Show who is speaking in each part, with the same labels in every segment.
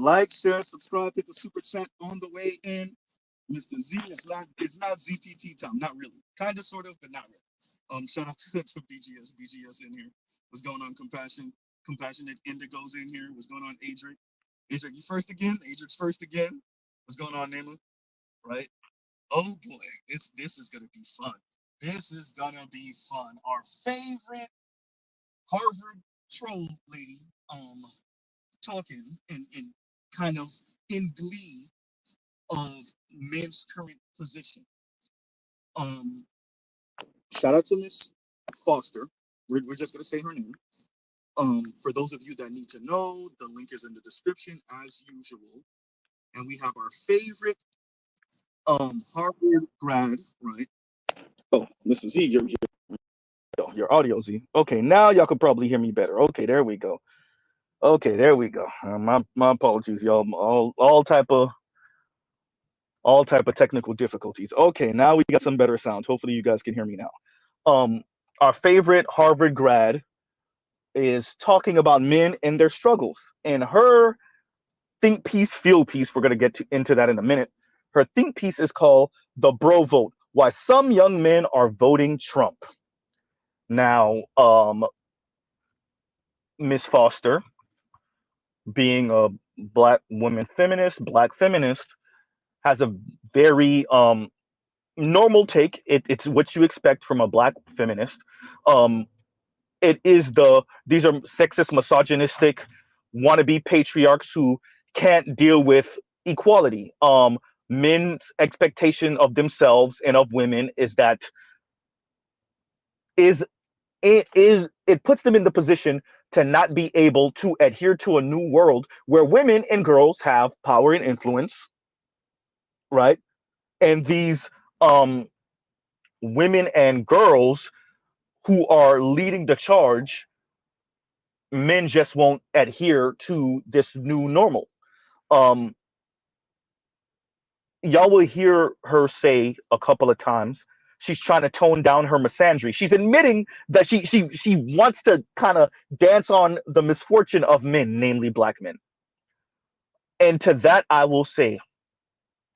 Speaker 1: Like, share, subscribe, hit the super chat on the way in. Mr. Z is not, it's not ZPT time, not really. Kind of, sort of, but not really. Shout out to BGS in here. What's going on, Compassionate Indigo's in here. What's going on, Adric? Adric, you first again? Adric's first again. What's going on, Nema? Right? Oh boy, this is gonna be fun. This is gonna be fun. Our favorite Harvard troll lady, talking and kind of in glee of men's current position. Shout out to Miss Foster. We're just gonna say her name. For those of you that need to know, the link is in the description as usual. And we have our favorite Harvard grad, right? Oh, Mr. Z, your audio, Z. Okay, now y'all could probably hear me better. Okay, there we go. Okay, there we go. My apologies, y'all. All type of technical difficulties. Okay, now we got some better sound. Hopefully you guys can hear me now. Our favorite Harvard grad is talking about men and their struggles. And her think piece, feel piece, we're gonna get into that in a minute. Her think piece is called "The Bro Vote: Why Some Young Men Are Voting Trump." Now, Miss Foster, being a black feminist, has a very normal take. It's what you expect from a black feminist. These are sexist, misogynistic, wannabe patriarchs who can't deal with equality. Men's expectation of themselves and of women is that it puts them in the position to not be able to adhere to a new world where women and girls have power and influence, right? And these women and girls who are leading the charge, men just won't adhere to this new normal. Y'all will hear her say a couple of times she's trying to tone down her misandry. She's admitting that she wants to kind of dance on the misfortune of men, namely black men. And to that I will say,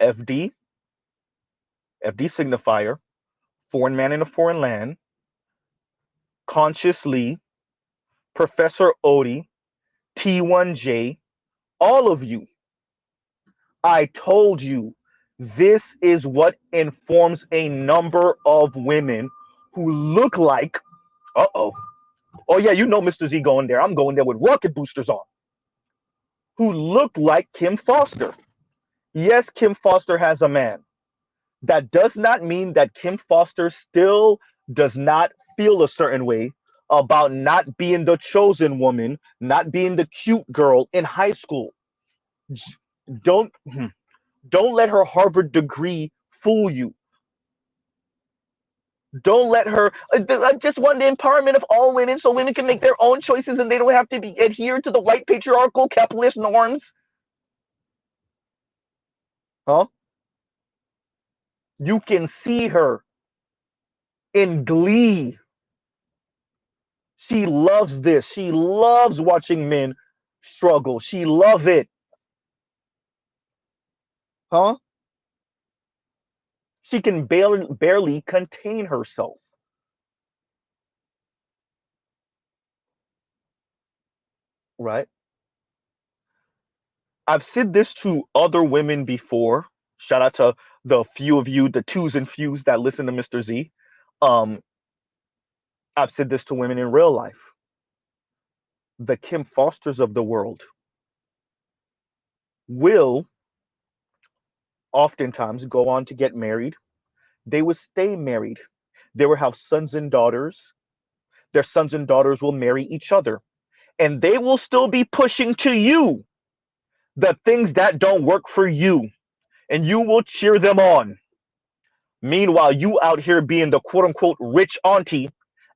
Speaker 1: FD signifier, foreign man in a foreign land, consciously, Professor Odie, T1J, all of you, I told you, this is what informs a number of women who look like, oh yeah, you know Mr. Z going there. I'm going there with rocket boosters on. Who look like Kim Foster. Yes, Kim Foster has a man. That does not mean that Kim Foster still does not feel a certain way about not being the chosen woman, not being the cute girl in high school. Don't let her Harvard degree fool you. Don't let her. I just want the empowerment of all women so women can make their own choices and they don't have to be adhere to the white patriarchal capitalist norms. Huh? You can see her in glee. She loves this. She loves watching men struggle. She loves it. Huh? She can barely contain herself. Right? I've said this to other women before. Shout out to the few of you, the twos and fews that listen to Mr. Z. I've said this to women in real life. The Kim Fosters of the world will oftentimes go on to get married. They will stay married. They will have sons and daughters. Their sons and daughters will marry each other. And they will still be pushing to you the things that don't work for you. And you will cheer them on. Meanwhile, you out here being the quote unquote rich auntie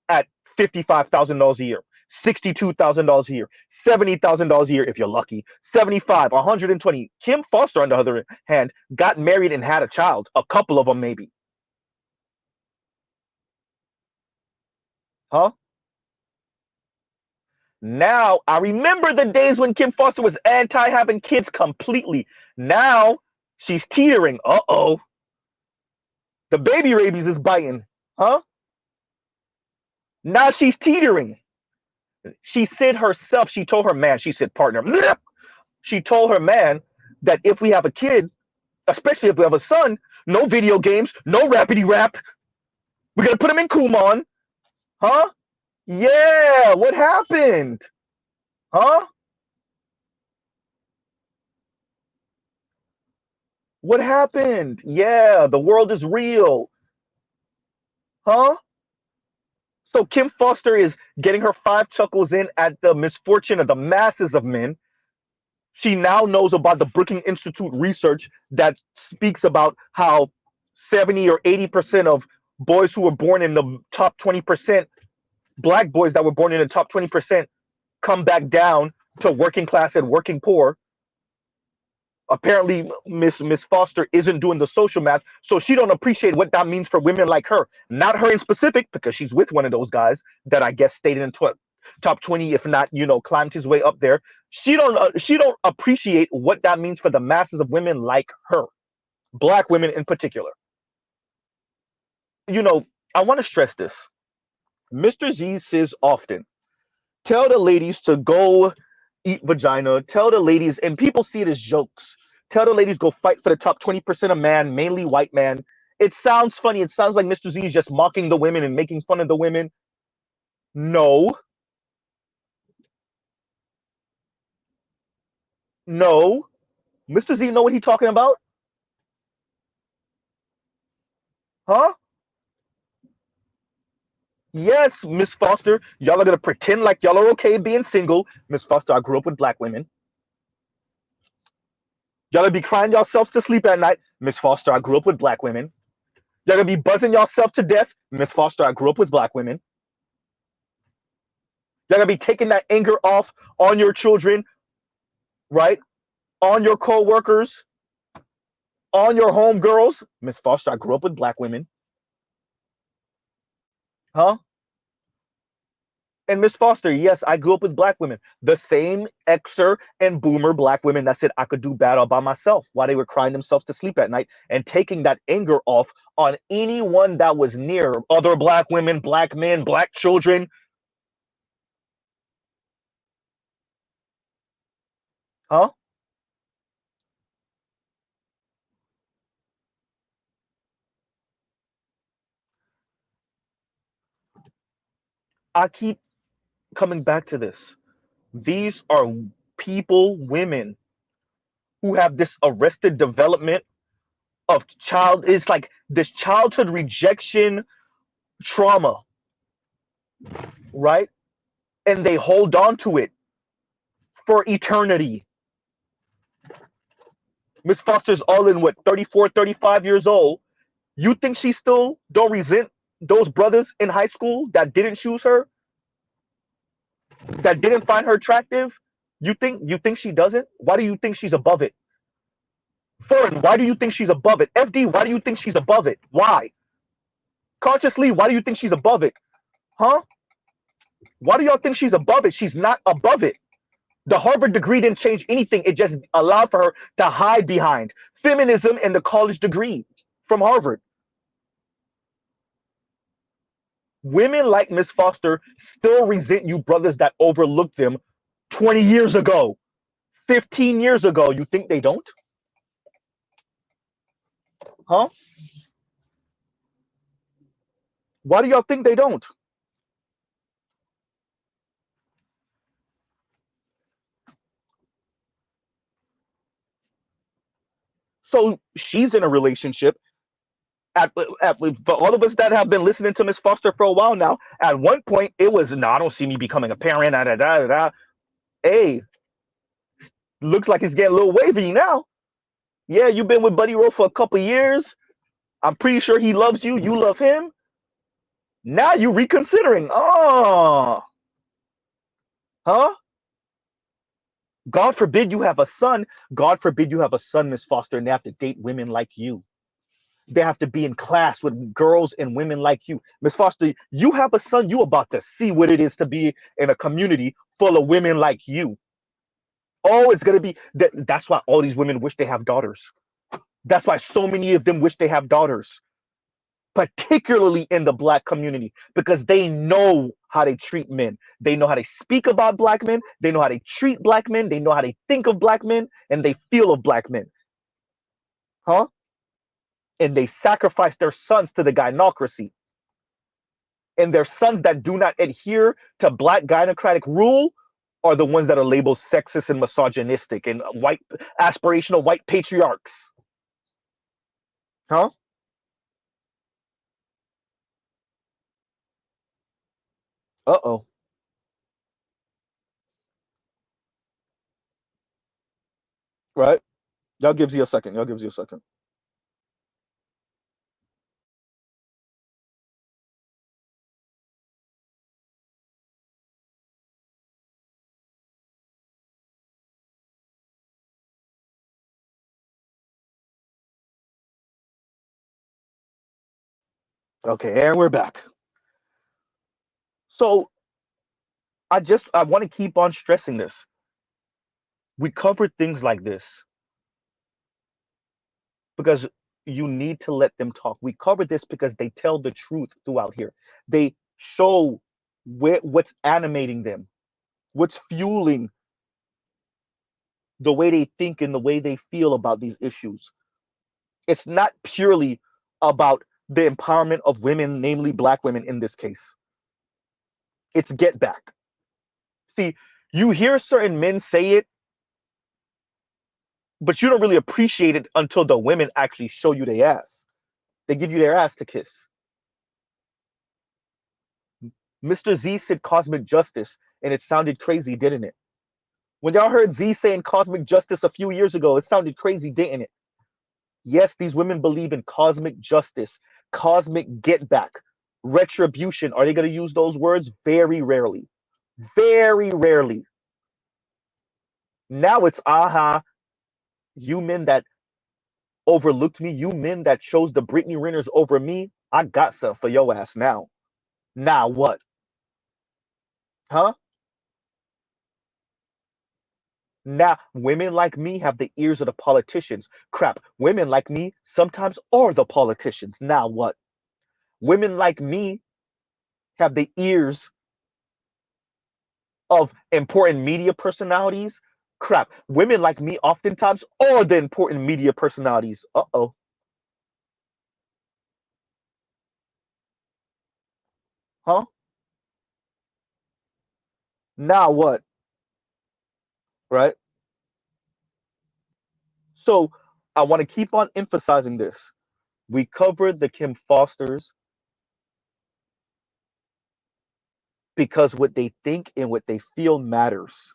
Speaker 1: at $55,000 a year, $62,000 a year, $70,000 a year if you're lucky, 75, 120. Kim Foster, on the other hand, got married and had a child, a couple of them maybe. Huh? Now, I remember the days when Kim Foster was anti having kids completely. Now, she's teetering. Uh-oh. The baby rabies is biting. Huh? Now she's teetering. She said herself, she told her man, she said, partner, she told her man that if we have a kid, especially if we have a son, no video games, no rapidy rap. We're going to put him in Kumon. Huh? Yeah. What happened? Huh? What happened? Yeah, the world is real. Huh? So Kim Foster is getting her 5 chuckles in at the misfortune of the masses of men. She now knows about the Brookings Institute research that speaks about how 70 or 80% of boys who were born in the top 20%, black boys that were born in the top 20%, come back down to working class and working poor. Apparently Miss Foster isn't doing the social math, so she don't appreciate what that means for women like her. Not her in specific, because she's with one of those guys that I guess stayed in top 20, if not, climbed his way up there. She don't appreciate what that means for the masses of women like her, black women in particular. I want to stress this. Mr. Z says often, tell the ladies to go eat vagina. Tell the ladies, and people see it as jokes. Tell the ladies go fight for the top 20% of man, mainly white man. It sounds funny. It sounds like Mr. Z is just mocking the women and making fun of the women. No. No. Mr. Z know what he's talking about? Huh? Yes, Miss Foster. Y'all are gonna pretend like y'all are okay being single. Miss Foster, I grew up with black women. Y'all gonna be crying yourselves to sleep at night. Miss Foster, I grew up with black women. Y'all gonna be buzzing yourself to death. Miss Foster, I grew up with black women. Y'all gonna be taking that anger off on your children, right? On your co-workers, on your homegirls. Miss Foster, I grew up with black women. Huh? And Miss Foster, yes, I grew up with black women. The same Xer and boomer black women that said I could do bad all by myself while they were crying themselves to sleep at night and taking that anger off on anyone that was near other black women, black men, black children. Huh? I keep coming back to this. These are people, women, who have this arrested development of child. It's like this childhood rejection trauma, right? And they hold on to it for eternity. Miss Foster's all in what, 34, 35 years old. You think she still don't resent those brothers in high school that didn't choose her, that didn't find her attractive? You think she doesn't? Why do you think she's above it? Foreign, why do you think she's above it? FD, why do you think she's above it? Why? Consciously, why do you think she's above it? Huh? Why do y'all think she's above it? She's not above it. The Harvard degree didn't change anything. It just allowed for her to hide behind feminism and the college degree from Harvard. Women like Miss Foster still resent you brothers that overlooked them 20 years ago, 15 years ago. You think they don't? Huh? Why do y'all think they don't? So she's in a relationship. But all of us that have been listening to Miss Foster for a while now, at one point it was, no, I don't see me becoming a parent. Da, da, da, da. Hey, looks like it's getting a little wavy now. Yeah, you've been with Buddy Rowe for a couple years. I'm pretty sure he loves you. You love him. Now you reconsidering. Oh, huh? God forbid you have a son. God forbid you have a son, Miss Foster, and they have to date women like you. They have to be in class with girls and women like you. Miss Foster, you have a son, you about to see what it is to be in a community full of women like you. Oh, it's gonna be that's why all these women wish they have daughters. That's why so many of them wish they have daughters, particularly in the Black community, because they know how they treat men. They know how they speak about Black men. They know how they treat Black men. They know how they think of Black men and they feel of Black men. Huh? And they sacrifice their sons to the gynocracy. And their sons that do not adhere to Black gynocratic rule are the ones that are labeled sexist and misogynistic and white aspirational white patriarchs. Huh? Uh-oh. Right? Y'all gives you a second. Y'all gives you a second. Okay, and we're back. So I want to keep on stressing this. We covered things like this because you need to let them talk. We covered this because they tell the truth throughout here. They show what's animating them, what's fueling the way they think and the way they feel about these issues. It's not purely about the empowerment of women, namely Black women in this case. It's get back. See, you hear certain men say it, but you don't really appreciate it until the women actually show you their ass. They give you their ass to kiss. Mr. Z said cosmic justice, and it sounded crazy, didn't it? When y'all heard Z saying cosmic justice a few years ago, it sounded crazy, didn't it? Yes, these women believe in cosmic justice, cosmic get back, retribution. Are they going to use those words? Very rarely. Very rarely. Now it's aha, you men that overlooked me, you men that chose the Brittany Renners over me, I got something for your ass now. Now what? Huh? Now, women like me have the ears of the politicians. Crap, women like me sometimes are the politicians. Now what? Women like me have the ears of important media personalities. Crap, women like me oftentimes are the important media personalities. Uh-oh. Huh? Now what? Right? So I want to keep on emphasizing this. We covered the Kim Fosters because what they think and what they feel matters.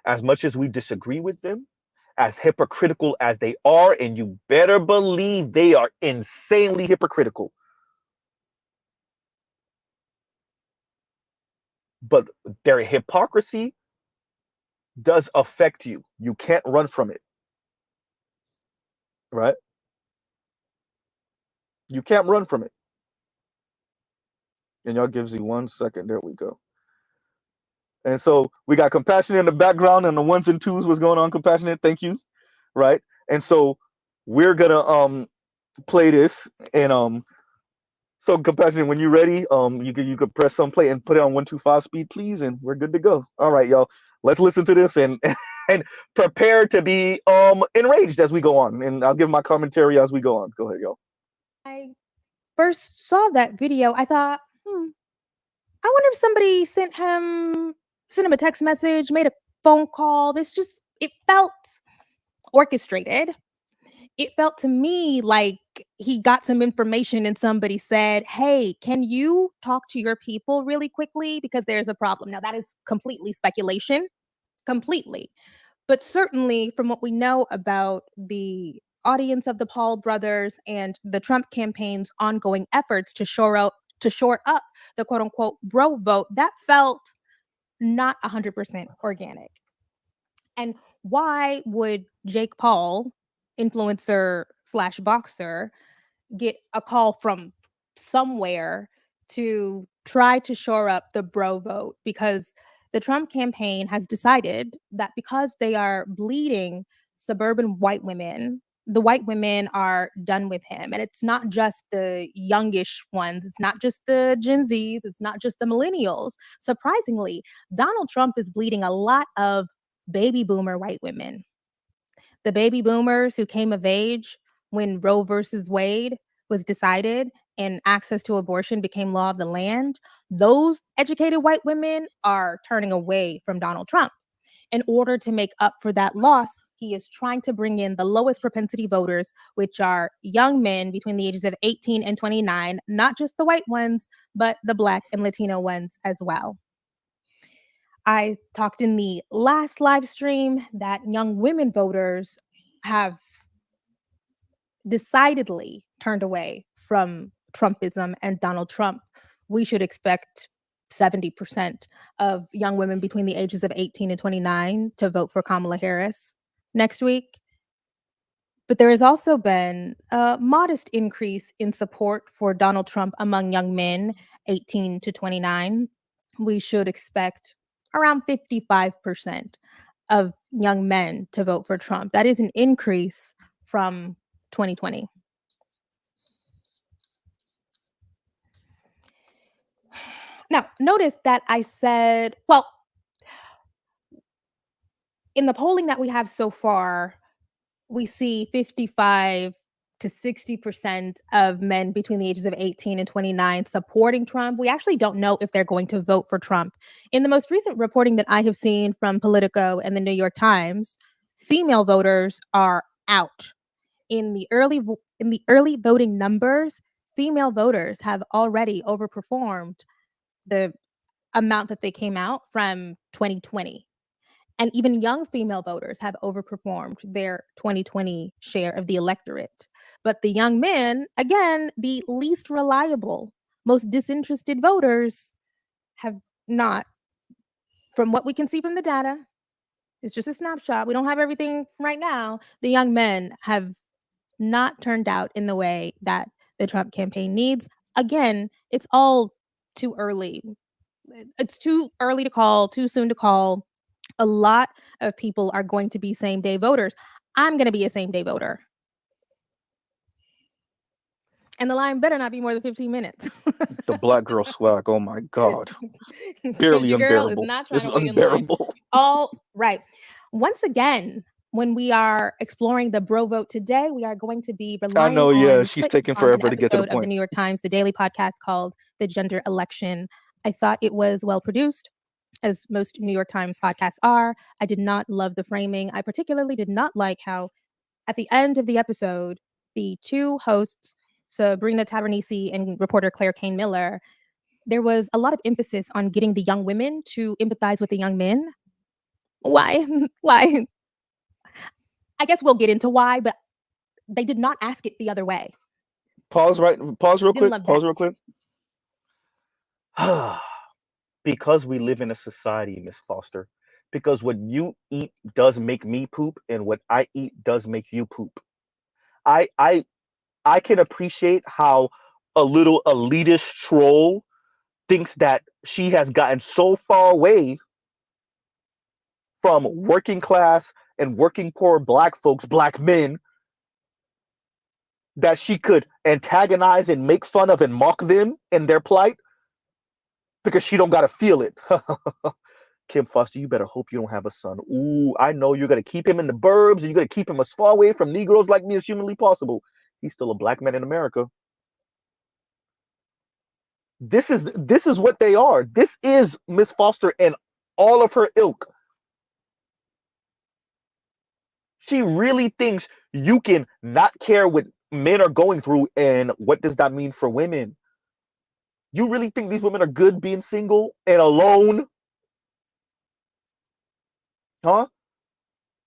Speaker 1: As much as we disagree with them, as hypocritical as they are, and you better believe they are insanely hypocritical. But their hypocrisy does affect you. You can't run from it, right? You can't run from it. And y'all gives you 1 second. There we go. And so we got compassionate in the background and the ones and twos. What's going on, compassionate? Thank you. Right. And so we're gonna play this and so compassionate, when you're ready, you could press some play and put it on 125 speed, please, and we're good to go. All right, y'all. Let's listen to this and and prepare to be enraged as we go on. And I'll give my commentary as we go on. Go ahead, y'all.
Speaker 2: I first saw that video, I thought, I wonder if somebody sent him a text message, made a phone call. It felt orchestrated. It felt to me like he got some information and somebody said, "Hey, can you talk to your people really quickly because there's a problem." Now that is completely speculation, completely. But certainly from what we know about the audience of the Paul brothers and the Trump campaign's ongoing efforts to shore up the quote unquote bro vote, that felt not 100% organic. And Why would Jake Paul, influencer slash boxer, get a call from somewhere to try to shore up the bro vote? Because the Trump campaign has decided that because they are bleeding suburban white women, the white women are done with him. And it's not just the youngish ones, it's not just the Gen Zs, it's not just the millennials. Surprisingly, Donald Trump is bleeding a lot of baby boomer white women. The baby boomers who came of age when Roe versus Wade was decided and access to abortion became law of the land, those educated white women are turning away from Donald Trump. In order to make up for that loss, he is trying to bring in the lowest propensity voters, which are young men between the ages of 18 and 29, not just the white ones, but the Black and Latino ones as well. I talked in the last live stream that young women voters have decidedly turned away from Trumpism and Donald Trump. We should expect 70% of young women between the ages of 18 and 29 to vote for Kamala Harris next week. But there has also been a modest increase in support for Donald Trump among young men 18 to 29. We should expect around 55% of young men to vote for Trump. That is an increase from 2020. Now, notice that I said, well, in the polling that we have so far, we see 55 to 60% of men between the ages of 18 and 29 supporting Trump. We actually don't know if they're going to vote for Trump. In the most recent reporting that I have seen from Politico and the New York Times, female voters are out. In the early voting numbers, female voters have already overperformed the amount that they came out from 2020. And even young female voters have overperformed their 2020 share of the electorate. But the young men, again, the least reliable, most disinterested voters, have not, from what we can see from the data, it's just a snapshot. We don't have everything right now. The young men have not turned out in the way that the Trump campaign needs. Again, it's all too early. It's too early to call, too soon to call. A lot of people are going to be same day voters. I'm going to be a same day voter. And the line better not be more than 15 minutes.
Speaker 1: The black girl swag. Oh my God. Barely
Speaker 2: Your girl is
Speaker 1: unbearable.
Speaker 2: not trying
Speaker 1: It's
Speaker 2: to wait in line.
Speaker 1: unbearable.
Speaker 2: All right. Once again, when we are exploring the bro vote today, we are going to be
Speaker 1: I
Speaker 2: relying
Speaker 1: know, yeah,
Speaker 2: on
Speaker 1: she's
Speaker 2: clips
Speaker 1: taking
Speaker 2: from an
Speaker 1: forever to get to the
Speaker 2: episode of the
Speaker 1: point.
Speaker 2: New York Times, the daily podcast called The Gender Election. I thought it was well produced, as most New York Times podcasts are. I did not love the framing. I particularly did not like how, at the end of the episode, the two hosts, Sabrina Tavernisi and reporter Claire Kane Miller, there was a lot of emphasis on getting the young women to empathize with the young men. Why? Why? I guess we'll get into why, but they did not ask it the other way.
Speaker 1: Pause real
Speaker 2: Didn't
Speaker 1: quick.
Speaker 2: love
Speaker 1: Pause
Speaker 2: that.
Speaker 1: real quick. Because we live in a society, Miss Foster. Because what you eat does make me poop, and what I eat does make you poop. I I I can appreciate how a little elitist troll thinks that she has gotten so far away from working class and working poor black folks, black men, that she could antagonize and make fun of and mock them in their plight because she don't gotta feel it. Kim Foster, you better hope you don't have a son. Ooh, I know you're gonna keep him in the burbs and you're gonna keep him as far away from Negroes like me as humanly possible. He's still a black man in America. This is what they are. This is Miss Foster and all of her ilk. She really thinks you can not care what men are going through and what does that mean for women. You really think these women are good being single and alone? Huh?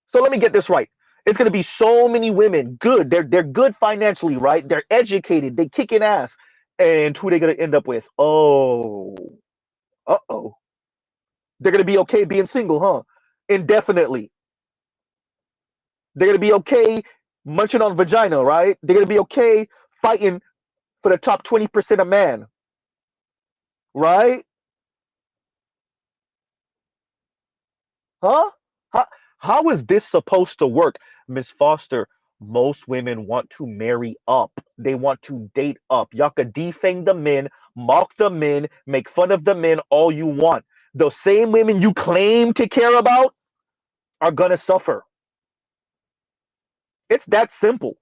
Speaker 1: So let me get this right. It's gonna be so many women good. They're good financially, right? They're educated. They kicking ass. And who they gonna end up with? Oh, uh oh. They're gonna be okay being single, huh? Indefinitely. They're gonna be okay munching on vagina, right? They're gonna be okay fighting for the top 20% of man, right? Huh? How, how is this supposed to work, Miss Foster? Most women want to marry up. They want to date up. Y'all could defang the men, mock the men, make fun of the men all you want. The same women you claim to care about are gonna suffer. It's that simple.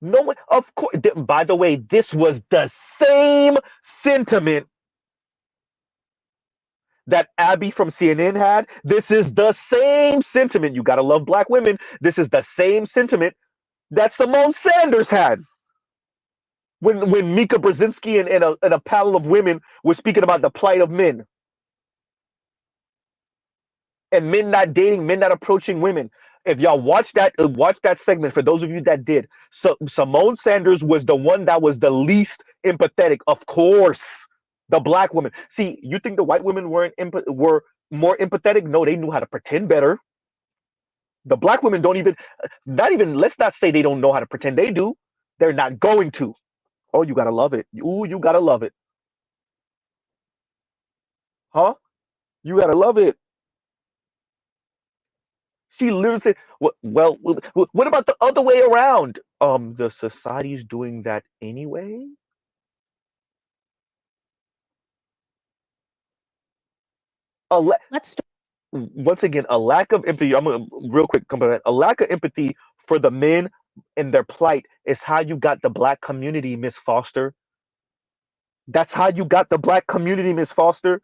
Speaker 1: No one, of course. By the way, this was the same sentiment that Abby from CNN had. This is the same sentiment. You gotta love black women. This is the same sentiment that Simone Sanders had when Mika Brzezinski and a panel of women were speaking about the plight of men and men not dating, men not approaching women. If y'all watch that segment, for those of you that did, so Simone Sanders was the one that was the least empathetic. Of course, the black women. See, you think the white women were more empathetic? No, they knew how to pretend better. The black women don't even, not even. Let's not say they don't know how to pretend. They do. They're not going to. Oh, you gotta love it. Ooh, you gotta love it, huh? You gotta love it. She literally said, "Well, what about the other way around? The society's doing that anyway." A la-
Speaker 2: Let's start.
Speaker 1: Once again, a lack of empathy. I'm gonna real quick come back. A lack of empathy for the men and their plight is how you got the black community, Miss Foster. That's how you got the black community, Miss Foster.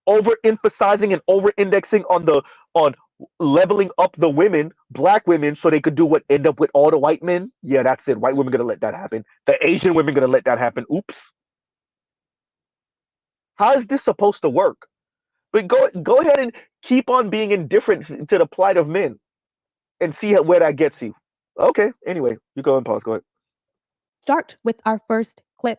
Speaker 1: Overemphasizing and over-indexing on leveling up the women, black women, so they could do what, end up with all the white men. Yeah, that's it. White women gonna let that happen. The Asian women gonna let that happen. Oops. How is this supposed to work? But go ahead and keep on being indifferent to the plight of men and see where that gets you. Okay. Anyway, you go and pause. Go ahead.
Speaker 2: Start with our first clip.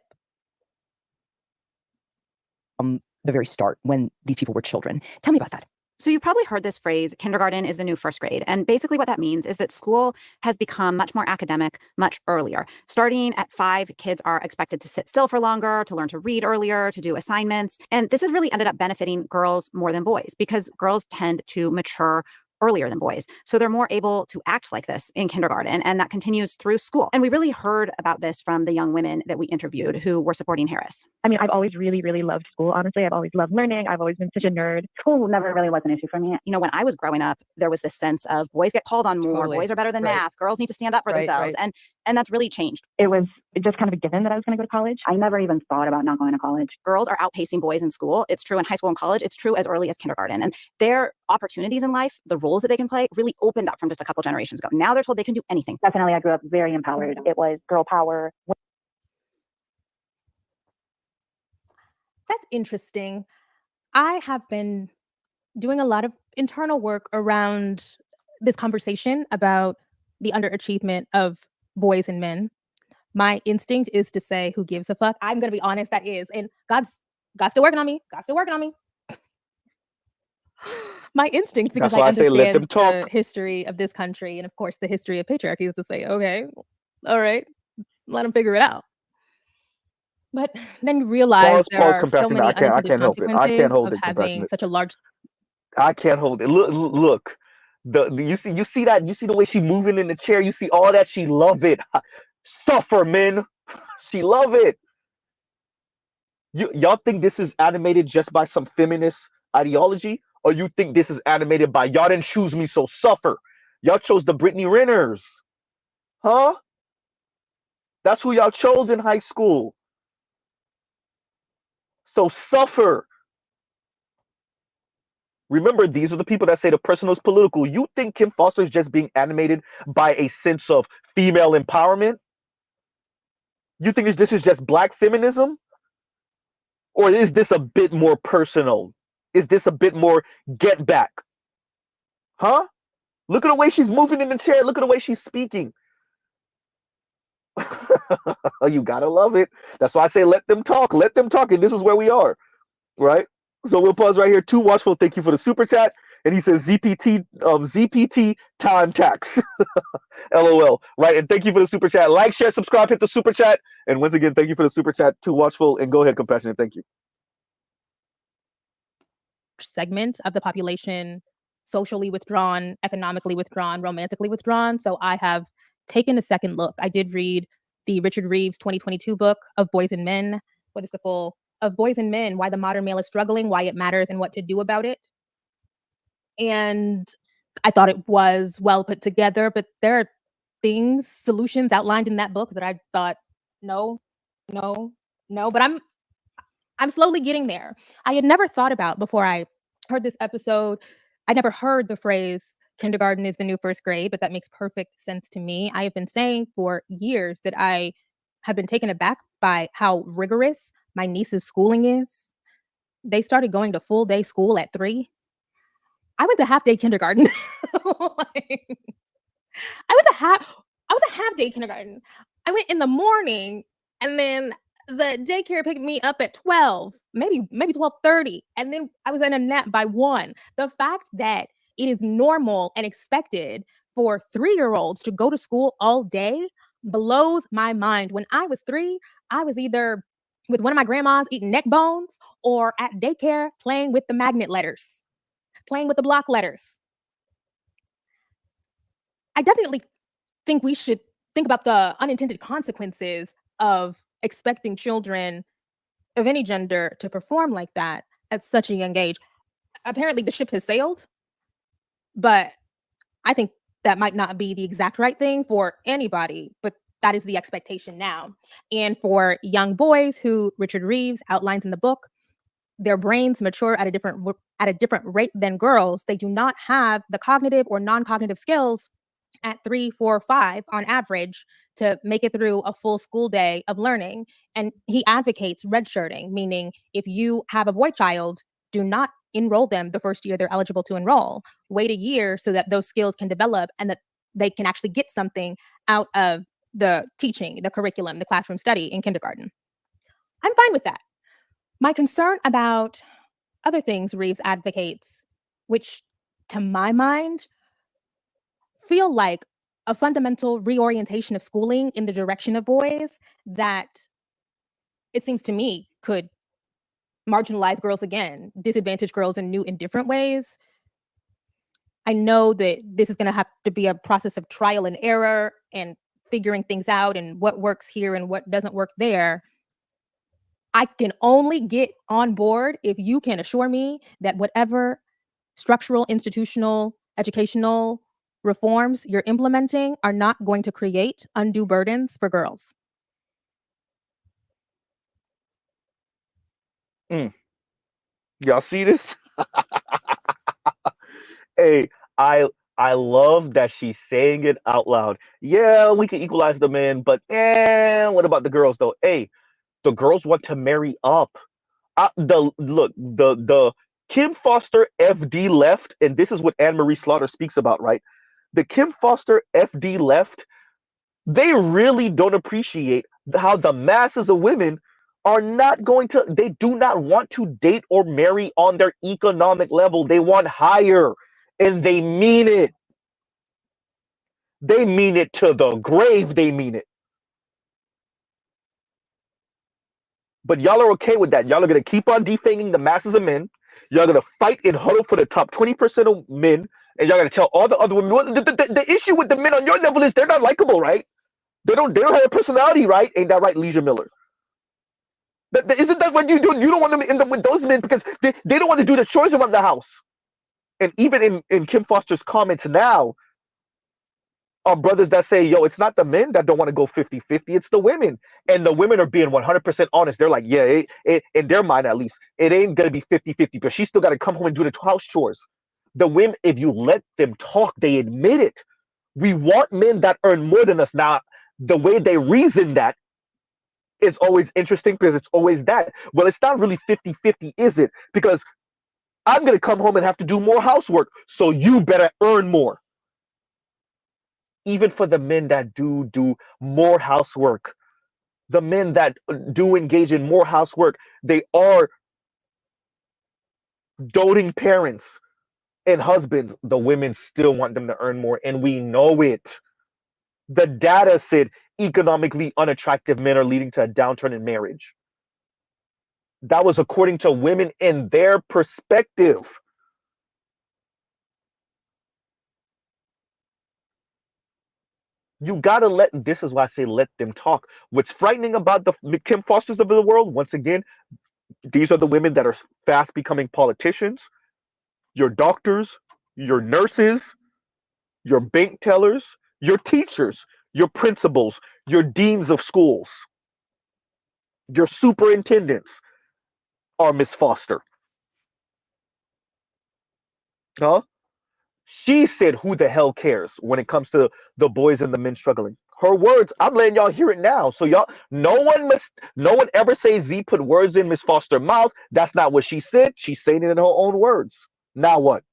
Speaker 3: The very start when these people were children. Tell me about that.
Speaker 4: So you've probably heard this phrase, kindergarten is the new first grade. And basically what that means is that school has become much more academic much earlier. Starting at 5, kids are expected to sit still for longer, to learn to read earlier, to do assignments. And this has really ended up benefiting girls more than boys because girls tend to mature earlier than boys. So they're more able to act like this in kindergarten, and that continues through school. And we really heard about this from the young women that we interviewed who were supporting Harris.
Speaker 5: I mean, I've always really, really loved school, honestly. I've always loved learning. I've always been such a nerd.
Speaker 6: School never really was an issue for me.
Speaker 4: You know, when I was growing up, there was this sense of boys get called on more,
Speaker 3: Totally.
Speaker 4: boys are better than
Speaker 3: Right.
Speaker 4: math, girls need to stand up for
Speaker 3: Right,
Speaker 4: themselves.
Speaker 3: right.
Speaker 4: And that's really changed.
Speaker 5: It was just kind of a given that I was going to go to college.
Speaker 6: I never even thought about not going to college.
Speaker 4: Girls are outpacing boys in school. It's true in high school and college. It's true as early as kindergarten. And their opportunities in life, the roles that they can play, really opened up from just a couple generations ago. Now they're told they can do anything.
Speaker 6: Definitely, I grew up very empowered. It was girl power.
Speaker 2: That's interesting. I have been doing a lot of internal work around this conversation about the underachievement of boys and men. My instinct is to say, who gives a fuck? I'm going to be honest, that is. And God's still working on me. God's still working on me. My instinct, because
Speaker 1: That's why
Speaker 2: I
Speaker 1: I say let them
Speaker 2: understand the
Speaker 1: talk.
Speaker 2: history of this country and, of course, the history of patriarchy, is to say, okay, all right, let them figure it out. But then you realize
Speaker 1: Pause.
Speaker 2: there
Speaker 1: Pause.
Speaker 2: are so
Speaker 1: Compassionate.
Speaker 2: many
Speaker 1: I
Speaker 2: unintended
Speaker 1: can't help it. I can't
Speaker 2: consequences
Speaker 1: hold
Speaker 2: of
Speaker 1: it.
Speaker 2: having
Speaker 1: Compassionate.
Speaker 2: such a large.
Speaker 1: I can't hold it. Look. You see that, you see the way she moving in the chair, you see all that, she love it. Suffer, men. She love it. Y'all think this is animated just by some feminist ideology, or you think this is animated by y'all didn't choose me, so suffer? Y'all chose the Brittany Renners, huh? That's who y'all chose in high school, so suffer. Remember, these are the people that say the personal is political. You think Kim Foster is just being animated by a sense of female empowerment? You think this is just black feminism? Or is this a bit more personal? Is this a bit more get back? Huh? Look at the way she's moving in the chair. Look at the way she's speaking. You gotta love it. That's why I say let them talk. Let them talk. And this is where we are. Right? So we'll pause right here. Too Watchful, thank you for the super chat. And he says ZPT time tax. LOL. Right. And thank you for the super chat. Like, share, subscribe, hit the super chat. And once again, thank you for the super chat. Too Watchful. And go ahead, Compassionate. Thank you.
Speaker 2: Segment of the population, socially withdrawn, economically withdrawn, romantically withdrawn. So I have taken a second look. I did read the Richard Reeves 2022 book of Boys and Men. What is the full? Of Boys and Men, Why the Modern Male is Struggling, Why It Matters, and What to Do About It. And I thought it was well put together, but there are things, solutions outlined in that book that I thought, no, but I'm slowly getting there. I had never thought about before I heard this episode. I never heard the phrase kindergarten is the new first grade, but that makes perfect sense to me. I have been saying for years that I have been taken aback by how rigorous my niece's schooling is. They started going to full day school at 3. I went to half day kindergarten. Like, I was a half day kindergarten. I went in the morning, and then the daycare picked me up at 12, maybe 12:30, and then I was in a nap by 1. The fact that it is normal and expected for 3-year-olds to go to school all day blows my mind. When I was 3, I was either with one of my grandmas eating neck bones or at daycare playing with the magnet letters, playing with the block letters. I definitely think we should think about the unintended consequences of expecting children of any gender to perform like that at such a young age. Apparently, the ship has sailed, but I think that might not be the exact right thing for anybody, but that is the expectation now. And for young boys who Richard Reeves outlines in the book, their brains mature at a different rate than girls. They do not have the cognitive or non-cognitive skills at 3, 4, 5 on average to make it through a full school day of learning. And he advocates redshirting, meaning if you have a boy child, do not enroll them the first year they're eligible to enroll. Wait a year so that those skills can develop and that they can actually get something out of the teaching, the curriculum, the classroom study in kindergarten. I'm fine with that. My concern about other things Reeves advocates, which to my mind feel like a fundamental reorientation of schooling in the direction of boys that it seems to me could marginalize girls again, disadvantage girls in new and different ways. I know that this is going to have to be a process of trial and error and figuring things out and what works here and what doesn't work there. I can only get on board if you can assure me that whatever structural, institutional, educational reforms you're implementing are not going to create undue burdens for girls.
Speaker 1: Y'all see this? Hey, I love that she's saying it out loud. Yeah, we can equalize the men, but what about the girls though? Hey, the girls want to marry up. The Kim Foster FD left, and this is what Anne Marie Slaughter speaks about, right? The Kim Foster FD left, they really don't appreciate how the masses of women are not going to, they do not want to date or marry on their economic level. They want higher, and they mean it. They mean it to the grave, they mean it. But y'all are okay with that. Y'all are going to keep on defanging the masses of men. Y'all going to fight and huddle for the top 20% of men. And y'all going to tell all the other women, well, the issue with the men on your level is they're not likable, right? They don't have a personality, right? Ain't that right, Leisure Miller? Isn't that what you do? You don't want them to end up with those men because they don't want to do the chores around the house. And even in Kim Foster's comments now, brothers that say, yo, it's not the men that don't want to go 50-50, it's the women. And the women are being 100% honest. They're like, yeah, in their mind at least, it ain't going to be 50-50, but she's still got to come home and do the house chores. The women, if you let them talk, they admit it. We want men that earn more than us. Now, the way they reason that is always interesting because it's always that. Well, it's not really 50-50, is it? Because I'm going to come home and have to do more housework, so you better earn more. Even for the men that do more housework, the men that do engage in more housework, they are doting parents and husbands, the women still want them to earn more, and we know it. The data said economically unattractive men are leading to a downturn in marriage. That was according to women in their perspective. You gotta this is why I say let them talk. What's frightening about the Kim Fosters of the world, once again, these are the women that are fast becoming politicians, your doctors, your nurses, your bank tellers, your teachers, your principals, your deans of schools, your superintendents are Miss Foster. Huh? She said, "Who the hell cares?" when it comes to the boys and the men struggling. Her words. I'm letting y'all hear it now. So y'all, no one ever say Z put words in Miss Foster's mouth. That's not what she said. She's saying it in her own words. Now what?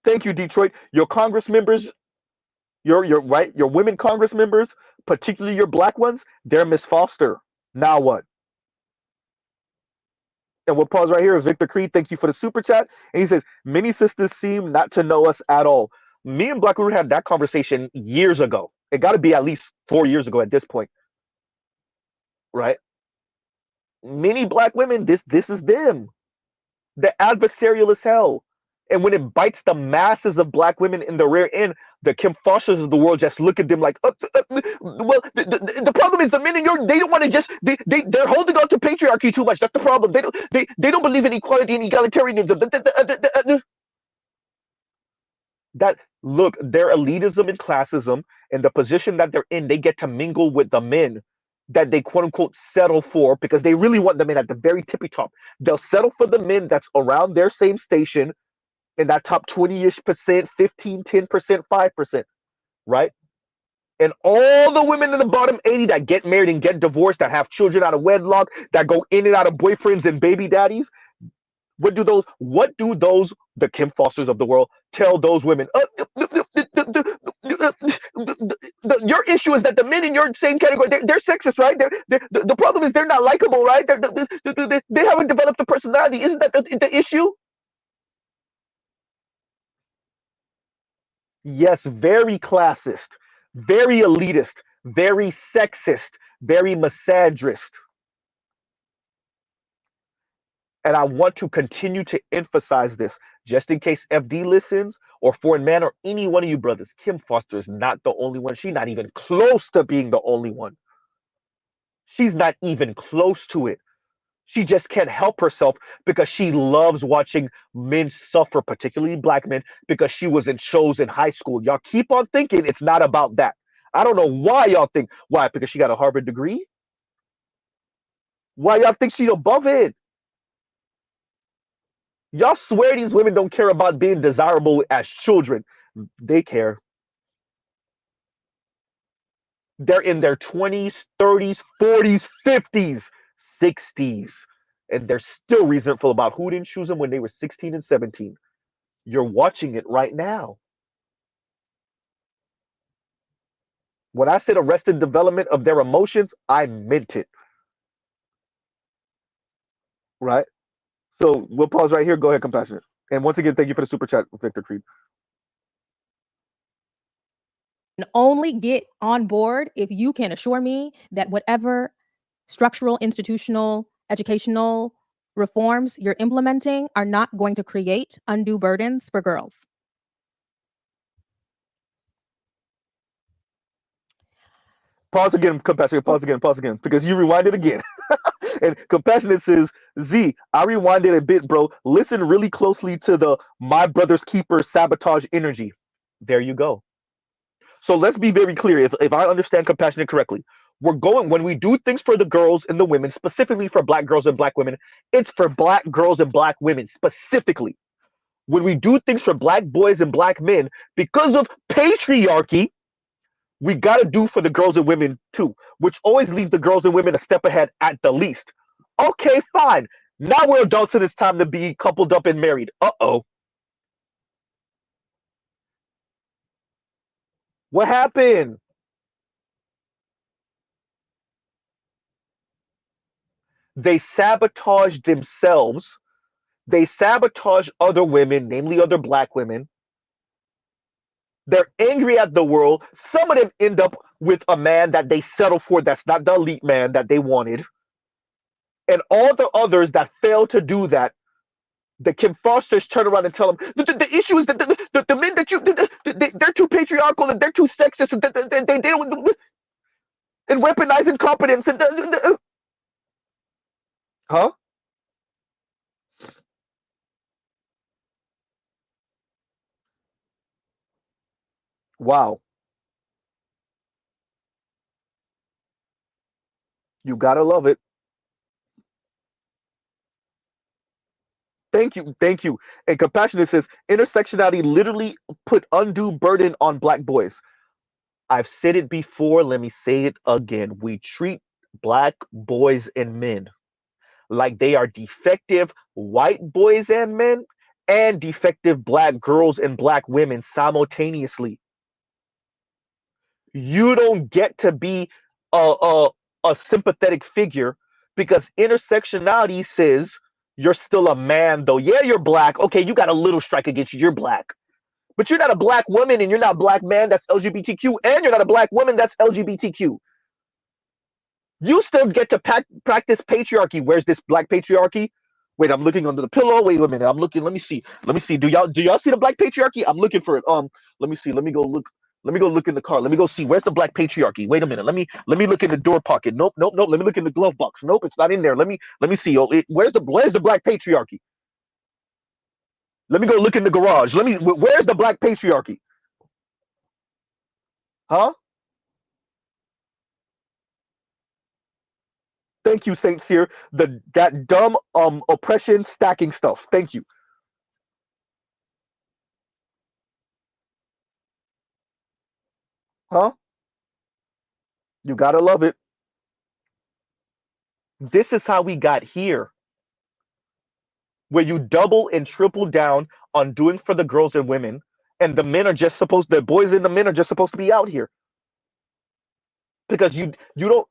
Speaker 1: Thank you, Detroit. Your Congress members, your right, your women Congress members, particularly your black ones, they're Miss Foster. Now what? And we'll pause right here. Victor Creed, thank you for the super chat. And he says, many sisters seem not to know us at all. Me and Black Root had that conversation years ago. It got to be at least 4 years ago at this point, right? Many black women, this is them. They're adversarial as hell. And when it bites the masses of black women in the rear end, the Kim Fosters of the world just look at them like, well, the problem is the men in your, they don't want to just, they're holding on to patriarchy too much. That's the problem. They don't believe in equality and egalitarianism. That look, their elitism and classism and the position that they're in, they get to mingle with the men that they quote unquote settle for because they really want the men at the very tippy top. They'll settle for the men that's around their same station in that top 20-ish percent, 15, 10%, 5%, right? And all the women in the bottom 80 that get married and get divorced, that have children out of wedlock, that go in and out of boyfriends and baby daddies, what do those the Kim Fosters of the world tell those women? Your issue is that the men in your same category, they're sexist, right? The problem is they're not likable, right? They haven't developed a personality. Isn't that the issue? Yes, very classist, very elitist, very sexist, very misandrist. And I want to continue to emphasize this just in case FD listens or Foreign Man or any one of you brothers. Kim Foster is not the only one. She's not even close to being the only one. She's not even close to it. She just can't help herself because she loves watching men suffer, particularly black men, because she was in shows in high school. Y'all keep on thinking it's not about that. I don't know why y'all think. Why? Because she got a Harvard degree? Why y'all think she's above it? Y'all swear these women don't care about being desirable as children. They care. They're in their 20s, 30s, 40s, 50s, 60s, and they're still resentful about who didn't choose them when they were 16 and 17. You're watching it right now. When I said arrested development of their emotions, I meant it. Right? So we'll pause right here. Go ahead, Compassionate. And once again, thank you for the super chat, Victor Creed.
Speaker 2: And only get on board if you can assure me that whatever structural, institutional, educational reforms you're implementing are not going to create undue burdens for girls.
Speaker 1: Pause again, Compassionate. Pause again, because you rewind it again. And Compassionate says, Z, I rewinded a bit, bro. Listen really closely to the my brother's keeper sabotage energy. There you go. So let's be very clear. If I understand Compassionate correctly, we're going, when we do things for the girls and the women, specifically for black girls and black women, it's for black girls and black women specifically. When we do things for black boys and black men, because of patriarchy, we got to do for the girls and women too, which always leaves the girls and women a step ahead at the least. Okay, fine. Now we're adults and it's time to be coupled up and married. Uh-oh. What happened? They sabotage themselves. They sabotage other women, namely other black women. They're angry at the world. Some of them end up with a man that they settle for that's not the elite man that they wanted. And all the others that fail to do that, the Kim Fosters turn around and tell them the issue is that the men that they're too patriarchal and they're too sexist and they deal with and weaponize incompetence and huh? Wow, you gotta love it. Thank you, thank you. And Compassionate says intersectionality literally put undue burden on black boys. I've said it before, let me say it again. We treat black boys and men like they are defective white boys and men and defective black girls and black women simultaneously. You don't get to be a sympathetic figure because intersectionality says you're still a man, though. Yeah, you're black. Okay, you got a little strike against you. You're black. But you're not a black woman and you're not a black man that's LGBTQ and you're not a black woman that's LGBTQ. You still get to practice patriarchy. Where's this black patriarchy? Wait, I'm looking under the pillow. Wait a minute. I'm looking. Let me see. Let me see. Do y'all see the black patriarchy? I'm looking for it. Let me see. Let me go look. Let me go look in the car. Let me go see. Where's the black patriarchy? Wait a minute. Let me look in the door pocket. Nope, nope, nope. Let me look in the glove box. Nope, it's not in there. Let me see. Oh, where's the black patriarchy? Let me go look in the garage. Where's the black patriarchy? Huh? Thank you, Saint Cyr. That dumb oppression stacking stuff. Thank you. Huh? You gotta love it. This is how we got here, where you double and triple down on doing for the girls and women, and the boys and the men are just supposed to be out here because you don't.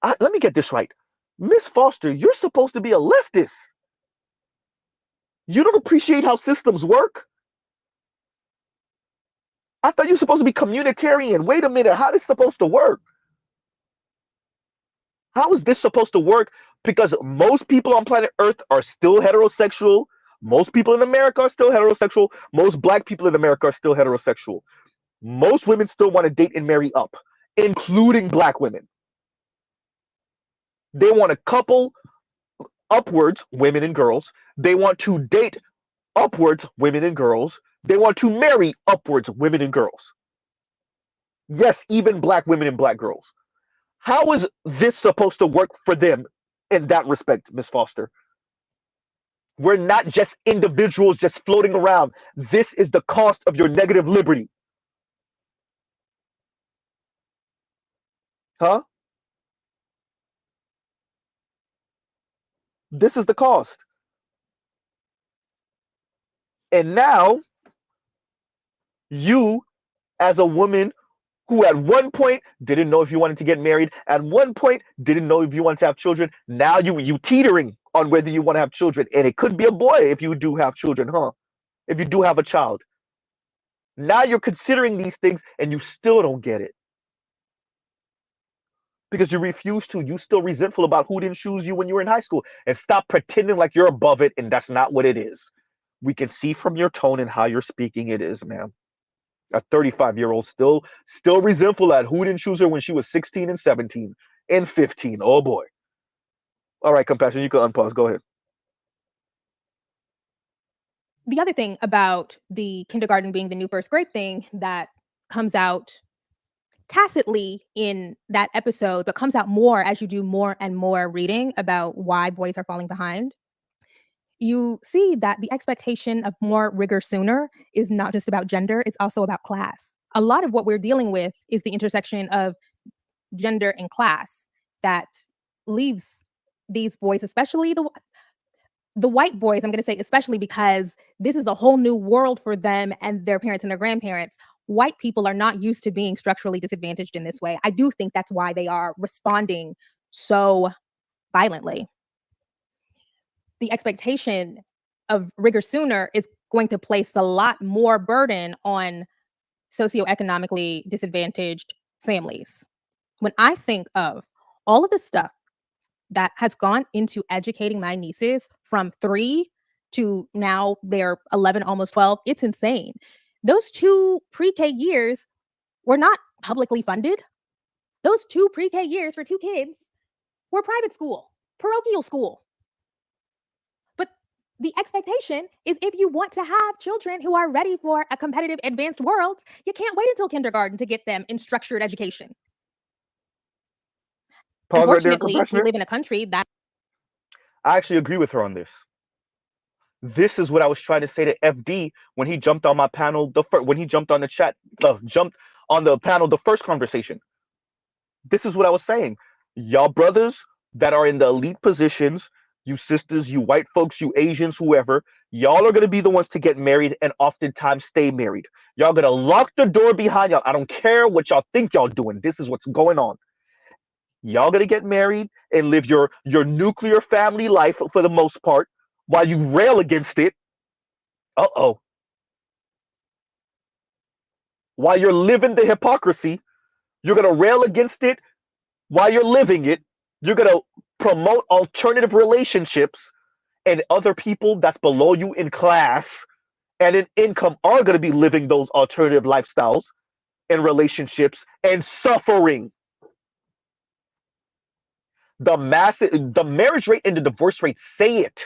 Speaker 1: Let me get this right, Miss Foster. You're supposed to be a leftist. You don't appreciate how systems work. I thought you were supposed to be communitarian. Wait a minute, how is this supposed to work? How is this supposed to work? Because most people on planet Earth are still heterosexual. Most people in America are still heterosexual. Most black people in America are still heterosexual. Most women still want to date and marry up, including black women. They want to couple upwards, women and girls. They want to date upwards, women and girls. They want to marry upwards, women and girls. Yes, even black women and black girls. How is this supposed to work for them in that respect, Miss Foster? We're not just individuals just floating around. This is the cost of your negative liberty. Huh? This is the cost. And now, you, as a woman who at one point didn't know if you wanted to get married, at one point didn't know if you wanted to have children, now you teetering on whether you want to have children. And it could be a boy if you do have children, huh? If you do have a child. Now you're considering these things and you still don't get it. Because you refuse to. You still resentful about who didn't choose you when you were in high school. And stop pretending like you're above it and that's not what it is. We can see from your tone and how you're speaking it is, ma'am. A 35-year-old still resentful at who didn't choose her when she was 16 and 17 and 15. Oh boy. All right, Compassion, you can unpause. Go ahead.
Speaker 2: The other thing about the kindergarten being the new first grade thing that comes out tacitly in that episode, but comes out more as you do more and more reading about why boys are falling behind. You see that the expectation of more rigor sooner is not just about gender, it's also about class. A lot of what we're dealing with is the intersection of gender and class that leaves these boys, especially the white boys, I'm going to say especially because this is a whole new world for them and their parents and their grandparents. White people are not used to being structurally disadvantaged in this way. I do think that's why they are responding so violently. The expectation of rigor sooner is going to place a lot more burden on socioeconomically disadvantaged families. When I think of all of the stuff that has gone into educating my nieces from 3 to now they're 11, almost 12, it's insane. Those 2 pre-K years were not publicly funded. Those 2 pre-K years for 2 kids were private school, parochial school. But the expectation is if you want to have children who are ready for a competitive advanced world, you can't wait until kindergarten to get them in structured education.
Speaker 1: Pause right there,
Speaker 2: Unfortunately, we
Speaker 1: compassionate.
Speaker 2: live in a country that
Speaker 1: I actually agree with her on this. This is what I was trying to say to FD when he jumped on my panel. When he jumped on the chat, jumped on the panel, the first conversation. This is what I was saying. Y'all brothers that are in the elite positions, you sisters, you white folks, you Asians, whoever, y'all are going to be the ones to get married and oftentimes stay married. Y'all going to lock the door behind y'all. I don't care what y'all think y'all doing. This is what's going on. Y'all going to get married and live your nuclear family life for the most part while you rail against it. Uh-oh. While you're living the hypocrisy, you're going to rail against it while you're living it. You're going to promote alternative relationships, and other people that's below you in class and in income are going to be living those alternative lifestyles and relationships and suffering. The marriage rate and the divorce rate say it.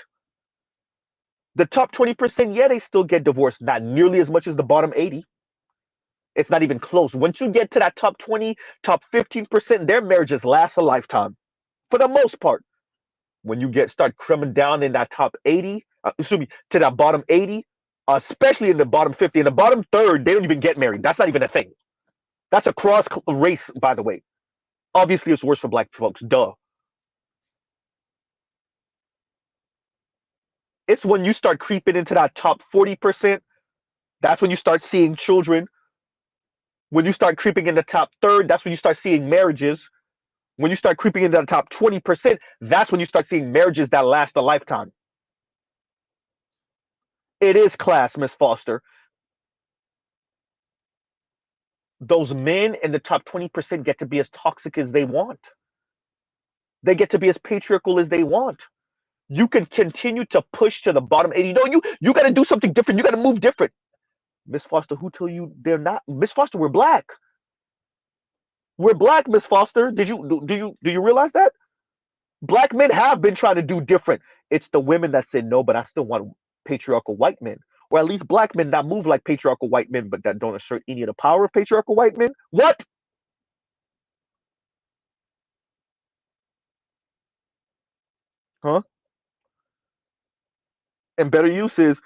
Speaker 1: The top 20%, yeah, they still get divorced, not nearly as much as the bottom 80. It's not even close. Once you get to that top 20, top 15%, their marriages last a lifetime for the most part. When you start coming down in that top 80, to that bottom 80, especially in the bottom 50, in the bottom third, they don't even get married. That's not even a thing. That's a cross race, by the way. Obviously, it's worse for black folks. Duh. It's when you start creeping into that top 40%, that's when you start seeing children. When you start creeping in the top third, that's when you start seeing marriages. When you start creeping into the top 20%, that's when you start seeing marriages that last a lifetime. It is class, Miss Foster. Those men in the top 20% get to be as toxic as they want. They get to be as patriarchal as they want. You can continue to push to the bottom 80. No, you got to do something different. You got to move different. Miss Foster, who tell you they're not? Miss Foster, we're black. We're black, Miss Foster. Do you realize that? Black men have been trying to do different. It's the women that said no, but I still want patriarchal white men. Or at least black men that move like patriarchal white men, but that don't assert any of the power of patriarchal white men. What? Huh? And better use is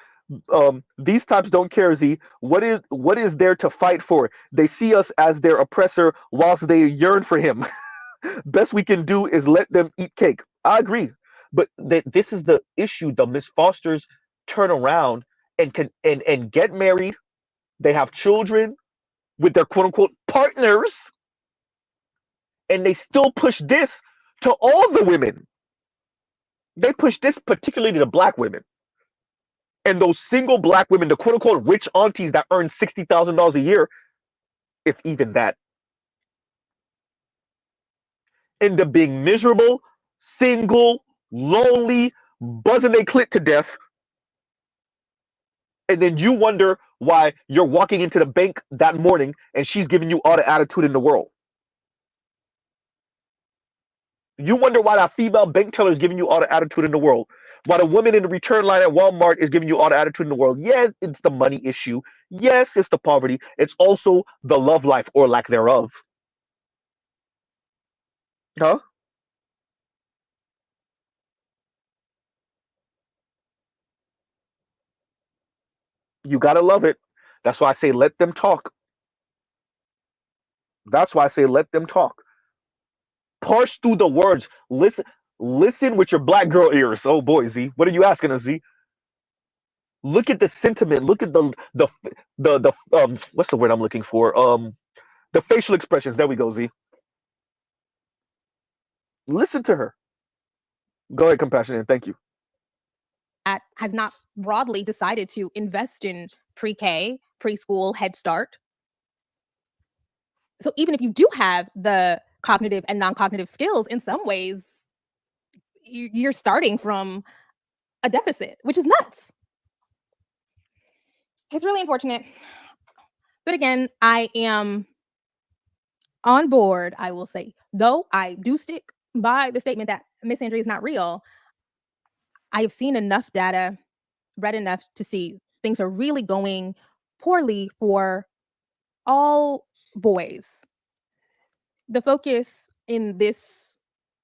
Speaker 1: these types don't care, Z. What is there to fight for? They see us as their oppressor whilst they yearn for him. Best we can do is let them eat cake. I agree. But this is the issue. The Miss Fosters turn around and get married. They have children with their quote unquote partners, and they still push this to all the women. They push this particularly to black women. And those single black women, the quote unquote rich aunties that earn $60,000 a year, if even that, end up being miserable, single, lonely, buzzing their clit to death. And then you wonder why you're walking into the bank that morning and she's giving you all the attitude in the world. You wonder why that female bank teller is giving you all the attitude in the world. Why the woman in the return line at Walmart is giving you all the attitude in the world. Yes, it's the money issue. Yes, it's the poverty. It's also the love life or lack thereof. Huh? You gotta love it. That's why I say let them talk. That's why I say let them talk. Parse through the words. Listen with your black girl ears. Oh boy, Z. What are you asking us, Z? Look at the sentiment. Look at the what's the word I'm looking for? The facial expressions. There we go, Z. Listen to her. Go ahead, Compassionate. Thank you.
Speaker 2: That has not broadly decided to invest in pre-K, preschool, Head Start. So even if you do have the cognitive and non-cognitive skills, in some ways, you're starting from a deficit, which is nuts. It's really unfortunate. But again, I am on board, I will say. Though I do stick by the statement that misandry is not real, I have seen enough data, read enough to see things are really going poorly for all boys. The focus in this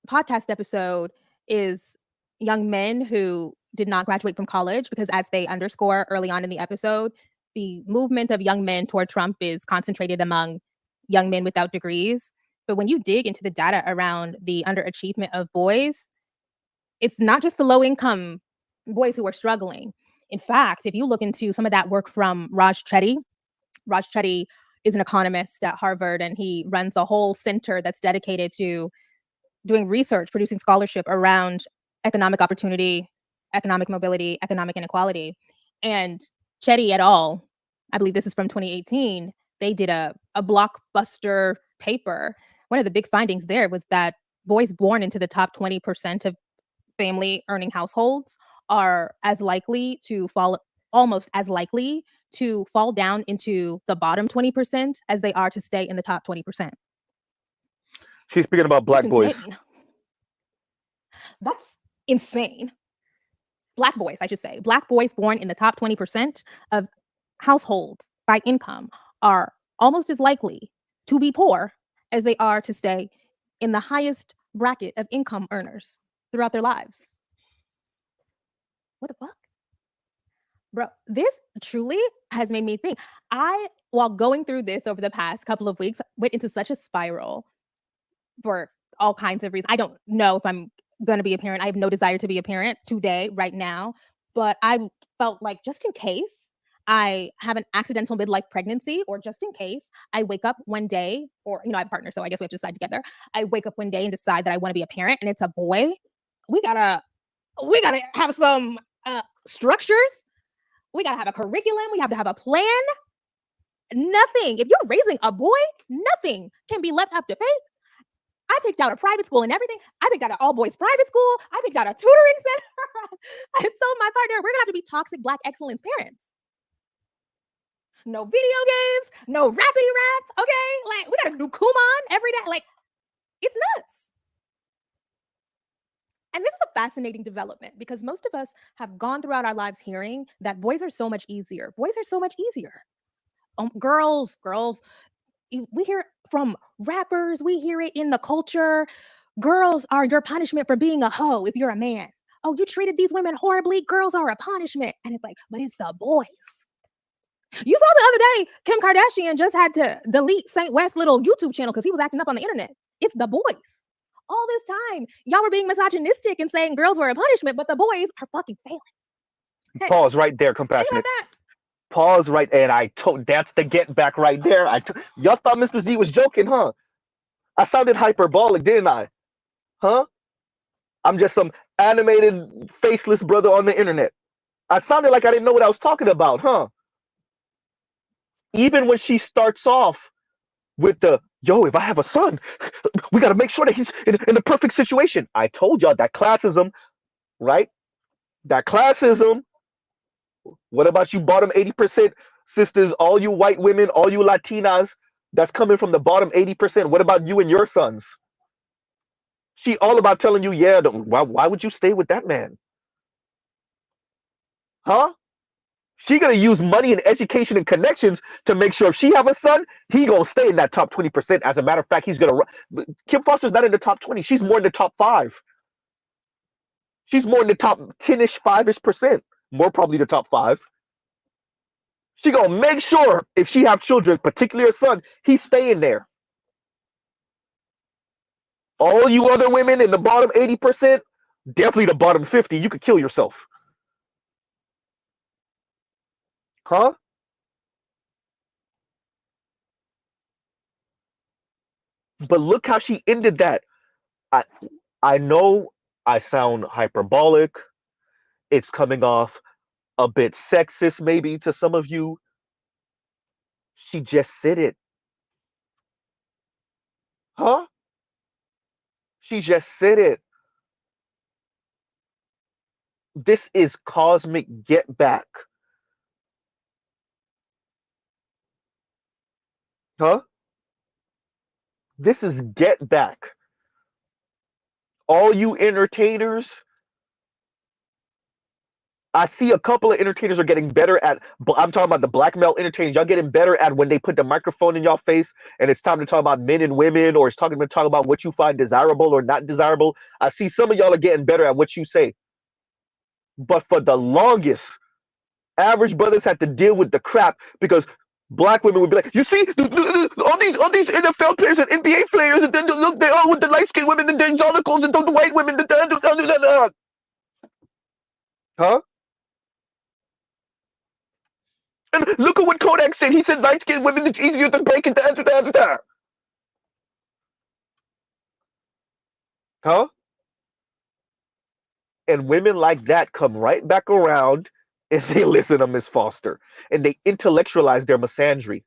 Speaker 2: podcast episode is young men who did not graduate from college, because as they underscore early on in the episode, the movement of young men toward Trump is concentrated among young men without degrees. But when you dig into the data around the underachievement of boys, it's not just the low income boys who are struggling. In fact, if you look into some of that work from Raj Chetty is an economist at Harvard, and he runs a whole center that's dedicated to doing research, producing scholarship around economic opportunity, economic mobility, economic inequality. And Chetty et al., I believe this is from 2018, they did a blockbuster paper. One of the big findings there was that boys born into the top 20% of family earning households are as likely to fall, almost as likely to fall down into the bottom 20% as they are to stay in the top 20%.
Speaker 1: She's speaking about black
Speaker 2: That's
Speaker 1: boys.
Speaker 2: insane. That's insane. Black boys, I should say. Black boys born in the top 20% of households by income are almost as likely to be poor as they are to stay in the highest bracket of income earners throughout their lives. What the fuck? Bro, this truly has made me think. While going through this over the past couple of weeks, went into such a spiral for all kinds of reasons. I don't know if I'm going to be a parent. I have no desire to be a parent today, right now. But I felt like, just in case I have an accidental midlife pregnancy, or just in case I wake up one day, or, I have a partner, so I guess we have to decide together. I wake up one day and decide that I want to be a parent and it's a boy. We gotta have some structures. We gotta have a curriculum. We have to have a plan. Nothing. If you're raising a boy, nothing can be left up to fate. I picked out a private school and everything. I picked out an all-boys private school. I picked out a tutoring center. I told my partner, we're gonna have to be toxic Black excellence parents. No video games, no rappity rap, okay? Like, we gotta do Kumon every day. Like, it's nuts. And this is a fascinating development, because most of us have gone throughout our lives hearing that boys are so much easier. Boys are so much easier. Girls, we hear it from rappers, we hear it in the culture. Girls are your punishment for being a hoe if you're a man. Oh, you treated these women horribly. Girls are a punishment. And it's like, but it's the boys. You saw the other day, Kim Kardashian just had to delete Saint West's little YouTube channel because he was acting up on the internet. It's the boys. All this time, y'all were being misogynistic and saying girls were a punishment, but the boys are fucking failing. Okay.
Speaker 1: Pause right there,
Speaker 2: Think
Speaker 1: Compassionate.
Speaker 2: about that.
Speaker 1: Pause right, and I told that's the get back right there. Y'all thought Mr. Z was joking, huh? I sounded hyperbolic, didn't I? Huh? I'm just some animated faceless brother on the internet. I sounded like I didn't know what I was talking about, huh? Even when she starts off with the, yo, if I have a son, we got to make sure that he's in the perfect situation. I told y'all that classism, right? That classism. What about you bottom 80% sisters, all you white women, all you Latinas that's coming from the bottom 80%? What about you and your sons? She all about telling you, yeah, why would you stay with that man? Huh? She gonna use money and education and connections to make sure if she have a son, he gonna stay in that top 20%. As a matter of fact, he's gonna Kim Foster's not in the top 20. She's more in the top 5. She's more in the top 10-ish, 5-ish%. More probably the top 5. She gonna make sure if she have children, particularly her son, he's staying there. All you other women in the bottom 80%, definitely the bottom 50, you could kill yourself. Huh? But look how she ended that. I know I sound hyperbolic. It's coming off a bit sexist, maybe to some of you. She just said it. Huh? She just said it. This is cosmic get back. Huh? This is get back. All you entertainers, I see a couple of entertainers are getting better at, I'm talking about the black male entertainers. Y'all getting better at when they put the microphone in y'all face and it's time to talk about men and women, or it's talk about what you find desirable or not desirable. I see some of y'all are getting better at what you say. But for the longest, average brothers had to deal with the crap because black women would be like, you see, all these NFL players and NBA players, and then look, they all with the light skinned women, and then Exoticals, and the white women, huh? And look at what Kodak said. He said light skinned women, it's easier to break it. Huh? And women like that come right back around and they listen to Miss Foster and they intellectualize their misandry.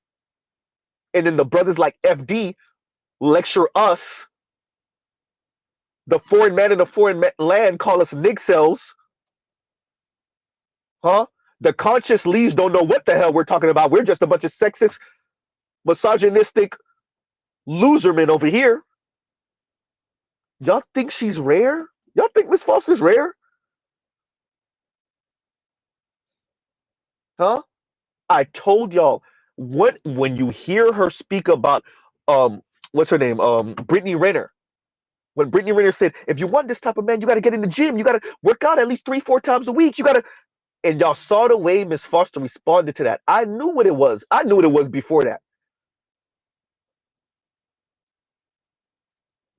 Speaker 1: And then the brothers like FD lecture us, the foreign man in the foreign land, call us nigcells. Huh? The conscious leaves don't know what the hell we're talking about. We're just a bunch of sexist, misogynistic losermen over here. Y'all think she's rare? Y'all think Miss Foster's rare? Huh? I told y'all when you hear her speak about what's her name? Brittany Renner. When Brittany Renner said, if you want this type of man, you gotta get in the gym, you gotta work out at least 3-4 times a week. You gotta, and y'all saw the way Miss Foster responded to that. I knew what it was. I knew what it was before that.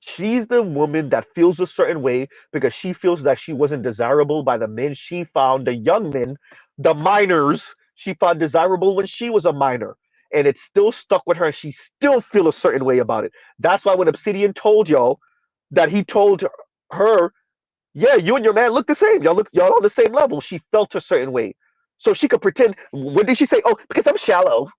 Speaker 1: She's the woman that feels a certain way because she feels that she wasn't desirable by the men she found, the young men, the minors she found desirable when she was a minor. And it still stuck with her and she still feel a certain way about it. That's why when Obsidian told y'all that he told her, yeah, you and your man look the same. Y'all on the same level. She felt a certain way. So she could pretend. What did she say? Oh, because I'm shallow.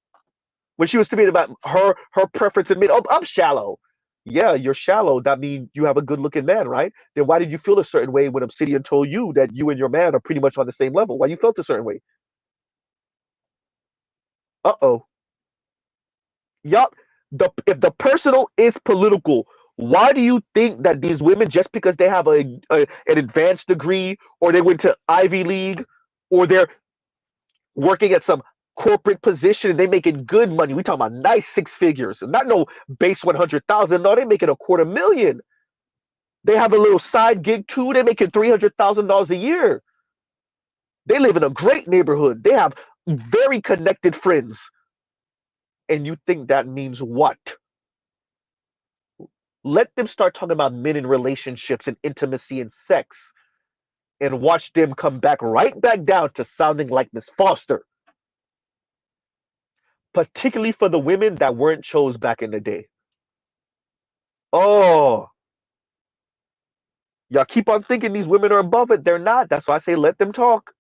Speaker 1: When she was speaking about her preference in men, oh, I'm shallow. Yeah, you're shallow. That means you have a good looking man, right? Then why did you feel a certain way when Obsidian told you that you and your man are pretty much on the same level? Why you felt a certain way? Uh-oh. Y'all, if the personal is political, why do you think that these women, just because they have an advanced degree or they went to Ivy League or they're working at some corporate position and they making good money? We talking about nice 6 figures, not no base 100,000. No, they making $250,000. They have a little side gig too. They making $300,000 a year. They live in a great neighborhood. They have very connected friends. And you think that means what? Let them start talking about men in relationships and intimacy and sex and watch them come right back down to sounding like Miss Foster. Particularly for the women that weren't chose back in the day. Oh, y'all keep on thinking these women are above it. They're not. That's why I say let them talk.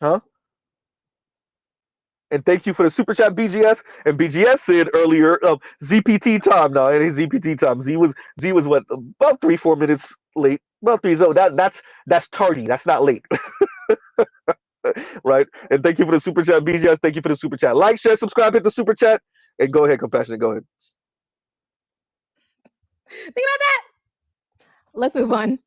Speaker 1: Huh? And thank you for the super chat, BGS. And BGS said earlier, ZPT time now. It is ZPT time. Z was what, about 3-4 minutes late. About 3. So that's tardy. That's not late. Right? And thank you for the super chat, BGS. Thank you for the super chat. Like, share, subscribe, hit the super chat, and go ahead, Compassionate. Go ahead.
Speaker 2: Think about that. Let's move on.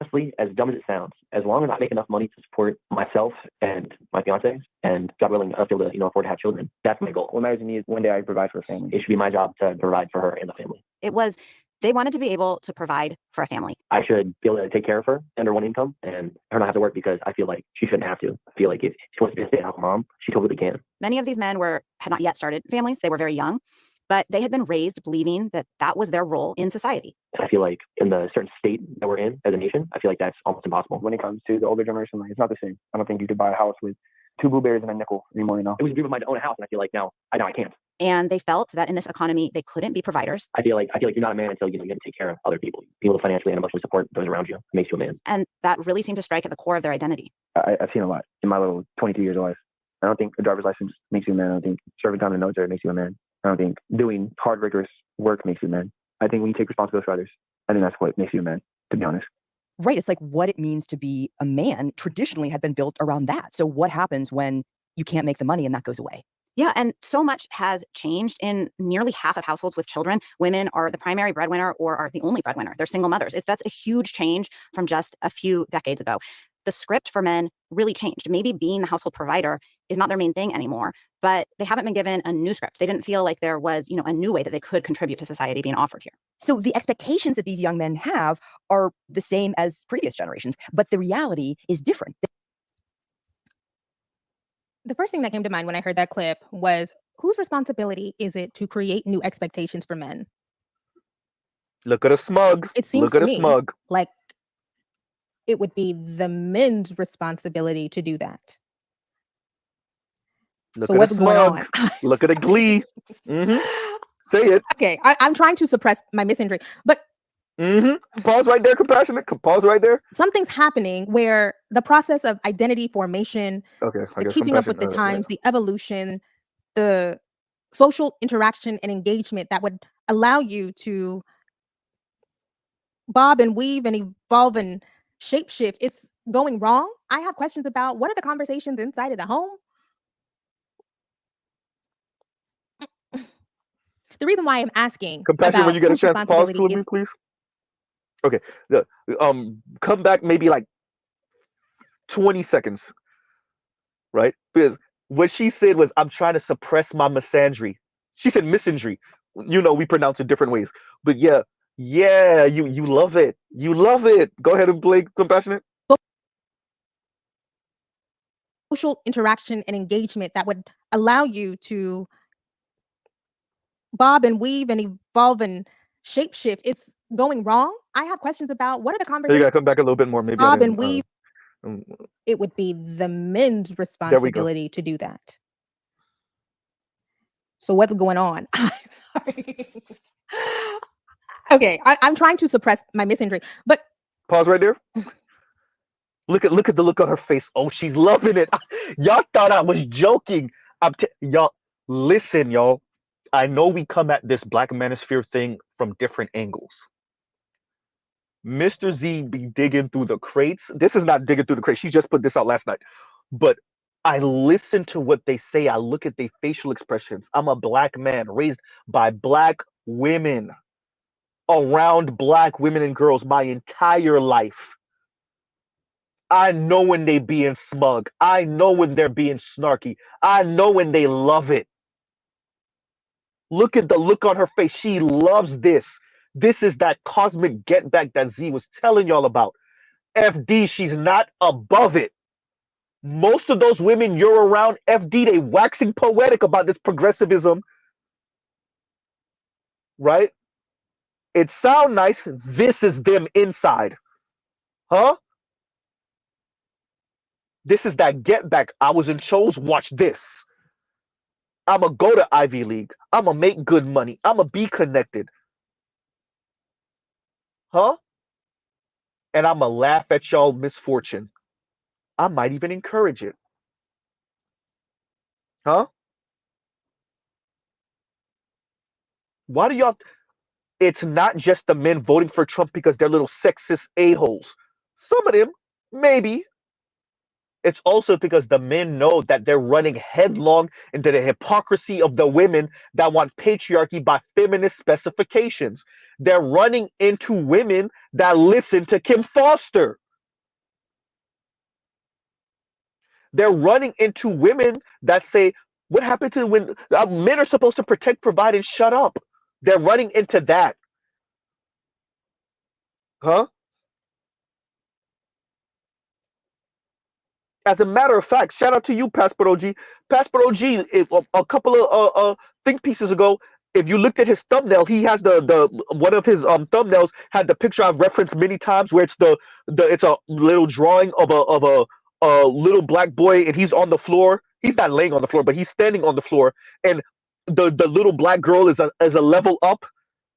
Speaker 7: Honestly, as dumb as it sounds, as long as I make enough money to support myself and my fiance, and God willing, I'll be able to, afford to have children. That's my goal. What matters to me is one day I provide for a family. It should be my job to provide for her and the family.
Speaker 4: They wanted to be able to provide for a family.
Speaker 7: I should be able to take care of her under one income and her not have to work because I feel like she shouldn't have to. I feel like if she wants to be a stay-at-home mom, she totally can.
Speaker 4: Many of these men had not yet started families. They were very young, but they had been raised believing that that was their role in society.
Speaker 7: I feel like in the certain state that we're in as a nation, I feel like that's almost impossible.
Speaker 8: When it comes to the older generation, like, it's not the same. I don't think you could buy a house with 2 blueberries and a nickel anymore,
Speaker 7: It was a dream of mine to own a house, and I feel like now I can't.
Speaker 4: And they felt that in this economy, they couldn't be providers.
Speaker 7: I feel like you're not a man until you have to take care of other people. Be able to financially and emotionally support those around you. It makes you a man.
Speaker 4: And that really seemed to strike at the core of their identity.
Speaker 8: I've seen a lot in my little 22 years of life. I don't think a driver's license makes you a man. I don't think serving time in the military makes you a man. I don't think doing hard, rigorous work makes you a man. I think when you take responsibility for others, I think that's what makes you a man, to be honest.
Speaker 3: Right. It's like what it means to be a man traditionally had been built around that. So what happens when you can't make the money and that goes away?
Speaker 4: Yeah, and so much has changed in nearly half of households with children. Women are the primary breadwinner or are the only breadwinner. They're single mothers. That's a huge change from just a few decades ago. The script for men really changed. Maybe being the household provider is not their main thing anymore, but they haven't been given a new script. They didn't feel like there was, a new way that they could contribute to society being offered here.
Speaker 3: So the expectations that these young men have are the same as previous generations, but the reality is different.
Speaker 2: The first thing that came to mind when I heard that clip was, whose responsibility is it to create new expectations for men?
Speaker 1: Look at a smug.
Speaker 2: It seems
Speaker 1: Look at
Speaker 2: to
Speaker 1: a
Speaker 2: me
Speaker 1: smug.
Speaker 2: like it would be the men's responsibility to do that.
Speaker 1: Look
Speaker 2: So
Speaker 1: at a
Speaker 2: what's going
Speaker 1: smug.
Speaker 2: on?
Speaker 1: Look at a glee. Say it.
Speaker 2: Okay, I'm trying to suppress my misandry, but
Speaker 1: Pause right there, compassionate. Pause right there.
Speaker 2: something's happening where the process of identity formation,
Speaker 1: Okay, I
Speaker 2: the
Speaker 1: guess
Speaker 2: keeping up with the times, the evolution, the social interaction and engagement that would allow you to bob and weave and evolve and shapeshift, it's going wrong. I have questions about what are the conversations inside of the home. The reason why I'm asking
Speaker 1: Compassion,
Speaker 2: about
Speaker 1: when you get a
Speaker 2: whose
Speaker 1: chance, pause
Speaker 2: responsibility
Speaker 1: for
Speaker 2: is
Speaker 1: me, please. Okay. Come back maybe like 20 seconds, right? Because what she said was, I'm trying to suppress my misandry. She said misandry. We pronounce it different ways. But yeah, you love it. You love it. Go ahead and play compassionate.
Speaker 2: social interaction and engagement that would allow you to bob and weave and evolve and shapeshift. It's going wrong. I have questions about what are the
Speaker 1: You
Speaker 2: conversations.
Speaker 1: gotta come back a little bit more. Maybe
Speaker 2: Bob and weave.
Speaker 1: um,
Speaker 2: It would be the men's
Speaker 1: there we go.
Speaker 2: responsibility to do that. So what's going on? I'm sorry. Okay, I'm trying to suppress my misandry, but
Speaker 1: Pause right there. Look at the look on her face. Oh, she's loving it. Y'all thought I was joking. Y'all listen, y'all. I know we come at this Black manosphere thing from different angles. Mr. Z be digging through the crates. This is not digging through the crates. She just put this out last night. But I listen to what they say. I look at their facial expressions. I'm a Black man raised by Black women, around Black women and girls my entire life. I know when they being smug. I know when they're being snarky. I know when they love it. Look at the look on her face. She loves this. This is that cosmic get back that Z was telling y'all about. FD, she's not above it. Most of those women you're around, FD, they waxing poetic about this progressivism, right? It sound nice. This is them inside. Huh? This is that get back. I was in Chose, watch this. I'ma go to Ivy League. I'ma make good money. I'ma be connected. Huh? And I'ma laugh at y'all misfortune. I might even encourage it. Huh? Why do y'all... It's not just the men voting for Trump because they're little sexist a-holes. Some of them, maybe. It's also because the men know that they're running headlong into the hypocrisy of the women that want patriarchy by feminist specifications. They're running into women that listen to Kim Foster. They're running into women that say, what happened to when men are supposed to protect, provide, and shut up? They're running into that. Huh? As a matter of fact, shout out to you, Passport OG. Passport OG, a couple of think pieces ago, if you looked at his thumbnail, he has the one of his thumbnails had the picture I've referenced many times, where it's it's a little drawing of a little Black boy, and he's on the floor. He's not laying on the floor, but he's standing on the floor, and the little black girl is a level up,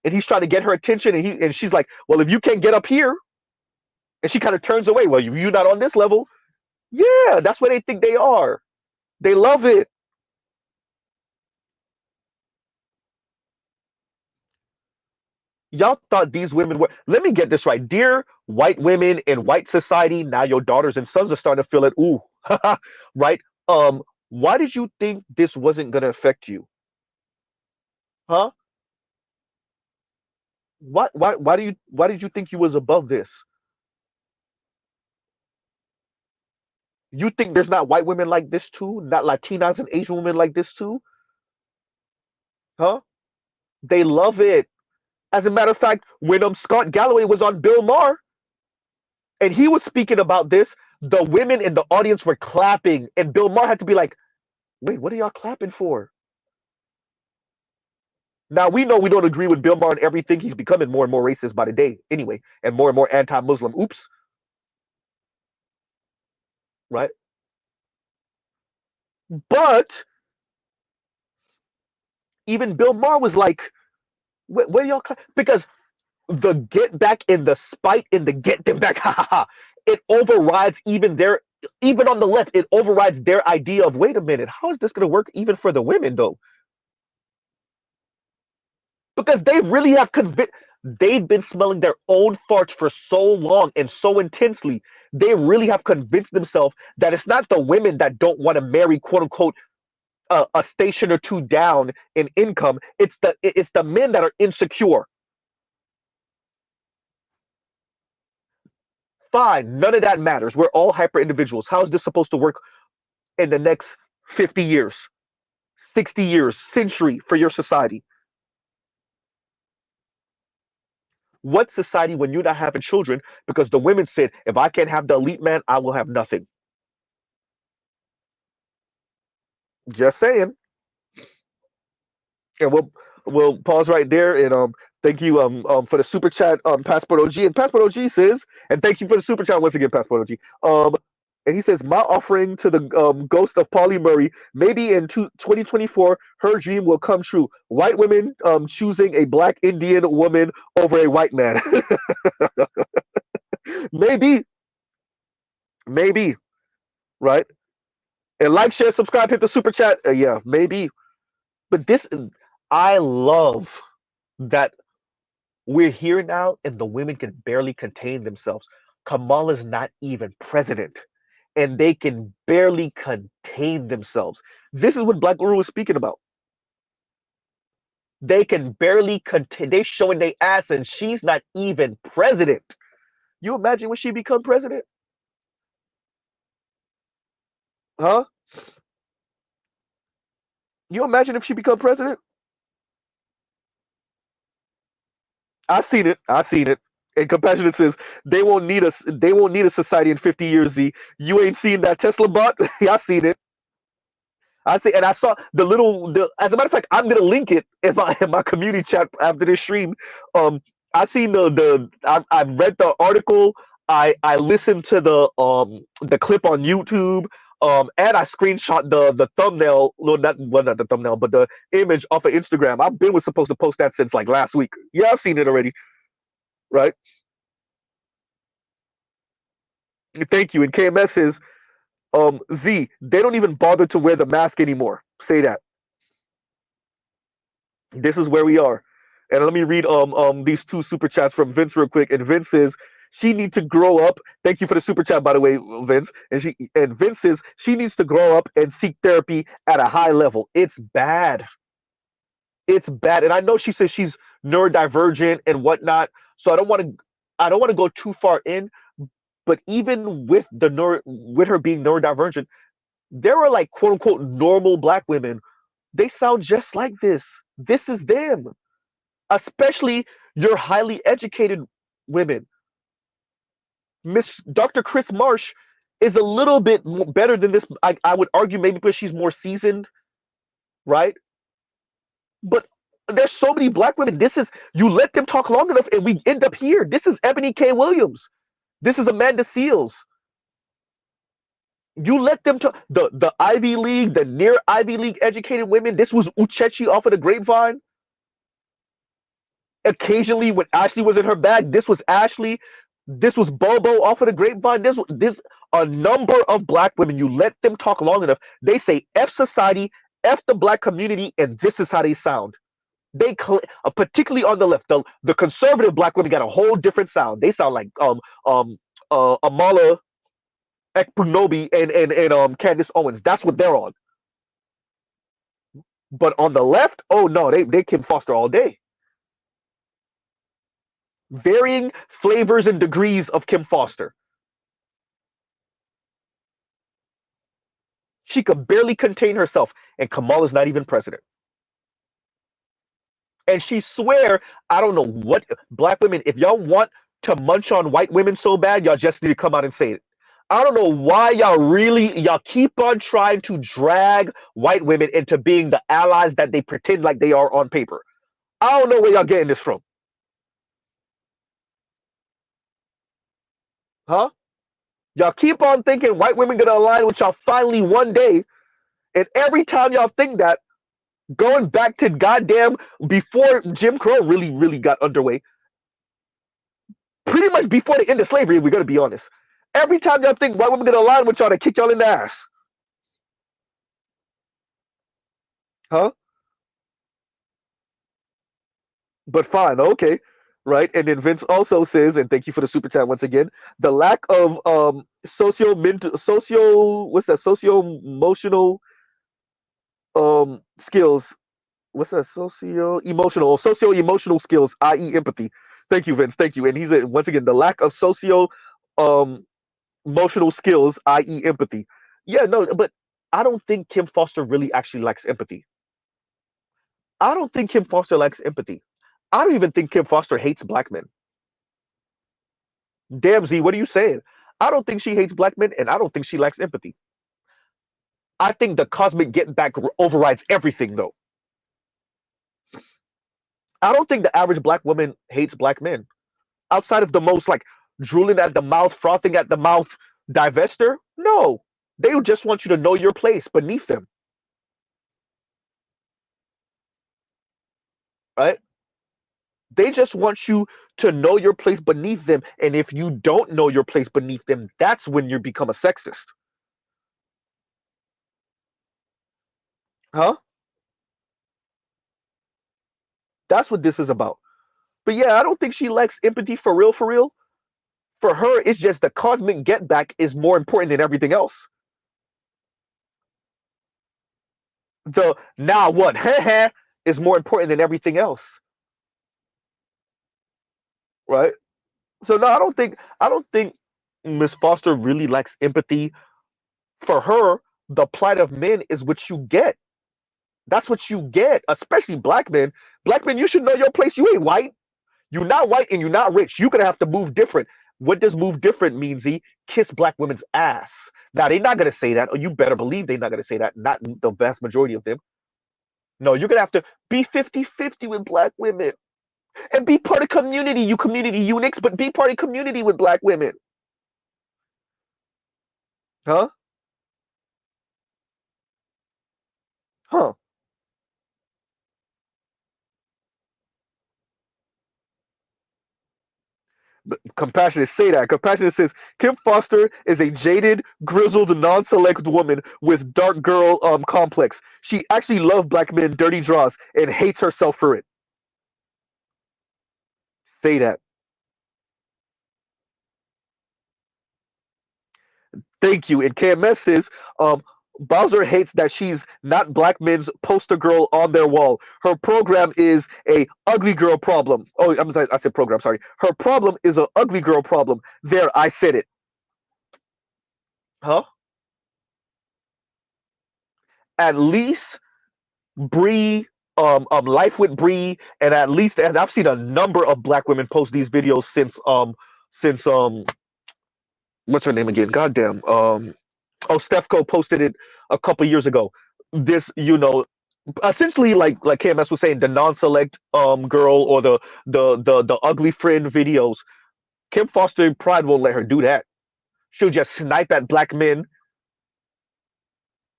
Speaker 1: and he's trying to get her attention, and she's like, well, if you can't get up here, and she kind of turns away. Well, you're not on this level. Yeah, that's what they think they are. They love it. Y'all thought these women were. Let me get this right, dear white women in white society. Now your daughters and sons are starting to feel it. Ooh, right? Why did you think this wasn't gonna affect you? Huh? Why did you think you was above this? You think there's not white women like this too? Not Latinas and Asian women like this too? Huh? They love it. As a matter of fact, when Scott Galloway was on Bill Maher and he was speaking about this, the women in the audience were clapping, and Bill Maher had to be like, "Wait, what are y'all clapping for?" Now we know we don't agree with Bill Maher on everything. He's becoming more and more racist by the day, anyway, and more anti-Muslim. Oops, right? But even Bill Maher was like, "Where y'all?" Because the get back and the spite and the get them back, ha ha ha, it overrides even on the left, it overrides their idea of, wait a minute, how is this going to work even for the women though? Because they really have they've been smelling their own farts for so long and so intensely. They really have convinced themselves that it's not the women that don't want to marry, quote unquote, a station or two down in income. It's the men that are insecure. Fine, none of that matters. We're all hyper individuals. How is this supposed to work in the next 50 years, 60 years, century for your society? What society when you're not having children because the women said, if I can't have the elite man, I will have nothing? Just saying. And we'll pause right there, and thank you for the super chat, Passport OG. And Passport OG says, and thank you for the super chat once again, Passport OG. And he says, my offering to the ghost of Polly Murray, maybe in 2024, her dream will come true. White women choosing a black Indian woman over a white man. maybe, right? And like, share, subscribe, hit the super chat. Yeah, maybe. But I love that we're here now and the women can barely contain themselves. Kamala's not even president, and they can barely contain themselves. This is what Black Guru was speaking about. They can barely contain. They showing their ass, and she's not even president. You imagine when she become president? Huh? You imagine if she become president? I seen it. And Compassionate says they won't need us. They won't need a society in 50 years. Z, you ain't seen that Tesla bot? I seen it. I see, and I saw as a matter of fact, I'm gonna link it in my community chat after this stream. I seen I read the article. I listened to the clip on YouTube. And I screenshot the thumbnail. No, not the thumbnail, but the image off of Instagram. I've been supposed to post that since like last week. Yeah, I've seen it already. Right. Thank you. And KMS says, Z, they don't even bother to wear the mask anymore. Say that. This is where we are. And let me read these two super chats from Vince real quick. And Vince says she needs to grow up. Thank you for the super chat, by the way, Vince. And Vince says she needs to grow up and seek therapy at a high level. It's bad. It's bad. And I know she says she's neurodivergent and whatnot. So I don't want to go too far in. But even with with her being neurodivergent, there are like quote unquote normal black women. They sound just like this. This is them. Especially your highly educated women. Miss Dr. Chris Marsh is a little bit better than this. I would argue maybe because she's more seasoned, right? But there's so many black women. You let them talk long enough and we end up here. This is Ebony K. Williams. This is Amanda Seales. You let them talk. The Ivy League, the near Ivy League educated women. This was Uchechi off of the grapevine. Occasionally, when Ashley was in her bag, this was Ashley. This was Bobo off of the grapevine. This a number of black women. You let them talk long enough, they say F society, F the black community, and this is how they sound. Particularly on the left, the conservative black women got a whole different sound. They sound like Amala Ekpunobi and Candace Owens. That's what they're on. But on the left, oh no, they Kim Foster all day. Varying flavors and degrees of Kim Foster. She could barely contain herself, and Kamala's not even president. And she swear, I don't know what black women, if y'all want to munch on white women so bad, y'all just need to come out and say it. I don't know why y'all keep on trying to drag white women into being the allies that they pretend like they are on paper. I don't know where y'all getting this from. Huh? Y'all keep on thinking white women gonna align with y'all finally one day, and every time y'all think that, going back to goddamn before Jim Crow really got underway, pretty much before the end of slavery, if we're gonna be honest. Every time y'all think white women gonna align with y'all to kick y'all in the ass. Huh? But fine, okay. Right? And then Vince also says, and thank you for the super chat once again, the lack of socio emotional skills. What's that? Socio emotional skills, i.e. empathy. Thank you, Vince. Thank you. And he's once again the lack of socio emotional skills, i.e. empathy. Yeah, no, but I don't think Kim Foster really actually lacks empathy. I don't think Kim Foster lacks empathy. I don't even think Kim Foster hates black men. Damn, Z, what are you saying? I don't think she hates black men, and I don't think she lacks empathy. I think the cosmic get back overrides everything, though. I don't think the average black woman hates black men. Outside of the most like drooling at the mouth, frothing at the mouth divester, no. They just want you to know your place beneath them. Right? They just want you to know your place beneath them. And if you don't know your place beneath them, that's when you become a sexist. Huh? That's what this is about. But yeah, I don't think she lacks empathy for real, for real. For her, it's just the cosmic get back is more important than everything else. The now what is more important than everything else. Right? So no, I don't think Miss Foster really lacks empathy. For her, the plight of men is what you get. That's what you get, especially black men. Black men, you should know your place. You ain't white. You're not white and you're not rich. You're gonna have to move different. What does move different mean, Z? Kiss black women's ass. Now they're not gonna say that, or you better believe they're not gonna say that. Not the vast majority of them. No, you're gonna have to be 50-50 with black women. And be part of community, you community eunuchs, but be part of community with black women. Huh? Huh. But Compassionate say that. Compassionate says Kim Foster is a jaded, grizzled, non-select woman with dark girl complex. She actually loves black men, dirty draws, and hates herself for it. Say that. Thank you. And KMS says, Bowser hates that she's not black men's poster girl on their wall. Her program is a ugly girl problem. Oh, I'm sorry, I said program. Sorry. Her problem is an ugly girl problem. There, I said it. Huh? At least Bree, Life with Bree, and at least and I've seen a number of black women post these videos since what's her name again? Goddamn. Stefco posted it a couple years ago. This, essentially like KMS was saying, the non-select girl or the ugly friend videos. Kim Foster pride won't let her do that. She'll just snipe at black men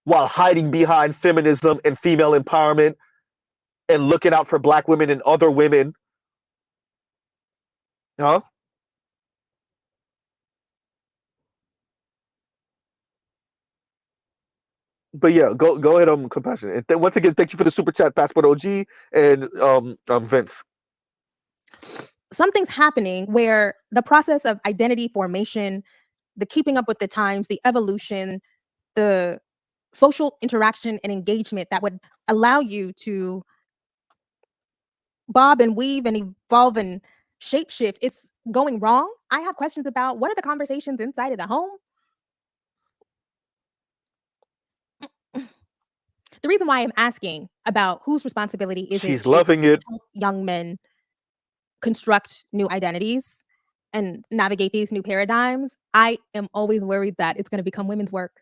Speaker 1: while hiding behind feminism and female empowerment and looking out for black women and other women. Huh? But yeah, go ahead, compassion. And once again, thank you for the super chat, Passport OG and Vince.
Speaker 2: Something's happening where the process of identity formation, the keeping up with the times, the evolution, the social interaction and engagement that would allow you to bob and weave and evolve and shapeshift, it's going wrong. I have questions about what are the conversations inside of the home. The reason why I'm asking about whose responsibility is it
Speaker 1: She's
Speaker 2: to
Speaker 1: loving it.
Speaker 2: help young men construct new identities and navigate these new paradigms, I am always worried that it's going to become women's work.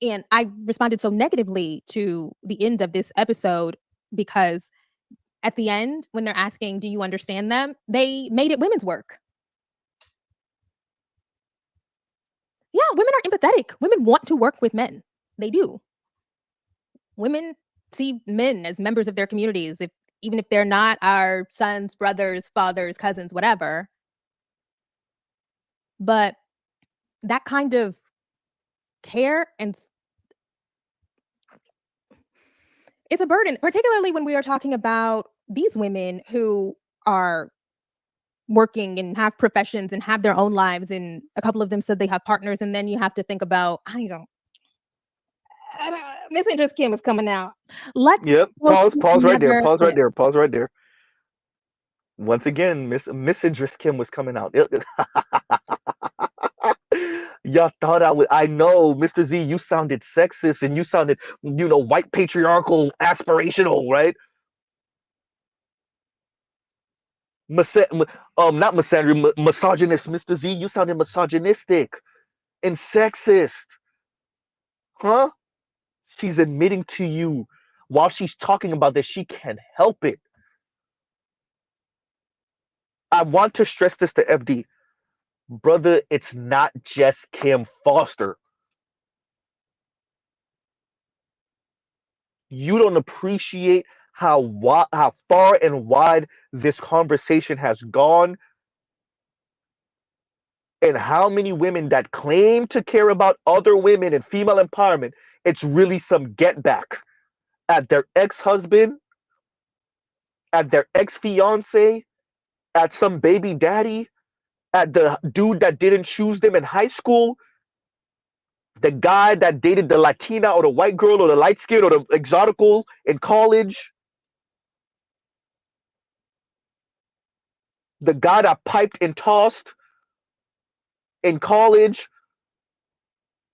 Speaker 2: And I responded so negatively to the end of this episode because at the end, when they're asking, do you understand them? They made it women's work. Yeah, women are empathetic. Women want to work with men. They do. Women see men as members of their communities, even if they're not our sons, brothers, fathers, cousins, whatever. But that kind of care and it's a burden, particularly when we are talking about these women who are working and have professions and have their own lives. And a couple of them said they have partners. And then you have to think about, Miss Interest Kim is coming out. Let's
Speaker 1: Yep.
Speaker 2: go to
Speaker 1: Pause right there.
Speaker 2: another
Speaker 1: Pause right
Speaker 2: clip.
Speaker 1: there. Pause right there. Once again, Miss Idris Kim was coming out. Y'all thought I know, Mr. Z, you sounded sexist and you sounded, white patriarchal, aspirational, right? Not misandry, misogynist, Mr. Z, you sounded misogynistic and sexist. Huh? She's admitting to you while she's talking about this, she can't help it. I want to stress this to FD. Brother, it's not just Kim Foster. You don't appreciate how far and wide this conversation has gone and how many women that claim to care about other women and female empowerment, it's really some get back at their ex-husband, at their ex-fiance, at some baby daddy, at the dude that didn't choose them in high school, the guy that dated the Latina or the white girl or the light skin or the exotical in college, the guy that piped and tossed in college,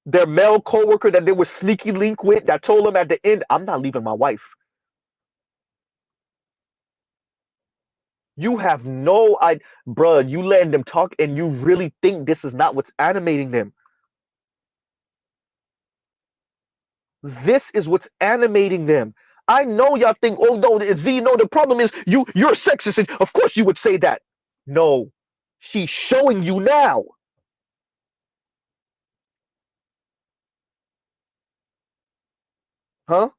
Speaker 1: their male coworker that they were sneaky link with that told them at the end, I'm not leaving my wife. You have no idea, bruh, you letting them talk and you really think this is not what's animating them. This is what's animating them. I know y'all think, oh no, Z, no, the problem is you're sexist, and of course you would say that. No, she's showing you now. Huh?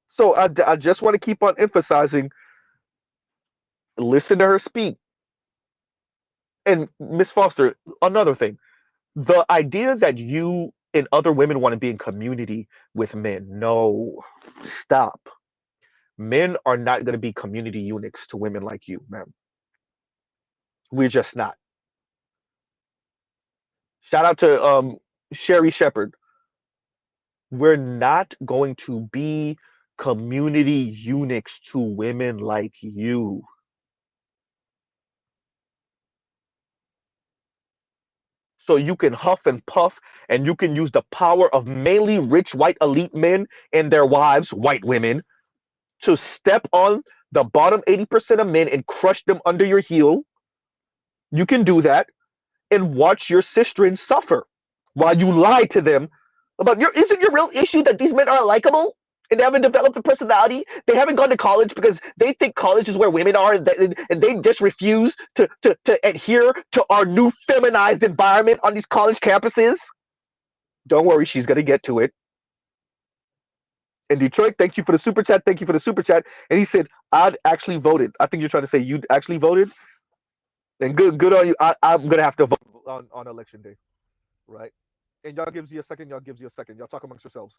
Speaker 1: So I just want to keep on emphasizing, listen to her speak. And Miss Foster, another thing, the idea that you and other women want to be in community with men, no, stop. Men are not going to be community eunuchs to women like you, ma'am. We're just not. Shout out to Sherry Shepherd. We're not going to be community eunuchs to women like you. So you can huff and puff and you can use the power of mainly rich white elite men and their wives, white women, to step on the bottom 80% of men and crush them under your heel. You can do that and watch your sister suffer while you lie to them about isn't your real issue that these men aren't likable and they haven't developed a personality. They haven't gone to college because they think college is where women are, and they just refuse to adhere to our new feminized environment on these college campuses. Don't worry, she's gonna get to it. In Detroit, thank you for the super chat. Thank you for the super chat. And he said, I'd actually voted. I think you're trying to say you actually voted. And good on you. I'm gonna have to vote on election day, right? And y'all gives you a second. Y'all talk amongst yourselves.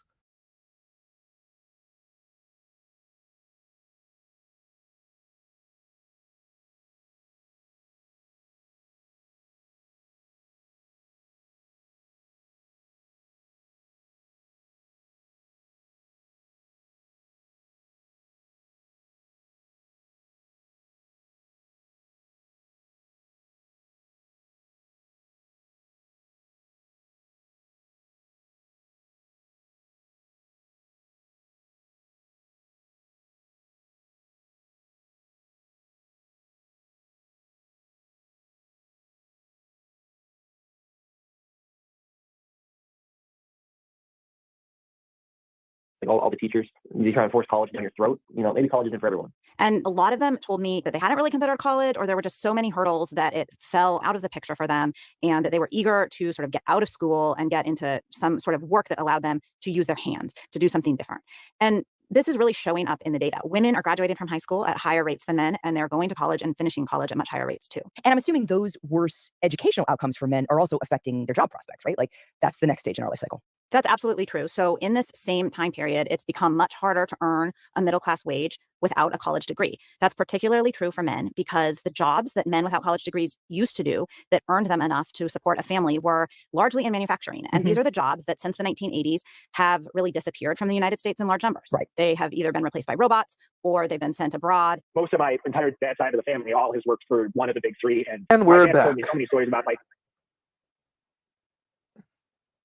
Speaker 7: Like all the teachers, they try and force college down your throat. Maybe college isn't for everyone.
Speaker 4: And a lot of them told me that they hadn't really considered college, or there were just so many hurdles that it fell out of the picture for them, and that they were eager to sort of get out of school and get into some sort of work that allowed them to use their hands, to do something different. And this is really showing up in the data. Women are graduating from high school at higher rates than men, and they're going to college and finishing college at much higher rates too.
Speaker 3: And I'm assuming those worse educational outcomes for men are also affecting their job prospects, right? Like that's the next stage in our life cycle.
Speaker 4: That's absolutely true. So in this same time period, it's become much harder to earn a middle-class wage without a college degree. That's particularly true for men because the jobs that men without college degrees used to do that earned them enough to support a family were largely in manufacturing. And these are the jobs that since the 1980s have really disappeared from the United States in large numbers.
Speaker 3: Right.
Speaker 4: They have either been replaced by robots or they've been sent abroad.
Speaker 9: Most of my entire dad side of the family all has worked for one of the big three.
Speaker 1: And we're
Speaker 9: my dad
Speaker 1: back.
Speaker 9: told me so many stories about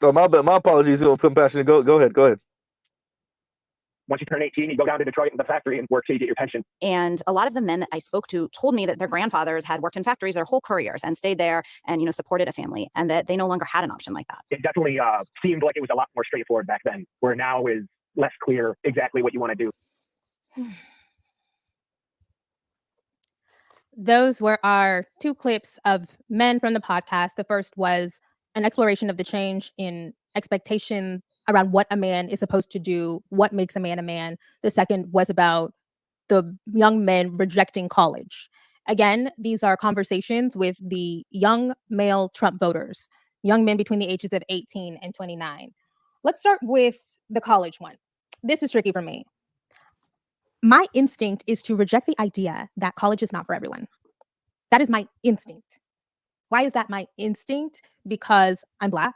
Speaker 1: Oh, my apologies. Compassionate. Go ahead.
Speaker 9: once you turn 18, you go down to Detroit in the factory and work till you get your pension.
Speaker 4: And a lot of the men that I spoke to told me that their grandfathers had worked in factories their whole careers and stayed there and, supported a family, and that they no longer had an option like that.
Speaker 9: It definitely seemed like it was a lot more straightforward back then, where now is less clear exactly what you want to do.
Speaker 2: Those were our two clips of men from the podcast. The first was an exploration of the change in expectation around what a man is supposed to do, what makes a man a man. The second was about the young men rejecting college. Again, these are conversations with the young male Trump voters, young men between the ages of 18 and 29. Let's start with the college one. This is tricky for me. My instinct is to reject the idea that college is not for everyone. That is my instinct. Why is that my instinct? Because I'm Black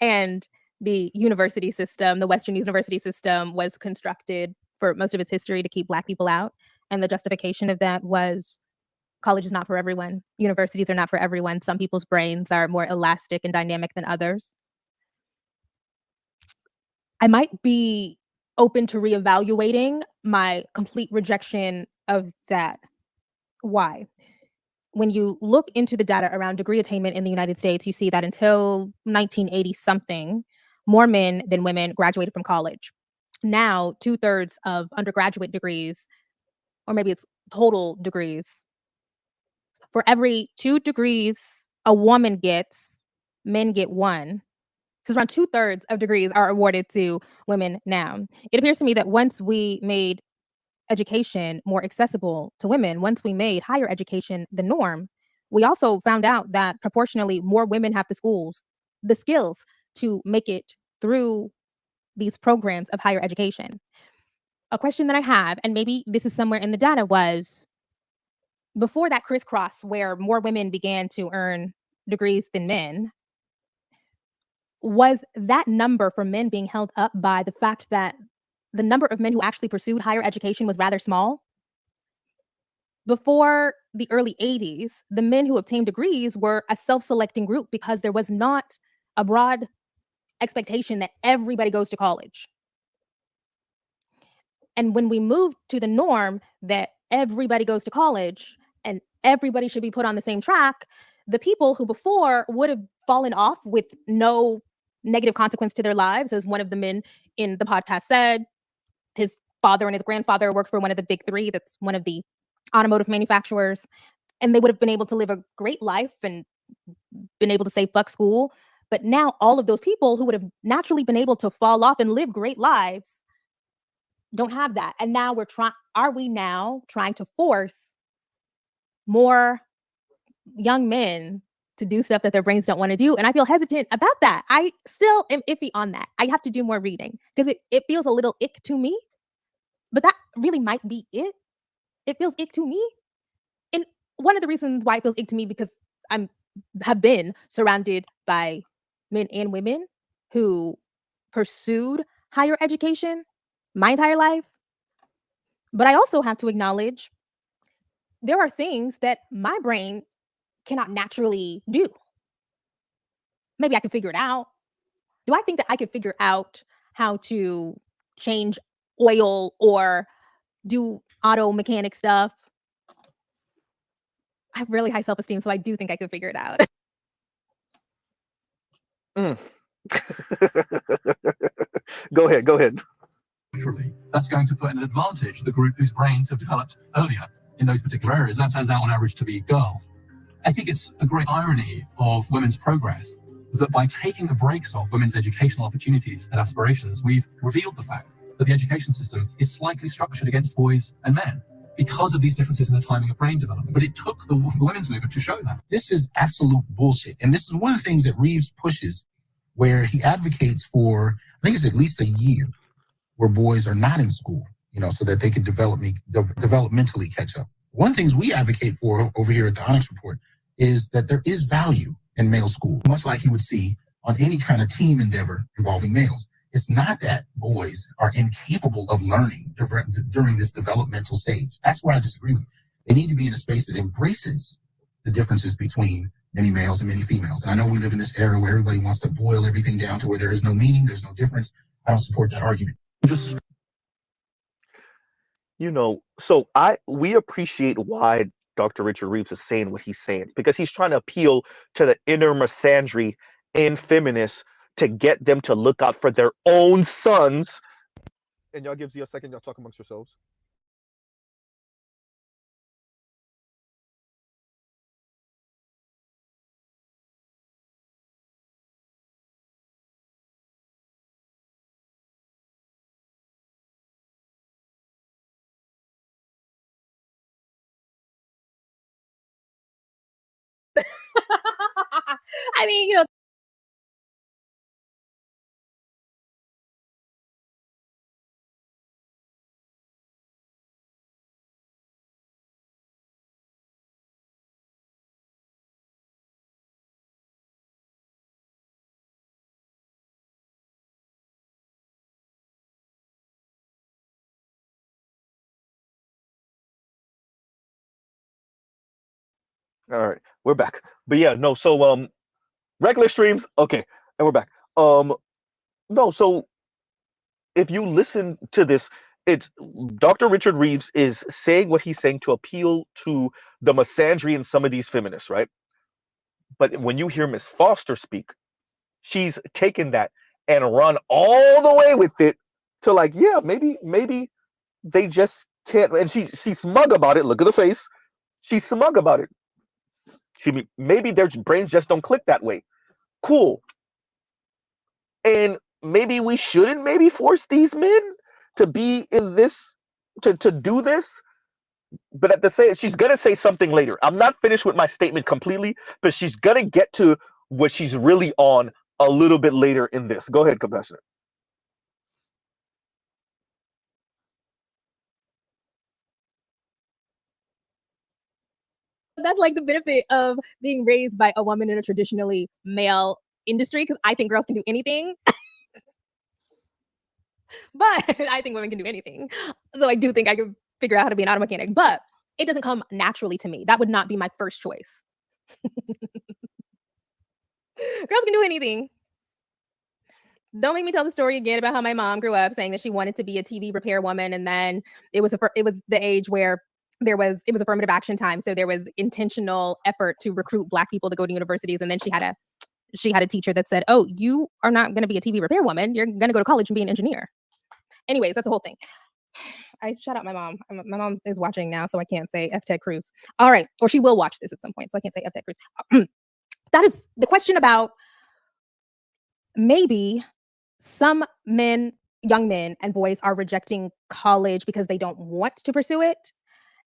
Speaker 2: and the university system, the Western university system, was constructed for most of its history to keep Black people out. And the justification of that was college is not for everyone. Universities are not for everyone. Some people's brains are more elastic and dynamic than others. I might be open to reevaluating my complete rejection of that. Why? When you look into the data around degree attainment in the United States, you see that until 1980 something, more men than women graduated from college. Now, 2/3 of undergraduate degrees, or maybe it's total degrees, for every 2 degrees a woman gets, men get 1. So around 2/3 of degrees are awarded to women now. It appears to me that once we made education more accessible to women, once we made higher education the norm, we also found out that proportionally more women have the skills to make it through these programs of higher education. A question that I have, and maybe this is somewhere in the data, was before that crisscross where more women began to earn degrees than men, was that number for men being held up by the fact that the number of men who actually pursued higher education was rather small? Before the early 80s, the men who obtained degrees were a self-selecting group because there was not a broad expectation that everybody goes to college. And when we moved to the norm that everybody goes to college and everybody should be put on the same track, the people who before would have fallen off with no negative consequence to their lives. As one of the men in the podcast said, his father and his grandfather worked for one of the big three. That's one of the automotive manufacturers. And they would have been able to live a great life and been able to say fuck school. But now all of those people who would have naturally been able to fall off and live great lives don't have that. And now are we now trying to force more young men to do stuff that their brains don't want to do? And I feel hesitant about that. I still am iffy on that. I have to do more reading because it feels a little ick to me. But that really might be it. It feels ick to me. And one of the reasons why it feels ick to me, because have been surrounded by men and women who pursued higher education my entire life. But I also have to acknowledge there are things that my brain cannot naturally do. Maybe I can figure it out. Do I think that I could figure out how to change oil or do auto mechanic stuff? I have really high self-esteem, so I do think I could figure it out.
Speaker 1: Go ahead.
Speaker 10: That's going to put an advantage the group whose brains have developed earlier in those particular areas. That turns out on average to be girls. I think it's a great irony of women's progress that by taking the brakes off women's educational opportunities and aspirations, we've revealed the fact that the education system is slightly structured against boys and men because of these differences in the timing of brain development. But it took the women's movement to show that.
Speaker 11: This is absolute bullshit. And this is one of the things that Reeves pushes, where he advocates for, I think it's at least a year, where boys are not in school, so that they can developmentally catch up. One of the things we advocate for over here at the Onyx Report is that there is value in male school, much like you would see on any kind of team endeavor involving males. It's not that boys are incapable of learning during this developmental stage. That's where I disagree with you. They need to be in a space that embraces the differences between many males and many females. And I know we live in this era where everybody wants to boil everything down to where there is no meaning, there's no difference. I don't support that argument.
Speaker 1: So we appreciate why Dr. Richard Reeves is saying what he's saying, because he's trying to appeal to the inner misandry in feminists to get them to look out for their own sons. And y'all gives you a second, y'all talk amongst yourselves.
Speaker 2: I mean,
Speaker 1: All right, we're back. But yeah, no, so regular streams, okay, and we're back. No, so if you listen to this, it's Dr. Richard Reeves is saying what he's saying to appeal to the misandry in some of these feminists, right? But when you hear Miss Foster speak, she's taken that and run all the way with it to like, yeah, maybe they just can't. And she's smug about it. Look at the face. She's smug about it. Maybe their brains just don't click that way. Cool. And maybe we shouldn't maybe force these men to be in this, to do this. But at the same, she's gonna say something later. I'm not finished with my statement completely, but she's gonna get to what she's really on a little bit later in this. Go ahead, Compassionate.
Speaker 2: that's like the benefit of being raised by a woman in a traditionally male industry, because I think girls can do anything. But I think women can do anything. So I do think I could figure out how to be an auto mechanic, but it doesn't come naturally to me. That would not be my first choice. Girls can do anything. Don't make me tell the story again about how my mom grew up saying that she wanted to be a TV repair woman, and then it was the age where it was affirmative action time, so there was intentional effort to recruit Black people to go to universities, and then she had a she had a teacher that said, "Oh, you are not going to be a TV repair woman. You're going to go to college and be an engineer." Anyways, that's the whole thing. I shut out my mom. My mom is watching now, so I can't say F Ted Cruz. All right, or she will watch this at some point, so I can't say F Ted Cruz. That is the question about maybe some men, young men and boys are rejecting college because they don't want to pursue it.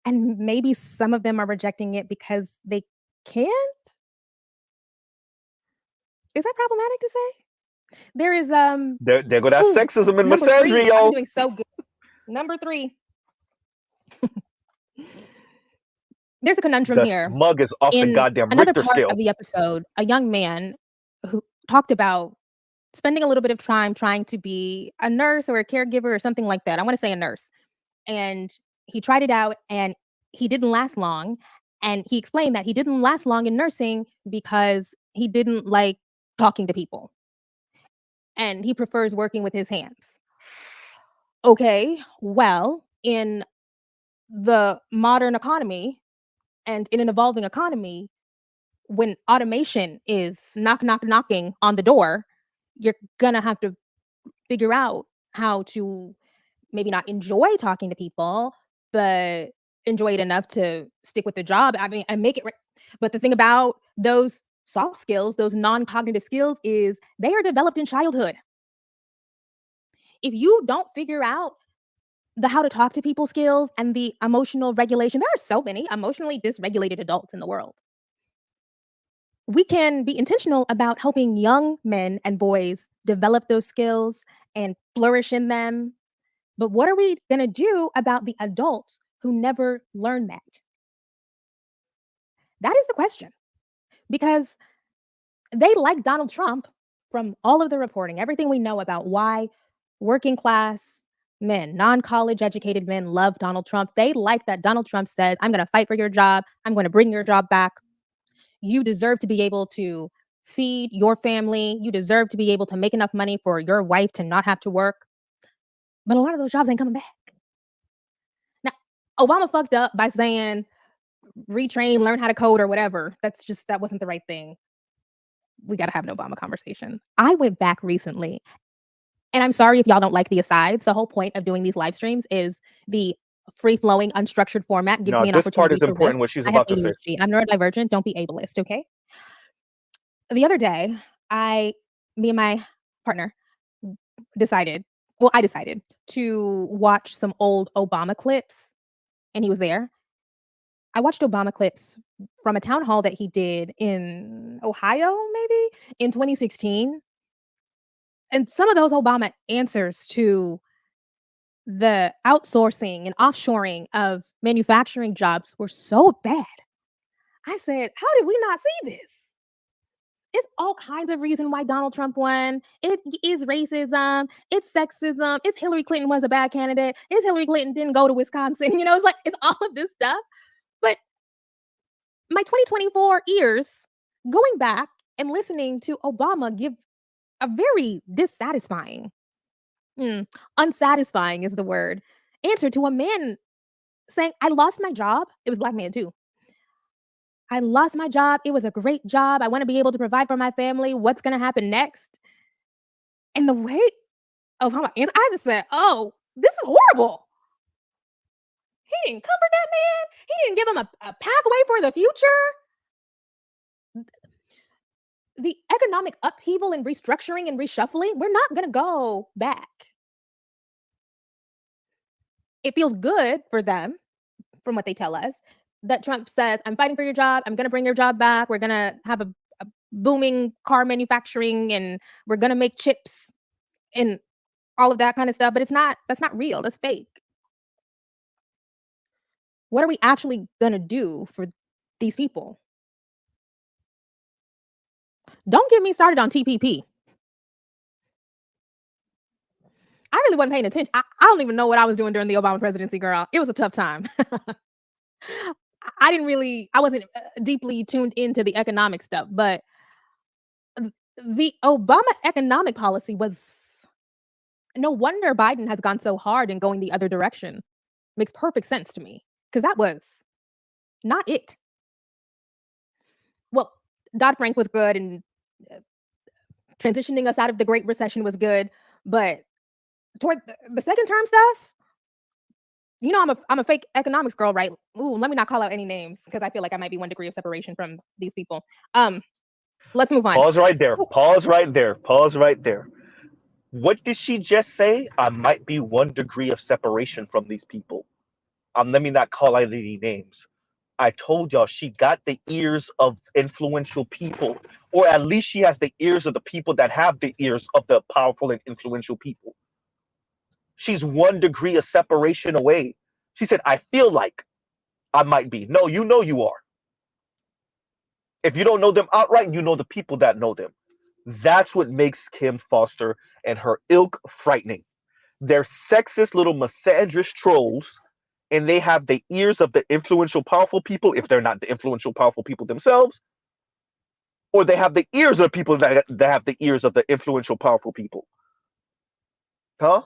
Speaker 2: And maybe some of them are rejecting it because they can't. Is that problematic to say? There is
Speaker 1: There go that sexism and
Speaker 2: number 3.
Speaker 1: misogyny,
Speaker 2: I'm
Speaker 1: yo.
Speaker 2: doing so good. Number 3. There's a conundrum
Speaker 1: The
Speaker 2: here.
Speaker 1: smug is off the
Speaker 2: In
Speaker 1: goddamn
Speaker 2: another
Speaker 1: Richter
Speaker 2: part
Speaker 1: scale.
Speaker 2: of the episode, a young man who talked about spending a little bit of time trying to be a nurse or a caregiver or something like that. I want to say a nurse. And he tried it out and he didn't last long. And he explained that he didn't last long in nursing because he didn't like talking to people. And he prefers working with his hands. Okay, well, in the modern economy and in an evolving economy, when automation is knocking on the door, you're gonna have to figure out how to maybe not enjoy talking to people, but enjoy it enough to stick with the job. I mean, and make it. But the thing about those soft skills, those non-cognitive skills, is they are developed in childhood. If you don't figure out the how to talk to people skills and the emotional regulation, there are so many emotionally dysregulated adults in the world. We can be intentional about helping young men and boys develop those skills and flourish in them. But what are we going to do about the adults who never learn that? That is the question. Because they like Donald Trump from all of the reporting, everything we know about why working class men, non-college educated men love Donald Trump. They like that Donald Trump says, "I'm going to fight for your job. I'm going to bring your job back. You deserve to be able to feed your family. You deserve to be able to make enough money for your wife to not have to work." But a lot of those jobs ain't coming back. Now, Obama fucked up by saying retrain, learn how to code or whatever. That wasn't the right thing. We got to have an Obama conversation. I went back recently, and I'm sorry if y'all don't like the asides. The whole point of doing these live streams is the free-flowing, unstructured format gives
Speaker 1: No,
Speaker 2: me an
Speaker 1: this part
Speaker 2: opportunity
Speaker 1: is
Speaker 2: to riff.
Speaker 1: important, what she's
Speaker 2: I have
Speaker 1: about to say.
Speaker 2: ADHD. I'm neurodivergent. Don't be ableist, okay? The other day, me and my partner decided to watch some old Obama clips, and he was there. I watched Obama clips from a town hall that he did in Ohio, maybe in 2016. And some of those Obama answers to the outsourcing and offshoring of manufacturing jobs were so bad. I said, how did we not see this? It's all kinds of reason why Donald Trump won. It is racism. It's sexism. It's Hillary Clinton was a bad candidate. It's Hillary Clinton didn't go to Wisconsin. It's like, it's all of this stuff. But my 2024 ears going back and listening to Obama give a very dissatisfying, unsatisfying is the word, answer to a man saying, I lost my job. It was a black man too. I lost my job. It was a great job. I want to be able to provide for my family. What's going to happen next? And the way Obama answered, I just said, oh, this is horrible. He didn't comfort that man. He didn't give him a pathway for the future. The economic upheaval and restructuring and reshuffling, we're not going to go back. It feels good for them, from what they tell us, that Trump says, I'm fighting for your job. I'm going to bring your job back. We're going to have a booming car manufacturing and we're going to make chips and all of that kind of stuff. But that's not real. That's fake. What are we actually going to do for these people? Don't get me started on TPP. I really wasn't paying attention. I don't even know what I was doing during the Obama presidency, girl. It was a tough time. I wasn't deeply tuned into the economic stuff, but the Obama economic policy was, no wonder Biden has gone so hard in going the other direction. Makes perfect sense to me, because that was not it. Well, Dodd-Frank was good and transitioning us out of the Great Recession was good, but toward the second term stuff, you know, I'm a fake economics girl, right? Ooh, let me not call out any names because I feel like I might be 1 degree of separation from these people. Let's move on.
Speaker 1: Pause right there. Pause right there. Pause right there. What did she just say? I might be 1 degree of separation from these people. Let me not call out any names. I told y'all she got the ears of influential people, or at least she has the ears of the people that have the ears of the powerful and influential people. She's 1 degree of separation away. She said, I feel like I might be. No, you know you are. If you don't know them outright, you know the people that know them. That's what makes Kim Foster and her ilk frightening. They're sexist little misandrist trolls, and they have the ears of the influential, powerful people, if they're not the influential, powerful people themselves, or they have the ears of people that have the ears of the influential, powerful people. Huh?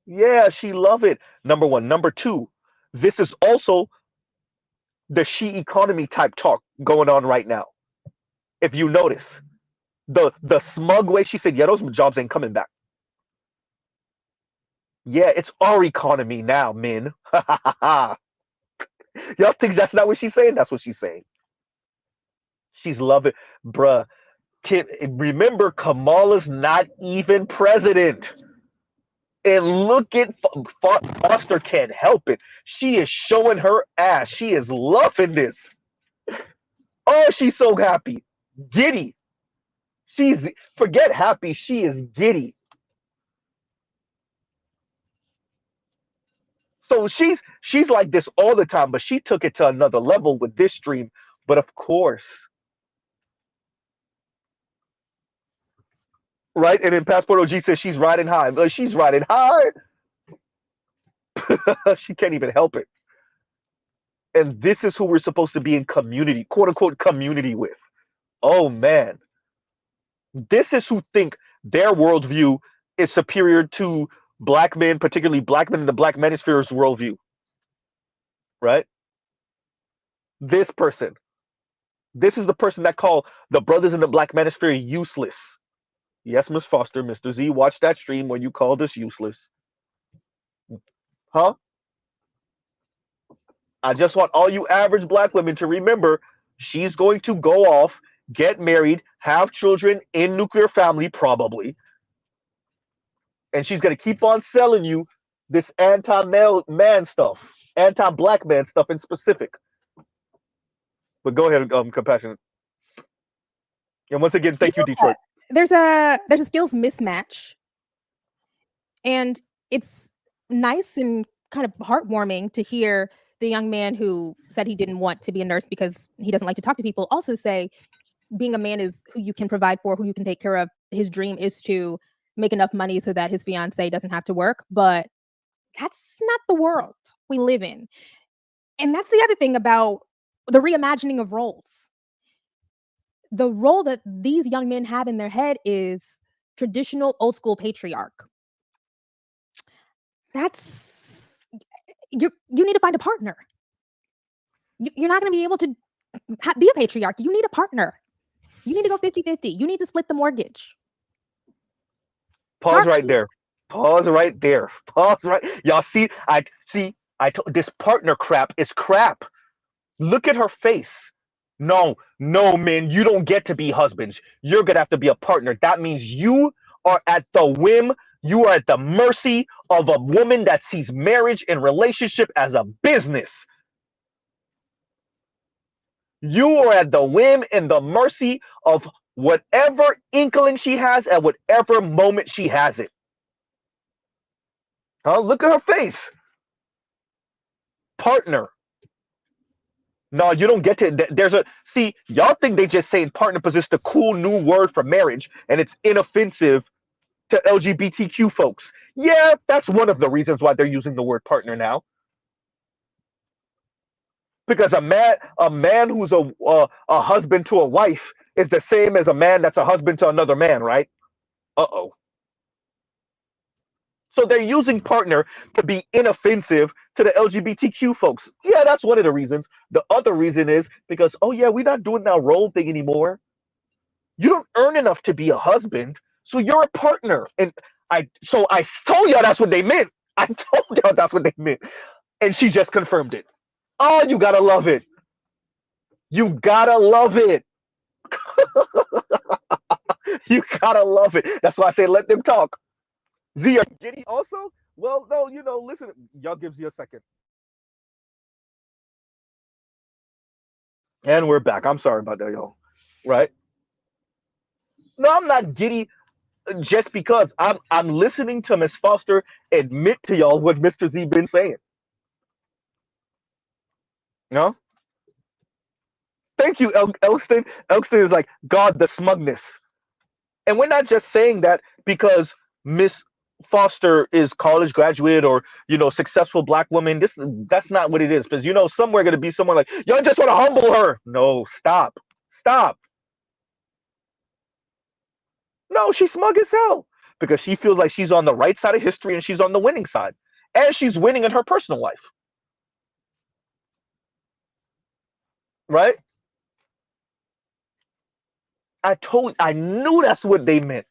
Speaker 1: Yeah, she love it. Number one. Number two, this is also the she economy type talk going on right now. If you notice, the smug way she said, yeah, those jobs ain't coming back. Yeah, it's our economy now, men. Y'all think that's not what she's saying? That's what she's saying. She's loving, bruh. Remember, Kamala's not even president. And look at Foster can't help it. She is showing her ass. She is loving this. Oh, she's so happy. Giddy. She's, forget happy, she is giddy. So she's like this all the time, but she took it to another level with this stream. But of course, right? And then Passport OG says she's riding high. Like, she's riding high. She can't even help it. And this is who we're supposed to be in community, quote unquote, community with. Oh man. This is who think their worldview is superior to black men, particularly black men in the black manosphere's worldview. Right? This person. This is the person that called the brothers in the black manosphere useless. Yes, Miss Foster, Mr. Z, watch that stream where you called us useless. Huh? I just want all you average black women to remember she's going to go off, get married, have children in nuclear family, probably. And she's going to keep on selling you this anti-male man stuff, anti-black man stuff in specific. But go ahead, Compassionate. And once again, thank you, Detroit.
Speaker 2: There's a skills mismatch. And it's nice and kind of heartwarming to hear the young man who said he didn't want to be a nurse because he doesn't like to talk to people also say being a man is who you can provide for, who you can take care of. His dream is to make enough money so that his fiance doesn't have to work. But that's not the world we live in. And that's the other thing about the reimagining of roles. The role that these young men have in their head is traditional old school patriarch. That's you need to find a partner. You're not going to be able to be a patriarch. You need a partner. You need to go 50-50. You need to split the mortgage.
Speaker 1: Pause right there. Pause right there. Pause right. Y'all see, this partner crap is crap. Look at her face. No, man, you don't get to be husbands. You're going to have to be a partner. That means you are at the whim, you are at the mercy of a woman that sees marriage and relationship as a business. You are at the whim and the mercy of whatever inkling she has at whatever moment she has it. Huh? Look at her face. Partner. No, you don't get to. Y'all think they just saying partner because it's the cool new word for marriage and it's inoffensive to LGBTQ folks. Yeah, that's one of the reasons why they're using the word partner now. Because a man who's a husband to a wife is the same as a man that's a husband to another man, right? Uh-oh. So they're using partner to be inoffensive to the LGBTQ folks. Yeah, that's one of the reasons. The other reason is because, oh yeah, we're not doing that role thing anymore. You don't earn enough to be a husband, so you're a partner. And I told y'all that's what they meant. I told y'all that's what they meant. And she just confirmed it. Oh, you gotta love it. You gotta love it. You gotta love it. That's why I say let them talk. Z, are you giddy also? Well, no, listen, y'all give Z a second. And we're back. I'm sorry about that, y'all. Right? No, I'm not giddy just because I'm listening to Miss Foster admit to y'all what Mr. Z been saying. No? Thank you, Elston. Elston is like, God, the smugness. And we're not just saying that because Miss Foster is college graduate or successful black woman. That's not what it is. Because somewhere gonna be someone like, y'all just want to humble her. No, stop. No, she's smug as hell because she feels like she's on the right side of history and she's on the winning side. And she's winning in her personal life. Right? I knew that's what they meant.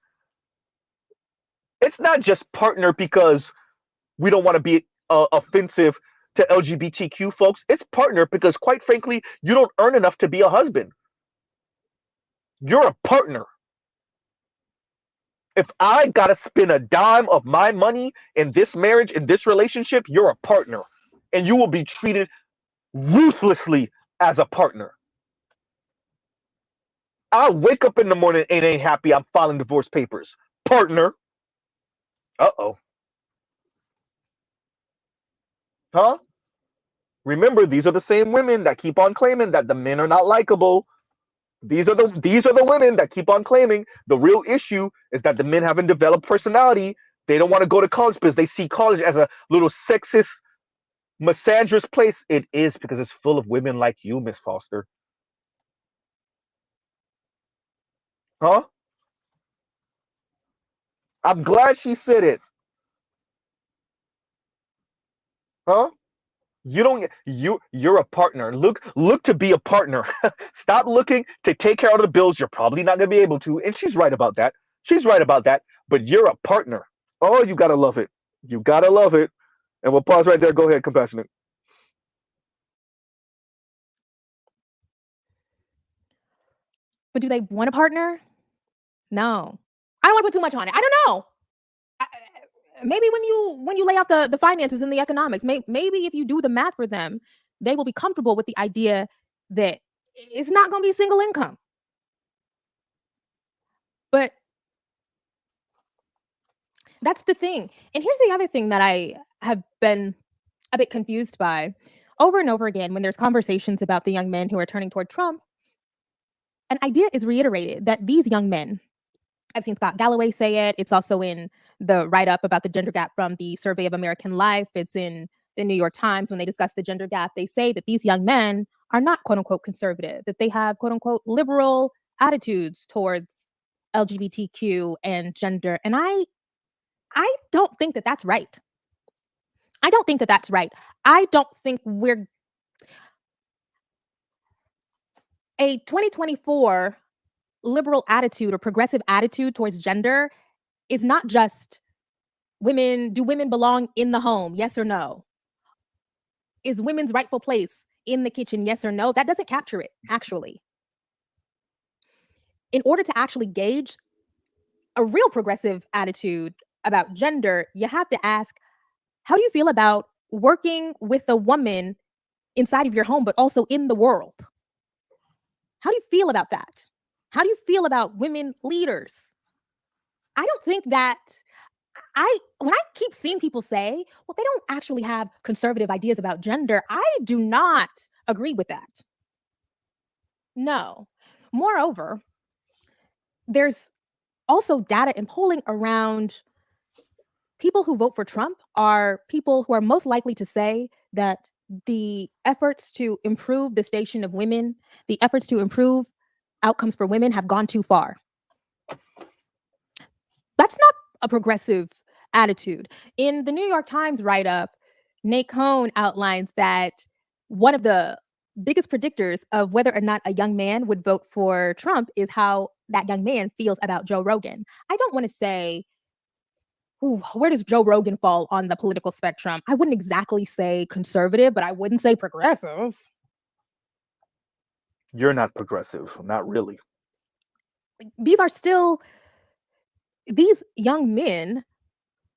Speaker 1: It's not just partner because we don't want to be offensive to LGBTQ folks. It's partner because, quite frankly, you don't earn enough to be a husband. You're a partner. If I gotta spend a dime of my money in this marriage, in this relationship, you're a partner. And you will be treated ruthlessly as a partner. I wake up in the morning and ain't happy I'm filing divorce papers. Partner. Uh-oh. Huh? Remember, these are the same women that keep on claiming that the men are not likable. These are the women that keep on claiming the real issue is that the men haven't developed personality. They don't want to go to college because they see college as a little sexist, misandrous place. It is because it's full of women like you, Miss Foster. Huh? I'm glad she said it. Huh? You're a partner. Look to be a partner. Stop looking to take care of the bills you're probably not gonna be able to. And she's right about that. But you're a partner. Oh, you gotta love it. You gotta love it. And we'll pause right there. Go ahead, compassionate.
Speaker 2: But do they want a partner? No. I don't want to put too much on it. I don't know. Maybe when you lay out the finances and the economics, maybe if you do the math for them, they will be comfortable with the idea that it's not going to be single income. But that's the thing. And here's the other thing that I have been a bit confused by over and over again when there's conversations about the young men who are turning toward Trump. An idea is reiterated that these young men, I've seen Scott Galloway say it. It's also in the write-up about the gender gap from the Survey of American Life. It's in the New York Times when they discuss the gender gap. They say that these young men are not quote unquote conservative, that they have quote unquote liberal attitudes towards LGBTQ and gender. And I don't think that that's right. I don't think that that's right. I don't think we're a 2024 liberal attitude or progressive attitude towards gender is not just do women belong in the home? Yes or no? Is women's rightful place in the kitchen? Yes or no? That doesn't capture it, actually. In order to actually gauge a real progressive attitude about gender, you have to ask, how do you feel about working with a woman inside of your home, but also in the world? How do you feel about that? How do you feel about women leaders? I don't think that when I keep seeing people say, well, they don't actually have conservative ideas about gender, I do not agree with that. No. Moreover, there's also data and polling around people who vote for Trump are people who are most likely to say that the efforts to improve the station of women, the efforts to improve outcomes for women have gone too far. That's not a progressive attitude. In the New York Times write-up, Nate Cohn outlines that one of the biggest predictors of whether or not a young man would vote for Trump is how that young man feels about Joe Rogan. I don't want to say, ooh, where does Joe Rogan fall on the political spectrum? I wouldn't exactly say conservative, but I wouldn't say progressive.
Speaker 1: You're not progressive, not really.
Speaker 2: These are still, these young men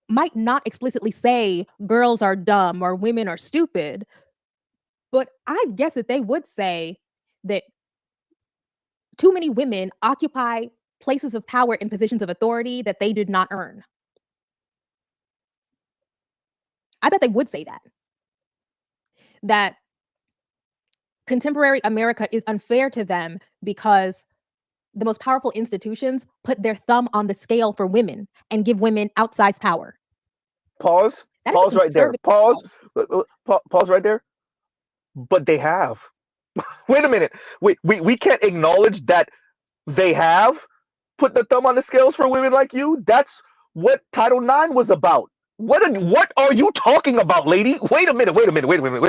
Speaker 2: might not explicitly say girls are dumb or women are stupid, but I guess that they would say that too many women occupy places of power and positions of authority that they did not earn. I bet they would say that. That contemporary America is unfair to them because the most powerful institutions put their thumb on the scale for women and give women outsized power.
Speaker 1: Pause.
Speaker 2: That is a
Speaker 1: Pause right there.
Speaker 2: conservative
Speaker 1: Pause. Pause right there. But they have. Wait a minute. We can't acknowledge that they have put the thumb on the scales for women like you. That's what Title IX was about. What are you talking about, lady? Wait a minute. Wait a minute. Wait a minute.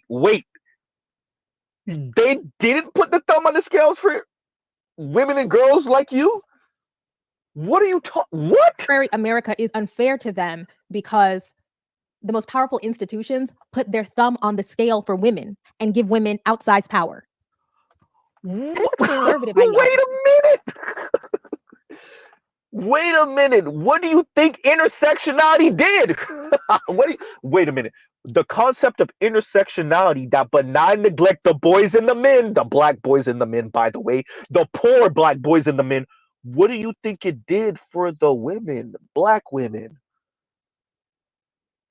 Speaker 1: Wait. They didn't put the thumb on the scales for women and girls like you? What are you talking? What?
Speaker 2: Contemporary America is unfair to them because the most powerful institutions put their thumb on the scale for women and give women outsized power. That is a conservative ideology.
Speaker 1: Wait a minute. Wait a minute. What do you think intersectionality did? Wait a minute. The concept of intersectionality, that benign neglect the boys and the men, the black boys and the men, by the way, the poor black boys and the men, what do you think it did for the women, black women?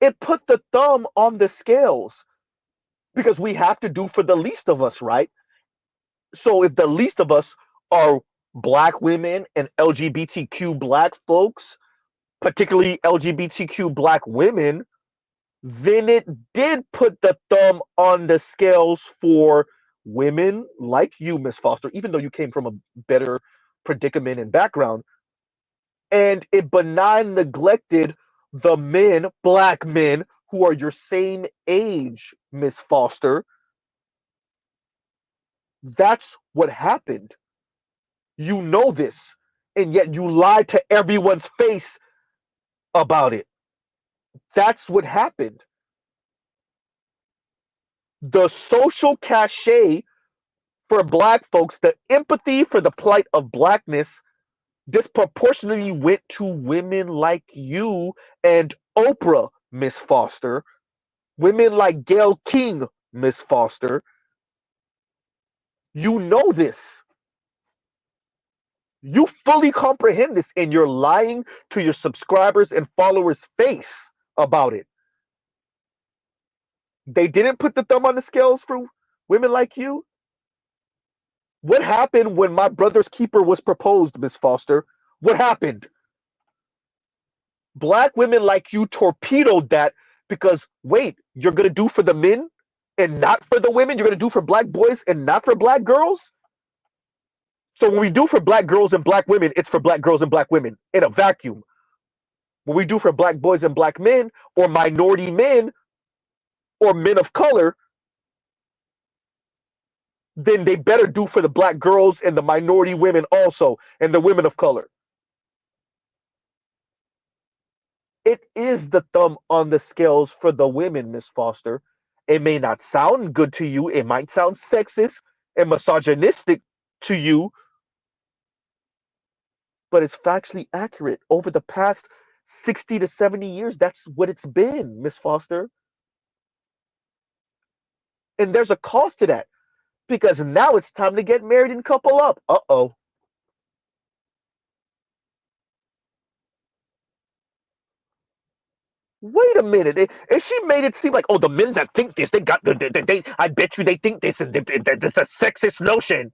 Speaker 1: It put the thumb on the scales because we have to do for the least of us, right? So if the least of us are black women and LGBTQ black folks, particularly LGBTQ black women, then it did put the thumb on the scales for women like you, Miss Foster, even though you came from a better predicament and background. And it benign neglected the men, black men, who are your same age, Miss Foster. That's what happened. You know this, and yet you lied to everyone's face about it. That's what happened. The social cachet for black folks, the empathy for the plight of blackness, disproportionately went to women like you and Oprah, Miss Foster, women like Gayle King, Miss Foster. You know this. You fully comprehend this, and you're lying to your subscribers and followers' face about it. They didn't put the thumb on the scales for women like you. What happened when My Brother's Keeper was proposed, Miss Foster? What happened? Black women like you torpedoed that because, wait, you're going to do for the men and not for the women? You're going to do for black boys and not for black girls? So when we do for black girls and black women, it's for black girls and black women in a vacuum. When we do for black boys and black men, or minority men, or men of color, then they better do for the black girls and the minority women also, and the women of color. It is the thumb on the scales for the women, Miss Foster. It may not sound good to you. It might sound sexist and misogynistic to you, but it's factually accurate. Over the past 60 to 70 years, that's what it's been, Miss Foster. And there's a cost to that because now it's time to get married and couple up. Uh-oh. Wait a minute. And she made it seem like, oh, the men that think this, I bet you they think this is it's a sexist notion.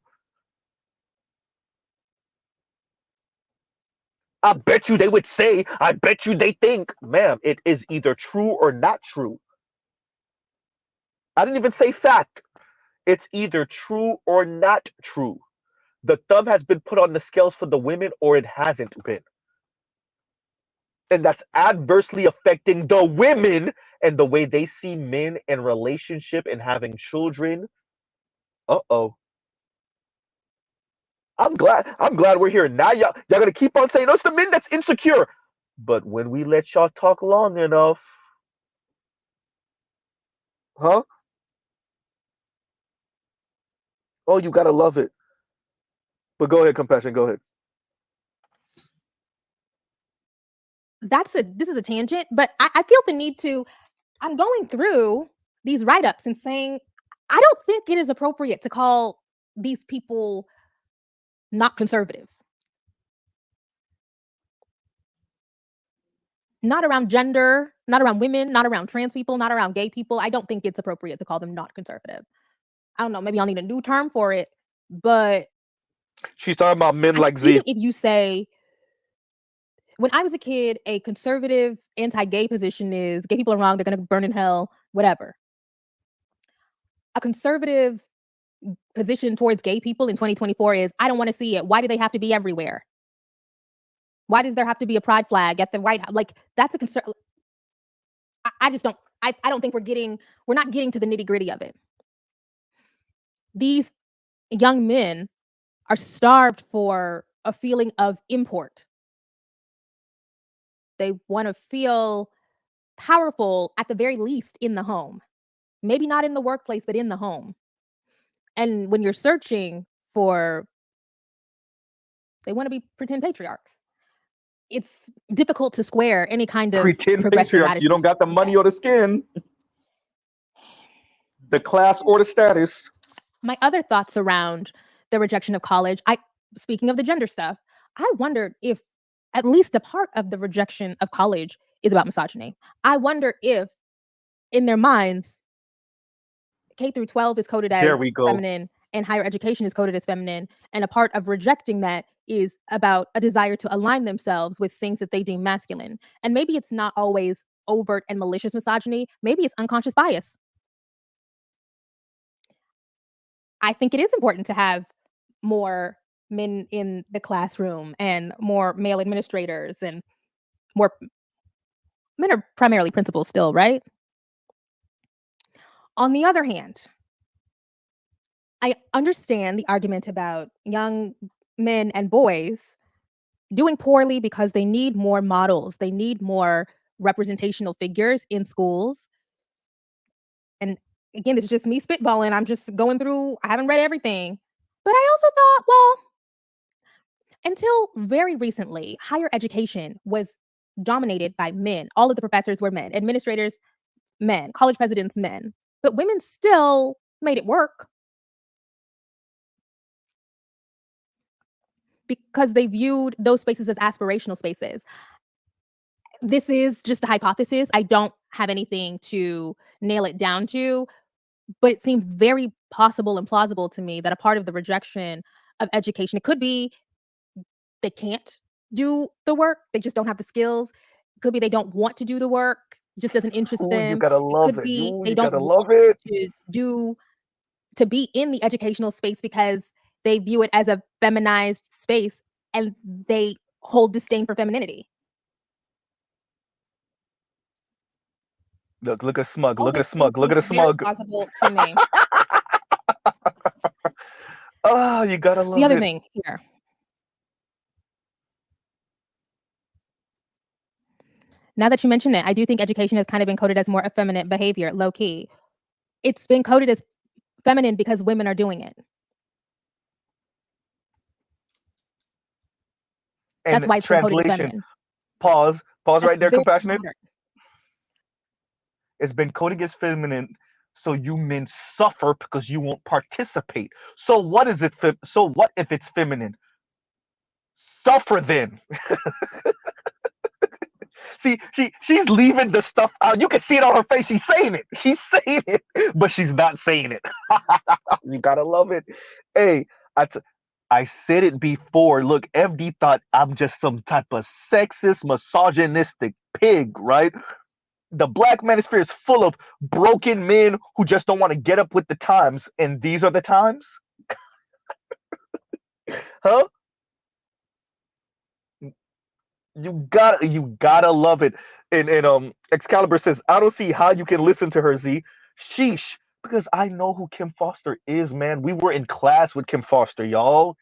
Speaker 1: I bet you they would say, I bet you they think, ma'am, it is either true or not true. I didn't even say fact. It's either true or not true. The thumb has been put on the scales for the women or it hasn't been. And that's adversely affecting the women and the way they see men in relationship and having children. Uh-oh. I'm glad we're here. Now y'all gonna keep on saying, "Oh, it's the men that's insecure." But when we let y'all talk long enough, huh? Oh, you gotta love it. But go ahead, Compassion, go ahead.
Speaker 2: This is a tangent, but I feel the need to. I'm going through these write-ups and saying, I don't think it is appropriate to call these people not conservative. Not around gender, not around women, not around trans people, not around gay people. I don't think it's appropriate to call them not conservative. I don't know, maybe I'll need a new term for it, but
Speaker 1: She's talking about men like Z.
Speaker 2: even if you say, when I was a kid, a conservative anti-gay position is gay people are wrong, they're gonna burn in hell, whatever. A conservative position towards gay people in 2024 is, I don't want to see it. Why do they have to be everywhere? Why does there have to be a pride flag at the White House? Like, that's a concern. I just don't, I don't think we're not getting to the nitty gritty of it. These young men are starved for a feeling of import. They want to feel powerful, at the very least, in the home. Maybe not in the workplace, but in the home. And when you're searching for, they want to be pretend patriarchs. It's difficult to square any kind of
Speaker 1: Pretend
Speaker 2: progressive
Speaker 1: patriarchs.
Speaker 2: attitude.
Speaker 1: You don't got the money or the skin, the class or the status.
Speaker 2: My other thoughts around the rejection of college, speaking of the gender stuff, I wondered if at least a part of the rejection of college is about misogyny. I wonder if in their minds, K through 12 is coded as feminine and higher education is coded as feminine. And a part of rejecting that is about a desire to align themselves with things that they deem masculine. And maybe it's not always overt and malicious misogyny. Maybe it's unconscious bias. I think it is important to have more men in the classroom and more male administrators, and more men are primarily principals still, right? On the other hand, I understand the argument about young men and boys doing poorly because they need more models. They need more representational figures in schools. And again, this is just me spitballing. I'm just going through, I haven't read everything. But I also thought, well, until very recently, higher education was dominated by men. All of the professors were men, administrators, men, college presidents, men. But women still made it work because they viewed those spaces as aspirational spaces. This is just a hypothesis. I don't have anything to nail it down to, but it seems very possible and plausible to me that a part of the rejection of education, it could be they can't do the work, they just don't have the skills. It could be they don't want to do the work, it just doesn't interest them.
Speaker 1: You gotta love
Speaker 2: it could
Speaker 1: it.
Speaker 2: be
Speaker 1: Ooh,
Speaker 2: they
Speaker 1: you
Speaker 2: don't
Speaker 1: gotta
Speaker 2: want
Speaker 1: love it.
Speaker 2: to be in the educational space because they view it as a feminized space and they hold disdain for femininity.
Speaker 1: Look at Smug.
Speaker 2: All
Speaker 1: Look
Speaker 2: this
Speaker 1: at Smug. Look at a
Speaker 2: seems very
Speaker 1: Smug.
Speaker 2: plausible to me.
Speaker 1: Oh, you gotta love
Speaker 2: The other
Speaker 1: it.
Speaker 2: thing here. Now that you mention it, I do think education has kind of been coded as more effeminate behavior, low key. It's been coded as feminine because women are doing it.
Speaker 1: And
Speaker 2: that's why it's been coded as
Speaker 1: translation.
Speaker 2: feminine.
Speaker 1: Pause
Speaker 2: That's
Speaker 1: right there,
Speaker 2: very
Speaker 1: Compassionate.
Speaker 2: modern.
Speaker 1: It's been coded as feminine, so you men suffer because you won't participate. So what is it? So what if it's feminine? Suffer then. See, she's leaving the stuff out. You can see it on her face. She's saying it. She's saying it, but she's not saying it. You gotta love it. Hey, I said it before. Look, FD thought I'm just some type of sexist, misogynistic pig, right? The black manosphere is full of broken men who just don't want to get up with the times, and these are the times? Huh? You gotta love it. And Excalibur says, I don't see how you can listen to her, Z. Sheesh. Because I know who Kim Foster is, man. We were in class with Kim Foster, y'all.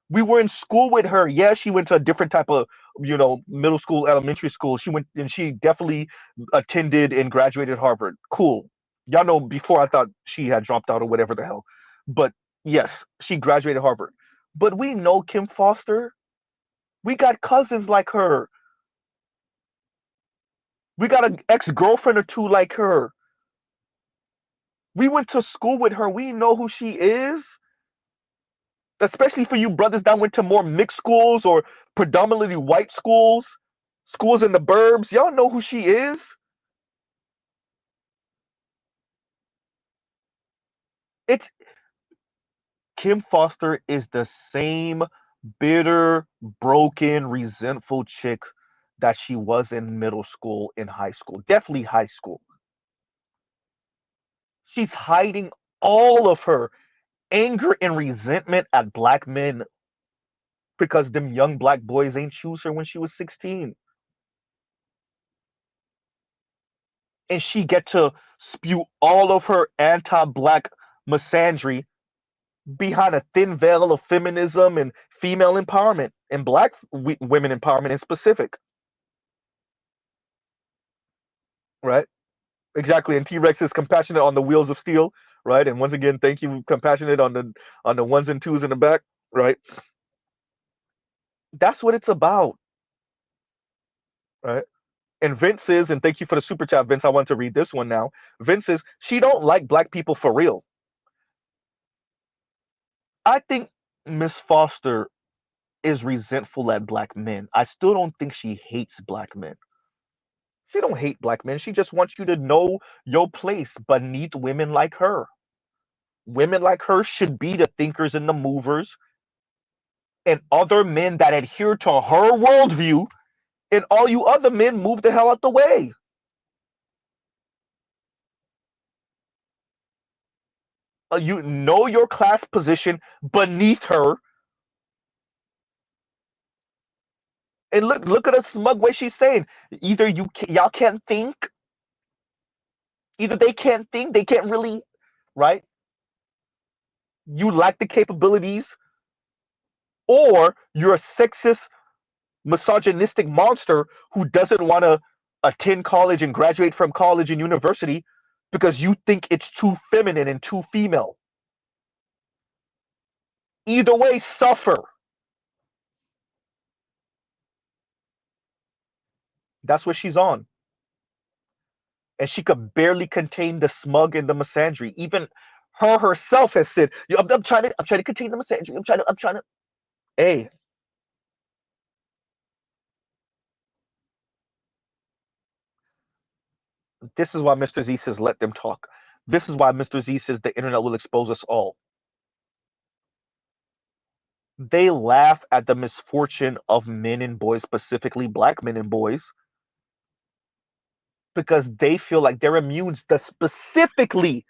Speaker 1: We were in school with her. Yeah, she went to a different type of, middle school, elementary school. She went and she definitely attended and graduated Harvard. Cool. Y'all know before I thought she had dropped out or whatever the hell. But yes, she graduated Harvard. But we know Kim Foster. We got cousins like her. We got an ex-girlfriend or two like her. We went to school with her. We know who she is. Especially for you brothers that went to more mixed schools or predominantly white schools, schools in the burbs. Y'all know who she is. It's Kim Foster is the same bitter, broken, resentful chick that she was in middle school and high school. Definitely high school. She's hiding all of her anger and resentment at black men because them young black boys ain't choose her when she was 16. And she get to spew all of her anti-black misandry behind a thin veil of feminism and female empowerment and black women empowerment in specific, right? Exactly. And T-Rex is compassionate on the wheels of steel, right? And once again, thank you, compassionate on the ones and twos in the back, right? That's what it's about, right? And Vince is, and thank you for the super chat, Vince. I want to read this one now. Vince is, she don't like black people for real. I think Miss Foster is resentful at black men. I still don't think she hates black men. She don't hate black men. She just wants you to know your place beneath women like her. Women like her should be the thinkers and the movers, and other men that adhere to her worldview, and all you other men move the hell out the way. You know your class position beneath her, and look at the smug way she's saying. Either y'all can't think, either they can't think, they can't really, right? You lack the capabilities, or you're a sexist, misogynistic monster who doesn't want to attend college and graduate from college and university because you think it's too feminine and too female. Either way, suffer. That's what she's on. And she could barely contain the smug and the misandry. Even her herself has said, I'm trying to contain the misandry. I'm trying to. Hey, this is why Mr. Z says, let them talk. This is why Mr. Z says the internet will expose us all. They laugh at the misfortune of men and boys, specifically black men and boys, because they feel like they're immune to specifically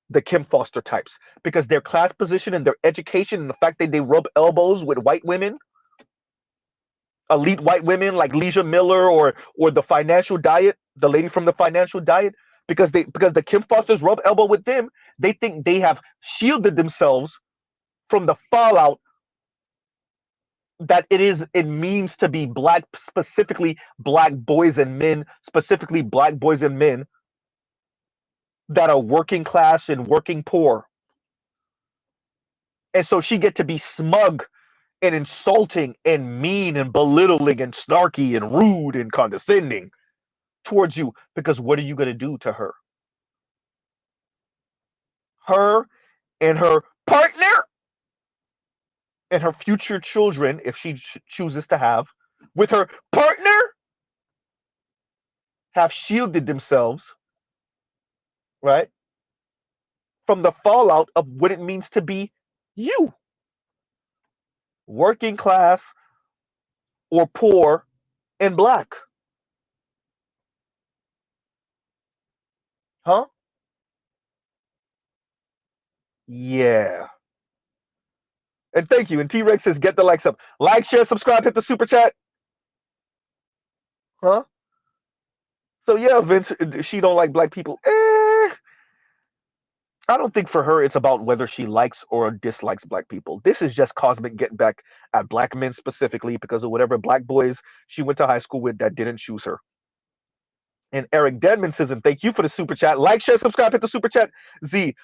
Speaker 1: the Kim Foster types, because their class position and their education and the fact that they rub elbows with white women, elite white women like Leisha Miller or the financial diet, the lady from the financial diet, because the Kim Fosters rub elbow with them, they think they have shielded themselves from the fallout that it means to be black, specifically black boys and men, specifically black boys and men that are working class and working poor. And so she get to be smug and insulting and mean and belittling and snarky and rude and condescending towards you, because what are you going to do to her? Her and her partner and her future children, if she chooses to have, with her partner, have shielded themselves, right, from the fallout of what it means to be you, working class or poor and black. Huh? Yeah. And thank you. And T-Rex says, get the likes up. Like, share, subscribe, hit the super chat. Huh? So yeah, Vince, she don't like black people. I don't think for her it's about whether she likes or dislikes black people. This is just cosmic getting back at black men specifically because of whatever black boys she went to high school with that didn't choose her. And Eric Denman says, and thank you for the super chat. Like, share, subscribe, hit the super chat. Z,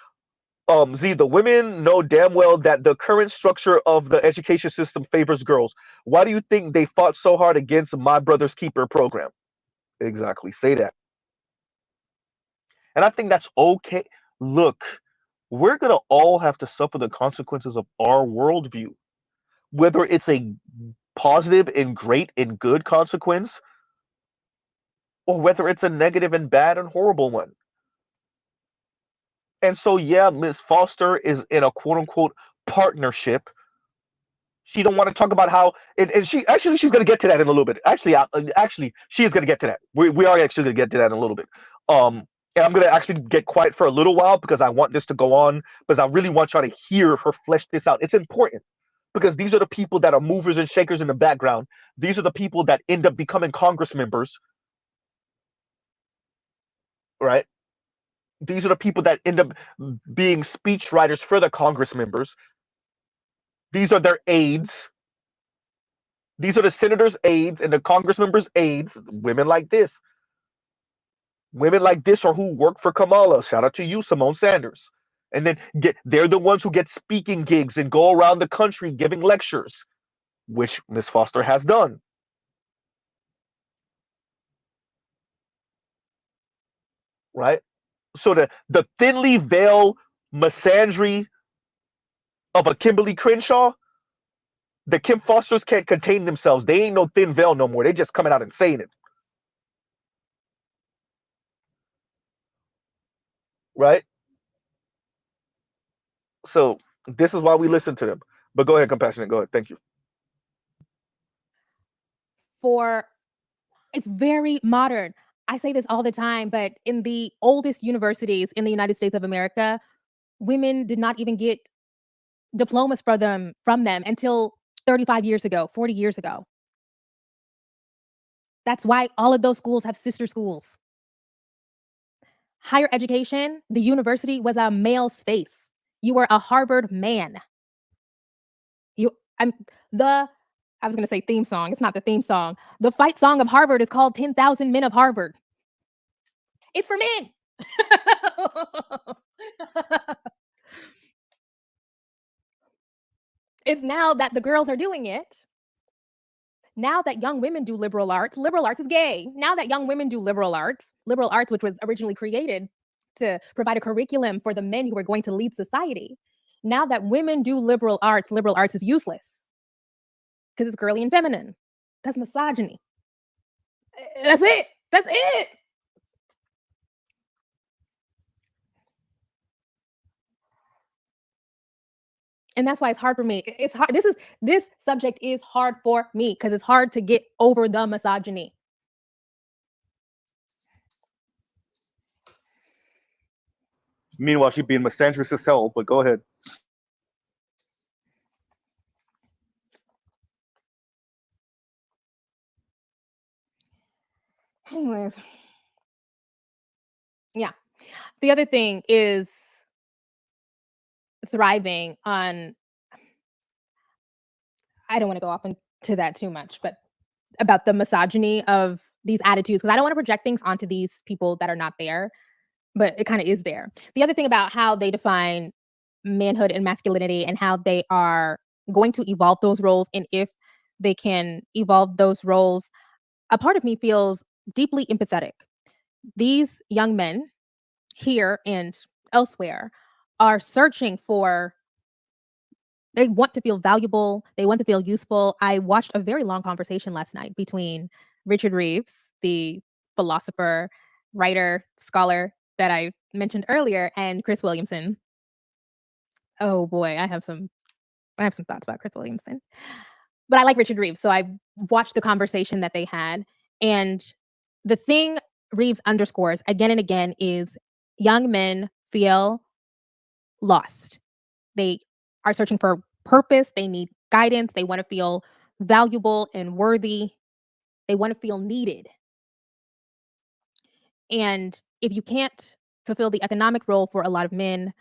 Speaker 1: the women know damn well that the current structure of the education system favors girls. Why do you think they fought so hard against My Brother's Keeper program? Exactly. Say that. And I think that's okay. Look, we're going to all have to suffer the consequences of our worldview, whether it's a positive and great and good consequence, or whether it's a negative and bad and horrible one. And so, yeah, Ms. Foster is in a quote unquote partnership. She don't want to talk about how, and she's going to get to that in a little bit. Actually, she is going to get to that. We are actually going to get to that in a little bit. And I'm going to actually get quiet for a little while because I want this to go on, because I really want y'all to hear her flesh this out. It's important because these are the people that are movers and shakers in the background. These are the people that end up becoming Congress members, right? These are the people that end up being speech writers for the Congress members. These are their aides. These are the senators' aides and the Congress members' aides, women like this. Women like this are who work for Kamala. Shout out to you, Simone Sanders. And then they're the ones who get speaking gigs and go around the country giving lectures, which Miss Foster has done. Right? So the thinly veiled misandry of a Kimberly Crenshaw, the Kim Fosters can't contain themselves. They ain't no thin veil no more. They just coming out and saying it. Right? So this is why we listen to them. But go ahead, Compassionate. Go ahead. Thank you.
Speaker 2: It's very modern. I say this all the time, but in the oldest universities in the United States of America, women did not even get diplomas from them until 35 years ago, 40 years ago. That's why all of those schools have sister schools. Higher education, the university was a male space. You were a Harvard man. I was going to say theme song. It's not the theme song. The fight song of Harvard is called 10,000 Men of Harvard. It's for men. It's now that the girls are doing it. Now that young women do liberal arts is gay. Now that young women do liberal arts, which was originally created to provide a curriculum for the men who are going to lead society. Now that women do liberal arts is useless because it's girly and feminine. That's misogyny. That's it. That's it. And that's why it's hard for me. It's hard. This subject is hard for me because it's hard to get over the misogyny.
Speaker 1: Meanwhile, she's being misandrous as hell, but go ahead.
Speaker 2: Anyways. Yeah. The other thing is thriving on, I don't want to go off into that too much, but about the misogyny of these attitudes, because I don't want to project things onto these people that are not there, but it kind of is there. The other thing about how they define manhood and masculinity and how they are going to evolve those roles, and if they can evolve those roles, a part of me feels deeply empathetic. These young men here and elsewhere are searching for, they want to feel valuable, they want to feel useful. I watched a very long conversation last night between Richard Reeves, the philosopher, writer, scholar that I mentioned earlier, and Chris Williamson. Oh boy, I have some thoughts about Chris Williamson. But I like Richard Reeves, so I watched the conversation that they had. And the thing Reeves underscores again and again is young men feel lost. They are searching for purpose. They need guidance. They want to feel valuable and worthy. They want to feel needed. And if you can't fulfill the economic role for a lot of men,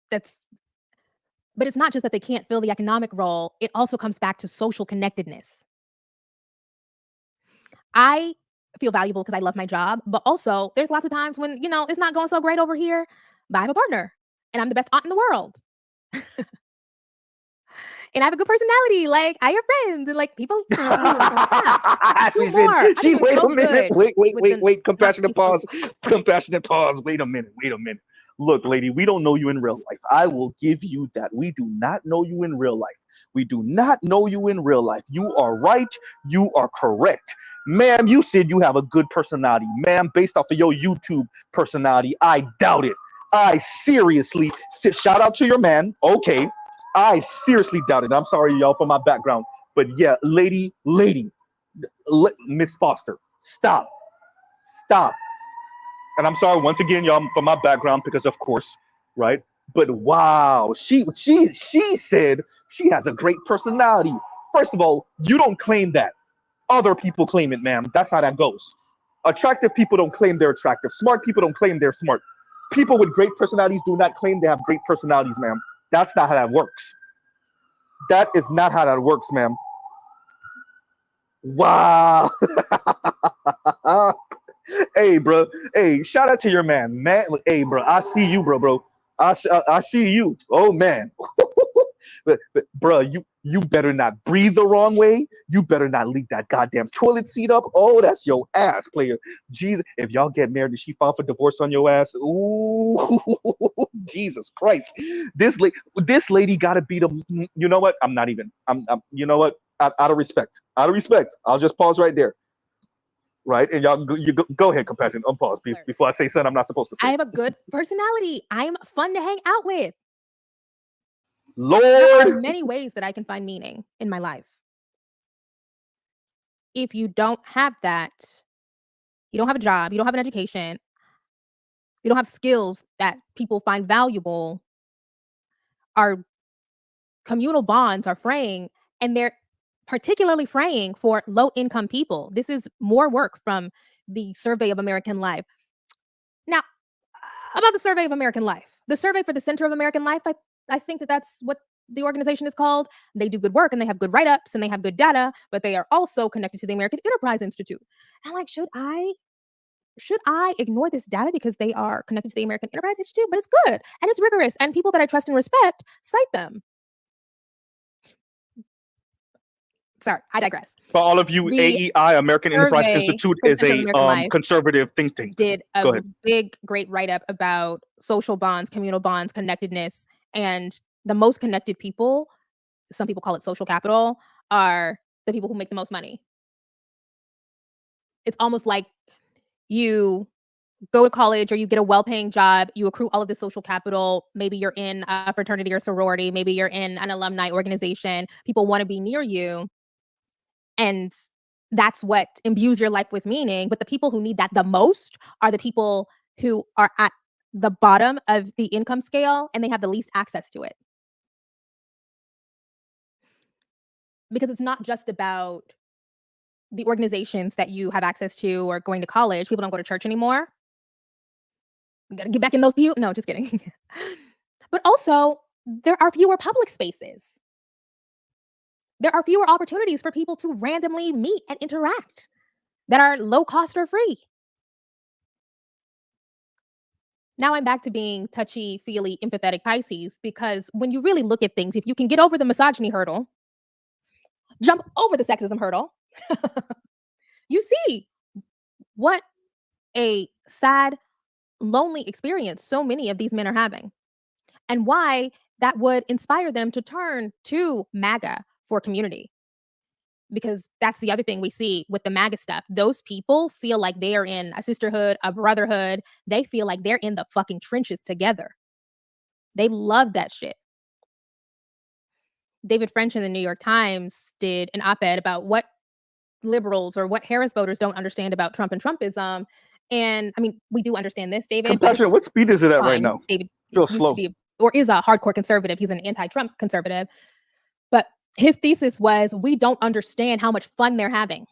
Speaker 2: but it's not just that they can't fill the economic role, it also comes back to social connectedness. I feel valuable because I love my job, but also there's lots of times when, it's not going so great over here, but I have a partner and I'm the best aunt in the world. And I have a good personality. Like, I have friends and like people.
Speaker 1: Wait a minute. Wait. Compassionate pause. Compassionate pause. Wait a minute. Look, lady, we don't know you in real life. I will give you that. We do not know you in real life. You are right. You are correct. Ma'am, you said you have a good personality. Ma'am, based off of your YouTube personality, I doubt it. I seriously, shout out to your man. Okay. I seriously doubt it. I'm sorry, y'all, for my background. But yeah, lady, Miss Foster, stop. And I'm sorry once again, y'all, for my background, because of course, right? But wow, she said she has a great personality. First of all, you don't claim that. Other people claim it, ma'am. That's how that goes. Attractive people don't claim they're attractive. Smart people don't claim they're smart. People with great personalities do not claim they have great personalities, ma'am. That's not how that works. That is not how that works, ma'am. Wow. Hey, bro. Hey, shout out to your man. Hey, bro. I see you, bro. I see you. Oh, man. but bro, you better not breathe the wrong way. You better not leave that goddamn toilet seat up. Oh, that's your ass, player. Jesus, if y'all get married and she file for divorce on your ass, ooh, Jesus Christ. This lady gotta be the. You know what? I'm. You know what? Out of respect. I'll just pause right there. Right, and y'all, go ahead, compassion. Unpause before I say something I'm not supposed to say.
Speaker 2: I have a good personality. I'm fun to hang out with.
Speaker 1: Lord,
Speaker 2: there are many ways that I can find meaning in my life. If you don't have that, you don't have a job, you don't have an education, you don't have skills that people find valuable, our communal bonds are fraying, and they're particularly fraying for low-income people. This is more work from the Survey of American Life. Now, about the Survey of American Life. The Survey for the Center of American Life, I think that's what the organization is called. They do good work and they have good write-ups and they have good data, but they are also connected to the American Enterprise Institute. And like, should I ignore this data because they are connected to the American Enterprise Institute? But it's good and it's rigorous and people that I trust and respect cite them. Sorry, I digress.
Speaker 1: For all of you, AEI, American Enterprise Institute, is a conservative think tank.
Speaker 2: Did a big, great write-up about social bonds, communal bonds, connectedness, and the most connected people, some people call it social capital, are the people who make the most money. It's almost like you go to college or you get a well-paying job, you accrue all of this social capital, maybe you're in a fraternity or sorority, maybe you're in an alumni organization, people want to be near you. And that's what imbues your life with meaning. But the people who need that the most are the people who are at the bottom of the income scale and they have the least access to it. Because it's not just about the organizations that you have access to or going to college. People don't go to church anymore. You gotta get back in those pews. No, just kidding. But also, there are fewer public spaces. There are fewer opportunities for people to randomly meet and interact that are low cost or free. Now I'm back to being touchy-feely, empathetic Pisces, because when you really look at things, if you can get over the misogyny hurdle, jump over the sexism hurdle, you see what a sad, lonely experience so many of these men are having, and why that would inspire them to turn to MAGA for community. Because that's the other thing we see with the MAGA stuff. Those people feel like they are in a sisterhood, a brotherhood. They feel like they're in the fucking trenches together. They love that shit. David French in the New York Times did an op-ed about what liberals or what Harris voters don't understand about Trump and Trumpism. And I mean, we do understand this, David.
Speaker 1: Compassion, what speed is it at right now?
Speaker 2: David
Speaker 1: feels slow.
Speaker 2: or is a hardcore conservative. He's an anti-Trump conservative. But his thesis was, we don't understand how much fun they're having.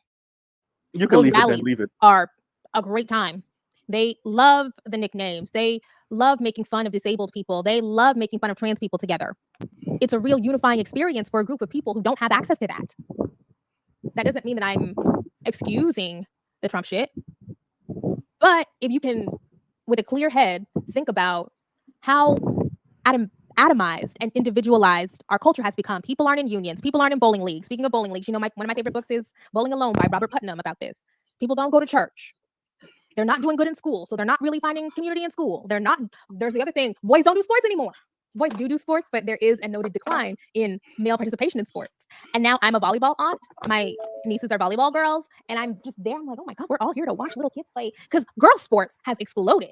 Speaker 1: You can
Speaker 2: Those
Speaker 1: leave it then,
Speaker 2: rallies
Speaker 1: leave it.
Speaker 2: are a great time. They love the nicknames. They love making fun of disabled people. They love making fun of trans people together. It's a real unifying experience for a group of people who don't have access to that. That doesn't mean that I'm excusing the Trump shit. But if you can, with a clear head, think about how atomized and individualized our culture has become. People aren't in unions. People aren't in bowling leagues. Speaking of bowling leagues, you know, one of my favorite books is Bowling Alone by Robert Putnam about this. People don't go to church. They're not doing good in school, so they're not really finding community in school. They're not. There's the other thing. Boys don't do sports anymore. Boys do sports, but there is a noted decline in male participation in sports. And now I'm a volleyball aunt. My nieces are volleyball girls, and I'm just there. I'm like, oh my God, we're all here to watch little kids play, because girls' sports has exploded.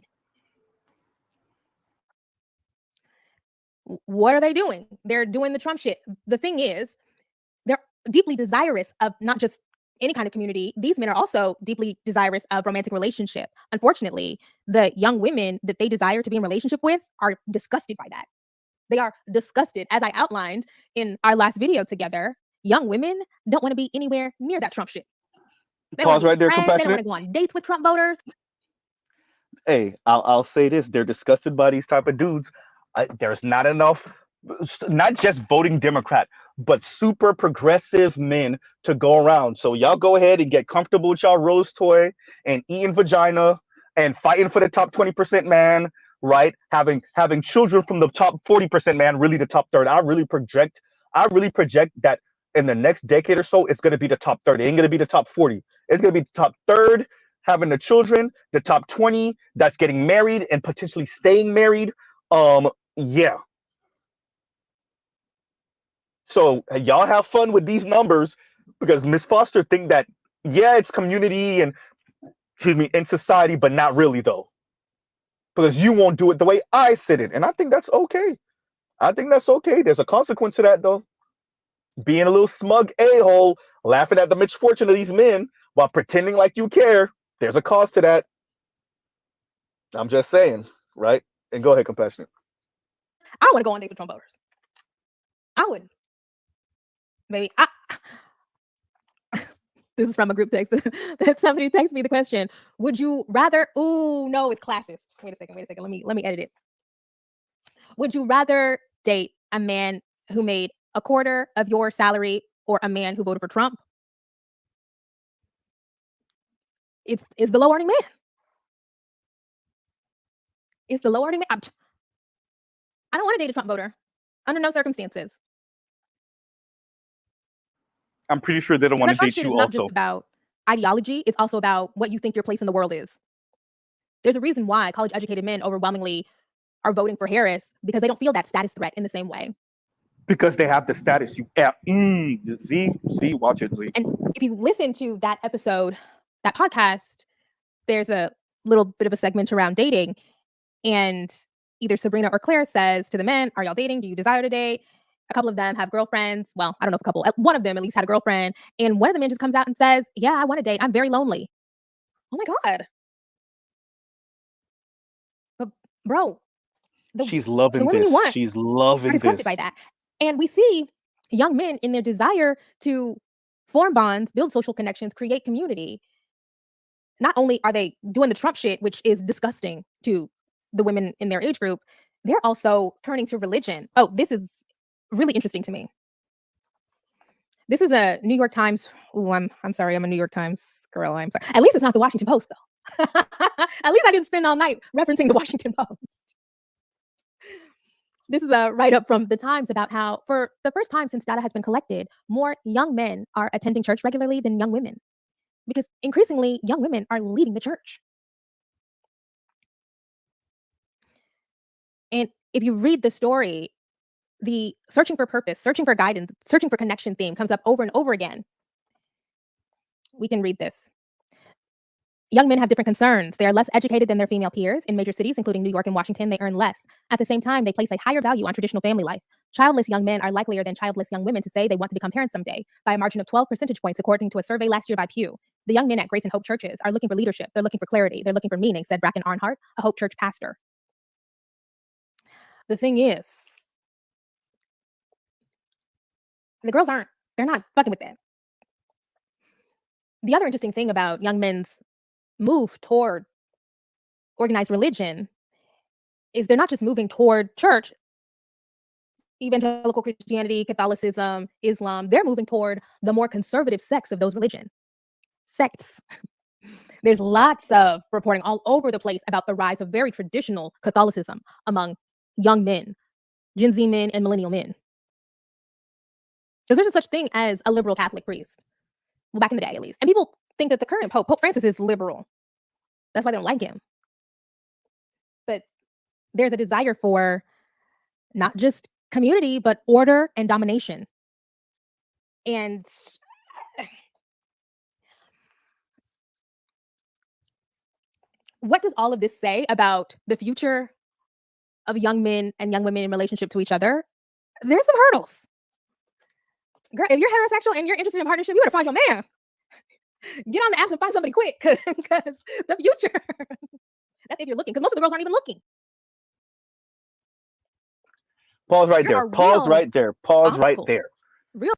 Speaker 2: What are they doing? They're doing the Trump shit. The thing is, they're deeply desirous of not just any kind of community. These men are also deeply desirous of romantic relationship. Unfortunately, the young women that they desire to be in relationship with are disgusted by that. They are disgusted. As I outlined in our last video together, young women don't want to be anywhere near that Trump shit. They
Speaker 1: Pause right there,
Speaker 2: they don't want
Speaker 1: Compassionate.
Speaker 2: to go on dates with Trump voters.
Speaker 1: Hey, I'll say this: they're disgusted by these type of dudes. There's not enough, not just voting Democrat, but super progressive men to go around. So y'all go ahead and get comfortable with y'all rose toy and eating vagina and fighting for the top 20% man, right? Having children from the top 40% man, really the top third. I really project that in the next decade or so, it's going to be the top 30. It ain't going to be the top 40. It's going to be the top third, having the children, the top 20 that's getting married and potentially staying married. Yeah. So y'all have fun with these numbers, because Miss Foster think that, yeah, it's community and, excuse me, in society, but not really though, because you won't do it the way I said it. And I think that's okay. There's a consequence to that though. Being a little smug a-hole, laughing at the misfortune of these men while pretending like you care, there's a cost to that. I'm just saying, right? And go ahead, Compassionate.
Speaker 2: I don't want to go on dates with Trump voters. I wouldn't. Maybe this is from a group text, but that somebody texted me the question: would you rather? Ooh, no, it's classist. Wait a second. Let me edit it. Would you rather date a man who made a quarter of your salary or a man who voted for Trump? It's the low earning man. It's the low earning man. I don't want to date a Trump voter under no circumstances.
Speaker 1: I'm pretty sure they don't want to date you
Speaker 2: It's
Speaker 1: also.
Speaker 2: not just about ideology. It's also about what you think your place in the world is. There's a reason why college educated men overwhelmingly are voting for Harris, because they don't feel that status threat in the same way.
Speaker 1: Because they have the status. Z, watch it, Z.
Speaker 2: And if you listen to that episode, that podcast, there's a little bit of a segment around dating. And either Sabrina or Claire says to the men, are y'all dating? Do you desire to date? A couple of them have girlfriends. Well, I don't know if a couple. One of them at least had a girlfriend. And one of the men just comes out and says, yeah, I want to date. I'm very lonely. Oh my God. But bro,
Speaker 1: she's loving
Speaker 2: the women
Speaker 1: this.
Speaker 2: you want
Speaker 1: She's loving
Speaker 2: are disgusted
Speaker 1: this.
Speaker 2: by that. And we see young men in their desire to form bonds, build social connections, create community. Not only are they doing the Trump shit, which is disgusting to the women in their age group, they're also turning to religion. Oh, this is really interesting to me. This is a New York Times. Oh, I'm sorry. I'm a New York Times girl. I'm sorry. At least it's not the Washington Post, though. At least I didn't spend all night referencing the Washington Post. This is a write-up from the Times about how, for the first time since data has been collected, more young men are attending church regularly than young women, because increasingly young women are leaving the church. And if you read the story, the searching for purpose, searching for guidance, searching for connection theme comes up over and over again. We can read this. Young men have different concerns. They are less educated than their female peers. In major cities, including New York and Washington, they earn less. At the same time, they place a higher value on traditional family life. Childless young men are likelier than childless young women to say they want to become parents someday, by a margin of 12 percentage points, according to a survey last year by Pew. The young men at Grace and Hope churches are looking for leadership. They're looking for clarity. They're looking for meaning, said Bracken Arnhart, a Hope Church pastor. the thing is, the girls they're not fucking with that. The other interesting thing about young men's move toward organized religion is they're not just moving toward church, evangelical Christianity, Catholicism, Islam, they're moving toward the more conservative sects of those sects. There's lots of reporting all over the place about the rise of very traditional Catholicism among young men, Gen Z men and millennial men. Because there's a such thing as a liberal Catholic priest. Well, back in the day, at least. And people think that the current Pope Francis, is liberal. That's why they don't like him. But there's a desire for not just community, but order and domination. And what does all of this say about the future of young men and young women in relationship to each other? There's some hurdles. Girl, if you're heterosexual and you're interested in partnership, you better find your man. Get on the apps and find somebody quick, because the future. That's if you're looking, because most of the girls aren't even looking.
Speaker 1: Pause right there. Pause right there. Pause right there.
Speaker 2: Real.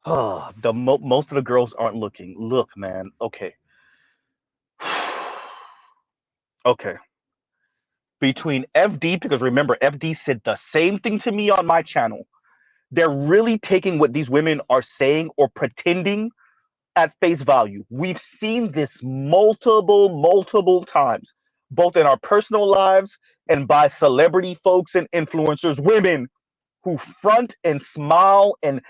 Speaker 1: Most of the girls aren't looking. Look, man. Okay. Okay. Between FD, because remember, FD said the same thing to me on my channel. They're really taking what these women are saying or pretending at face value. We've seen this multiple times, both in our personal lives and by celebrity folks and influencers, women who front and smile and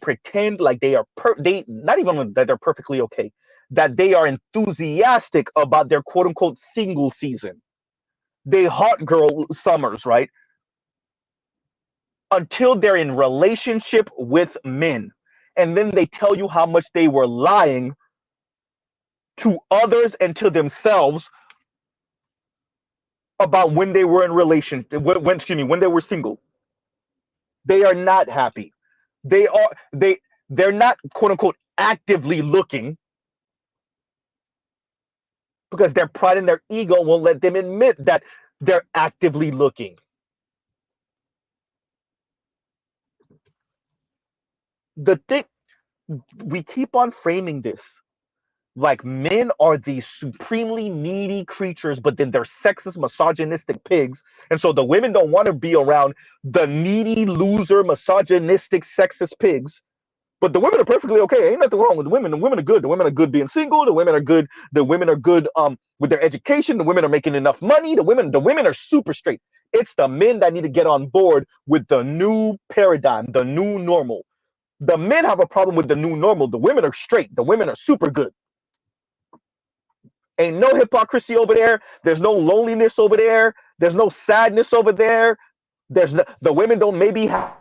Speaker 1: pretend like they are they not even that they're perfectly okay, that they are enthusiastic about their quote unquote single season. They hot girl summers, right? Until they're in relationship with men. And then they tell you how much they were lying to others and to themselves about when they were in relationship, when they were single. They are not happy. They're not quote unquote actively looking, because their pride and their ego won't let them admit that they're actively looking. The thing, we keep on framing this like men are these supremely needy creatures, but then they're sexist, misogynistic pigs. And so the women don't want to be around the needy, loser, misogynistic, sexist pigs. But the women are perfectly okay. Ain't nothing wrong with the women. The women are good. The women are good being single. The women are good. The women are good with their education. The women are making enough money. The women are super straight. It's the men that need to get on board with the new paradigm, the new normal. The men have a problem with the new normal. The women are straight. The women are super good. Ain't no hypocrisy over there. There's no loneliness over there. There's no sadness over there. The women don't maybe have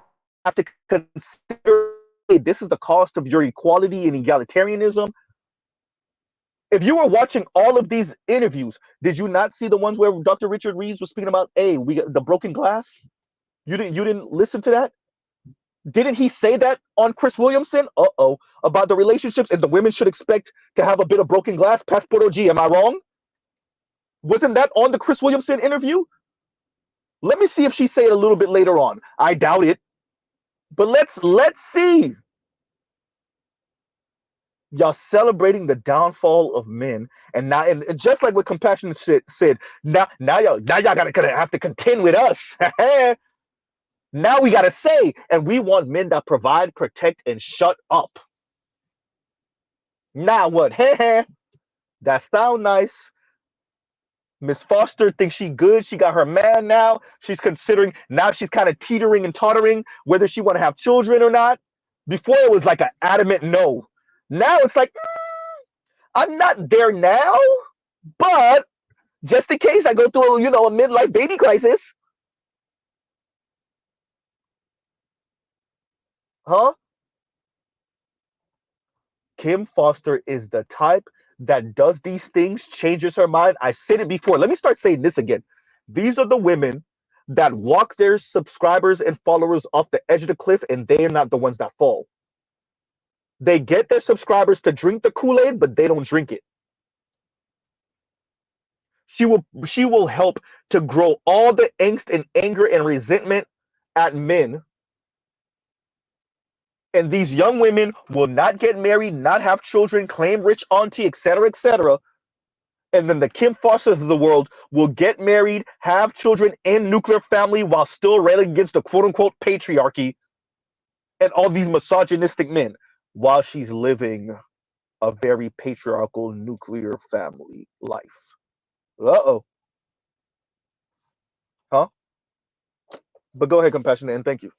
Speaker 1: to consider, hey, this is the cost of your equality and egalitarianism. If you were watching all of these interviews, did you not see the ones where Dr. Richard Reeves was speaking about, hey, we got the broken glass? You didn't listen to that? Didn't he say that on Chris Williamson? About the relationships, and the women should expect to have a bit of broken glass? Passport OG, am I wrong? Wasn't that on the Chris Williamson interview? Let me see if she say it a little bit later on. I doubt it, but let's see. Y'all celebrating the downfall of men, and now, and just like what Compassion said, now y'all gotta have to contend with us. Now we gotta say, and we want men that provide, protect, and shut up. Now what? That sound nice. Miss Foster thinks she good. She got her man now. She's considering, now she's kind of teetering and tottering whether she want to have children or not. Before it was like an adamant no. Now it's like, I'm not there now, but just in case I go through, a midlife baby crisis. Huh? Kim Foster is the type that does these things, changes her mind. I've said it before. Let me start saying this again. These are the women that walk their subscribers and followers off the edge of the cliff, and they are not the ones that fall. They get their subscribers to drink the Kool-Aid, but they don't drink it. She will help to grow all the angst and anger and resentment at men. And these young women will not get married, not have children, claim rich auntie, etc., etc. And then the Kim Fosters of the world will get married, have children, and nuclear family while still railing against the quote-unquote patriarchy and all these misogynistic men while she's living a very patriarchal nuclear family life. Uh-oh. Huh? But go ahead, Compassionate, and thank you.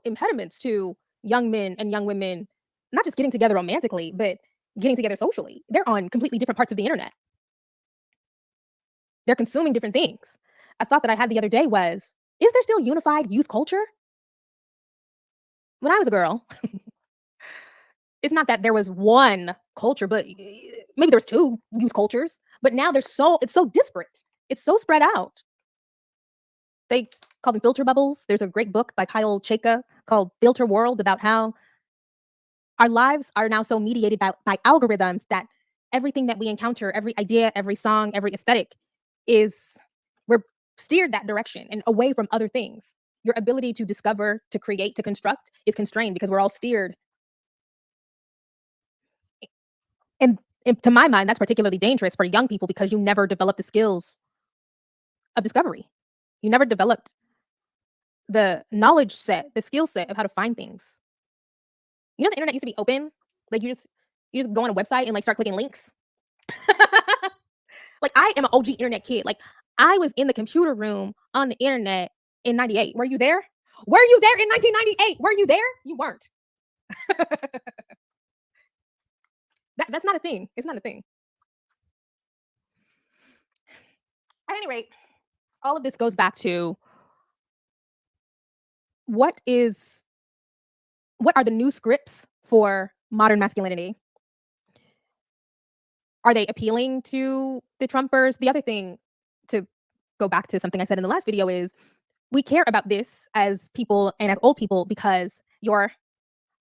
Speaker 2: Impediments to young men and young women not just getting together romantically, but getting together socially. They're on completely different parts of the internet. They're consuming different things. A thought that I had the other day was, is there still unified youth culture? When I was a girl, it's not that there was one culture, but maybe there's two youth cultures. But now it's so disparate. It's so spread out. They call them filter bubbles. There's a great book by Kyle Chayka called Filter World about how our lives are now so mediated by algorithms that everything that we encounter, every idea, every song, every aesthetic we're steered that direction and away from other things. Your ability to discover, to create, to construct is constrained because we're all steered. And to my mind, that's particularly dangerous for young people because you never develop the skills of discovery. You never developed the knowledge set, the skill set of how to find things. You know, the internet used to be open. Like you just go on a website and like start clicking links. Like I am an OG internet kid. Like I was in the computer room on the internet in 98. Were you there? Were you there in 1998? Were you there? You weren't. That's not a thing. It's not a thing. At any rate, all of this goes back to what are the new scripts for modern masculinity? Are they appealing to the Trumpers? The other thing, to go back to something I said in the last video, is we care about this as people and as old people because your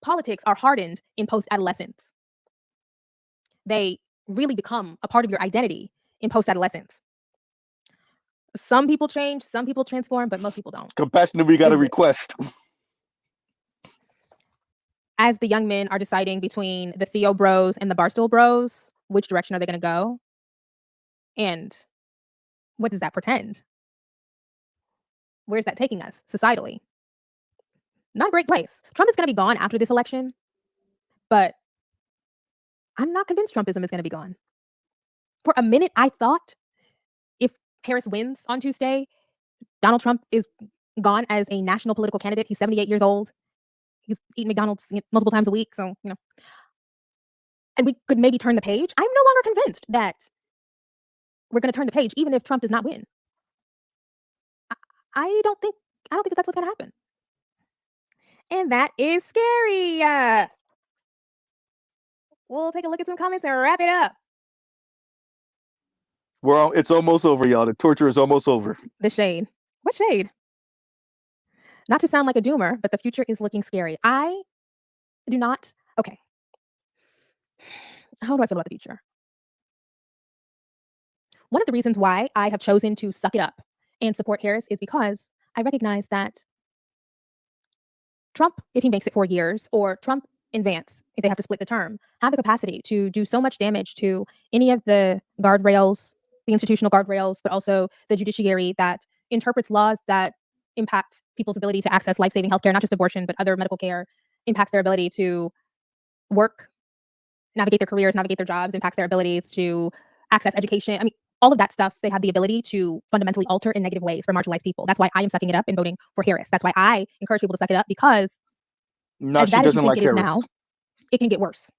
Speaker 2: politics are hardened in post-adolescence. They really become a part of your identity in post-adolescence. Some people change, some people transform, but most people don't.
Speaker 1: Compassionate, we got a request.
Speaker 2: As the young men are deciding between the Theo bros and the Barstool bros, which direction are they going to go? And what does that portend? Where's that taking us societally? Not a great place. Trump is going to be gone after this election, but I'm not convinced Trumpism is going to be gone. For a minute, I thought if Harris wins on Tuesday, Donald Trump is gone as a national political candidate. He's 78 years old. He's eating McDonald's multiple times a week. So, and we could maybe turn the page. I'm no longer convinced that we're going to turn the page, even if Trump does not win. I don't think that's what's going to happen. And that is scary. We'll take a look at some comments and wrap it up.
Speaker 1: It's almost over, y'all. The torture is almost over.
Speaker 2: The shade. What shade? Not to sound like a doomer, but the future is looking scary. I do not. Okay. How do I feel about the future? One of the reasons why I have chosen to suck it up and support Harris is because I recognize that Trump, if he makes it 4 years, or Trump and Vance, if they have to split the term, have the capacity to do so much damage to any of the guardrails, the institutional guardrails, but also the judiciary that interprets laws that impact people's ability to access life-saving healthcare, not just abortion, but other medical care, impacts their ability to work, navigate their careers, navigate their jobs, impacts their abilities to access education. I mean, all of that stuff, they have the ability to fundamentally alter in negative ways for marginalized people. That's why I am sucking it up and voting for Harris. That's why I encourage people to suck it up, because as bad as you think it is now, it can get worse.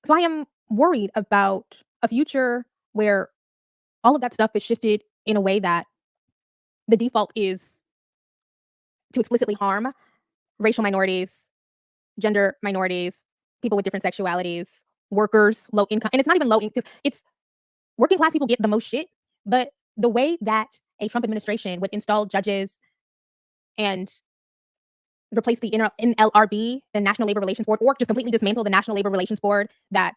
Speaker 2: So I am worried about a future where all of that stuff is shifted in a way that the default is to explicitly harm racial minorities, gender minorities, people with different sexualities, workers, low income. And it's not even low income, it's working class people get the most shit. But the way that a Trump administration would install judges and replace the NLRB, the National Labor Relations Board, or just completely dismantle the National Labor Relations Board that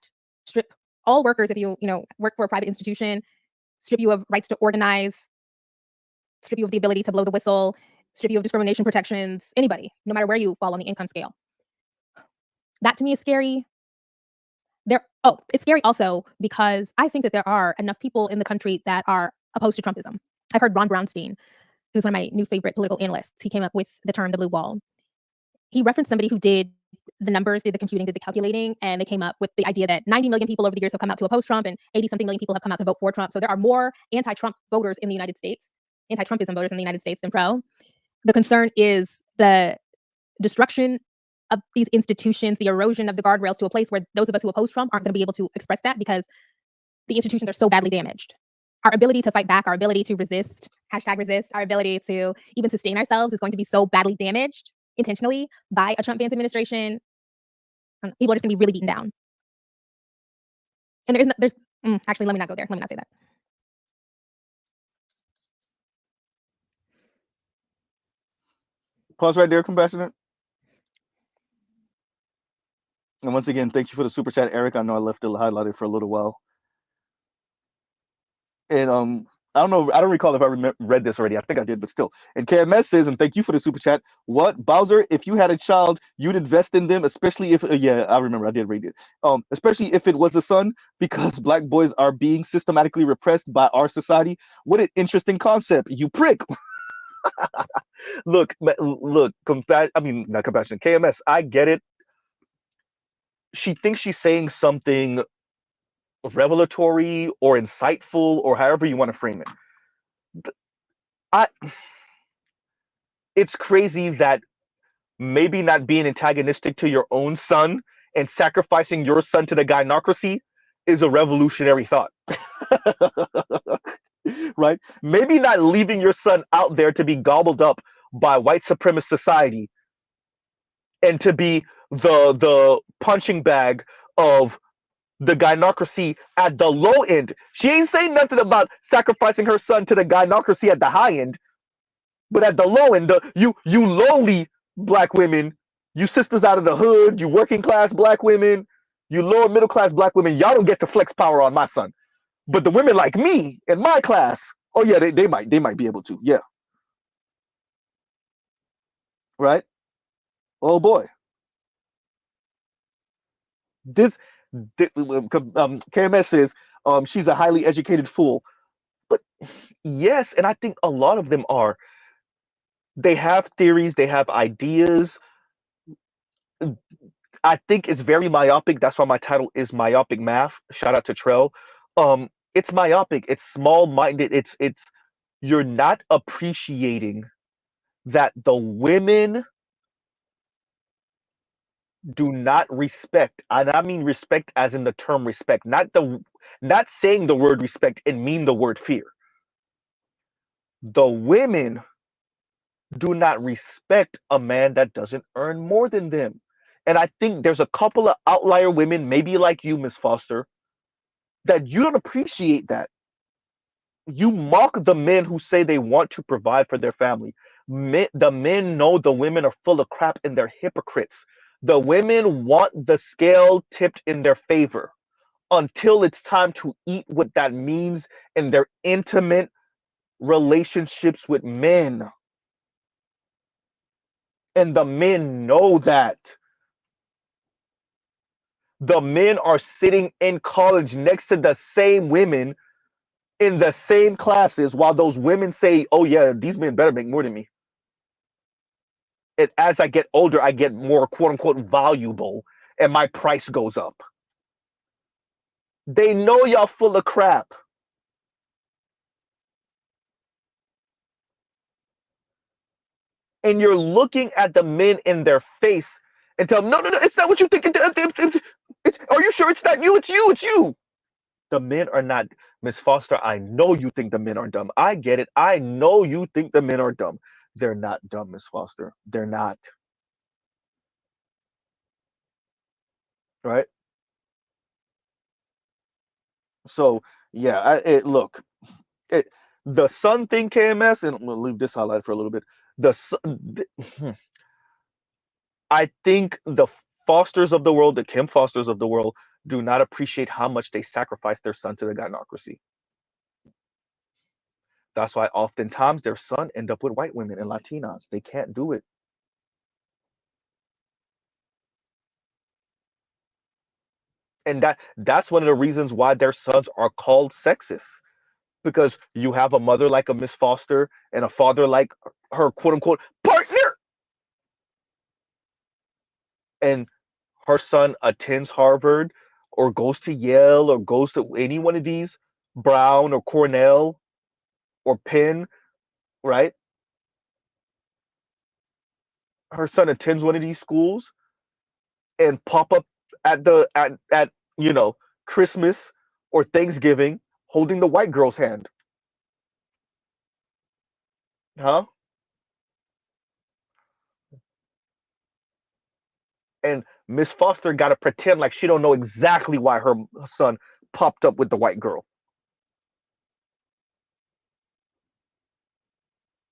Speaker 2: strip all workers, if you work for a private institution, strip you of rights to organize, strip you of the ability to blow the whistle, strip you of discrimination protections, anybody, no matter where you fall on the income scale. That to me is scary. It's scary also because I think that there are enough people in the country that are opposed to Trumpism. I've heard Ron Brownstein, who's one of my new favorite political analysts. He came up with the term the blue wall. He referenced somebody who did the numbers, did the computing, did the calculating, and they came up with the idea that 90 million people over the years have come out to oppose Trump and 80-something million people have come out to vote for Trump. So there are more anti-Trump voters in the United States, anti-Trumpism voters in the United States than pro. The concern is the destruction of these institutions, the erosion of the guardrails to a place where those of us who oppose Trump aren't going to be able to express that because the institutions are so badly damaged. Our ability to fight back, our ability to resist, #resist, our ability to even sustain ourselves is going to be so badly damaged intentionally by a Trump-Vance administration. People are just going to be really beaten down. And actually, let me not go there. Let me not say that.
Speaker 1: Pause right there, compassionate. And once again, thank you for the super chat, Eric. I know I left it highlighted for a little while. And I don't know, I don't recall if I read this already. I think I did, but still. And KMS says, and thank you for the super chat. What, Bowser? If you had a child, you'd invest in them, especially if yeah, I remember I did read it. Especially if it was a son, because black boys are being systematically repressed by our society. What an interesting concept, you prick. Look, not compassion. KMS, I get it. She thinks she's saying something revelatory or insightful or however you want to frame it. It's crazy that maybe not being antagonistic to your own son and sacrificing your son to the gynocracy is a revolutionary thought. Right? Maybe not leaving your son out there to be gobbled up by white supremacist society and to be the punching bag of the gynocracy at the low end. She ain't saying nothing about sacrificing her son to the gynocracy at the high end, but at the low end, you lowly black women, you sisters out of the hood, you working class black women, you lower middle class black women, y'all don't get to flex power on my son. But the women like me in my class, oh yeah, they might be able to, yeah. Right? Oh boy. KMS says she's a highly educated fool. But yes, and I think a lot of them are. They have theories, they have ideas. I think it's very myopic. That's why my title is Myopic Maff. Shout out to Trell. It's myopic. It's small-minded. It's you're not appreciating that the women do not respect, and I mean respect as in the term respect, not saying the word respect and mean the word fear. The women do not respect a man that doesn't earn more than them. And I think there's a couple of outlier women, maybe like you, Miss Foster, that you don't appreciate that. You mock the men who say they want to provide for their family. The men know the women are full of crap and they're hypocrites. The women want the scale tipped in their favor until it's time to eat what that means in their intimate relationships with men. And the men know that. The men are sitting in college next to the same women in the same classes while those women say, oh yeah, these men better make more than me. And as I get older, I get more quote unquote valuable and my price goes up. They know y'all full of crap. And you're looking at the men in their face and tell them, no, it's not what you think. Are you sure it's not you? It's you. It's you. The men are not, Miss Foster, I know you think the men are dumb. I get it. I know you think the men are dumb. They're not dumb, Miss Foster. They're not. Right? So, yeah, look, the sun thing, KMS, and I'm going to leave this highlight for a little bit. I think the Fosters of the world, the Kim Fosters of the world, do not appreciate how much they sacrifice their son to the gynocracy. That's why oftentimes their son end up with white women and Latinas. They can't do it. And that's one of the reasons why their sons are called sexist. Because you have a mother like a Miss Foster and a father like her quote unquote partner. And her son attends Harvard or goes to Yale or goes to any one of these, Brown or Cornell or Penn, right? Her son attends one of these schools and pop up at you know Christmas or Thanksgiving holding the white girl's hand. Huh? And Miss Foster got to pretend like she don't know exactly why her son popped up with the white girl.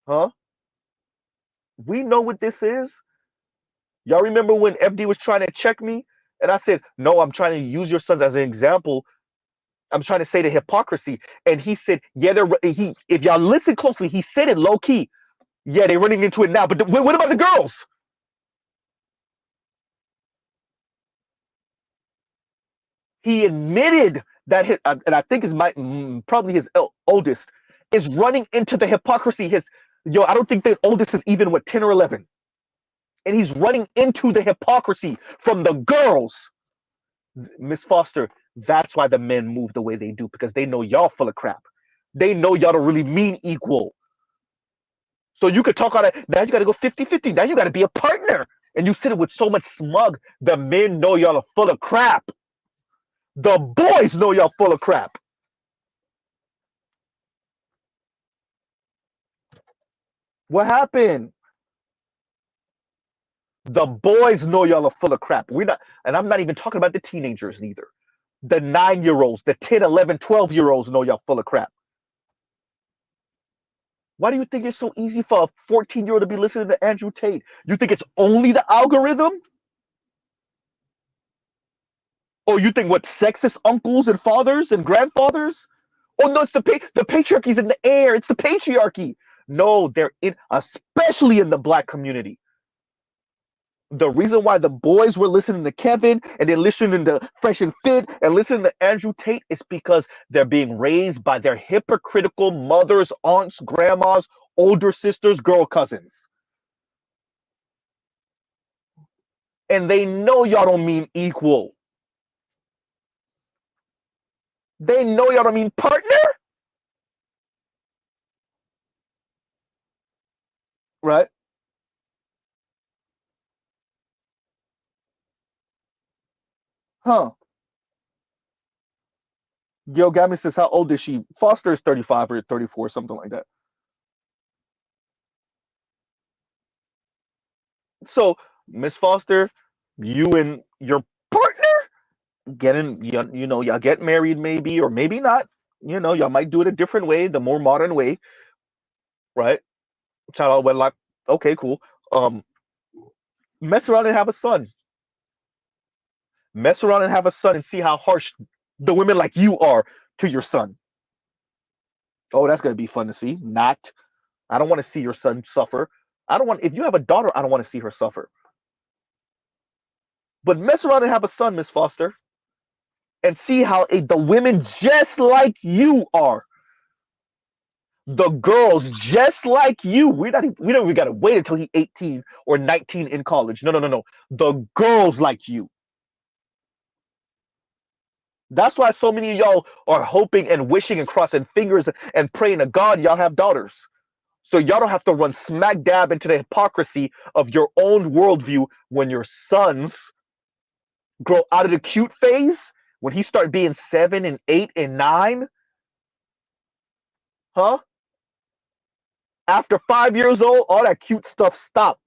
Speaker 1: Huh? We know what this is. Y'all remember when FD was trying to check me? And I said, no, I'm trying to use your sons as an example. I'm trying to say the hypocrisy. And he said, yeah, if y'all listen closely, he said it low key. Yeah, they're running into it now. But what about the girls? He admitted that and I think is probably his oldest, is running into the hypocrisy. I don't think the oldest is even 10 or 11. And he's running into the hypocrisy from the girls. Miss Foster, that's why the men move the way they do, because they know y'all full of crap. They know y'all don't really mean equal. So you could talk on it. Now you got to go 50-50. Now you got to be a partner. And you sit it with so much smug. The men know y'all are full of crap. The boys know y'all full of crap. What happened? The boys know y'all are full of crap. We're not, and I'm not even talking about the teenagers neither. The 9-year-olds, the 10, 11, 12-year-olds know y'all full of crap. Why do you think it's so easy for a 14-year-old to be listening to Andrew Tate? You think it's only the algorithm? Or you think what, sexist uncles and fathers and grandfathers? Oh no, it's the patriarchy's in the air. It's the patriarchy. No, they're especially in the black community. The reason why the boys were listening to Kevin and then listening to Fresh and Fit and listening to Andrew Tate is because they're being raised by their hypocritical mothers, aunts, grandmas, older sisters, girl cousins. And they know y'all don't mean equal. They know y'all don't mean partner. Right? Huh. Gil Gabby says, how old is she? Foster is 35 or 34, something like that. So, Miss Foster, you and your partner y'all get married maybe, or maybe not. Y'all might do it a different way, the more modern way, right? Child wedlock. Okay, cool. Mess around and have a son. Mess around and have a son and see how harsh the women like you are to your son. Oh, that's gonna be fun to see. Not. I don't want to see your son suffer. If you have a daughter, I don't want to see her suffer. But mess around and have a son, Miss Foster, and see how the women just like you are. The girls just like you. We don't even gotta wait until he's 18 or 19 in college. No. The girls like you. That's why so many of y'all are hoping and wishing and crossing fingers and praying to God y'all have daughters. So y'all don't have to run smack dab into the hypocrisy of your own worldview when your sons grow out of the cute phase, when he start being 7 and 8 and 9. Huh? After 5 years old, all that cute stuff stopped.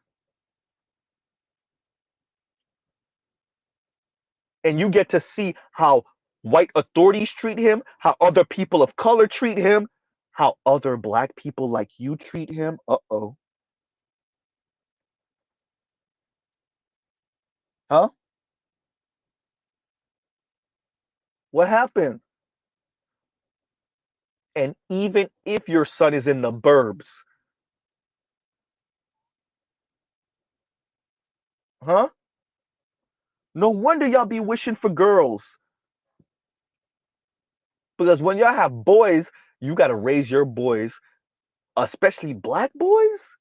Speaker 1: And you get to see how white authorities treat him, how other people of color treat him, how other black people like you treat him. Uh-oh. Huh? What happened? And even if your son is in the burbs, huh? No wonder y'all be wishing for girls. Because when y'all have boys, you got to raise your boys, especially black boys,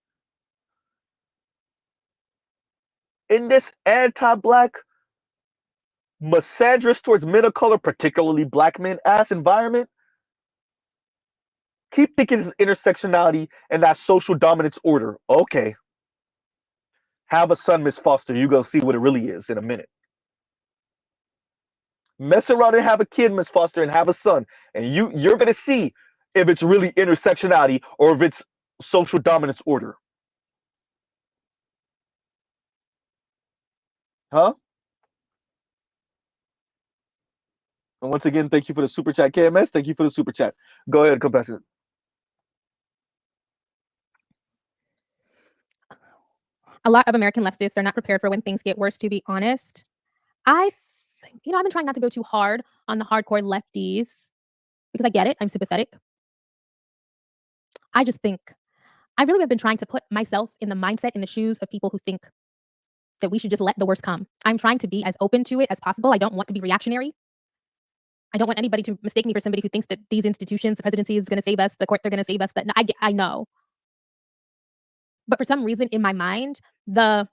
Speaker 1: in this anti-black, misandrous towards men of color, particularly black men ass environment. Keep thinking it's intersectionality and that social dominance order. Okay. Have a son, Miss Foster. You go see what it really is in a minute. Mess around and have a kid, Miss Foster, and have a son. And you're gonna see if it's really intersectionality or if it's social dominance order. Huh? And once again, thank you for the super chat, KMS. Thank you for the super chat. Go ahead, Compassionate.
Speaker 2: A lot of American leftists are not prepared for when things get worse, to be honest. I think, I've been trying not to go too hard on the hardcore lefties because I get it. I'm sympathetic. I just think I really have been trying to put myself in the mindset, in the shoes of people who think that we should just let the worst come. I'm trying to be as open to it as possible. I don't want to be reactionary. I don't want anybody to mistake me for somebody who thinks that these institutions, the presidency is going to save us, the courts are going to save us. That I know. But for some reason in my mind, the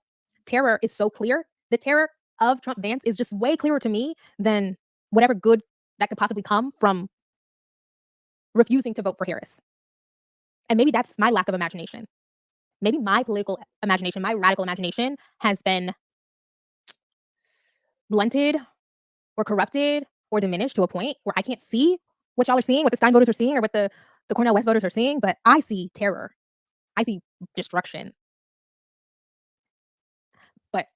Speaker 2: terror is so clear. The terror of Trump Vance is just way clearer to me than whatever good that could possibly come from refusing to vote for Harris. And maybe that's my lack of imagination. Maybe my political imagination, my radical imagination has been blunted or corrupted or diminished to a point where I can't see what y'all are seeing, what the Stein voters are seeing, or what the Cornel West voters are seeing, but I see terror. I see destruction. But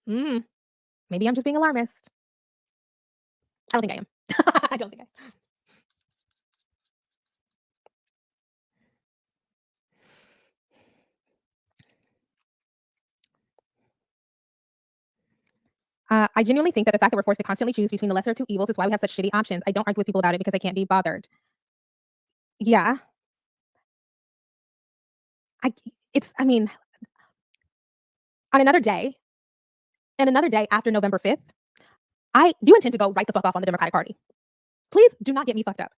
Speaker 2: maybe I'm just being alarmist. I don't think I am. I don't think I am. I genuinely think that the fact that we're forced to constantly choose between the lesser of two evils is why we have such shitty options. I don't argue with people about it because I can't be bothered. Yeah. On another day, and another day after November 5th, I do intend to go right the fuck off on the Democratic Party. Please do not get me fucked up.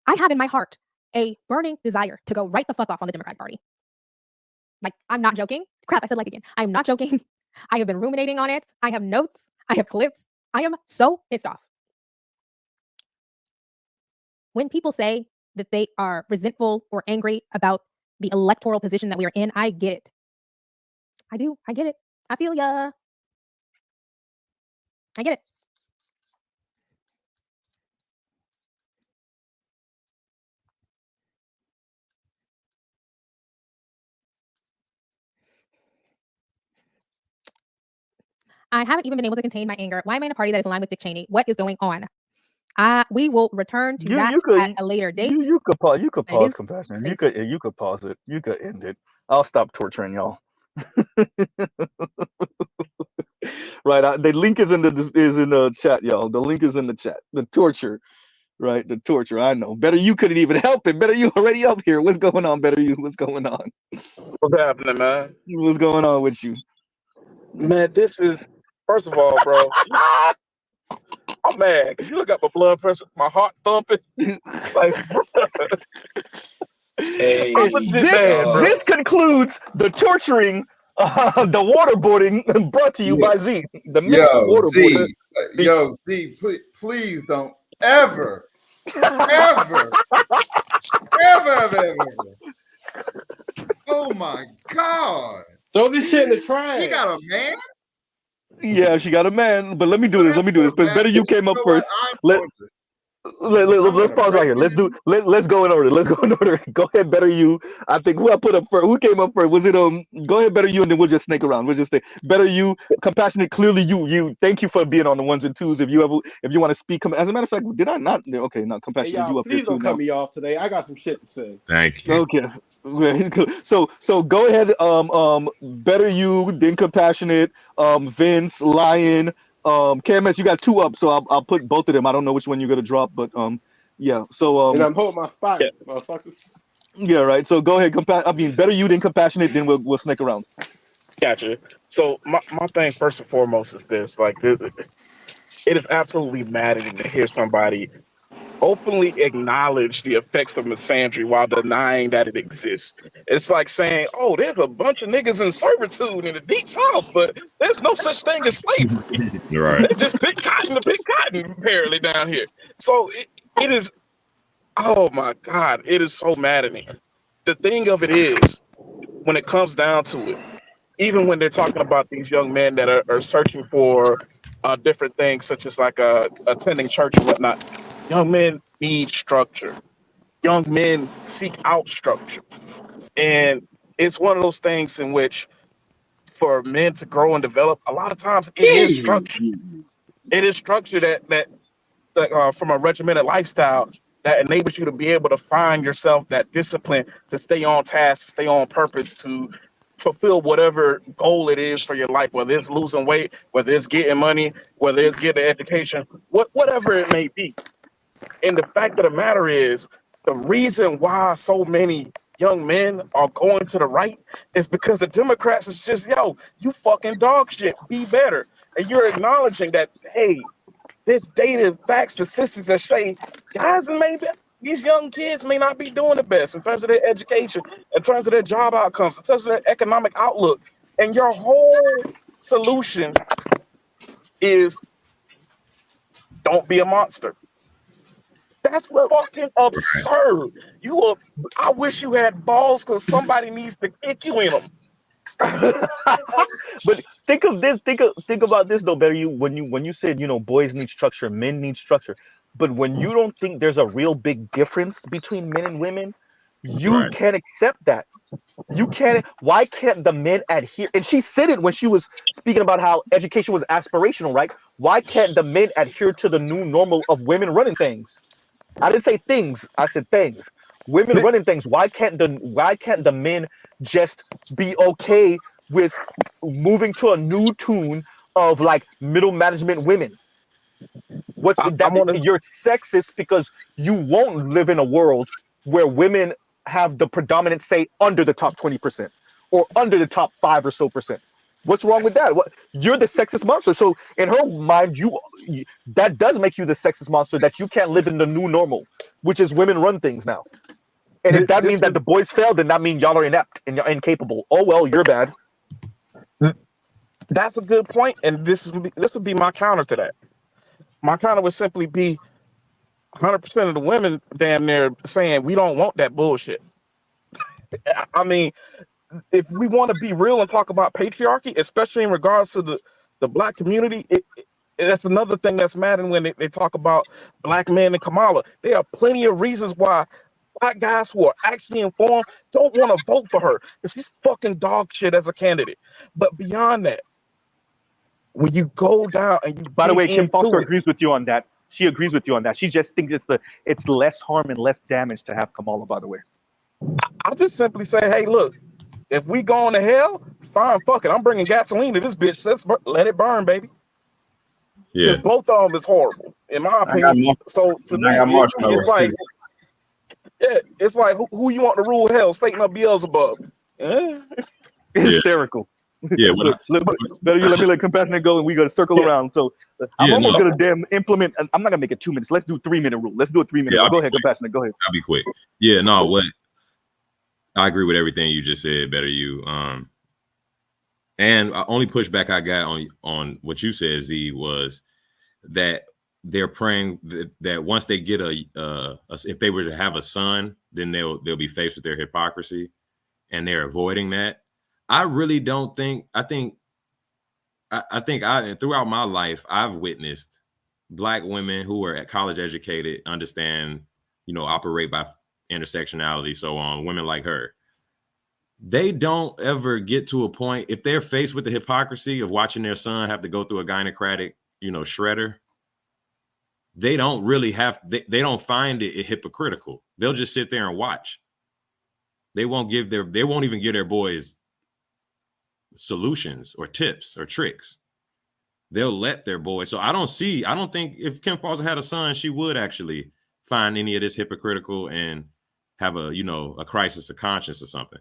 Speaker 2: I have in my heart a burning desire to go right the fuck off on the Democratic Party. Like, I'm not joking. Crap, I said like again. I am not joking. I have been ruminating on it. I have notes. I have clips. I am so pissed off. When people say that they are resentful or angry about the electoral position that we are in, I get it. I do. I get it. I feel ya. I get it. I haven't even been able to contain my anger. Why am I in a party that is aligned with Dick Cheney? What is going on? We will return to that at a later date.
Speaker 1: You could pause, Compassionate. You could pause it. You could end it. I'll stop torturing y'all. Right. The link is in the chat, y'all. The link is in the chat. The torture. Right, the torture. I know. Better you couldn't even help it. Better you already up here. What's going on? Better you. What's going on?
Speaker 12: What's happening, man?
Speaker 1: What's going on with you?
Speaker 12: Man, this is, first of all, bro, I'm mad because you look at my blood pressure, my heart thumping. Like,
Speaker 1: hey, this concludes the torturing, the waterboarding brought to you by Z. The mental waterboarding.
Speaker 13: Z, please don't ever, ever. Oh my God.
Speaker 14: Throw this shit in the trash.
Speaker 13: She got a man?
Speaker 1: Yeah, she got a man. But let me do this. But better you came up first. Let's pause right here. Let's go in order. Let's go in order. Go ahead, better you. I think who I put up first. Who came up first? Was it Go ahead, better you, and then we'll just snake around. We'll just stay. Better you, Compassionate. Clearly, you. Thank you for being on the ones and twos. If you want to speak, as a matter of fact, did I not? Okay, not Compassionate.
Speaker 14: Hey,
Speaker 1: you up
Speaker 14: please
Speaker 1: here
Speaker 14: don't
Speaker 1: too
Speaker 14: cut
Speaker 1: now.
Speaker 14: me off today. I got some shit to say.
Speaker 13: Thank you.
Speaker 1: Okay. So go ahead. Better you, then Compassionate. Vince, Lion, KMS, you got 2 up, so I'll put both of them. I don't know which one you're gonna drop, but yeah. So
Speaker 14: And I'm holding my spot,
Speaker 12: Yeah.
Speaker 14: motherfuckers.
Speaker 1: yeah, right. So go ahead. I mean, better you than compassionate. Then we'll snake around.
Speaker 12: Gotcha. So my thing first and foremost is this: like, it is absolutely maddening to hear somebody openly acknowledge the effects of misandry while denying that it exists. It's like saying, "Oh, there's a bunch of niggas in servitude in the deep south, but there's no such thing as slavery.
Speaker 15: Right.
Speaker 12: They just pick cotton to pick cotton, apparently down here." So it is. Oh my God, it is so maddening. The thing of it is, when it comes down to it, even when they're talking about these young men that are searching for different things, such as like attending church and whatnot, young men need structure. Young men seek out structure. And it's one of those things in which, for men to grow and develop, a lot of times it is structure. It is structure that from a regimented lifestyle that enables you to be able to find yourself that discipline to stay on task, stay on purpose, to fulfill whatever goal it is for your life, whether it's losing weight, whether it's getting money, whether it's getting education, whatever it may be. And the fact of the matter is, the reason why so many young men are going to the right is because the Democrats is just, yo, you fucking dog shit, be better. And you're acknowledging that, hey, there's data, facts, statistics that say guys may be, these young kids may not be doing the best in terms of their education, in terms of their job outcomes, in terms of their economic outlook. And your whole solution is don't be a monster. That's fucking absurd. I wish you had balls because somebody needs to kick you in them.
Speaker 1: But think of this. Think about this though, Barry. When you said boys need structure, men need structure. But when you don't think there's a real big difference between men and women, you
Speaker 15: Right.
Speaker 1: can't accept that. You can't. Why can't the men adhere? And she said it when she was speaking about how education was aspirational, right? Why can't the men adhere to the new normal of women running things? I didn't say things. I said things. Women running things. Why can't the men just be okay with moving to a new tune of like middle management women? What's
Speaker 12: I'm
Speaker 1: that?
Speaker 12: on
Speaker 1: You're sexist because you won't live in a world where women have the predominant say under the top 20% or under the top 5 or so percent. What's wrong with that? You're the sexist monster. So in her mind, that does make you the sexist monster, that you can't live in the new normal, which is women run things now. And if that
Speaker 12: this
Speaker 1: means that the boys failed, then that means y'all are inept and you're incapable. Oh well, you're bad.
Speaker 12: That's a good point, and this would be my counter to that. My counter would simply be 100% of the women damn near saying we don't want that bullshit. I mean, if we want to be real and talk about patriarchy, especially in regards to the black community, that's another thing that's maddening when they talk about black men and Kamala. There are plenty of reasons why black guys who are actually informed don't want to vote for her because she's fucking dog shit as a candidate. But beyond that, when you go down and you
Speaker 1: By the
Speaker 12: dig
Speaker 1: way, Kim Foster
Speaker 12: into it,
Speaker 1: agrees with you on that. She agrees with you on that. She just thinks it's less harm and less damage to have Kamala, by the way.
Speaker 12: I just simply say, hey, look, if we going to hell, fine, fuck it. I'm bringing gasoline to this bitch. Let's let it burn, baby.
Speaker 15: Yeah.
Speaker 12: Because both of them is horrible, in my opinion. So to me,
Speaker 15: I got
Speaker 12: it's
Speaker 15: marshmallows
Speaker 12: like,
Speaker 15: too.
Speaker 12: yeah, it's like who you want to rule hell, Satan or Beelzebub? Eh?
Speaker 15: Yeah.
Speaker 1: Hysterical.
Speaker 15: Yeah.
Speaker 1: Better you let me let compassionate go, and we got to circle around. So I'm
Speaker 15: Yeah,
Speaker 1: almost
Speaker 15: no.
Speaker 1: gonna damn implement. I'm not gonna make it 2 minutes. Let's do 3-minute rule. Let's do a 3-minute rule. Go ahead, compassionate. Go ahead.
Speaker 15: I'll be quick. Yeah, no, what I agree with everything you just said, better you. And only pushback I got on what you said, Z, was that they're praying that once they get if they were to have a son, then they'll be faced with their hypocrisy, and they're avoiding that. I really don't think. I think throughout my life I've witnessed black women who are college educated, understand, operate by intersectionality, so on. Women like her, they don't ever get to a point, if they're faced with the hypocrisy of watching their son have to go through a gynocratic, shredder, they don't really they don't find it hypocritical. They'll just sit there and watch. They won't even give their boys solutions or tips or tricks. they'll let their boys. So I don't think if Kim Foster had a son, she would actually find any of this hypocritical and have a crisis of conscience or something.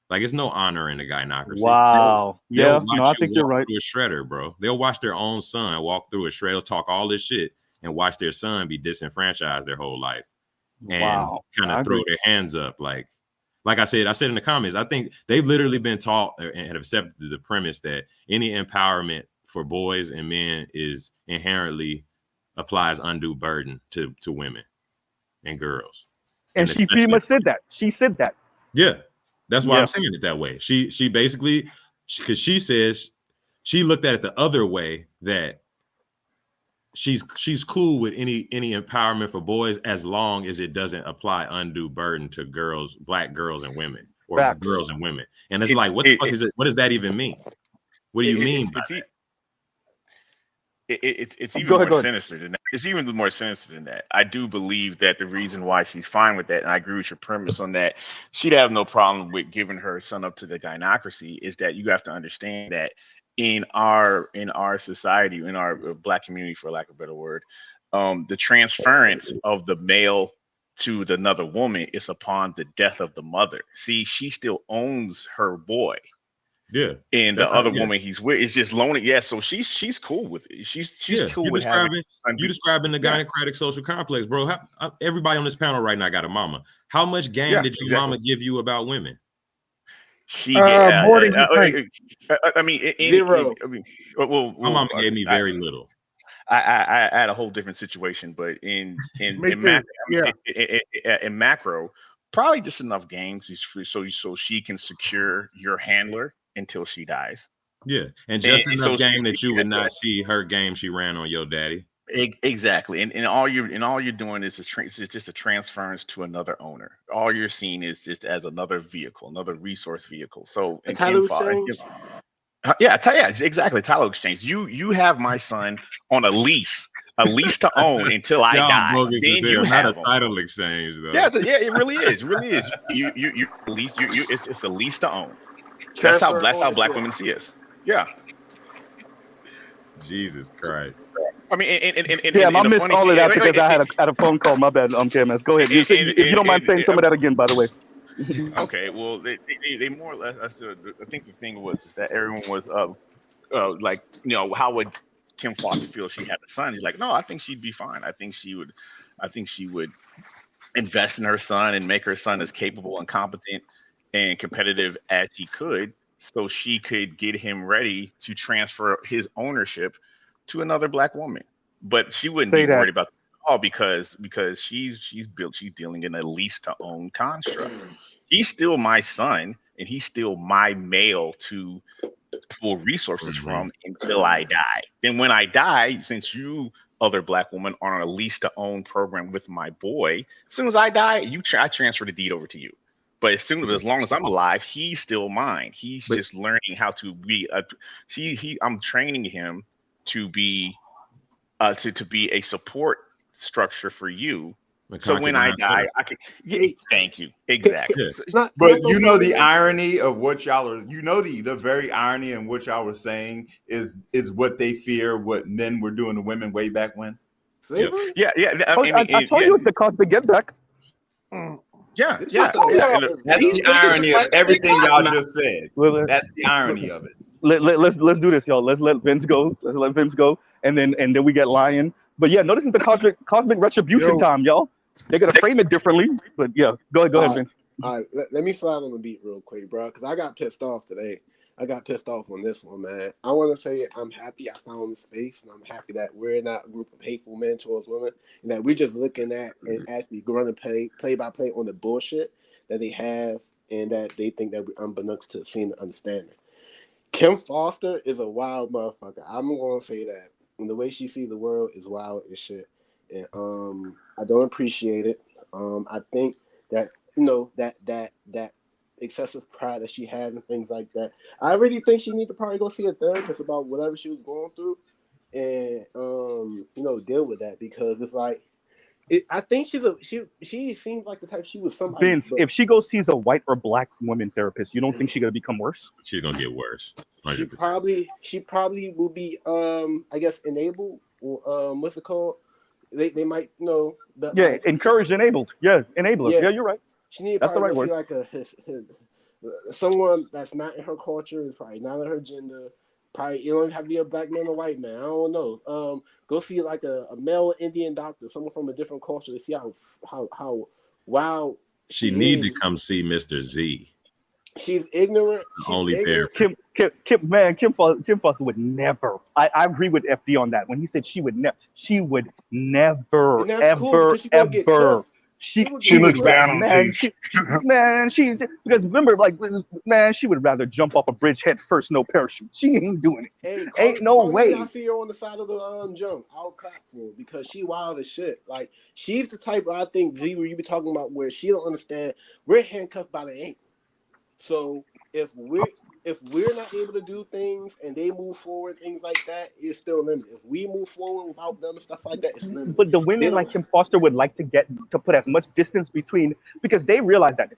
Speaker 15: Like, it's no honor in the gynocracy.
Speaker 1: Wow.
Speaker 15: They'll
Speaker 1: Yeah, no, I think you're right.
Speaker 15: Through a shredder, bro. They'll watch their own son walk through a shredder, talk all this shit, and watch their son be disenfranchised their whole life. And kind of throw their hands up. Like I said in the comments, I think they've literally been taught and have accepted the premise that any empowerment for boys and men is inherently applies undue burden to women and girls.
Speaker 1: And she pretty much said that. She said that.
Speaker 15: Yeah. That's why I'm saying it that way. She basically, because she says she looked at it the other way, that she's cool with any empowerment for boys as long as it doesn't apply undue burden to girls, black girls and women, or girls and women. And it's like, what the fuck is it? What does that even mean? What do you mean by that?
Speaker 16: It's even more sinister than that. It's even more sinister than that. I do believe that the reason why she's fine with that, and I agree with your premise on that, she'd have no problem with giving her son up to the gynocracy, is that you have to understand that in our society, in our black community, for lack of a better word, the transference of the male to another woman is upon the death of the mother. See, she still owns her boy.
Speaker 15: Yeah,
Speaker 16: and the other woman he's with is just lonely. Yeah, so she's cool with it. She's cool with having.
Speaker 15: You describing the Gynocratic social complex, bro. Everybody on this panel right now got a mama. How much game did your mama give you about women?
Speaker 16: She more than I mean,
Speaker 14: zero.
Speaker 16: My
Speaker 15: mama gave me very little.
Speaker 16: I had a whole different situation, but in macro, probably just enough games so she can secure your handler until she dies.
Speaker 15: Yeah, and just enough game that you would not see her game she ran on your daddy.
Speaker 16: Exactly, and all you're doing is just a transference to another owner. All you're seeing is just as another vehicle, another resource vehicle. So
Speaker 14: a title exchange.
Speaker 16: Yeah, exactly. Title exchange. You have my son on a lease to own until I die.
Speaker 15: Then you have not a title exchange, though.
Speaker 16: Yeah, it really is. It really is. You lease. It's a lease to own. That's how black women see us. Yeah.
Speaker 15: Jesus Christ.
Speaker 16: I mean,
Speaker 1: I missed all of that because I had a phone call. My bad, KMS. Go ahead. If you don't mind saying some of that again, by the way.
Speaker 16: Okay, well, they more or less. I think the thing was that everyone was like, how would Kim Foster feel if she had a son? He's like, no, I think she'd be fine. I think she would invest in her son and make her son as capable and competent and competitive as he could, so she could get him ready to transfer his ownership to another black woman. But she wouldn't be worried about that at all because she's dealing in a lease to own construct. He's still my son and he's still my male to pull resources from until I die. Then when I die, since you other black women are on a lease to own program with my boy, as soon as I die, I transfer the deed over to you. But as long as I'm alive, he's still mine. He's just learning how to be I'm training him to be to be a support structure for you. So when I die, I can. Yeah, thank you. Exactly.
Speaker 13: But you know the irony of what y'all are. You know the very irony in what y'all were saying is what they fear what men were doing to women way back when.
Speaker 14: Slavery?
Speaker 16: Yeah.
Speaker 1: I told you it's the cosmic get back.
Speaker 16: Yeah.
Speaker 13: That's the irony of everything y'all just said. That's the irony of it.
Speaker 1: Let's do this, y'all. Let's let Vince go. And then we get Lion. But yeah, no, this is the cosmic retribution time, y'all. They're gonna frame it differently, but yeah, go ahead, Vince.
Speaker 14: All right, let me slide on the beat real quick, bro, because I got pissed off today. I got pissed off on this one, man. I want to say I'm happy I found the space, and I'm happy that we're not a group of hateful men towards women, and that we're just looking at and actually running play by play on the bullshit that they have, and that they think that we're unbeknownst to seeing and understanding. Kim Foster is a wild motherfucker. I'm gonna say that. And the way she sees the world is wild as shit. And I don't appreciate it. I think that that excessive pride that she had and things like that. I really think she need to probably go see a therapist about whatever she was going through, and deal with that, because it's like I think she seems like the type she was somebody.
Speaker 1: Vince, if she goes sees a white or black woman therapist, you don't think she's gonna become worse?
Speaker 15: She's gonna get worse. 100%.
Speaker 14: She probably will be I guess enabled or what's it called? They might but
Speaker 1: Yeah,
Speaker 14: like
Speaker 1: encouraged, enabled. Yeah, enabler.
Speaker 14: yeah,
Speaker 1: Yeah, you're right.
Speaker 14: she need to
Speaker 1: That's the
Speaker 14: probably
Speaker 1: right
Speaker 14: go see
Speaker 1: word.
Speaker 14: like someone that's not in her culture, is probably not in her gender. Probably you don't have to be a black man or white man. I don't know. Go see like a male Indian doctor, someone from a different culture, to see how wild
Speaker 15: She
Speaker 14: she
Speaker 15: need to
Speaker 14: is.
Speaker 15: come see Mr. Z.
Speaker 14: She's ignorant. She's
Speaker 15: Only
Speaker 14: ignorant.
Speaker 15: therapy.
Speaker 1: Kim Foster would never. I agree with FD on that when he said she would never. She would never,
Speaker 14: And that's cool
Speaker 1: ever,
Speaker 14: because she's gonna get
Speaker 1: ever.
Speaker 14: cooked.
Speaker 1: She
Speaker 17: She
Speaker 1: would
Speaker 17: looks down on
Speaker 1: man.
Speaker 17: Z.
Speaker 1: She because remember man, she would rather jump off a bridge head first, no parachute. She ain't doing it.
Speaker 14: Hey,
Speaker 1: Ain't no
Speaker 14: call me when I
Speaker 1: way.
Speaker 14: see her on the side of the jump. I'll clap for her because she wild as shit. Like she's the type I think Z where you be talking about where she don't understand. We're handcuffed by the ankle. So if we're not able to do things and they move forward, things like that, it's still limited. If we move forward without them and stuff like that, it's limited.
Speaker 1: But the
Speaker 14: They
Speaker 1: women like
Speaker 14: don't.
Speaker 1: Kim Foster would like to put as much distance between because they realize that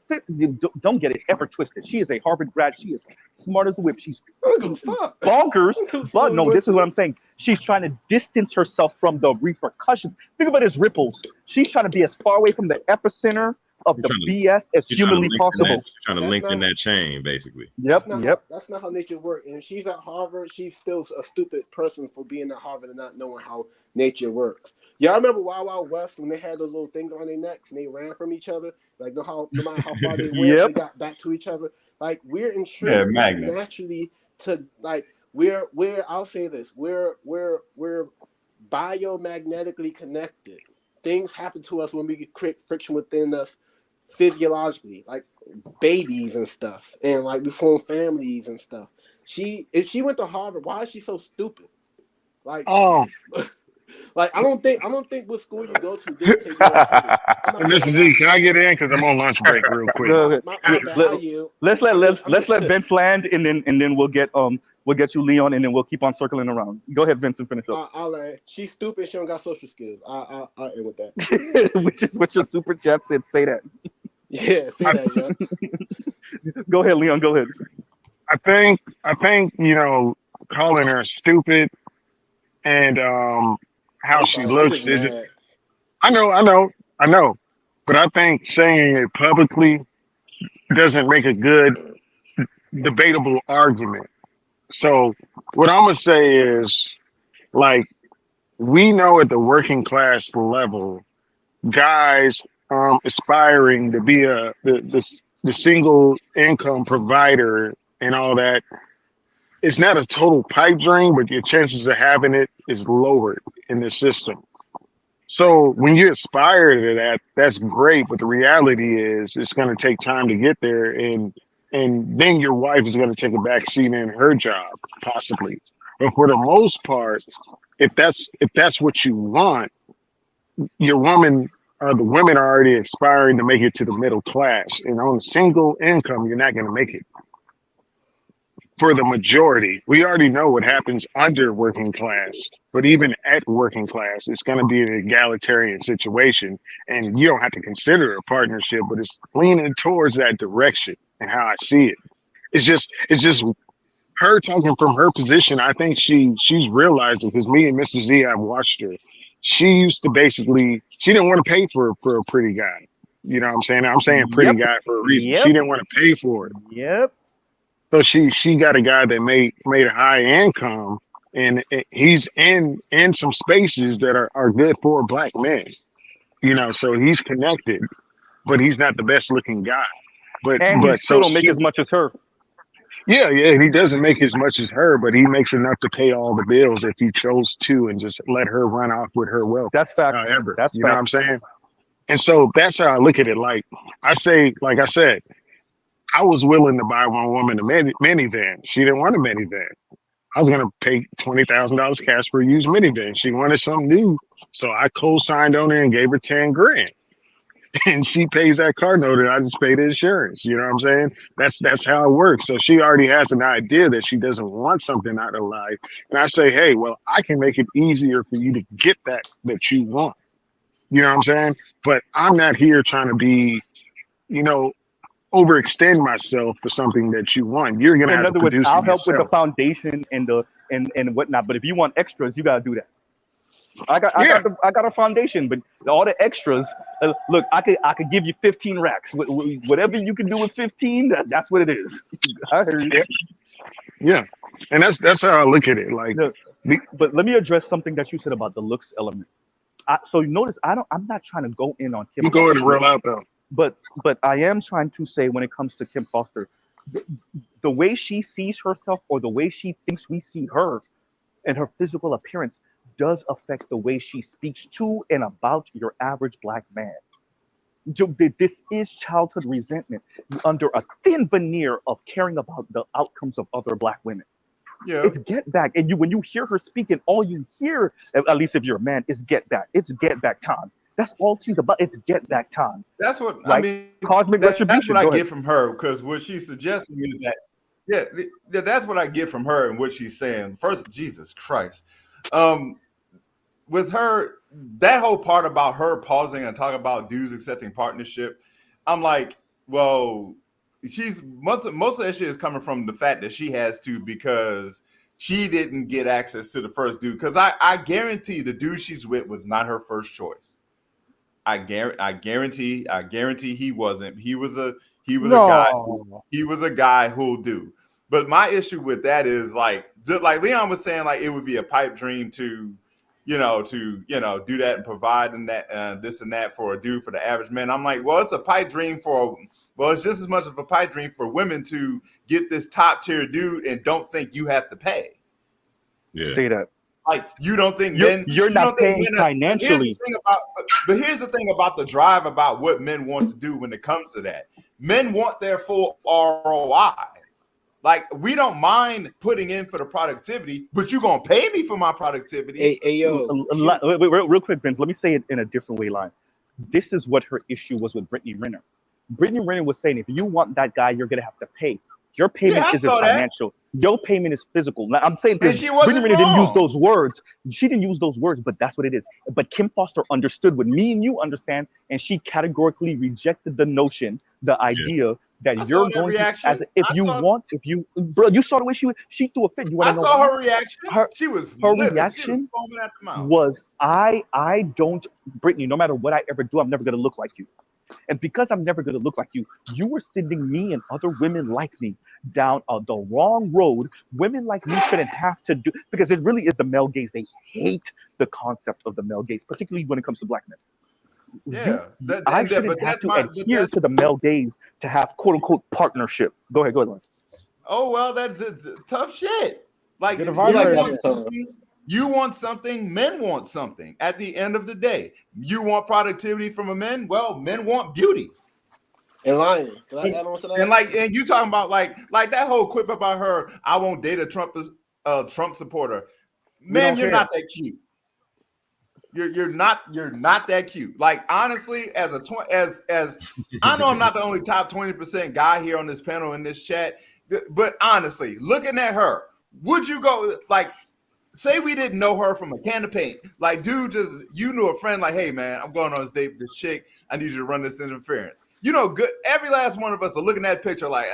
Speaker 1: don't get it ever twisted. She is a Harvard grad. She is smart as a whip. She's
Speaker 14: I don't give a fuck.
Speaker 1: bonkers. But no, this is what I'm saying. She's trying to distance herself from the repercussions. Think about it as ripples. She's trying to be as far away from the epicenter of the BS as humanly possible.
Speaker 15: Trying to lengthen that chain, basically.
Speaker 1: Yep.
Speaker 14: That's not how nature works. And if she's at Harvard, she's still a stupid person for being at Harvard and not knowing how nature works. Y'all remember Wild Wild West when they had those little things on their necks and they ran from each other? Like no matter how far they went, they got back to each other. Like we're intrinsically naturally to like we're I'll say this, we're biomagnetically connected. Things happen to us when we get friction within us physiologically, like babies and stuff, and like we form families and stuff. If she went to Harvard, why is she so stupid? Like, like I don't think what school you go to dictate your intelligence.
Speaker 17: Mr. Z, can I get in? Because I'm on lunch break real quick.
Speaker 1: Let's let Vince land and then we'll get you Leon and then we'll keep on circling around. Go ahead, Vince, and finish up.
Speaker 14: I'll land. She's stupid. She don't got social skills. I'll end with that.
Speaker 1: Which is what your super chat said. Say that.
Speaker 14: Yeah, say that. Yeah.
Speaker 1: Go ahead, Leon. Go ahead.
Speaker 17: I think calling her stupid and how she looks is. I know, but I think saying it publicly doesn't make a good debatable argument. So what I'm gonna say is, like, we know at the working class level, guys aspiring to be the single income provider and all that, it's not a total pipe dream, but your chances of having it is lowered in the system. So when you aspire to that, that's great. But the reality is it's going to take time to get there. And then your wife is going to take a back seat in her job, possibly. But for the most part, if that's what you want, your woman the women are already aspiring to make it to the middle class. And on a single income, you're not going to make it. For the majority, we already know what happens under working class, but even at working class, it's going to be an egalitarian situation, and you don't have to consider a partnership, but it's leaning towards that direction. And how I see it, it's just her talking from her position. I think she's realized it because me and Mr. Z, I've watched her. She used to she didn't want to pay for a pretty guy. You know what I'm saying? I'm saying pretty guy for a reason. She didn't want to pay for it.
Speaker 1: Yep.
Speaker 17: So she got a guy that made a high income, and he's in some spaces that are good for black men. So he's connected, but he's not the best looking guy. But
Speaker 1: he still don't make as much as her.
Speaker 17: Yeah, he doesn't make as much as her, but he makes enough to pay all the bills if he chose to, and just let her run off with her wealth.
Speaker 1: That's facts.
Speaker 17: However,
Speaker 1: That's
Speaker 17: you know what I'm saying. And so that's how I look at it. Like I said, I was willing to buy one woman a minivan. She didn't want a minivan. I was going to pay $20,000 cash for a used minivan. She wanted something new. So I co-signed on her and gave her 10 grand. And she pays that car note and I just pay the insurance. You know what I'm saying? That's how it works. So she already has an idea that she doesn't want something out of life. And I say, hey, well, I can make it easier for you to get that you want. You know what I'm saying? But I'm not here trying to be, overextend myself for something that you want. You're gonna
Speaker 1: So
Speaker 17: have
Speaker 1: in
Speaker 17: to
Speaker 1: other words,
Speaker 17: produce
Speaker 1: I'll
Speaker 17: it
Speaker 1: help with the
Speaker 17: yourself.
Speaker 1: foundation and the and whatnot. But if you want extras, you gotta do that. I
Speaker 17: Yeah.
Speaker 1: got a foundation, but all the extras. Look, I could give you 15 racks. Whatever you can do with 15, that's what it is. I heard you.
Speaker 17: Yeah. Yeah. And that's how I look at it. Like,
Speaker 1: Look, but let me address something that you said about the looks element. So you notice I'm not trying to go in on Kim
Speaker 17: I'm going
Speaker 1: Foster's
Speaker 17: to roll
Speaker 1: looks,
Speaker 17: out though.
Speaker 1: but I am trying to say when it comes to Kim Foster, the way she sees herself or the way she thinks we see her and her physical appearance does affect the way she speaks to and about your average black man. This is childhood resentment under a thin veneer of caring about the outcomes of other black women.
Speaker 13: Yeah.
Speaker 1: It's get back. And when you hear her speaking, all you hear, at least if you're a man, is get back. It's get back time. That's all she's about. It's get back time.
Speaker 13: That's what I
Speaker 1: Right?
Speaker 13: mean.
Speaker 1: Cosmic
Speaker 13: That's what
Speaker 1: retribution.
Speaker 13: I
Speaker 1: Go ahead.
Speaker 13: get from her, because what she's suggesting is that, that's what I get from her and what she's saying. First, Jesus Christ, with her, that whole part about her pausing and talking about dudes accepting partnership, I'm like, well, she's most of that shit is coming from the fact that she has to, because she didn't get access to the first dude. Because I guarantee the dude she's with was not her first choice. I guarantee he wasn't. He was a
Speaker 1: No.
Speaker 13: guy who'll do. But my issue with that is, like, just like Leon was saying, like, it would be a pipe dream to do that and provide and that this and that for a dude, for the average man. I'm like, well, it's a pipe dream it's just as much of a pipe dream for women to get this top tier dude and don't think you have to pay.
Speaker 15: Yeah.
Speaker 1: Say that.
Speaker 13: Like, you don't think
Speaker 1: you're not paying financially.
Speaker 13: But here's the thing about the drive about what men want to do when it comes to that. Men want their full ROI. Like, we don't mind putting in for the productivity, but you're gonna pay me for my productivity.
Speaker 14: Hey yo,
Speaker 1: Wait, real quick, Vince. Let me say it in a different way, line. This is what her issue was with Brittany Renner. Brittany Renner was saying, if you want that guy, you're gonna have to pay. Your payment isn't financial. Your payment is physical. Now, I'm saying, because Brittany Renner didn't use those words. She didn't use those words, but that's what it is. But Kim Foster understood what me and you understand, and she categorically rejected the notion, the idea that you're going to, bro, you saw the way she threw a fit. You want to know?
Speaker 13: I saw her reaction. She was livid.
Speaker 1: Reaction
Speaker 13: she was foaming at the mouth.
Speaker 1: Was I don't, Brittany, no matter what I ever do, I'm never gonna look like you. And because I'm never going to look like you, you were sending me and other women like me down the wrong road. Women like me shouldn't have to do, because it really is the male gaze. They hate the concept of the male gaze, particularly when it comes to black men.
Speaker 13: Yeah,
Speaker 1: I shouldn't have to adhere to the male gaze to have quote unquote partnership. Go ahead, Lon.
Speaker 13: Oh, well, that's tough shit. Like, you want something, men want something. At the end of the day, you want productivity from a man. Well, men want beauty.
Speaker 14: And Lion, can I add on to that?
Speaker 13: And you talking about like that whole quip about her, I won't date a Trump supporter. Man, you're not that cute. You're not that cute. Like, honestly, as I know I'm not the only top 20% guy here on this panel in this chat, but honestly, looking at her, would you go, like, say we didn't know her from a can of paint. Like, dude, you knew a friend, like, hey, man, I'm going on this date with this chick. I need you to run this interference. You know, good. Every last one of us are looking at that picture like,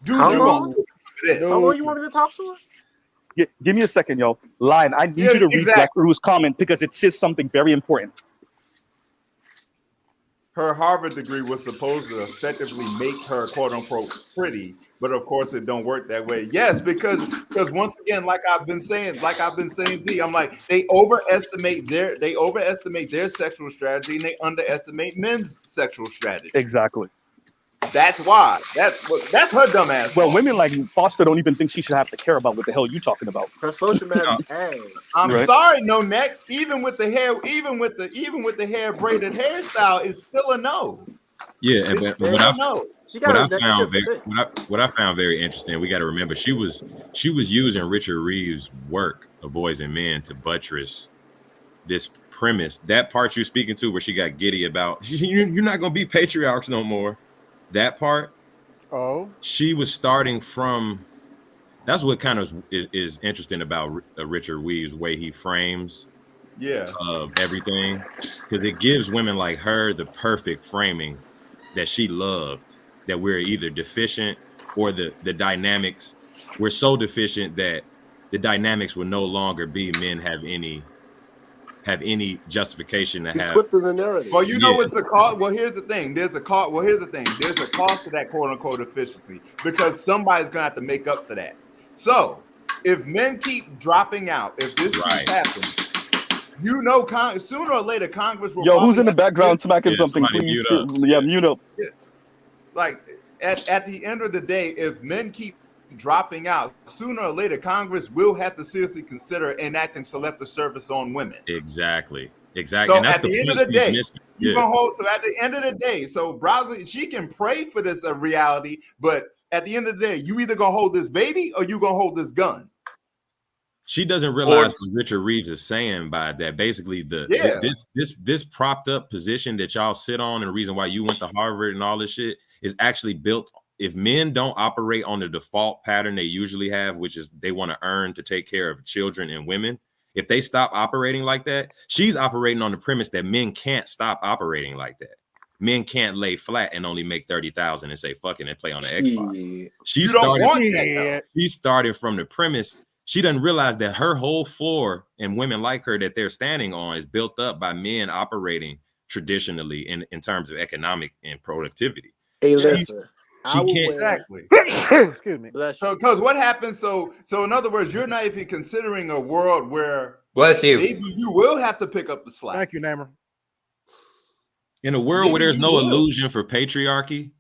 Speaker 13: dude,
Speaker 14: how
Speaker 13: you
Speaker 14: long you want me to talk to her?
Speaker 1: Give me a second, yo. Lion, I need you to read Black Crew's comment because it says something very important.
Speaker 13: Her Harvard degree was supposed to effectively make her quote unquote pretty, but of course it don't work that way. Yes, because once again, like I've been saying, Z, I'm like, they overestimate their sexual strategy and they underestimate men's sexual strategy.
Speaker 1: Exactly.
Speaker 13: That's why. That's her dumb ass.
Speaker 1: Well, women like Foster don't even think she should have to care about what the hell you talking about.
Speaker 14: Her social media ass.
Speaker 13: I'm sorry, no neck. Even with the hair, even with the hair braided hairstyle, it's still a no.
Speaker 15: Yeah, and what I found very interesting, we got to remember she was using Richard Reeves' work of Boys and Men to buttress this premise. That part you're speaking to, where she got giddy about you're not gonna be patriarchs no more. That part, she was starting from. That's what kind of is interesting about Richard Reeves' way he frames,
Speaker 13: everything,
Speaker 15: because it gives women like her the perfect framing that she loved, that we're either deficient or the dynamics, we're so deficient that the dynamics will no longer be men have any justification to
Speaker 14: He's
Speaker 15: have.
Speaker 14: twisting the narrative.
Speaker 13: Well, you know what's the cost? Well, here's the thing. There's a cost. Well, here's the thing. There's a cost to that quote unquote efficiency because somebody's gonna have to make up for that. So if men keep dropping out, if this keeps happening, you know, sooner or later Congress will.
Speaker 1: Yo, who's in the
Speaker 13: have to
Speaker 1: background smacking something?
Speaker 15: somebody
Speaker 1: Please,
Speaker 15: mute up.
Speaker 1: mute up.
Speaker 13: like at the end of the day, if men keep dropping out, sooner or later Congress will have to seriously consider enacting selective service on women.
Speaker 15: Exactly.
Speaker 13: So
Speaker 15: And that's
Speaker 13: at the end of
Speaker 15: point
Speaker 13: the
Speaker 15: he's
Speaker 13: day,
Speaker 15: missing.
Speaker 13: you gonna hold. So at the end of the day, so Browser, she can pray for this reality, but at the end of the day, you either gonna hold this baby or you gonna hold this gun.
Speaker 15: She doesn't realize what Richard Reeves is saying by that. Basically, this propped up position that y'all sit on, and the reason why you went to Harvard and all this shit is actually built. If men don't operate on the default pattern they usually have, which is they want to earn to take care of children and women, if they stop operating like that, she's operating on the premise that men can't stop operating like that. Men can't lay flat and only make 30,000 and say fucking and play on the Xbox. She's starting from the premise. She doesn't realize that her whole floor and women like her that they're standing on is built up by men operating traditionally in terms of economic and productivity.
Speaker 14: Hey, listen.
Speaker 15: She can't
Speaker 13: Exactly.
Speaker 14: Excuse me.
Speaker 13: So, because what happens? So in other words, you're not even considering a world where maybe you will have to pick up the slack.
Speaker 17: Thank you, Namer.
Speaker 15: In a world where there's no illusion for patriarchy,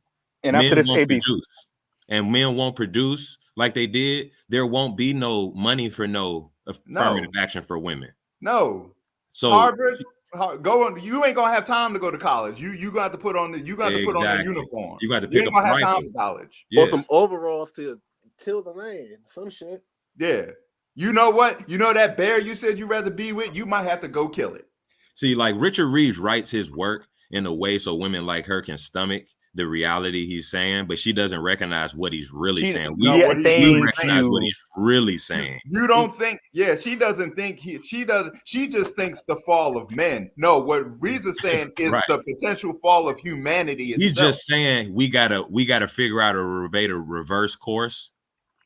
Speaker 1: and
Speaker 15: men
Speaker 1: after this,
Speaker 15: won't
Speaker 1: AB.
Speaker 15: produce, and men won't produce like they did. There won't be no money for no affirmative action for women.
Speaker 13: No.
Speaker 15: So
Speaker 13: Harvard. Go on. You ain't gonna have time to go to college. You gonna have to put on the put on the uniform.
Speaker 15: You got to
Speaker 13: You
Speaker 15: pick
Speaker 13: ain't
Speaker 15: up
Speaker 13: gonna have
Speaker 15: rifle.
Speaker 13: time for college.
Speaker 14: Or some overalls to kill the land. Some shit.
Speaker 13: Yeah. You know what? You know that bear you said you'd rather be with? You might have to go kill it.
Speaker 15: See, like Richard Reeves writes his work in a way so women like her can stomach the reality he's saying, but she doesn't recognize what he's really saying. We recognize what he's really saying.
Speaker 13: You don't think? Yeah, she doesn't think she doesn't. She just thinks the fall of men. No, what Reeves is saying is the potential fall of humanity itself.
Speaker 15: He's just saying we gotta figure out a way to reverse course,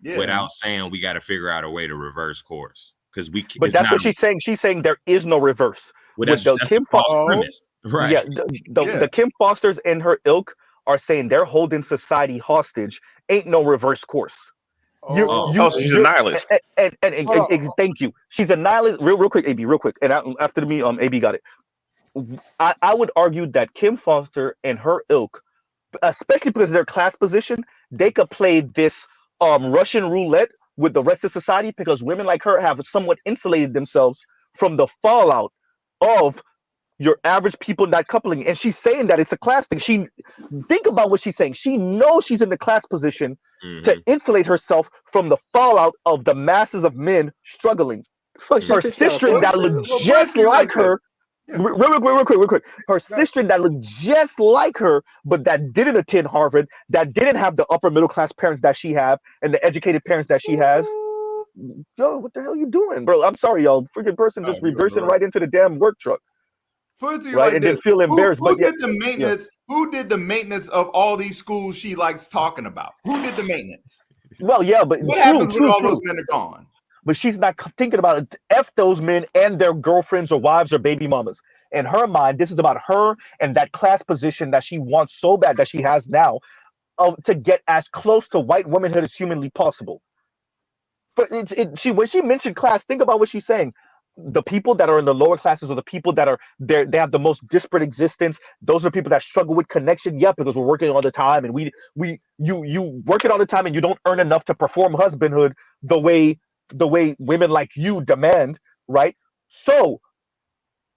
Speaker 15: without saying we gotta figure out a way to reverse course because we.
Speaker 1: But that's what she's saying. She's saying there is no reverse.
Speaker 15: Well, that's
Speaker 1: Kim
Speaker 15: false premise, right?
Speaker 1: Yeah, the Kim Fosters and her ilk are saying they're holding society hostage. Ain't no reverse course.
Speaker 16: So she's a nihilist.
Speaker 1: And thank you. She's a nihilist. Real quick, AB, real quick. And after me, AB got it. I would argue that Kim Foster and her ilk, especially because of their class position, they could play this Russian roulette with the rest of society because women like her have somewhat insulated themselves from the fallout of your average people not coupling. And she's saying that it's a class thing. Think about what she's saying. She knows she's in the class position to insulate herself from the fallout of the masses of men struggling. Her sister that looked just like her. Real quick. Her sister that looked just like her, but that didn't attend Harvard, that didn't have the upper middle class parents that she have, and the educated parents that she has. Yo, what the hell you doing, bro? I'm sorry, y'all. Freaking person just reversing right into the damn work truck.
Speaker 13: Put it to you like this.
Speaker 1: Then feel embarrassed.
Speaker 13: Who did the maintenance? Who did the maintenance of all these schools she likes talking about? Who did the maintenance?
Speaker 1: Well, yeah, but
Speaker 13: what happens when all those men are gone?
Speaker 1: But she's not thinking about it. F those men and their girlfriends or wives or baby mamas. In her mind, this is about her and that class position that she wants so bad that she has now, to get as close to white womanhood as humanly possible. But when she mentioned class, think about what she's saying. The people that are in the lower classes or the people that are there, they have the most disparate existence. Those are the people that struggle with connection. Yeah, because we're working all the time, and you working all the time, and you don't earn enough to perform husbandhood the way women like you demand, right? So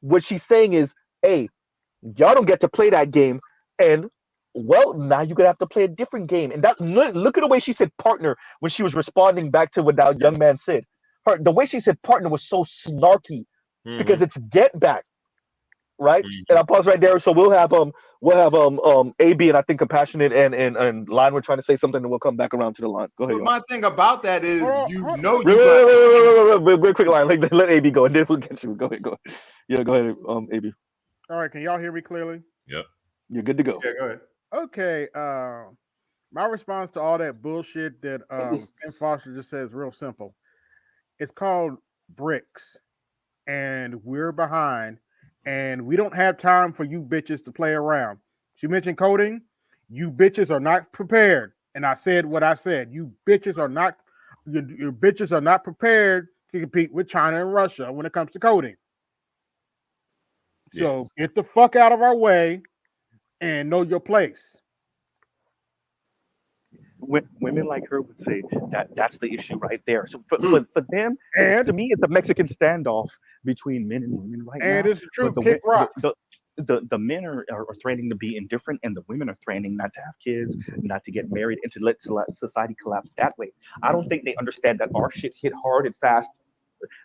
Speaker 1: what she's saying is, hey, y'all don't get to play that game, and well, now you're gonna have to play a different game. And that look at the way she said partner when she was responding back to what that young man said. The way she said partner was so snarky because it's get back, right? And I'll pause right there. So we'll have AB and I think Compassionate and Line were trying to say something, and we'll come back around to the line. Go ahead.
Speaker 13: But my thing about that is,
Speaker 1: real quick, Line. Let AB go, and then we'll get you. Go ahead. Yeah, go ahead, AB.
Speaker 17: All right, can y'all hear me clearly?
Speaker 15: Yep.
Speaker 1: You're good to go.
Speaker 13: Yeah, go ahead.
Speaker 17: Okay. My response to all that bullshit that Ken Foster just says real simple. It's called bricks, and we're behind, and we don't have time for you bitches to play around. She mentioned coding. You bitches are not prepared, and I said what I said. You bitches are not. Your bitches are not prepared to compete with China and Russia when it comes to coding. So get the fuck out of our way and know your place.
Speaker 1: Women like her would say that that's the issue right there. So for them, to me, it's a Mexican standoff between men and women right now.
Speaker 17: And it's true.
Speaker 1: But
Speaker 17: Kick rocks.
Speaker 1: the men are threatening to be indifferent, and the women are threatening not to have kids, not to get married, and to let society collapse that way. I don't think they understand that our shit hit hard and fast,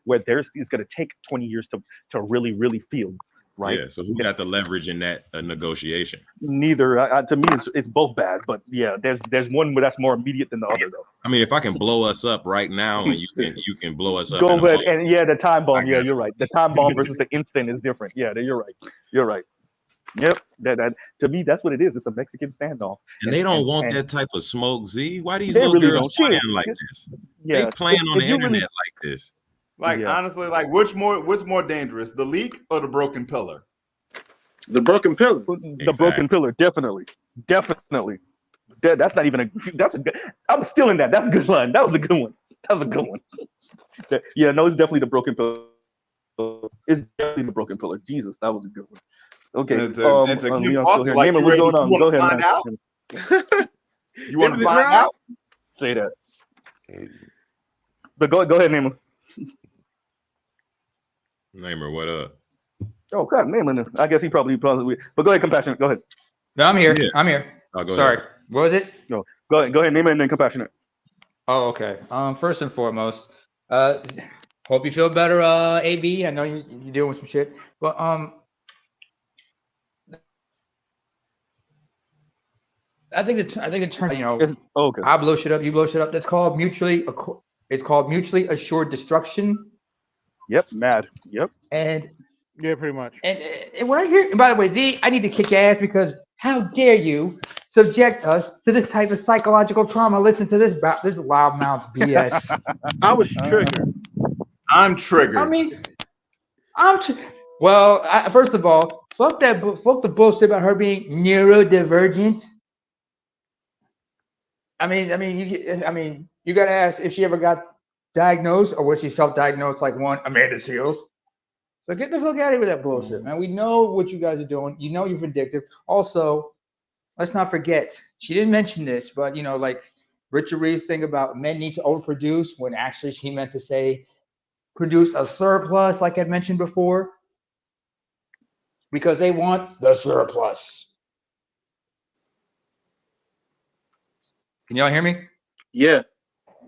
Speaker 1: where theirs is going to take 20 years to really feel. Right.
Speaker 15: Yeah. So who got the leverage in that negotiation?
Speaker 1: Neither. To me, it's both bad. But yeah, there's one that's more immediate than the other, though.
Speaker 15: I mean, if I can blow us up right now, and you can blow us up.
Speaker 1: Go ahead. And yeah, the time bomb. Yeah, you're right. The time bomb versus the instant is different. Yeah, you're right. You're right. Yep. That to me, that's what it is. It's a Mexican standoff.
Speaker 15: And they don't want that type of smoke, Z. Why these
Speaker 1: they
Speaker 15: little
Speaker 1: really
Speaker 15: girls
Speaker 1: don't.
Speaker 15: playing like this?
Speaker 1: Yeah.
Speaker 15: They playing on the
Speaker 1: you
Speaker 15: internet
Speaker 1: really,
Speaker 15: like this.
Speaker 13: Like honestly, like what's more dangerous, the leak or the broken pillar?
Speaker 14: The broken pillar.
Speaker 1: The broken pillar, definitely. That's not even that's a good. I'm stealing that. That's a good line. That was a good one. That was a good one. Yeah, no, it's definitely the broken pillar. It's definitely the broken pillar. Jesus, that was a good one. Okay.
Speaker 13: And to keep
Speaker 1: Leon's
Speaker 13: also,
Speaker 1: still here.
Speaker 13: like,
Speaker 1: Naaman, what's going on? Go ahead,
Speaker 13: find
Speaker 1: man.
Speaker 13: out? You want to find out?
Speaker 1: Say that. But go ahead, Naaman.
Speaker 15: Namer, what up?
Speaker 1: Oh crap, Naaman. I guess he probably. But go ahead, Compassionate. Go ahead.
Speaker 18: No, I'm here.
Speaker 15: Yeah.
Speaker 18: I'm here.
Speaker 15: Go
Speaker 18: Sorry.
Speaker 15: ahead.
Speaker 18: What was it?
Speaker 1: No, go ahead, Naaman, and then Compassionate.
Speaker 18: Oh, okay. First and foremost, hope you feel better, AB. I know you're dealing with some shit, but I think it turns.
Speaker 1: Okay.
Speaker 18: I blow shit up. You blow shit up. That's called mutually. It's called mutually assured destruction.
Speaker 1: Yep. Mad. Yep.
Speaker 18: And
Speaker 17: yeah, pretty much.
Speaker 18: And when I hear, and by the way, Z, I need to kick your ass because how dare you subject us to this type of psychological trauma? Listen to this loudmouth BS.
Speaker 14: I was triggered.
Speaker 13: I'm triggered.
Speaker 18: I mean, first of all, fuck the bullshit about her being neurodivergent. I mean, you gotta ask if she ever got diagnosed or was she self-diagnosed like one Amanda Seals. So get the fuck out of here with that bullshit, man. We know what you guys are doing. You know you're vindictive. Also, let's not forget, she didn't mention this, but like Richard Reed's thing about men need to overproduce when actually she meant to say produce a surplus, like I mentioned before, because they want the surplus. Can y'all hear me?
Speaker 14: Yeah.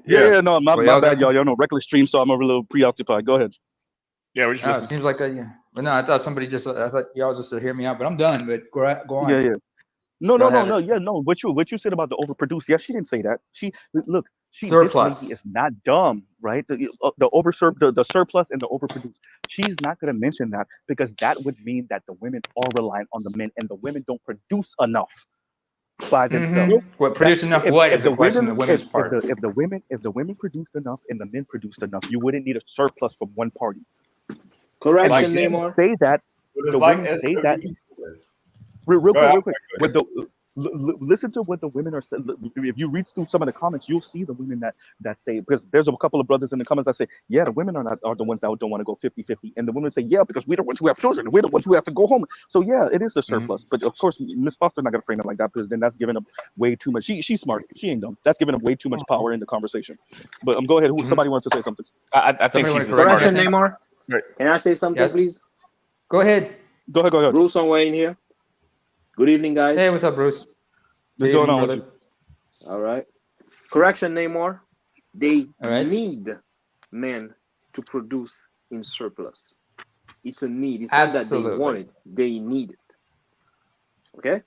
Speaker 1: Yeah. No, my bad, y'all. Y'all know reckless stream, so I'm a little preoccupied. Go ahead.
Speaker 16: Yeah, we're just
Speaker 18: it seems like yeah. But no, I thought y'all just hear me out, but I'm done. But go on.
Speaker 1: Yeah. No. Yeah, no. What you said about the overproduce? Yeah, she didn't say that. She
Speaker 18: surplus.
Speaker 1: This lady is not dumb, right? The surplus and the overproduce. She's not going to mention that because that would mean that the women are reliant on the men, and the women don't produce enough by themselves.
Speaker 18: What produce enough? If the question the women's part.
Speaker 1: If the women produced enough and the men produced enough, you wouldn't need a surplus from one party.
Speaker 14: Correction,
Speaker 1: like,
Speaker 14: Neymar.
Speaker 1: Say that. The women say that. Real quick. Listen to what the women are saying. If you read through some of the comments, you'll see the women that say, because there's a couple of brothers in the comments that say, yeah, the women are the ones that don't want to go 50-50. And the women say, yeah, because we're the ones who have children. We're the ones who have to go home. So yeah, it is the surplus. But of course, Ms. Foster's not going to frame it like that because then that's giving up way too much. She's smart. She ain't dumb. That's giving up way too much power in the conversation. But go ahead. Somebody wants to say something.
Speaker 16: I think she's the
Speaker 14: Correction,
Speaker 16: smartest.
Speaker 14: Neymar. Can I say something, please?
Speaker 18: Go ahead.
Speaker 1: Go ahead.
Speaker 14: Bruce on Wayne here. Good evening, guys.
Speaker 18: Hey, what's up, Bruce?
Speaker 1: What's going on with you?
Speaker 14: All right. Correction, Neymar. They need men to produce in surplus. It's a need. It's not that they want it. They need it. Okay?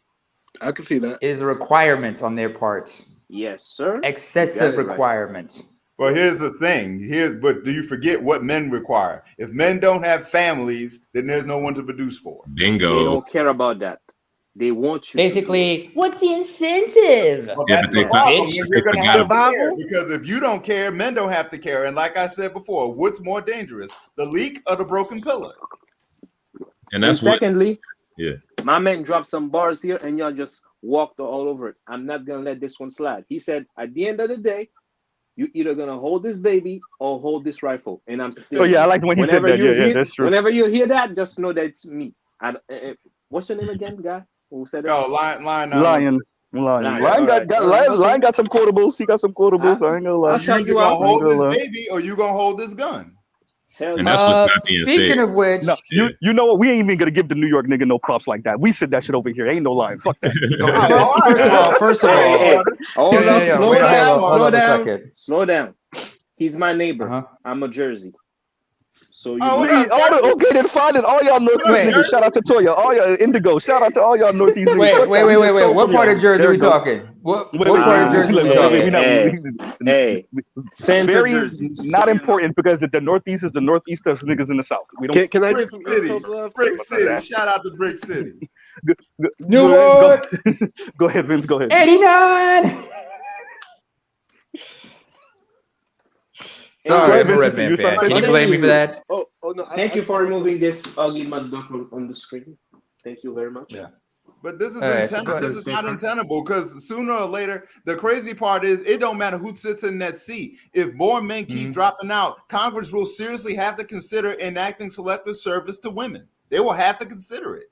Speaker 14: I can see that.
Speaker 18: It is a requirement on their part.
Speaker 14: Yes, sir.
Speaker 18: Excessive requirement.
Speaker 14: Right.
Speaker 13: Well, here's the thing. But do you forget what men require? If men don't have families, then there's no one to produce for.
Speaker 15: Bingo.
Speaker 14: They don't care about that.
Speaker 19: They want you.
Speaker 18: Basically, what's the incentive?
Speaker 13: Well,
Speaker 15: Yeah,
Speaker 13: that's
Speaker 15: but
Speaker 13: the
Speaker 15: they
Speaker 13: problem.
Speaker 15: but
Speaker 13: Then
Speaker 15: they
Speaker 13: you're gonna
Speaker 15: forgot
Speaker 13: have to
Speaker 15: about
Speaker 13: care because if you don't care, men don't have to care. And like I said before, what's more dangerous, the leak or the broken pillar?
Speaker 15: and that's what.
Speaker 19: Secondly,
Speaker 15: Yeah.
Speaker 19: my man dropped some bars here, and y'all just walked all over it. I'm not gonna let this one slide. He said, at the end of the day, you either gonna hold this baby or hold this rifle, and I'm still.
Speaker 1: Oh yeah, I like when he said that. Yeah, that's true.
Speaker 19: Whenever you hear that, just know that it's me. What's your name again, guy? Who said that?
Speaker 13: Oh, Lion
Speaker 1: Lion.
Speaker 19: 916.
Speaker 1: Lion got some quotables. He got some quotables. I ain't gonna lie.
Speaker 13: You either gonna hold this baby or you gonna hold this gun.
Speaker 15: And that's what's not being
Speaker 18: Speaking
Speaker 15: said.
Speaker 18: of which,
Speaker 1: no, you know what? We ain't even gonna give the New York nigga no props like that. We said that shit over here. Ain't no lying. Fuck that.
Speaker 18: First of all,
Speaker 19: Hold up, slow down.
Speaker 18: second.
Speaker 19: He's my neighbor. I'm a Jersey. So you
Speaker 1: okay, then fine. Then all y'all Northeast niggas. Shout out to Toya. All y'all Indigo. Shout out to all y'all Northeast niggas.
Speaker 18: Wait. What part of Jersey are we talking? What part of Jersey are we talking?
Speaker 1: Very not important because the Northeast is the Northeast of niggas in the South. We don't.
Speaker 14: Can I
Speaker 13: Brick
Speaker 14: get some
Speaker 13: City?
Speaker 14: East Coast love?
Speaker 13: Brick City. Shout out to Brick City.
Speaker 18: Newark.
Speaker 1: Go ahead, Vince. Go ahead.
Speaker 18: 89. Sorry, I'm a Red Man fan. Can you blame me for that?
Speaker 14: Oh no.
Speaker 19: Thank you for removing this ugly mud duck on the screen. Thank you very much.
Speaker 18: Yeah.
Speaker 13: But this is
Speaker 19: Alright,
Speaker 13: this is not untenable because sooner or later, the crazy part is it don't matter who sits in that seat. If more men keep dropping out, Congress will seriously have to consider enacting selective service to women. They will have to consider it.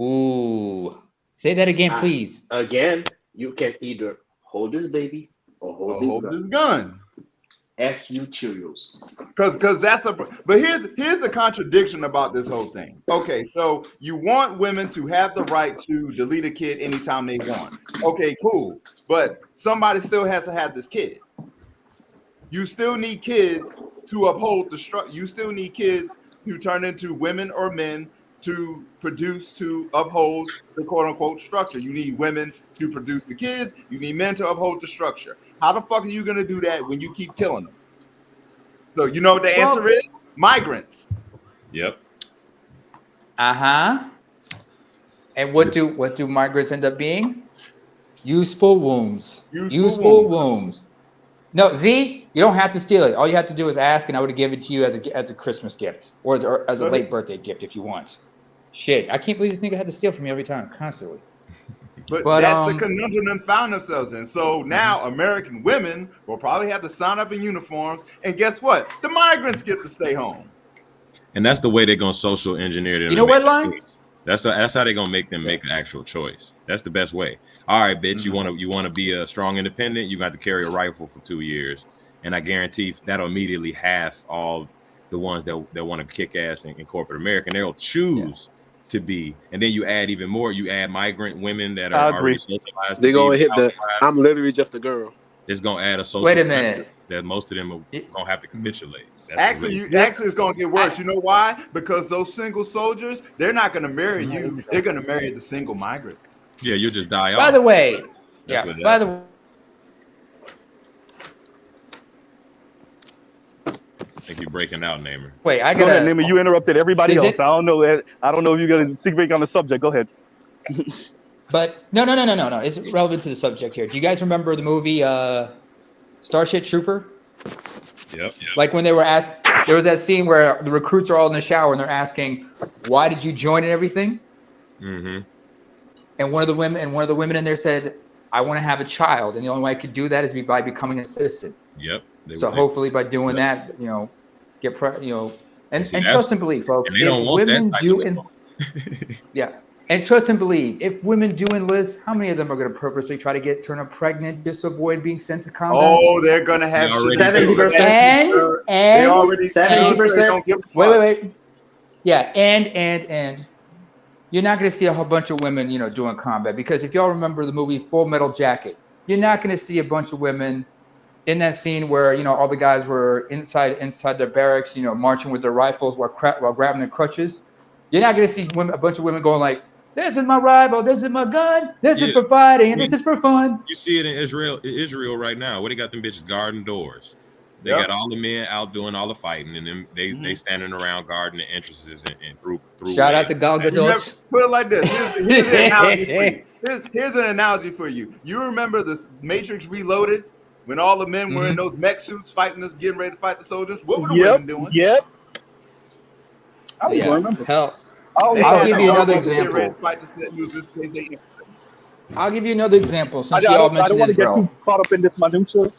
Speaker 18: Ooh. Say that again, please.
Speaker 19: Again, you can either hold this baby or hold this
Speaker 13: gun.
Speaker 19: F you Cheerios.
Speaker 13: Because that's but here's the contradiction about this whole thing. Okay, so you want women to have the right to delete a kid anytime they want. Okay, cool. But somebody still has to have this kid. You still need kids to uphold the structure. You still need kids to turn into women or men to produce, to uphold the quote unquote structure. You need women to produce the kids. You need men to uphold the structure. How the fuck are you going to do that when you keep killing them? So you know what the answer is? Migrants.
Speaker 15: Yep.
Speaker 18: And what do migrants end up being? Useful wombs. Useful wombs. No, Z, you don't have to steal it. All you have to do is ask, and I would give it to you as a Christmas gift or as a late birthday gift if you want. Shit, I can't believe this nigga had to steal from me every time, constantly.
Speaker 13: But that's the conundrum they found themselves in. So now American women will probably have to sign up in uniforms, and guess what? The migrants get to stay home.
Speaker 15: And that's the way they're gonna social engineer them.
Speaker 18: You know what, Lon?
Speaker 15: That's how they're gonna make them make an actual choice. That's the best way. All right, bitch, you wanna be a strong independent, you got to carry a rifle for 2 years. And I guarantee that'll immediately half all the ones that want to kick ass in corporate America. And they'll choose to be, and then you add even more. You add migrant women that are already socialized.
Speaker 14: They're gonna hit I'm literally just a girl.
Speaker 15: It's gonna add a social.
Speaker 18: Wait a minute.
Speaker 15: That most of them are gonna have to capitulate.
Speaker 13: Actually, it's gonna get worse. You know why? Because those single soldiers, they're not gonna marry you. They're gonna marry the single migrants.
Speaker 15: Yeah, you'll just die off.
Speaker 18: By the way,
Speaker 15: By the way. I think you're breaking out, Namer.
Speaker 18: Wait, I
Speaker 1: Go
Speaker 18: gotta.
Speaker 1: ahead, Namer. You interrupted everybody
Speaker 18: Is
Speaker 1: else.
Speaker 18: it-
Speaker 1: I don't know if you're gonna speak on the subject. Go ahead.
Speaker 18: But no. It's relevant to the subject here. Do you guys remember the movie Starship Trooper?
Speaker 15: Yep.
Speaker 18: Like when they were asked, there was that scene where the recruits are all in the shower and they're asking, "Why did you join and everything?"
Speaker 15: Mm-hmm.
Speaker 18: And one of the women in there said, "I want to have a child, and the only way I could do that is by becoming a citizen."
Speaker 15: Yep.
Speaker 18: Hopefully by doing that, get and
Speaker 15: See,
Speaker 18: trust and believe, folks.
Speaker 15: And they don't want that type of
Speaker 18: stuff. And trust and believe. If women do enlist, how many of them are going to purposely try to turn up pregnant just to avoid being sent to combat?
Speaker 13: Oh, they're gonna have
Speaker 19: 70%.
Speaker 13: They already
Speaker 19: 70%.
Speaker 18: Wait. Yeah, and you're not going to see a whole bunch of women, doing combat, because if y'all remember the movie Full Metal Jacket, you're not going to see a bunch of women in that scene where all the guys were inside their barracks, marching with their rifles while grabbing their crutches. You're not going to see a bunch of women going like, "This is my rifle, this is my gun, this is for fighting, and this is for fun."
Speaker 15: You see it in Israel right now. Where they got them bitches guarding doors. They got all the men out doing all the fighting, and then they standing around guarding the entrances and through
Speaker 18: Shout out
Speaker 15: ways.
Speaker 18: to Gal
Speaker 13: Remember,
Speaker 18: Gadot.
Speaker 13: put it like this. Here's an analogy for you. Here's an analogy for you. You remember the Matrix Reloaded when all the men were in those mech suits fighting us, getting ready to fight the soldiers? What were the women doing?
Speaker 1: Yep.
Speaker 18: I don't even remember. Hell,
Speaker 13: They
Speaker 18: I'll
Speaker 13: had
Speaker 18: give
Speaker 13: the
Speaker 18: you
Speaker 13: armor
Speaker 18: another
Speaker 13: to get ready
Speaker 18: example.
Speaker 13: to fight the Seducers in case they.
Speaker 18: I'll give you another example since
Speaker 20: I
Speaker 18: y'all
Speaker 20: don't
Speaker 18: mentioned
Speaker 20: want to get too
Speaker 18: Israel.
Speaker 20: caught up in this minutia,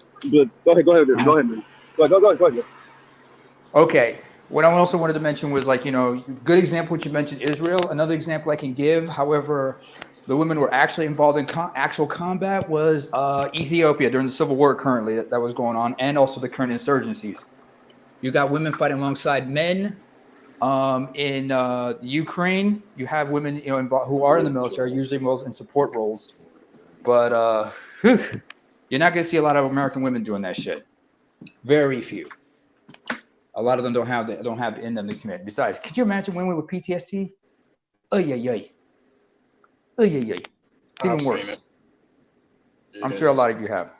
Speaker 20: but go ahead, man. Go ahead.
Speaker 18: Okay. What I also wanted to mention was like, good example what you mentioned Israel. Another example I can give, however, the women were actually involved in actual combat was Ethiopia during the civil war currently that was going on, and also the current insurgencies. You got women fighting alongside men. In Ukraine, you have women, involved who are in the military, usually most in support roles. But you're not going to see a lot of American women doing that shit. Very few. A lot of them don't have in them to commit. Besides, could you imagine women with PTSD? It's even worse. I'm sure a lot of you have.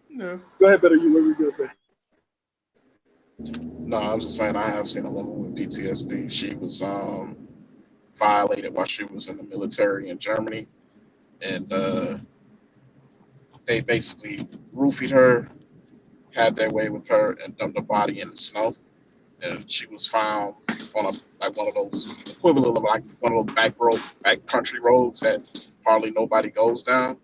Speaker 14: No.
Speaker 20: Go ahead, better you. What were you gonna say?
Speaker 14: No, I was just saying I have seen a woman with PTSD. She was violated while she was in the military in Germany, and they basically roofied her, had their way with her, and dumped her body in the snow. And she was found on one of those equivalent of like one of those back country roads that hardly nobody goes down.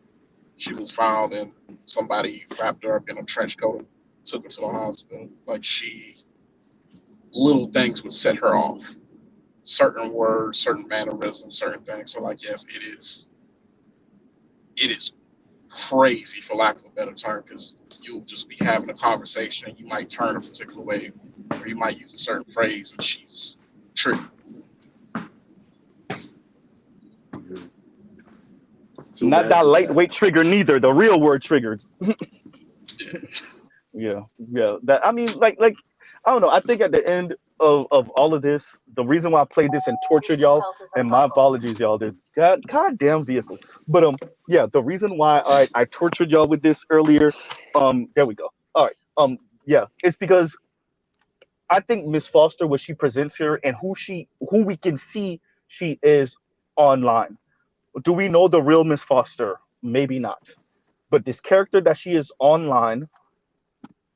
Speaker 14: She was found and somebody wrapped her up in a trench coat and took her to the hospital. Like little things would set her off. Certain words, certain mannerisms, certain things. So like yes, it is crazy for lack of a better term, because you'll just be having a conversation and you might turn a particular way or you might use a certain phrase and she's tripping.
Speaker 1: Not that lightweight trigger neither. The real word triggered. Yeah. That I mean, like I don't know. I think at the end of all of this, the reason why I played this and tortured y'all, and my apologies, y'all did. Goddamn vehicle. But yeah, the reason why I tortured y'all with this earlier, there we go. All right. Yeah, it's because I think Miss Foster, what she presents here, and who we can see she is online. Do we know the real Miss Foster? Maybe not. But this character that she is online,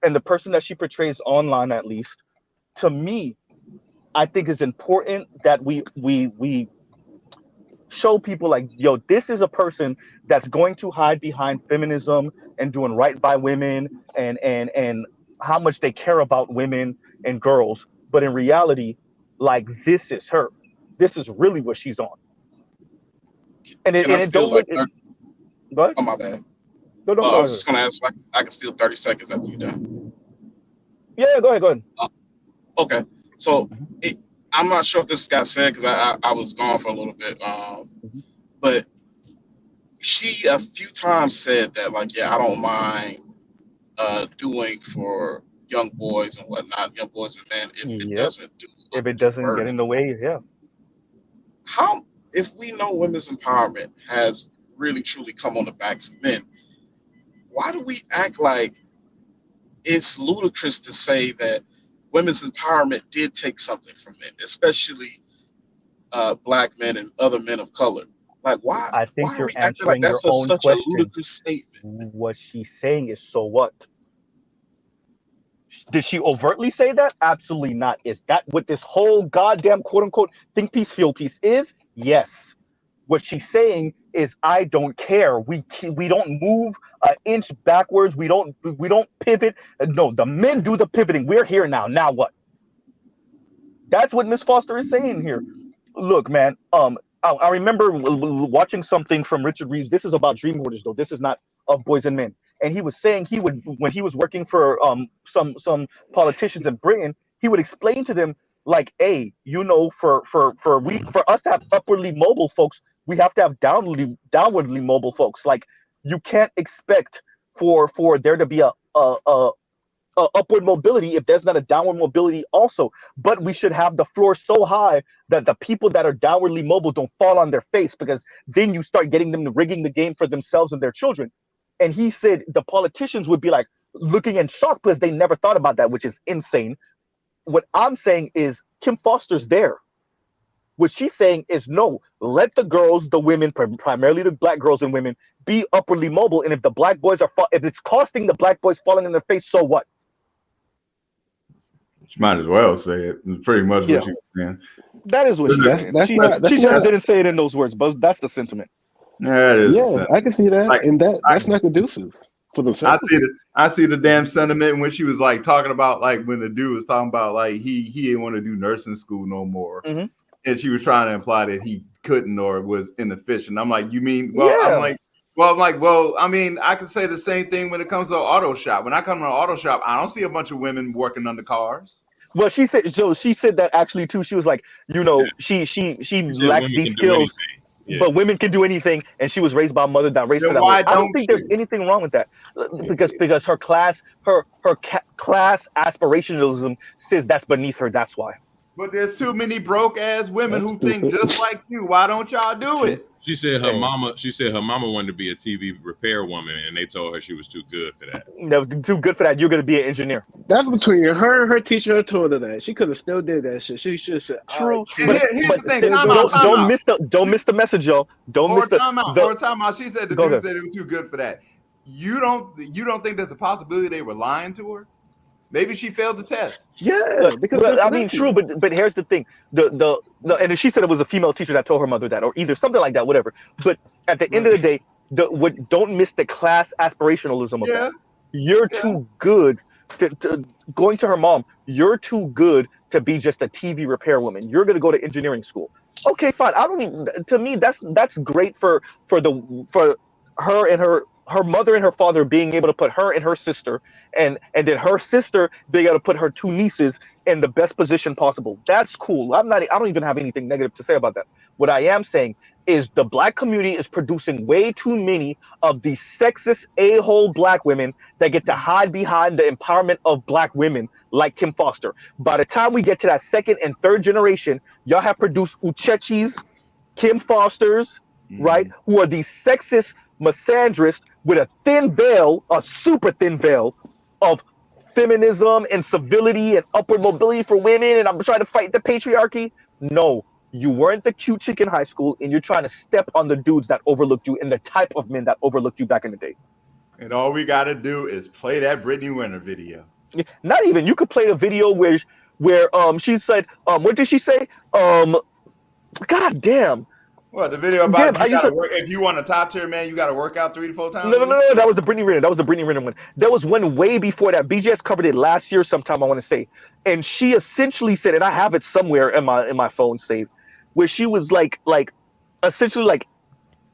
Speaker 1: and the person that she portrays online, at least, to me, I think is important that we show people like, yo, this is a person that's going to hide behind feminism and doing right by women and how much they care about women and girls. But in reality, like, this is her. This is really what she's on. And
Speaker 14: Can I
Speaker 1: it
Speaker 14: steal
Speaker 1: don't look. Go ahead.
Speaker 14: Oh my bad.
Speaker 1: No,
Speaker 14: I
Speaker 1: go
Speaker 14: was
Speaker 1: ahead.
Speaker 14: just gonna ask if I can steal 30 seconds after you're done.
Speaker 1: Yeah, go ahead.
Speaker 14: Okay. So I'm not sure if this got said because I was gone for a little bit. But she a few times said that like, yeah, I don't mind doing for young boys and whatnot, young boys and men, if it doesn't do
Speaker 1: If it doesn't get in the way, yeah.
Speaker 14: how if we know women's empowerment has really truly come on the backs of men, why do we act like it's ludicrous to say that women's empowerment did take something from men, especially black men and other men of color? Like why
Speaker 1: I think
Speaker 14: are
Speaker 1: you're
Speaker 14: we acting like
Speaker 1: answering your
Speaker 14: that's
Speaker 1: own
Speaker 14: such a
Speaker 1: question.
Speaker 14: ludicrous statement?
Speaker 1: What she's saying is, so what? Did she overtly say that? Absolutely not. Is that what this whole goddamn quote unquote think piece, feel piece is? Yes. What she's saying is, I don't care. We don't move an inch backwards. We don't pivot. No, the men do the pivoting. We're here now. Now what? That's what Miss Foster is saying here. Look, man. I remember watching something from Richard Reeves. This is about dream hoarders, though. This is not of boys and men. And he was saying he would, when he was working for some politicians in Britain, he would explain to them like, hey, for us to have upwardly mobile folks, we have to have downwardly mobile folks. Like, you can't expect for there to be a upward mobility if there's not a downward mobility also. But we should have the floor so high that the people that are downwardly mobile don't fall on their face, because then you start getting them to rigging the game for themselves and their children. And he said the politicians would be like, looking in shock because they never thought about that, which is insane. What I'm saying is Kim Foster's there. What she's saying is no, let the girls, the women, primarily the black girls and women, be upwardly mobile. And if the black boys if it's costing the black boys falling in the face, so what?
Speaker 13: She might as well say it. It's pretty much what she's saying.
Speaker 1: That is what she's saying. She just didn't say it in those words, but that's the sentiment.
Speaker 13: Yeah, it is.
Speaker 14: Yeah, I can see that,
Speaker 13: like,
Speaker 14: and that's not conducive for themselves.
Speaker 13: I see the damn sentiment when she was like talking about like when the dude was talking about like he didn't want to do nursing school no more, and she was trying to imply that he couldn't or was inefficient. I'm like, you mean? Well, I mean, I can say the same thing when it comes to an auto shop. When I come to an auto shop, I don't see a bunch of women working under cars.
Speaker 1: Well, she said that actually too. She was like, she lacks these skills. Yeah. But women can do anything, and she was raised by a mother that raised her that way. I don't think there's anything wrong with that, because her class aspirationalism says that's beneath her. That's why.
Speaker 13: But there's too many broke ass women who think just like you. Why don't y'all do it?
Speaker 15: She said her mama. She said her mama wanted to be a TV repair woman, and they told her she was too good for that.
Speaker 1: No, too good for that. You're gonna be an engineer.
Speaker 14: That's between her. Her teacher told her that. She could have still did that shit. She should have said,
Speaker 1: true.
Speaker 13: But here's the thing.
Speaker 1: Don't miss the message, y'all. Don't miss the
Speaker 13: time out. She said the dude said it was too good for that. You don't think there's a possibility they were lying to her? Maybe she failed the test.
Speaker 1: Yeah, because I mean, true, but here's the thing: the and she said it was a female teacher that told her mother that, or either something like that, whatever. But at the end of the day, don't miss the class aspirationalism of that. You're too good to going to her mom. You're too good to be just a TV repair woman. You're gonna go to engineering school. Okay, fine. I don't even. To me, that's great for her and her mother and her father being able to put her and her sister and then her sister being able to put her two nieces in the best position possible. That's cool. I don't even have anything negative to say about that. What I am saying is the black community is producing way too many of these sexist a-hole black women that get to hide behind the empowerment of black women like Kim Foster. By the time we get to that second and third generation, y'all have produced Uchechis, Kim Fosters, right? Who are these sexist misandrists with a thin veil, a super thin veil of feminism and civility and upward mobility for women, and I'm trying to fight the patriarchy. No, you weren't the cute chick in high school, and you're trying to step on the dudes that overlooked you and the type of men that overlooked you back in the day.
Speaker 13: And all we got to do is play that Brittany Renner video.
Speaker 1: Not even. You could play the video where she said, what did she say? God damn.
Speaker 13: Well, the video about if you want a top tier man, you got to work out 3 to 4 times.
Speaker 1: No. That was the Brittany Renner. That was the Brittany Renner one. There was one way before that. BGS covered it last year sometime, I want to say, and she essentially said, and I have it somewhere in my phone saved, where she was like essentially like,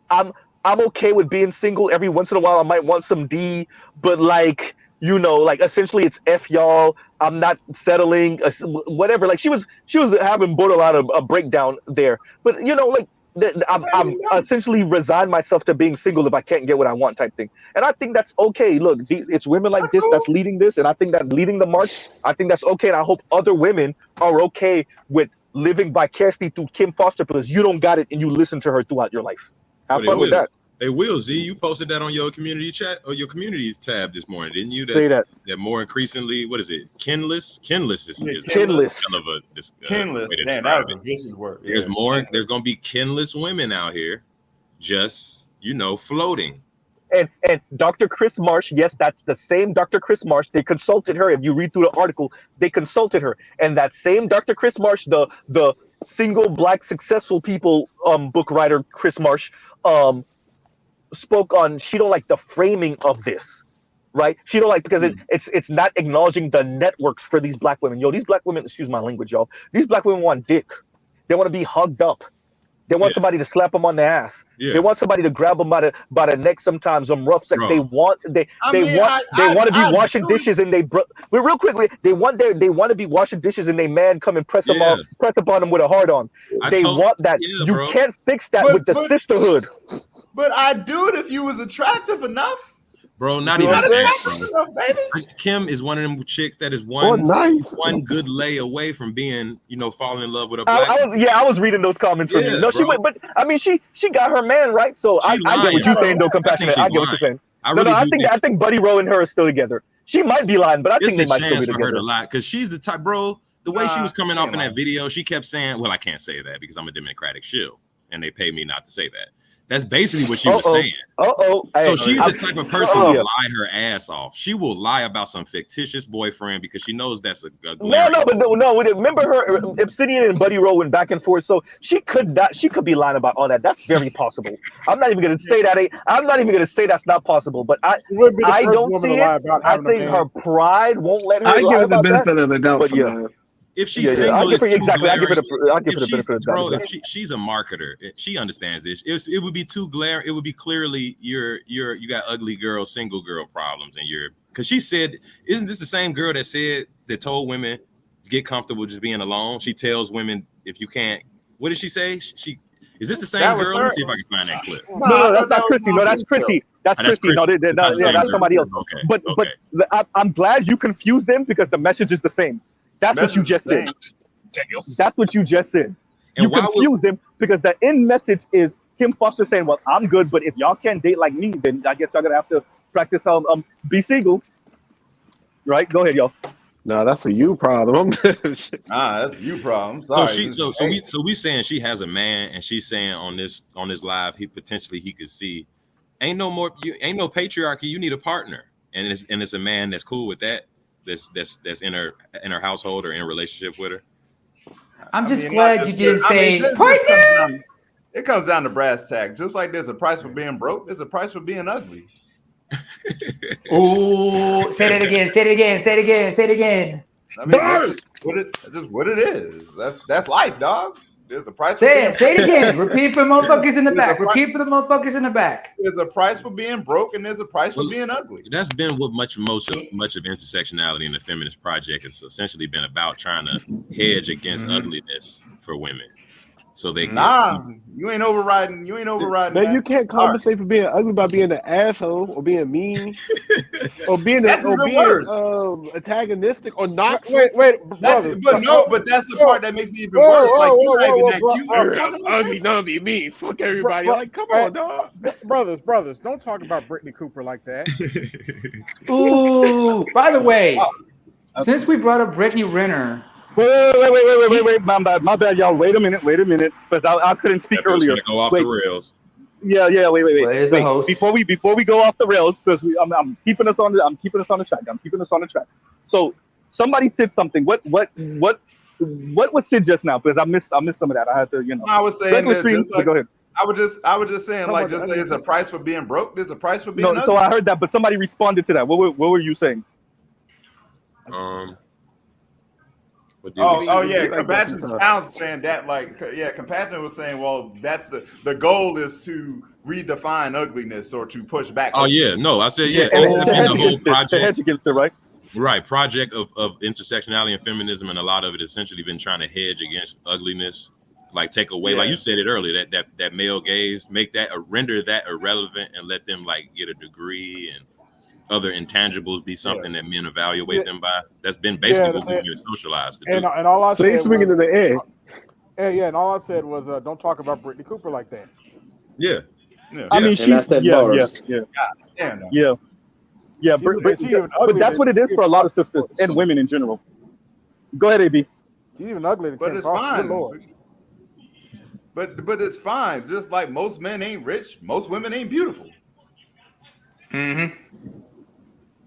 Speaker 1: I'm okay with being single. Every once in a while, I might want some D, but like, like essentially it's F y'all. I'm not settling, whatever. Like she was having borderline a breakdown there, but like. I'm essentially resigned myself to being single if I can't get what I want type thing. And I think that's okay. Look, it's women like this that's leading this. And I think that leading the march, I think that's okay. And I hope other women are okay with living vicariously through Kim Foster because you don't got it and you listen to her throughout your life. Have fun with that.
Speaker 15: Hey, Will Z, you posted that on your community chat or your community tab this morning, didn't you?
Speaker 1: Say that.
Speaker 15: That more increasingly, what is it? Kinless is
Speaker 1: kinless.
Speaker 15: Kind of
Speaker 13: kinless. Damn, that was a vicious word.
Speaker 15: There's more. There's gonna be kinless women out here, just floating.
Speaker 1: And Dr. Chris Marsh, yes, that's the same Dr. Chris Marsh. They consulted her. If you read through the article, they consulted her, and that same Dr. Chris Marsh, the single black successful people book writer Chris Marsh, spoke on she don't like the framing of this, right? She don't like because it's not acknowledging the networks for these black women. These black women, excuse my language, y'all. These black women want dick. They want to be hugged up. They want somebody to slap them on the ass. They want somebody to grab them by the neck. Sometimes rough sex. They want to be washing dishes and real quick. They want to be washing dishes and they man come and press upon them with a hard on. They want that. You can't fix that with the sisterhood.
Speaker 13: But I'd do it if you was attractive enough.
Speaker 15: Bro, not even that, bro. Baby. Kim is one of them chicks that is one good lay away from being, falling in love with a black.
Speaker 1: I was reading those comments from you. No, she went, but I mean, she got her man right. So I get what you're saying, though. Compassionate. I get what you're saying. I think Buddy Rowe and her are still together. She might be lying, but I think
Speaker 15: It's
Speaker 1: they
Speaker 15: a
Speaker 1: might still
Speaker 15: chance
Speaker 1: be
Speaker 15: for her
Speaker 1: together.
Speaker 15: to lie because she's the type, bro. The way she was coming
Speaker 13: she
Speaker 15: off
Speaker 13: ain't
Speaker 15: in that
Speaker 13: lying.
Speaker 15: video, she kept saying, "Well, I can't say that because I'm a Democratic shill, and they pay me not to say that." That's basically what she was saying. So she's the type of person to lie her ass off. She will lie about some fictitious boyfriend because she knows that's a glaring.
Speaker 1: Remember her Obsidian and Buddy Rowe went back and forth, so she could be lying about all that. That's very possible. I'm not even gonna say that. I'm not even gonna say that's not possible. But I don't see it. I think her pride won't let her
Speaker 14: I give
Speaker 1: lie
Speaker 14: it the
Speaker 1: about that.
Speaker 14: benefit of the doubt
Speaker 1: But
Speaker 14: for
Speaker 1: yeah.
Speaker 14: that.
Speaker 15: If she's
Speaker 1: I
Speaker 15: single,
Speaker 1: give her
Speaker 15: it's too
Speaker 1: exactly. I give
Speaker 15: glaring.
Speaker 1: her the benefit of the doubt.
Speaker 15: Bro, if she's a marketer, she understands this. It would be too glaring. It would be clearly you got ugly girl, single girl problems, and because she said, isn't this the same girl that told women get comfortable just being alone? She tells women if you can't. What did she say? Is this the same girl? Let me see if I can find that clip.
Speaker 1: No, that's not Christy. No, that's Christy. That's Christy. No, that's somebody else.
Speaker 15: Okay.
Speaker 1: But I'm glad you confused them because the message is the same. That's what you just said. That's what you just said. You confused them because the end message is Kim Foster saying, "Well, I'm good, but if y'all can't date like me, then I guess y'all gonna have to practice be single." Right? Go ahead, y'all.
Speaker 14: No, that's a you problem.
Speaker 13: That's a you problem. Sorry.
Speaker 15: So we saying she has a man, and she's saying on this live he could see ain't no patriarchy. You need a partner, and it's a man that's cool with that. That's in her household or in a relationship with her.
Speaker 18: I'm just glad you didn't say partner.
Speaker 13: It comes down to brass tacks. Just like there's a price for being broke, there's a price for being ugly.
Speaker 18: Oh, say it again. Say it again. Say it again. Say it again.
Speaker 13: I mean, that's just what it is. That's life, dog. There's a price for being
Speaker 18: Say it again. Repeat for the motherfuckers in the back. Repeat for the motherfuckers in the back.
Speaker 13: There's a price for being broke and there's a price for being ugly.
Speaker 15: That's been what much of intersectionality in the feminist project has essentially been about, trying to hedge against ugliness for women. So they
Speaker 13: you ain't overriding.
Speaker 14: Man, you can't compensate for being ugly by being an asshole or being mean or being antagonistic or not.
Speaker 20: Wait,
Speaker 13: that's the part that makes it even worse. Like you're not even that cute.
Speaker 14: Ugly, don't be mean. Fuck everybody. Like, come on, dog.
Speaker 20: Brothers, don't talk about Brittany Cooper like that.
Speaker 18: Ooh, by the way, since we brought up Brittany Renner.
Speaker 1: Wait, my bad, y'all. Wait a minute, because I couldn't speak earlier.
Speaker 15: Go off the rails.
Speaker 1: Yeah. Wait. Before we go off the rails, because I'm keeping us on the track. So somebody said something. What was said just now? Because I missed some of that. I had to,
Speaker 13: I was saying
Speaker 1: that, go ahead.
Speaker 13: I was just saying, like, just say there's a price for being broke. There's a price for being ugly.
Speaker 1: So I heard that, but somebody responded to that. What were you saying?
Speaker 13: Compassion Towns saying that, Compassion was saying, well, that's the goal is to redefine ugliness or to push back.
Speaker 15: Oh yeah, no, I said
Speaker 1: to hedge against it, right?
Speaker 15: Right, project of intersectionality and feminism, and a lot of it essentially been trying to hedge against ugliness, like take away, like you said it earlier, that male gaze, make that render that irrelevant, and let them like get a degree and other intangibles be something that men evaluate them by. That's been basically what we've been socialized to do.
Speaker 20: And all I said,
Speaker 14: swinging in the air.
Speaker 20: And all I said was, don't talk about Brittany Cooper like that.
Speaker 15: Yeah.
Speaker 1: I mean,
Speaker 19: I said bars.
Speaker 1: Yeah, but that's what it is for a lot of sisters and women in general. Go ahead, AB.
Speaker 20: She's even ugly,
Speaker 13: but it's fine. But it's fine. Just like most men ain't rich, most women ain't beautiful.
Speaker 18: Mm-hmm.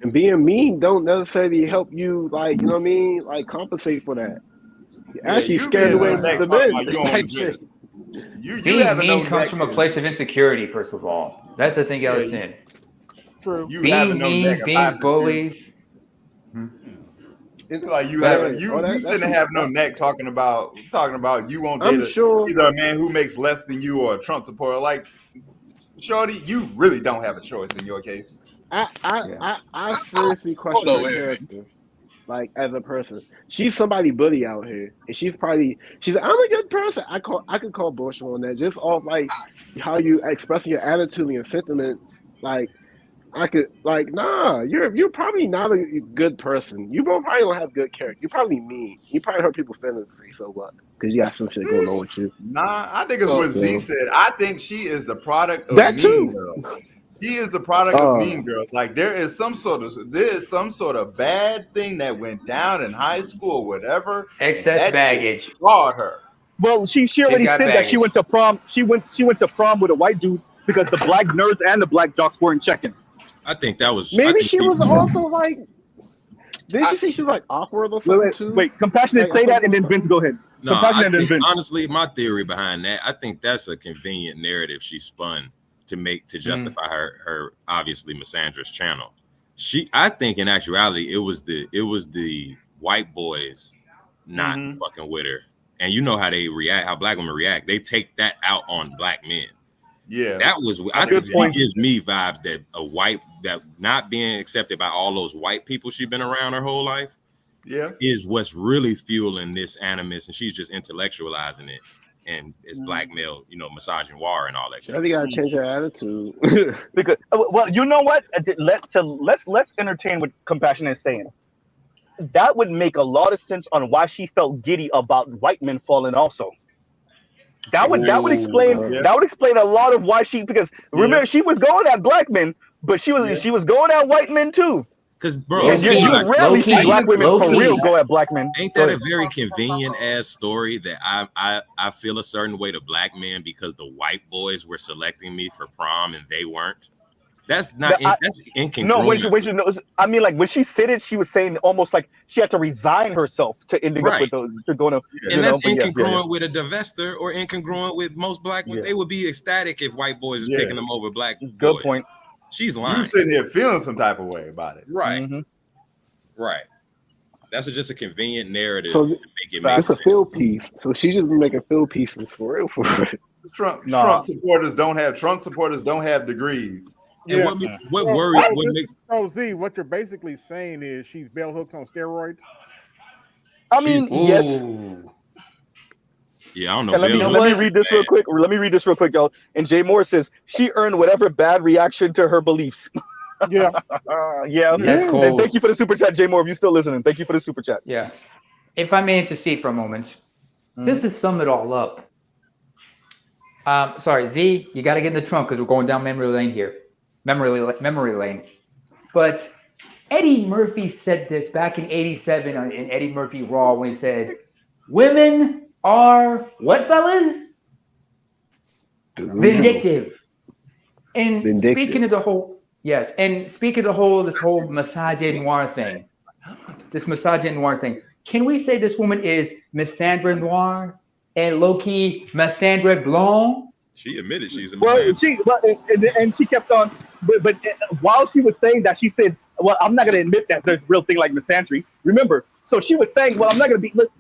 Speaker 14: And being mean don't necessarily help you, like, you know what I mean? Like, compensate for that. You're actually scared away the men.
Speaker 18: Being mean comes from a place of insecurity, first of all. That's the thing I understand.
Speaker 20: True.
Speaker 18: Being mean, being bullies.
Speaker 13: It's like you shouldn't have no neck talking about you won't date either a man who makes less than you or a Trump supporter. Like, shorty, you really don't have a choice in your case.
Speaker 14: I seriously question her character, like, as a person. She's somebody bully out here, and she's like, I'm a good person. I could call bullshit on that, just off like how you expressing your attitude and your sentiments. Like, I could, like, nah, you're probably not a good person. You probably don't have good character. You're probably mean. You probably hurt people's feelings. So what? Because you got some shit going on with you.
Speaker 13: Nah, I think it's what Z said. I think she is the product of
Speaker 14: that
Speaker 13: mean
Speaker 14: too.
Speaker 13: girls. She is the product of Mean Girls. Like there is some sort of bad thing that went down in high school, or whatever.
Speaker 18: Excess
Speaker 13: that
Speaker 18: baggage.
Speaker 13: Scarred her.
Speaker 1: Well, she already
Speaker 18: got
Speaker 1: said that she
Speaker 18: baggage.
Speaker 1: went to prom. She went to prom with a white dude because the black nerds and the black jocks weren't checking.
Speaker 15: I think that was
Speaker 14: Maybe she was also like. Didn't she say she was like awkward or something too?
Speaker 1: Wait, compassionate,
Speaker 14: Like,
Speaker 1: say that, and then Vince, go ahead.
Speaker 15: No, I
Speaker 1: Compassionate, and then
Speaker 15: think
Speaker 1: Vince.
Speaker 15: honestly, my theory behind that, I think that's a convenient narrative she spun to justify her obviously misandrous channel. I think in actuality, it was the white boys not fucking with her, and you know how they react, how black women react. They take that out on black men.
Speaker 13: Yeah,
Speaker 15: that was. I think she gives me vibes that not being accepted by all those white people she's been around her whole life.
Speaker 13: Yeah,
Speaker 15: is what's really fueling this animus, and she's just intellectualizing it, and it's black male, misogynoir and all that.
Speaker 14: She gotta change her attitude.
Speaker 1: Because well, you know what? Let's entertain what compassion is saying. That would make a lot of sense on why she felt giddy about white men falling. Also, that would explain a lot of why because remember she was going at black men, but she was going at white men too.
Speaker 15: Because bro,
Speaker 1: you rarely see black women for real go at black men.
Speaker 15: Ain't that a very convenient ass story that I feel a certain way to black men because the white boys were selecting me for prom and they weren't? That's not that's incongruent.
Speaker 1: No, I mean, like when she said it, she was saying almost like she had to resign herself to ending up with to going to.
Speaker 15: And that's incongruent with a divester or incongruent with most black women. They would be ecstatic if white boys is picking them over black boys.
Speaker 1: Good point.
Speaker 15: She's lying.
Speaker 13: You sitting here feeling some type of way about it,
Speaker 15: right? Right. That's just a convenient narrative
Speaker 14: So
Speaker 15: to make it make
Speaker 14: it's
Speaker 15: sense.
Speaker 14: a field piece. So she's just making field pieces for real.
Speaker 13: Trump supporters don't have degrees.
Speaker 15: And what worries? What makes?
Speaker 17: So Z, what you're basically saying is she's bell hooks on steroids.
Speaker 1: I mean, yes.
Speaker 15: Yeah, I don't know.
Speaker 1: And let me read this real quick. Let me read this real quick, y'all. And Jay Moore says she earned whatever bad reaction to her beliefs.
Speaker 17: Yeah.
Speaker 18: That's cool.
Speaker 1: And thank you for the super chat, Jay Moore. If you're still listening, thank you for the super chat.
Speaker 18: Yeah. If I may intercede for a moment, just to sum it all up. Sorry, Z, you got to get in the trunk because we're going down memory lane here. Memory lane. But Eddie Murphy said this back in '87 in Eddie Murphy Raw when he said, "Women are what, fellas? Vindictive." And speaking of the whole, this whole misogynoir thing, can we say this woman is misandra noir and low-key misandra blonde?
Speaker 15: She admitted she's a misandra.
Speaker 1: And she kept on, but while she was saying that, she said, "Well, I'm not going to admit that there's a real thing like misandry." Remember, so she was saying, "Well, I'm not going to be. Look,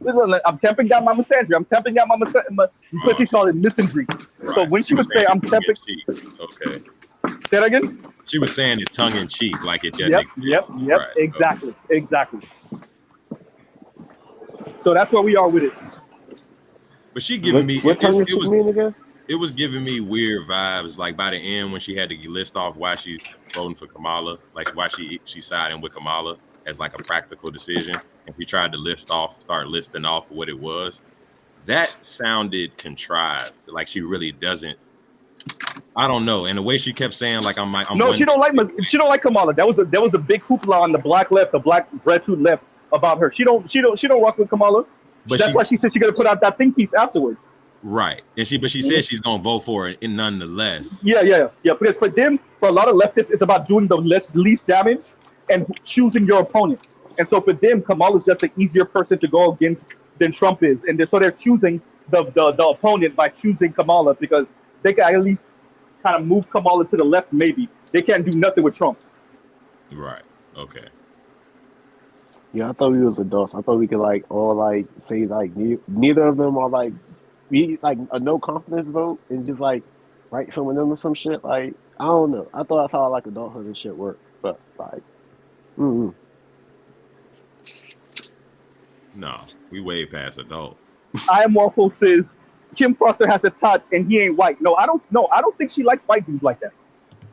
Speaker 1: I'm tamping down my misandry. I'm tamping down my because she called it misandry." Right. So when she would say, "I'm tamping,"
Speaker 15: okay.
Speaker 1: Say that again.
Speaker 15: She was saying it tongue in cheek, like it doesn't.
Speaker 1: Yep.
Speaker 15: Right.
Speaker 1: Exactly. So that's where we are with it.
Speaker 15: But she giving me
Speaker 14: what tongue in cheek mean again?
Speaker 15: It was giving me weird vibes, like by the end when she had to list off why she's voting for Kamala, like why she's siding with Kamala as like a practical decision, and she tried to start listing off what it was. That sounded contrived, like she really doesn't. I don't know, and the way she kept saying like I'm
Speaker 1: no, she don't like Kamala. There was a big hoopla on the black left, the black breadtooth left about her. She don't rock with Kamala. But that's why she said she's gonna put out that think piece afterwards.
Speaker 15: Right, and she said she's gonna vote for it nonetheless.
Speaker 1: Yeah. Because for a lot of leftists, it's about doing the least damage and choosing your opponent. And so for them, Kamala is just an easier person to go against than Trump is, and so they're choosing the opponent by choosing Kamala because they can at least kind of move Kamala to the left. Maybe they can't do nothing with Trump.
Speaker 15: Right. Okay.
Speaker 14: Yeah, I thought we was adults. I thought we could all say neither of them are be a no confidence vote and just write some of them or some shit. I don't know. I thought that's how adulthood and shit work. But
Speaker 15: no, we way past adult.
Speaker 1: I am Waffle says Kim Foster has a tot and he ain't white. No, I don't think she likes white dudes like that.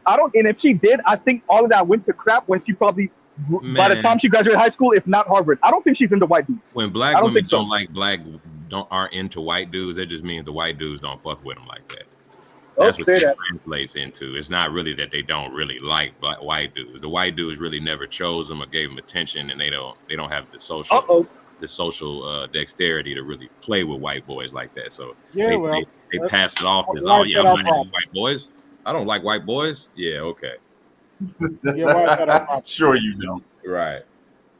Speaker 1: I don't. And if she did, I think all of that went to crap when she probably. By the time she graduated high school, if not Harvard, I don't think she's into white dudes.
Speaker 15: When black women aren't into white dudes, that just means the white dudes don't fuck with them like that. That's what it translates into. It's not really that they don't really like white dudes. The white dudes really never chose them or gave them attention, and they don't have the social dexterity to really play with white boys like that. So
Speaker 17: Yeah,
Speaker 15: they pass it off as,
Speaker 17: why
Speaker 15: oh
Speaker 17: is
Speaker 15: yeah,
Speaker 17: that
Speaker 15: I'm
Speaker 17: our
Speaker 15: not into
Speaker 17: problem?
Speaker 15: white boys. I don't like white boys. Yeah, okay.
Speaker 17: Yeah, why is that our problem?
Speaker 13: Sure you don't.
Speaker 15: Right.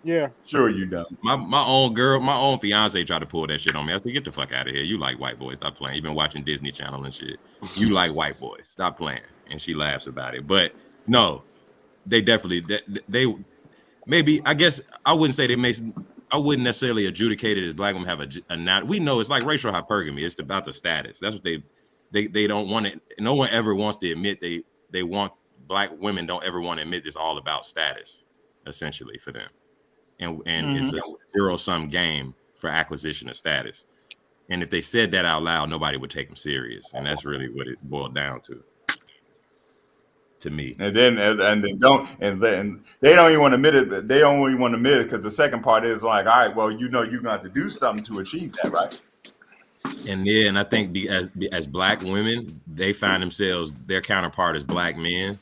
Speaker 17: Yeah.
Speaker 13: Sure you don't.
Speaker 15: My own fiance tried to pull that shit on me. I said, get the fuck out of here. You like white boys. Stop playing. You've been watching Disney Channel and shit. You like white boys. Stop playing. And she laughs about it. But no, they definitely they maybe, I guess I wouldn't say I wouldn't necessarily adjudicate it as black women have a not. We know it's like racial hypergamy. It's about the status. That's what they don't want it. No one ever wants to admit they want, black women don't ever want to admit it's all about status, essentially, for them. And it's a zero-sum game for acquisition of status. And if they said that out loud, nobody would take them serious. And that's really what it boiled down to me.
Speaker 13: And then they don't even want to admit it. They don't even want to admit it because the second part is like, all right, well, you're going to have to do something to achieve that, right?
Speaker 15: And I think as black women, they find themselves, their counterpart is black men.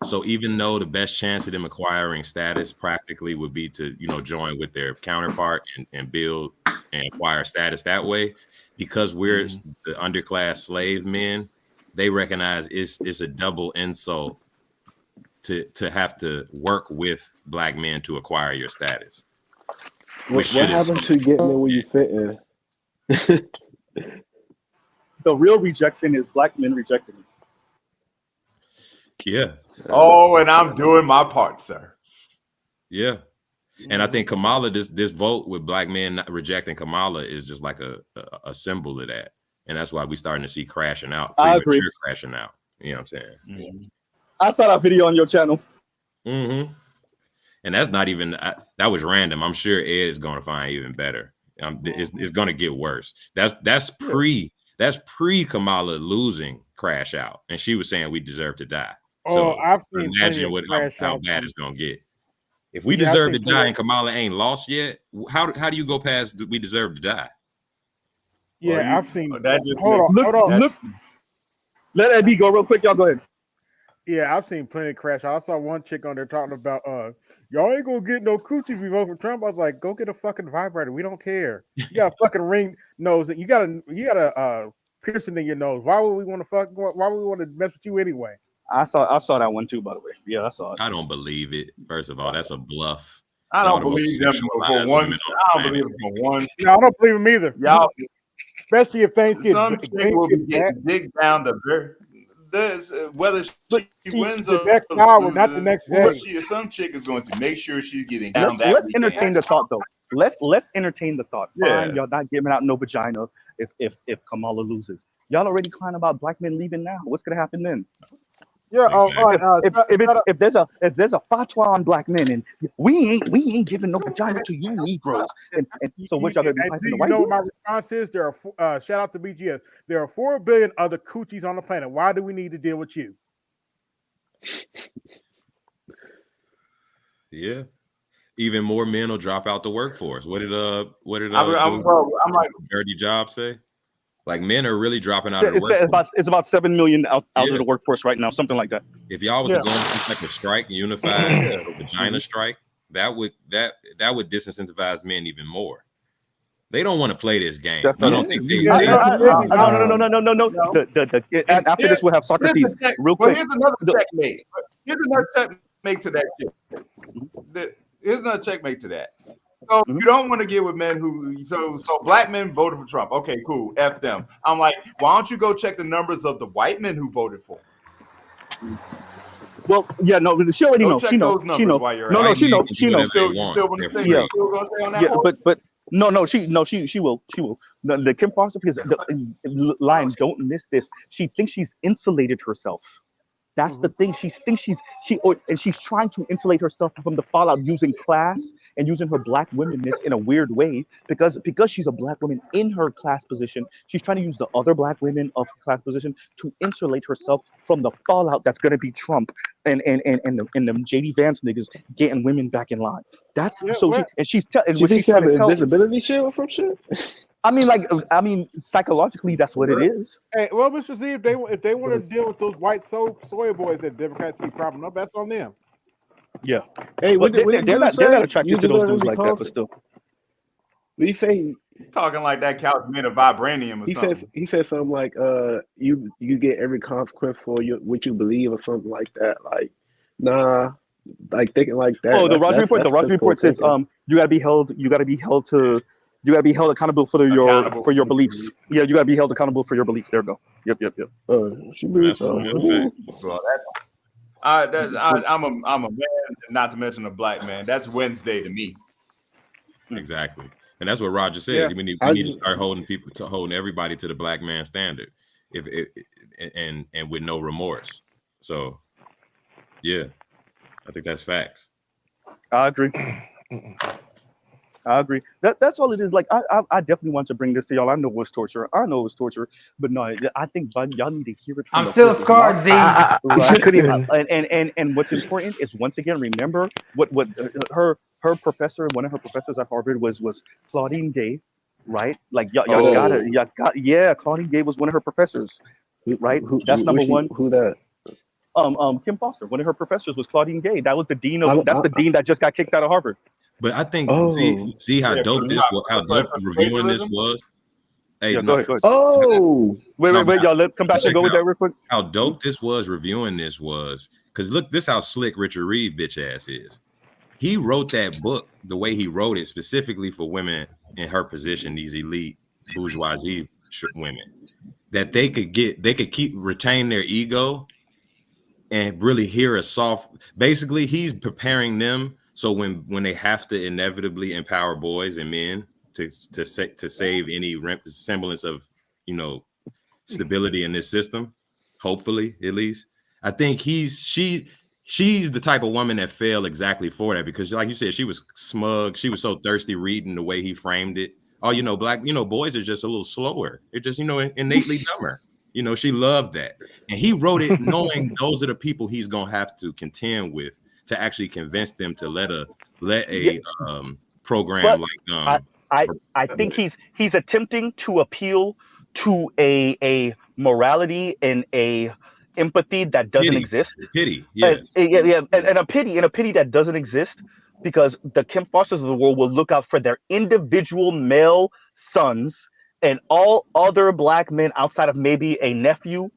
Speaker 15: So even though the best chance of them acquiring status practically would be to, join with their counterpart and build and acquire status that way, because we're the underclass slave men, they recognize it's a double insult to have to work with black men to acquire your status.
Speaker 20: What happened to getting in where you fit in?
Speaker 1: The real rejection is black men rejecting me.
Speaker 15: Yeah.
Speaker 13: Oh, and I'm doing my part, sir.
Speaker 15: Yeah. And I think Kamala, this vote with black men not rejecting Kamala is just like a symbol of that. And that's why we're starting to see crashing out.
Speaker 1: I agree.
Speaker 15: Crashing out. You know what I'm saying?
Speaker 1: I saw that video on your channel.
Speaker 15: Mm-hmm. And that's not even, that was random. I'm sure Ed is going to find even better. It's going to get worse. That's pre Kamala losing crash out. And she was saying we deserve to die. So
Speaker 17: I've seen
Speaker 15: imagine how bad it's gonna get. If we deserve to die and Kamala ain't lost yet, how do you go past we deserve to die?
Speaker 17: Yeah, I've seen
Speaker 13: that. Just
Speaker 17: hold on.
Speaker 1: Look, let Ed go real quick. Y'all go ahead.
Speaker 17: Yeah, I've seen plenty of crash. I saw one chick on there talking about y'all ain't gonna get no coochie if you vote for Trump. I was like, go get a fucking vibrator. We don't care. You got a fucking ring nose. You got a piercing in your nose. Why would we want to why would we want to mess with you anyway?
Speaker 1: I saw that one too, by the way. Yeah, I saw it.
Speaker 15: I don't believe it. First of all, that's a bluff.
Speaker 13: I don't believe them for one. I don't believe them for one.
Speaker 17: No, I don't believe them either.
Speaker 13: Y'all,
Speaker 17: especially if things get
Speaker 13: some chick will be getting dig down the whether she wins or
Speaker 17: the next hour, not the next day.
Speaker 13: Some chick is going to make sure she's getting down that.
Speaker 1: Let's entertain the thought, though. Let's entertain the thought.
Speaker 13: Yeah.
Speaker 1: Fine, y'all not giving out no vagina if Kamala loses. Y'all already crying about black men leaving now. What's gonna happen then?
Speaker 17: Yeah.
Speaker 1: If there's a fatwa on black men and we ain't giving no vagina to you Negroes, and so what y'all gonna be fighting the white?
Speaker 17: You know what my response is? There are shout out to BGS. There are 4 billion other coochies on the planet. Why do we need to deal with you?
Speaker 15: Yeah. Even more men will drop out the workforce. What did
Speaker 13: I'm like
Speaker 15: Dirty Job say? Like men are really dropping out of the workforce.
Speaker 1: It's about 7 million out of the workforce right now, something like that.
Speaker 15: If y'all was to go on some type of strike, unified vagina strike, that would disincentivize men even more. They don't want to play this game.
Speaker 1: I don't think they. No. After this, we'll have Socrates. Real quick.
Speaker 13: Here's another checkmate. Here's another checkmate to that shit. Here's another checkmate to that. So you don't want to get with men who so black men voted for Trump. Okay, cool. F them. I'm like, why don't you go check the numbers of the white men who voted for him?
Speaker 1: Well, yeah, no, she already knows. She knows. She knows. No, she knows. She knows.
Speaker 13: Still want to stay.
Speaker 1: Yeah,
Speaker 13: still gonna stay on that.
Speaker 1: Yeah, but she will. The Kim Foster piece, the line. Don't miss this. She thinks she's insulated herself. That's the thing. She's trying to insulate herself from the fallout using class and using her black womanness in a weird way because she's a black woman in her class position. She's trying to use the other black women of her class position to insulate herself from the fallout that's going to be Trump and the JD Vance niggas getting women back in line. That's she's telling.
Speaker 20: She thinks she have an invisibility shield from shit.
Speaker 1: I mean, psychologically, that's what it is.
Speaker 21: Hey, well, Mr. Z, if they want to deal with those white soy boys that Democrats keep propping up, that's on them.
Speaker 1: Yeah.
Speaker 20: Hey,
Speaker 1: But
Speaker 20: what did
Speaker 1: they're
Speaker 20: dude
Speaker 1: not
Speaker 20: say?
Speaker 1: attracted
Speaker 20: You
Speaker 1: to
Speaker 20: just
Speaker 1: those
Speaker 20: let him
Speaker 1: dudes
Speaker 20: be
Speaker 1: like that. But
Speaker 20: confident.
Speaker 1: still,
Speaker 20: What he say?
Speaker 13: Talking like that couch made of vibranium or something.
Speaker 20: He said something like you get every consequence for what you believe or something like that. Like, nah, like thinking like that.
Speaker 1: oh, the Roger report. The
Speaker 20: That's
Speaker 1: Roger
Speaker 20: piss poor
Speaker 1: report says
Speaker 20: thinking.
Speaker 1: you gotta be held. You gotta be held accountable for your beliefs. Yeah, you gotta be held accountable for your beliefs. There we go. Yep.
Speaker 20: She believes
Speaker 15: That's
Speaker 20: so.
Speaker 15: good.
Speaker 13: Well, I'm a man, not to mention a black man. That's Wednesday to me.
Speaker 15: Exactly. And that's what Roger says.
Speaker 21: Yeah.
Speaker 15: We need to start holding everybody to the black man standard, and with no remorse. So, yeah, I think that's facts.
Speaker 1: I agree. That's all it is. Like I definitely want to bring this to y'all. I know it was torture. But no, I think y'all need to hear it from
Speaker 18: I'm
Speaker 1: the
Speaker 18: still
Speaker 1: horse's
Speaker 18: scarred,
Speaker 1: mouth.
Speaker 18: Z.
Speaker 1: Right?
Speaker 20: couldn't even.
Speaker 1: And what's important is, once again, remember what her professor, one of her professors at Harvard was Claudine Gay, right? Like y'all Claudine Gay was one of her professors, right? That's number one.
Speaker 20: Who that?
Speaker 1: Kim Foster, one of her professors was Claudine Gay. That was the dean of.
Speaker 20: I'm-
Speaker 1: That's the dean that just got kicked out of Harvard.
Speaker 15: But I think
Speaker 20: Oh.
Speaker 15: see how dope this was, how dope the reviewing this was. Hey,
Speaker 1: Yeah, go ahead.
Speaker 20: Oh,
Speaker 1: wait, y'all. Let's come back and go with that real quick.
Speaker 15: How dope this was, reviewing this was, because look, this how slick Richard Reeve bitch ass is. He wrote that book the way he wrote it, specifically for women in her position, these elite bourgeoisie women, that they could retain their ego and really hear a soft. Basically, he's preparing them so when they have to inevitably empower boys and men to save any semblance of stability in this system, hopefully at least. I think she's the type of woman that fell exactly for that, because like you said, she was smug. She was so thirsty reading the way he framed it. Oh, black, boys are just a little slower. They're just, innately dumber. She loved that. And he wrote it knowing those are the people he's going to have to contend with to actually convince them to let a program
Speaker 1: but I think he's attempting to appeal to a morality and a empathy that doesn't exist.
Speaker 15: Pity, yes.
Speaker 1: And a pity that doesn't exist, because the Kim Fosters of the world will look out for their individual male sons, and all other black men outside of maybe a nephew,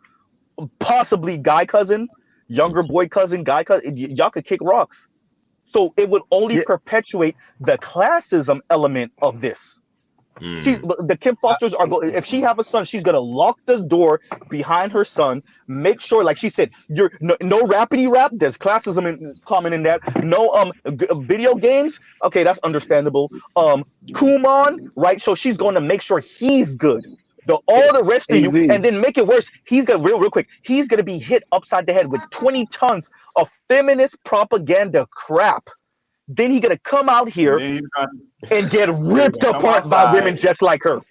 Speaker 1: possibly guy cousin, younger boy cousin, guy cousin. Y'all could kick rocks. So it would only perpetuate the classism element of this. The Kim Fosters are going. If she have a son, she's gonna lock the door behind her son. Make sure, like she said, you're no rappity rap. There's classism common in that. No video games. Okay, that's understandable. Kumon, right? So she's going to make sure he's good. All the rest of you, and then make it worse. He's gonna real quick. He's gonna be hit upside the head with 20 tons of feminist propaganda crap. Then he's gonna come out here and get ripped apart by women just like her.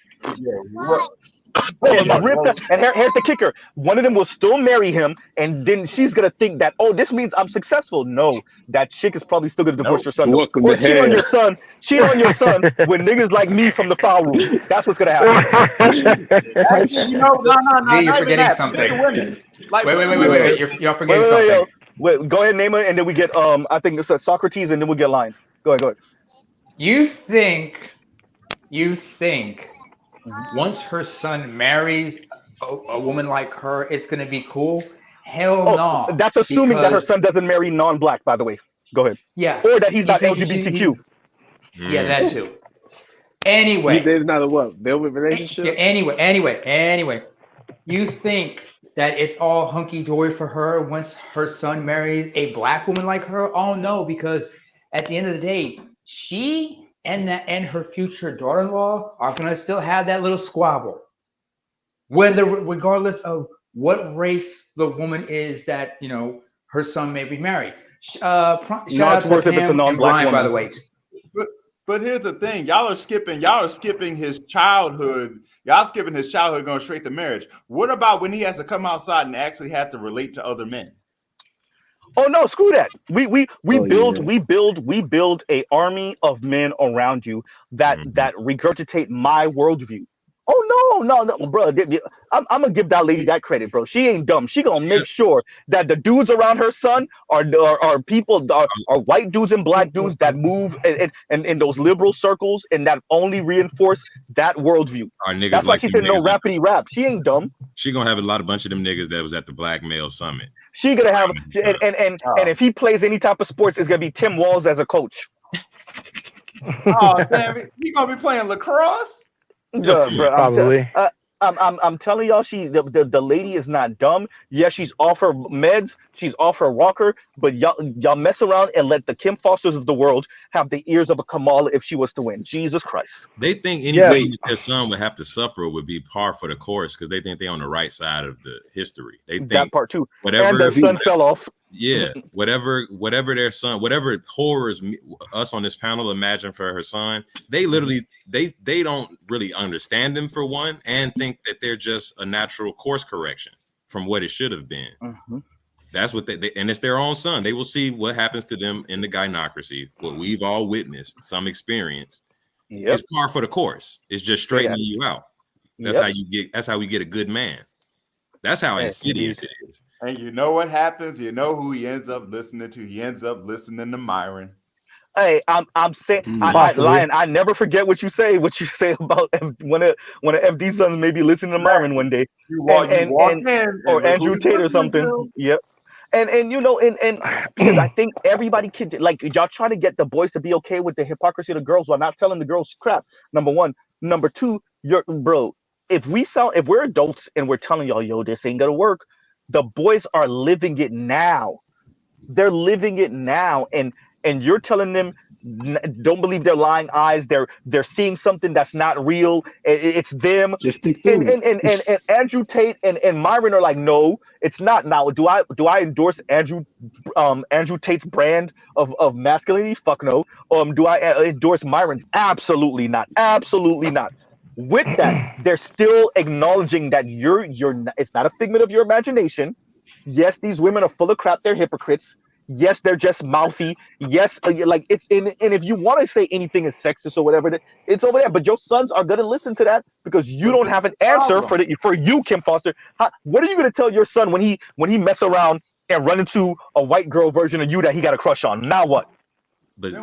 Speaker 1: And here's the kicker: one of them will still marry him, and then she's gonna think that, oh, this means I'm successful. No, that chick is probably still gonna divorce your son,
Speaker 20: Welcome
Speaker 1: or
Speaker 20: to
Speaker 1: cheat on
Speaker 20: hell.
Speaker 1: your son. Cheat on your son with niggas like me from the foul room. That's what's gonna happen.
Speaker 18: Z, you're forgetting something. Wait. You're forgetting something.
Speaker 1: Wait, go ahead, name it, and then we get I think it says Socrates, and then we get line. Go ahead.
Speaker 18: You think once her son marries a woman like her, it's gonna be cool? Hell no.
Speaker 1: That's assuming that her son doesn't marry non-black, by the way. Go ahead.
Speaker 18: Yeah.
Speaker 1: Or that he's not
Speaker 18: think
Speaker 1: LGBTQ.
Speaker 18: Yeah, that too. Anyway.
Speaker 20: There's not a what? Velvet relationship?
Speaker 18: Yeah, anyway. You think that it's all hunky-dory for her once her son marries a black woman like her? Oh no, because at the end of the day, she and her future daughter-in-law are gonna still have that little squabble. Regardless of what race the woman is that her son may be married. Shout out to
Speaker 1: worse if it's a
Speaker 18: Pam and
Speaker 1: non-black
Speaker 18: Brian,
Speaker 1: woman.
Speaker 18: by the way.
Speaker 13: But here's the thing: y'all are skipping his childhood. Y'all skipping his childhood, going straight to marriage. What about when he has to come outside and actually have to relate to other men?
Speaker 1: Oh no, screw that. We
Speaker 20: Oh yeah.
Speaker 1: build a army of men around you that regurgitate my worldview. Oh no, bro. I'm gonna give that lady that credit, bro. She ain't dumb. She gonna make sure that the dudes around her son are people are white dudes and black dudes that move in those liberal circles and that only reinforce that worldview.
Speaker 15: Are niggas
Speaker 1: That's why
Speaker 15: like
Speaker 1: she
Speaker 15: them
Speaker 1: said no
Speaker 15: niggas?
Speaker 1: rapidy rap. She ain't dumb.
Speaker 15: She gonna have a bunch of them niggas that was at the Black Male Summit.
Speaker 1: She gonna have and if he plays any type of sports, it's gonna be Tim Walz as a coach.
Speaker 13: Oh damn it! He gonna be playing lacrosse?
Speaker 1: Bro, I'm telling y'all, the lady is not dumb. Yeah, she's off her meds, she's off her rocker, but y'all mess around and let the Kim Fosters of the world have the ears of a Kamala if she was to win. Jesus Christ.
Speaker 15: They think anything that their son would have to suffer would be par for the course because they think they're on the right side of the history. They think
Speaker 1: that part too.
Speaker 15: Whatever
Speaker 1: and their son fell off.
Speaker 15: Yeah, whatever their son, whatever horrors us on this panel imagine for her son, they literally they don't really understand them for one, and think that they're just a natural course correction from what it should have been. That's what they and it's their own son. They will see what happens to them in the gynocracy, what we've all witnessed, some experienced. It's par for the course. It's just straightening you out. That's how you get. That's how we get a good man. That's how insidious it is.
Speaker 13: And you know what happens? You know who he ends up listening to? He ends up listening to Myron.
Speaker 1: Hey, I'm saying, Lion, I never forget what you say. What you say about one of FD sons maybe listening to Myron one day,
Speaker 13: Or
Speaker 1: Andrew Tate or something. Yep. And you know, and because I think everybody can, like, y'all trying to get the boys to be okay with the hypocrisy of the girls while not telling the girls crap. Number one. Number two, if we're adults and we're telling y'all, yo, this ain't gonna work, the boys are living it now. They're living it now, and you're telling them don't believe their lying eyes. They're seeing something that's not real. It's them.
Speaker 20: Just stick
Speaker 1: and Andrew Tate and Myron are like, no, it's not. Now, do I endorse Andrew Tate's brand of masculinity? Fuck no. Do I endorse Myron's? Absolutely not. Absolutely not. With that, they're still acknowledging that it's not a figment of your imagination. Yes, these women are full of crap. They're hypocrites. Yes, they're just mouthy. Yes, like it's in. And if you want to say anything is sexist or whatever, it's over there. But your sons are gonna listen to that because you don't have an answer for you, Kim Foster. What are you gonna tell your son when he mess around and run into a white girl version of you that he got a crush on? Now what?
Speaker 15: But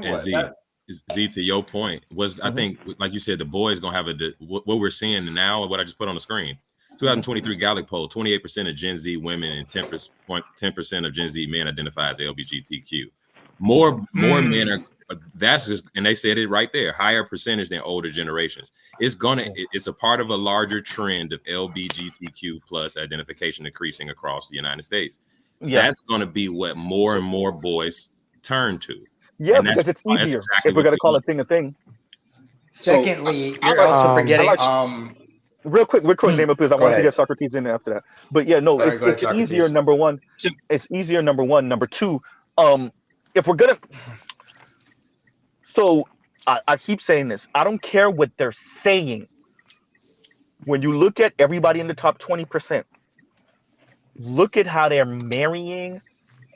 Speaker 15: Z, to your point, I think, like you said, the boys gonna have what we're seeing now and what I just put on the screen. 2023 Gallup poll: 28% of Gen Z women and 10% of Gen Z men identify as LGBTQ. More men are. That's just, and they said it right there. Higher percentage than older generations. It's a part of a larger trend of LGBTQ plus identification increasing across the United States. That's going to be what more and more boys turn to.
Speaker 1: Yeah, because it's easier if we're gonna call a thing.
Speaker 18: Secondly, you're also forgetting.
Speaker 1: Real quick, name up because I want to get Socrates in there after that. But yeah, no, it's easier. Number one, it's easier. Number one. Number two, if we're gonna, so I keep saying this. I don't care what they're saying. When you look at everybody in the top 20%, look at how they're marrying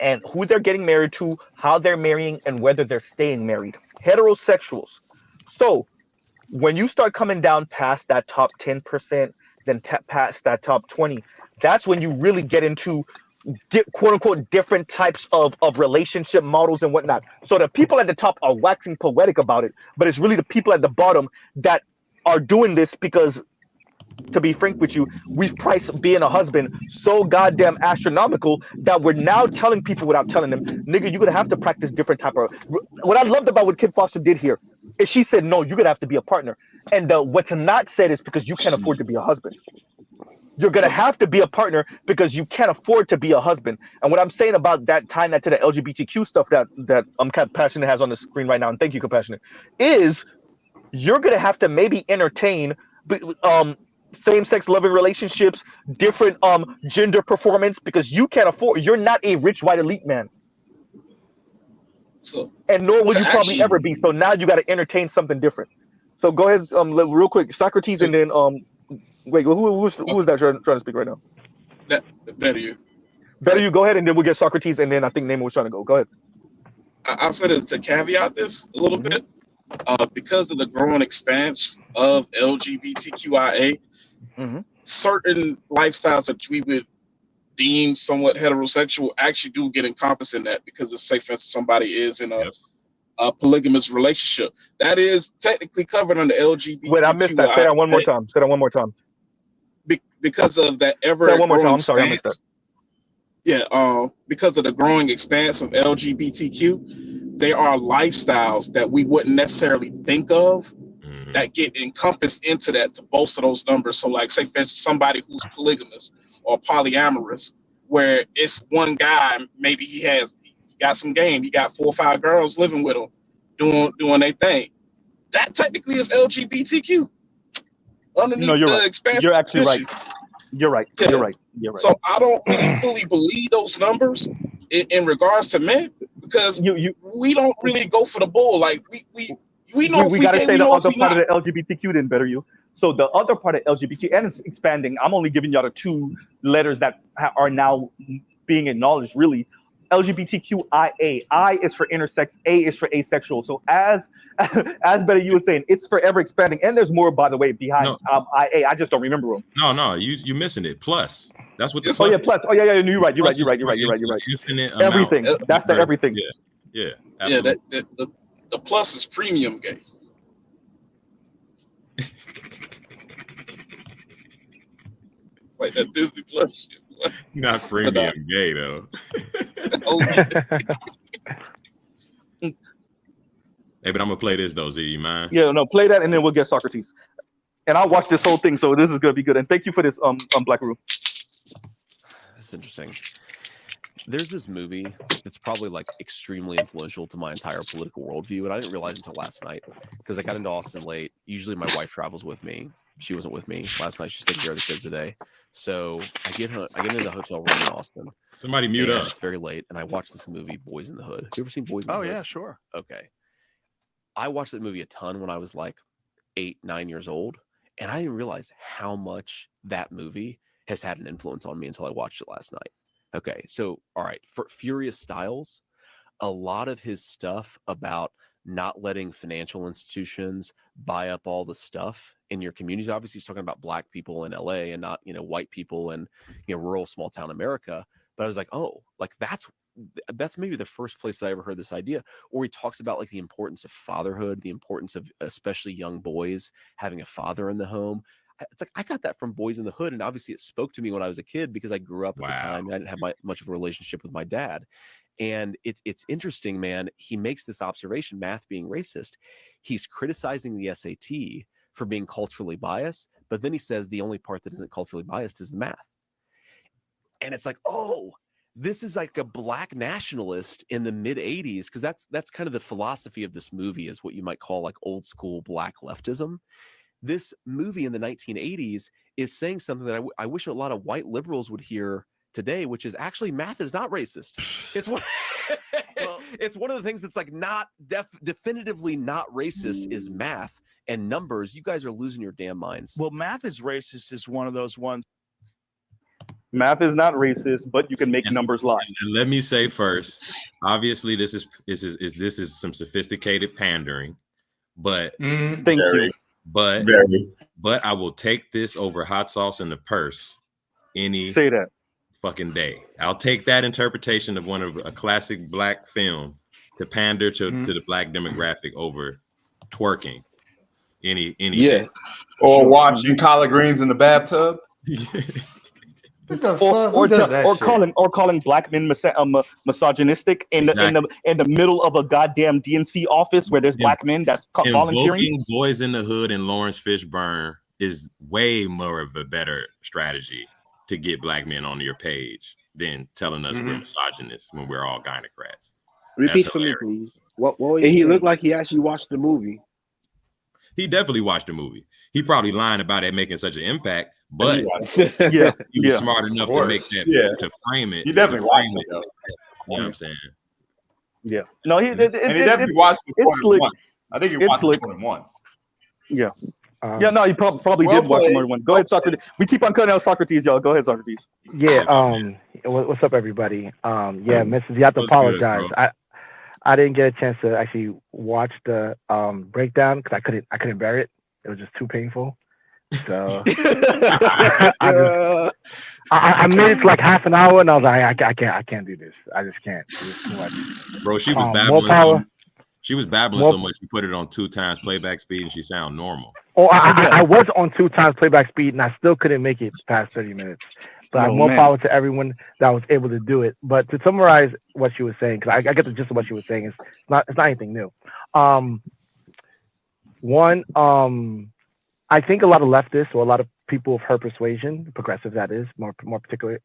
Speaker 1: and who they're getting married to, how they're marrying, and whether they're staying married. Heterosexuals. So when you start coming down past that top 10%, then past that top 20, that's when you really get into quote unquote different types of relationship models and whatnot. So the people at the top are waxing poetic about it, but it's really the people at the bottom that are doing this because, to be frank with you, we've priced being a husband so goddamn astronomical that we're now telling people without telling them, nigga, you're gonna have to practice different type of. What I loved about what Kim Foster did here is she said, no, you're gonna have to be a partner. And what's not said is because you can't afford to be a husband. You're gonna have to be a partner because you can't afford to be a husband. And what I'm saying about that, tying that to the LGBTQ stuff that Compassionate has on the screen right now, and thank you, Compassionate, is you're gonna have to maybe entertain same-sex loving relationships, different gender performance, because you can't afford. You're not a rich white elite man, and nor will you probably ever be. So now you got to entertain something different. So go ahead, real quick, Socrates, and then wait, who was that trying to speak right now?
Speaker 5: Better you.
Speaker 1: Better you go ahead, and then we'll get Socrates, and then I think Naaman was trying to go. Go ahead.
Speaker 12: I said it to caveat this a little bit. Because of the growing expanse of LGBTQIA, certain lifestyles that we would deem somewhat heterosexual actually do get encompassed in that, because of, say, for instance, somebody is in a polygamous relationship. That is technically covered under LGBTQIA.
Speaker 1: Wait, I missed that. Say that one more time. Say that one more time.
Speaker 12: Because of that ever.
Speaker 1: Say that one more time. I'm sorry, I missed that.
Speaker 12: Yeah, because of the growing expanse of LGBTQ, there are lifestyles that we wouldn't necessarily think of that get encompassed into that to bolster those numbers. So, like, say, for instance, somebody who's polygamous or polyamorous, where it's one guy, maybe he got some game, he got 4 or 5 girls living with him, doing their thing. That technically is LGBTQ. Underneath
Speaker 1: No, you're
Speaker 12: the
Speaker 1: right.
Speaker 12: expansion
Speaker 1: You're actually right.
Speaker 12: position.
Speaker 1: You're right.
Speaker 12: Yeah.
Speaker 1: You're right. You're right.
Speaker 12: So I don't really fully believe those numbers in regards to men, because we don't really go for the bull. Like we know
Speaker 1: we
Speaker 12: if
Speaker 1: got to
Speaker 12: gay,
Speaker 1: say
Speaker 12: we
Speaker 1: the
Speaker 12: know if
Speaker 1: other
Speaker 12: we
Speaker 1: part
Speaker 12: not.
Speaker 1: of the LGBTQ then, better you. So the other part of LGBT, and it's expanding. I'm only giving y'all the 2 letters that are now being acknowledged, really. LGBTQIA. I is for intersex, A is for asexual. So as better you were saying, it's forever expanding. And there's more, by the way, behind IA. I just don't remember them.
Speaker 15: No, you missing it. Plus, that's what the
Speaker 1: Oh yeah, plus. Oh yeah, you're right. You're right.
Speaker 15: Infinite
Speaker 1: Everything.
Speaker 15: amount.
Speaker 1: That's the everything.
Speaker 15: Yeah, absolutely.
Speaker 12: Yeah, the plus is premium gay. It's like that Disney Plus shit.
Speaker 15: Not premium gay though. Hey, but I'm gonna play this though, Z. You mind?
Speaker 1: Yeah, no, play that, and then we'll get Socrates. And I'll watch this whole thing, so this is gonna be good. And thank you for this, Black Room.
Speaker 5: That's interesting. There's this movie that's probably like extremely influential to my entire political worldview, and I didn't realize until last night because I got into Austin late. Usually my wife travels with me. She wasn't with me last night. She's taking care of the kids today. So I get into the hotel room in Austin.
Speaker 15: Somebody mute up.
Speaker 5: It's very late, and I watch this movie, Boys in the Hood. Have you ever seen Boys in the Hood?
Speaker 22: Oh yeah, sure.
Speaker 5: Okay. I watched that movie a ton when I was like 8, 9 years old, and I didn't realize how much that movie has had an influence on me until I watched it last night. Okay, so all right, for Furious Styles, a lot of his stuff about not letting financial institutions buy up all the stuff in your communities. Obviously, he's talking about Black people in LA and not, white people in, rural small town America. But I was like, oh, like that's maybe the first place that I ever heard this idea. Or he talks about like the importance of fatherhood, the importance of especially young boys having a father in the home. It's like I got that from Boys in the Hood, and obviously it spoke to me when I was a kid because I grew up at the time and I didn't have much of a relationship with my dad. And it's interesting, man. He makes this observation, math being racist. He's criticizing the SAT for being culturally biased, but then he says the only part that isn't culturally biased is the math. And it's like, oh, this is like a Black nationalist in the mid 80s, because that's kind of the philosophy of this movie, is what you might call like old school Black leftism. This movie in the 1980s is saying something that I wish a lot of white liberals would hear today, which is actually math is not racist. It's one, it's one of the things that's like not definitively not racist is math and numbers. You guys are losing your damn minds.
Speaker 22: Well, math is racist is one of those ones.
Speaker 1: Math is not racist, but you can make numbers lie.
Speaker 15: And let me say first, obviously this is some sophisticated pandering, but
Speaker 1: thank you.
Speaker 15: But I will take this over hot sauce in the purse any
Speaker 1: say that
Speaker 15: fucking day. I'll take that interpretation of a classic Black film to pander to the Black demographic over twerking any day.
Speaker 13: Or washing collard greens in the bathtub.
Speaker 1: Or calling Black men misogynistic in the middle of a goddamn DNC office where there's Black men that's volunteering.
Speaker 15: Invoking Boys in the Hood and Lawrence Fishburne is way more of a better strategy to get Black men on your page than telling us we're misogynists when we're all Gynocrats.
Speaker 20: Repeat for me, please. What he looked like he actually watched the movie.
Speaker 15: He definitely watched the movie. He probably lying about it making such an impact, but he was smart enough to make that to frame it.
Speaker 13: He definitely watched it, though.
Speaker 15: You know what I'm saying?
Speaker 1: Yeah. No, he
Speaker 13: definitely watched it more than once. I think he watched it more than once.
Speaker 1: Yeah. No, he probably did watch more than one. Go ahead, Socrates. We keep on cutting out Socrates, y'all. Go ahead, Socrates.
Speaker 21: Yeah. what's up, everybody? Yeah, Mrs. You have to
Speaker 15: What's good,
Speaker 21: apologize.
Speaker 15: bro?
Speaker 21: I didn't get a chance to actually watch the breakdown because I couldn't bear it. It was just too painful. So I missed like half an hour, and I was like, I can't do this. I just can't. It was too much.
Speaker 15: Bro, she was
Speaker 21: More
Speaker 15: babbling
Speaker 21: power.
Speaker 15: she was babbling
Speaker 21: More,
Speaker 15: so much you put it on 2 times playback speed and she sound normal.
Speaker 21: Oh, I was on 2 times playback speed, and I still couldn't make it past 30 minutes. But more power to everyone that was able to do it. But to summarize what she was saying, because I get the gist of what she was saying, it's not anything new. I think a lot of leftists or a lot of people of her persuasion, progressive that is, more particular,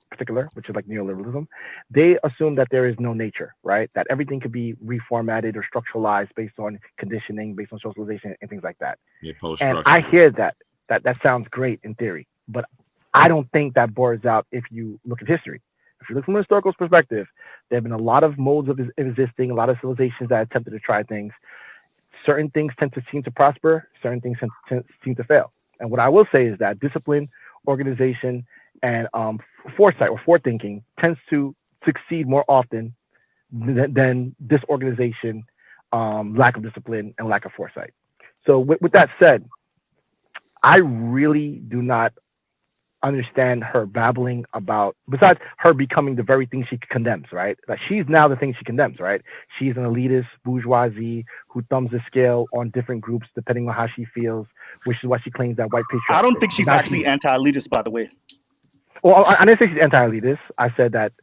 Speaker 21: which is like neoliberalism, they assume that there is no nature, right? That everything could be reformatted or structuralized based on conditioning, based on socialization, and things like that.
Speaker 15: Yeah,
Speaker 21: And
Speaker 15: post-structure.
Speaker 21: I hear that sounds great in theory, but I don't think that bears out if you look at history. If you look from a historical perspective, there have been a lot of modes of existing, a lot of civilizations that attempted to try things. Certain things tend to seem to prosper, certain things seem to fail. And what I will say is that discipline, organization, and foresight or forethinking tends to succeed more often than disorganization, lack of discipline, and lack of foresight. So with that said, I really do not understand her babbling about, besides her becoming the very thing she condemns, right? Like she's now the thing she condemns, right? She's an elitist bourgeoisie who thumbs the scale on different groups depending on how she feels, which is why she claims that white patriarchy.
Speaker 1: I don't think she's actually anti-elitist, by the way.
Speaker 21: Well, I didn't say she's anti-elitist. I said that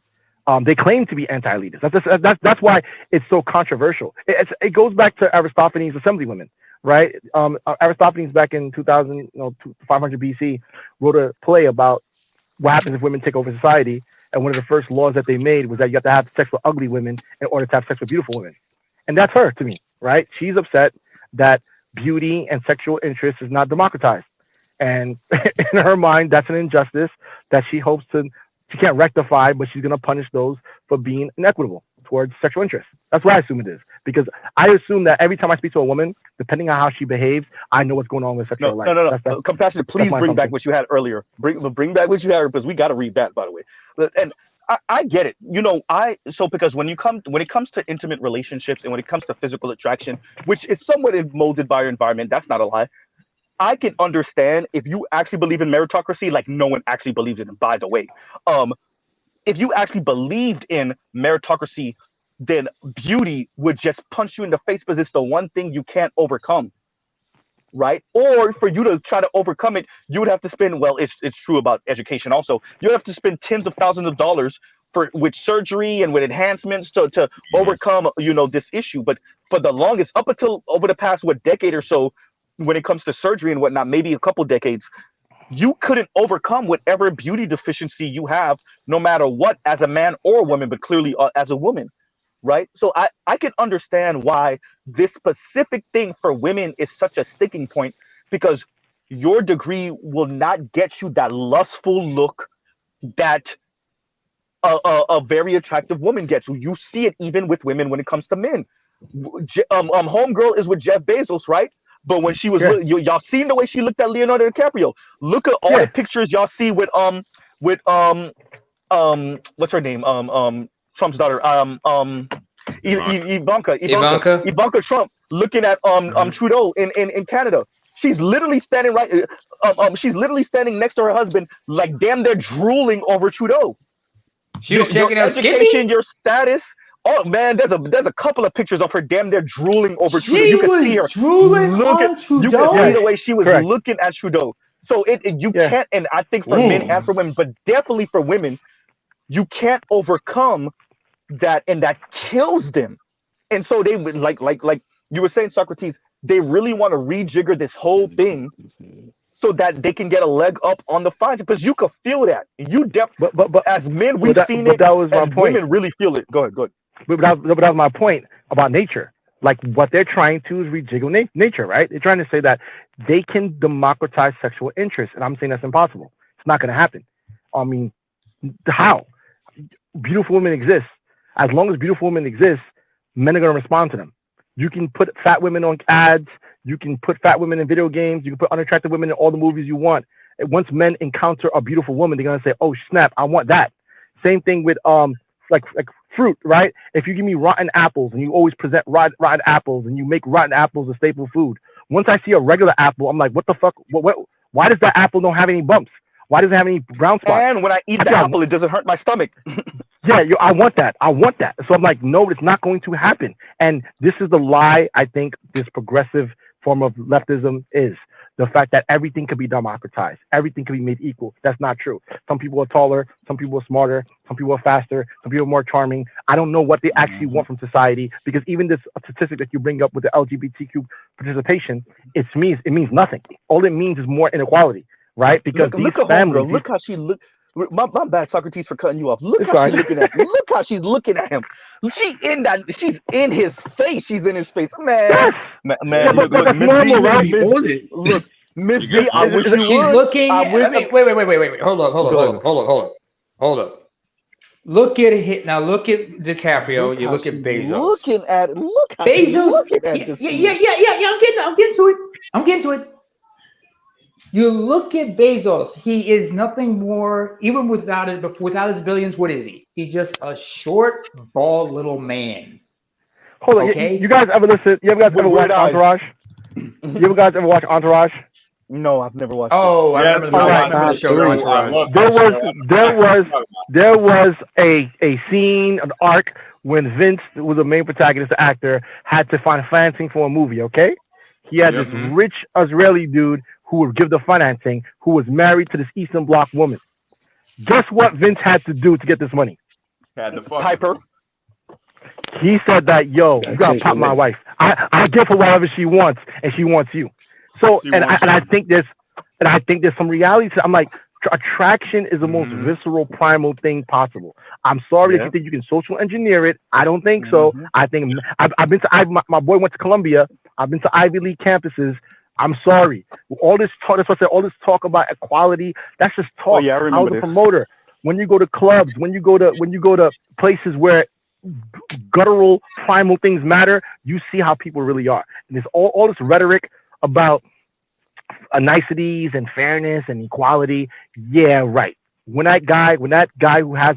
Speaker 21: they claim to be anti-elitist. That's why it's so controversial. It goes back to Aristophanes' assemblywomen, right? Aristophanes back in 500 BC wrote a play about what happens if women take over society. And one of the first laws that they made was that you have to have sex with ugly women in order to have sex with beautiful women. And that's her to me, right? She's upset that beauty and sexual interest is not democratized. And in her mind, that's an injustice that she hopes she can't rectify, but she's going to punish those for being inequitable towards sexual interest. That's what I assume it is. Because I assume that every time I speak to a woman, depending on how she behaves, I know what's going on with sexual life.
Speaker 1: No. Compassionate, please bring back what you had earlier. Bring back what you had, because we got to read that, by the way. And I get it. Because when it comes to intimate relationships and when it comes to physical attraction, which is somewhat molded by your environment, that's not a lie. I can understand if you actually believe in meritocracy, like no one actually believes in it, by the way. If you actually believed in meritocracy, then beauty would just punch you in the face because it's the one thing you can't overcome, right? Or for you to try to overcome it, you would have to spend, well, it's true about education also, you have to spend tens of thousands of dollars with surgery and with enhancements to overcome, this issue. But for the longest, up until over the past, decade or so, when it comes to surgery and whatnot, maybe a couple decades, you couldn't overcome whatever beauty deficiency you have, no matter what, as a man or a woman, but clearly as a woman, right? So I can understand why this specific thing for women is such a sticking point, because your degree will not get you that lustful look that a very attractive woman gets. You see it even with women when it comes to men. Homegirl is with Jeff Bezos, right? But when she was, y'all seen the way she looked at Leonardo DiCaprio. Look at all the pictures y'all see with what's her name? Trump's daughter, Ivanka Trump, looking at Trudeau in Canada. She's literally standing she's literally standing next to her husband, like damn, they're drooling over Trudeau.
Speaker 18: She was checking
Speaker 1: your
Speaker 18: out
Speaker 1: education,
Speaker 18: Skippy?
Speaker 1: your status. Oh man, there's a couple of pictures of her damn near drooling over Trudeau.
Speaker 18: She
Speaker 1: You can
Speaker 18: was
Speaker 1: see her
Speaker 18: drooling on
Speaker 1: You can see
Speaker 18: Trudeau?
Speaker 1: the way she was looking at Trudeau. So you can't, and I think for men and for women, but definitely for women, you can't overcome that, and that kills them. And so they would like you were saying, Socrates, they really want to rejigger this whole thing so that they can get a leg up on the fines, because you could feel that. But as men, we've seen it,
Speaker 21: that was my
Speaker 1: and
Speaker 21: point.
Speaker 1: women really feel it. Go ahead.
Speaker 21: But that was my point about nature. Like what they're trying to is rejiggle nature, right? They're trying to say that they can democratize sexual interest, and I'm saying that's impossible. It's not going to happen. I mean, how? Beautiful women exist. As long as beautiful women exist, men are going to respond to them. You can put fat women on ads. You can put fat women in video games. You can put unattractive women in all the movies you want. And once men encounter a beautiful woman, they're going to say, oh, snap, I want that. Same thing with like fruit, right? If you give me rotten apples and you always present rotten apples and you make rotten apples a staple food, once I see a regular apple, I'm like, what the fuck? Why does that apple don't have any bumps? Why does it have any brown spots?
Speaker 1: And when I eat the apple, it doesn't hurt my stomach.
Speaker 21: Yeah, I want that. I want that. So I'm like, no, it's not going to happen. And this is the lie I think this progressive form of leftism is. The fact that everything could be democratized, everything could be made equal. That's not true. Some people are taller, some people are smarter, some people are faster, some people are more charming. I don't know what they actually want from society, because even this statistic that you bring up with the LGBTQ participation, it means nothing. All it means is more inequality, right? Because
Speaker 1: look at
Speaker 21: families,
Speaker 1: homegirl. Look how she look. My bad, Socrates, for cutting you off. Look
Speaker 21: It's
Speaker 1: how
Speaker 21: fine.
Speaker 1: she's looking at him. Look how she's looking at him. She's in his face. She's in his face. Man,
Speaker 21: Yeah, but
Speaker 1: look,
Speaker 21: that's
Speaker 1: Miss
Speaker 21: normal,
Speaker 1: Z,
Speaker 21: right?
Speaker 1: look, Miss Z, I wish you
Speaker 18: She's
Speaker 1: would.
Speaker 18: looking.
Speaker 1: I wish.
Speaker 18: I mean, wait. Hold on. Look at it. Now look at DiCaprio.
Speaker 1: Look
Speaker 18: You
Speaker 1: how
Speaker 18: look at
Speaker 1: she's
Speaker 18: Bezos.
Speaker 1: looking at. Look how she's
Speaker 18: Bezos.
Speaker 1: looking at this.
Speaker 18: Yeah. I'm getting to it. You look at Bezos. He is nothing more, even without his billions. What is he? He's just a short, bald little man.
Speaker 21: Hold on,
Speaker 18: Okay.
Speaker 21: you guys ever listen? You guys ever watch Entourage? You guys ever watch Entourage?
Speaker 1: No, I've never watched
Speaker 18: Oh,
Speaker 1: it.
Speaker 18: I remember the show Entourage.
Speaker 21: There was a scene, an arc when Vince, who was the main protagonist, the actor, had to find financing for a movie. Okay, he had this rich Israeli dude who would give the financing, who was married to this Eastern Bloc woman. Guess what Vince had to do to get this money?
Speaker 13: Had to fuck
Speaker 1: Piper.
Speaker 21: He said that, yo, you gotta pop my wife. I give her whatever she wants, and she wants you. So, I think there's some reality to. I'm like, attraction is the most visceral, primal thing possible. I'm sorry that you think you can social engineer it. I don't think so. I think I've been to my boy went to Columbia. I've been to Ivy League campuses. I'm sorry. All this talk, that's what I said. All this talk about equality, that's just talk.
Speaker 1: Oh, yeah, I remember
Speaker 21: I was a
Speaker 1: this.
Speaker 21: promoter. When you go to clubs, when you go to places where guttural, primal things matter, you see how people really are. And there's all this rhetoric about niceties and fairness and equality. Yeah, right. When that guy who has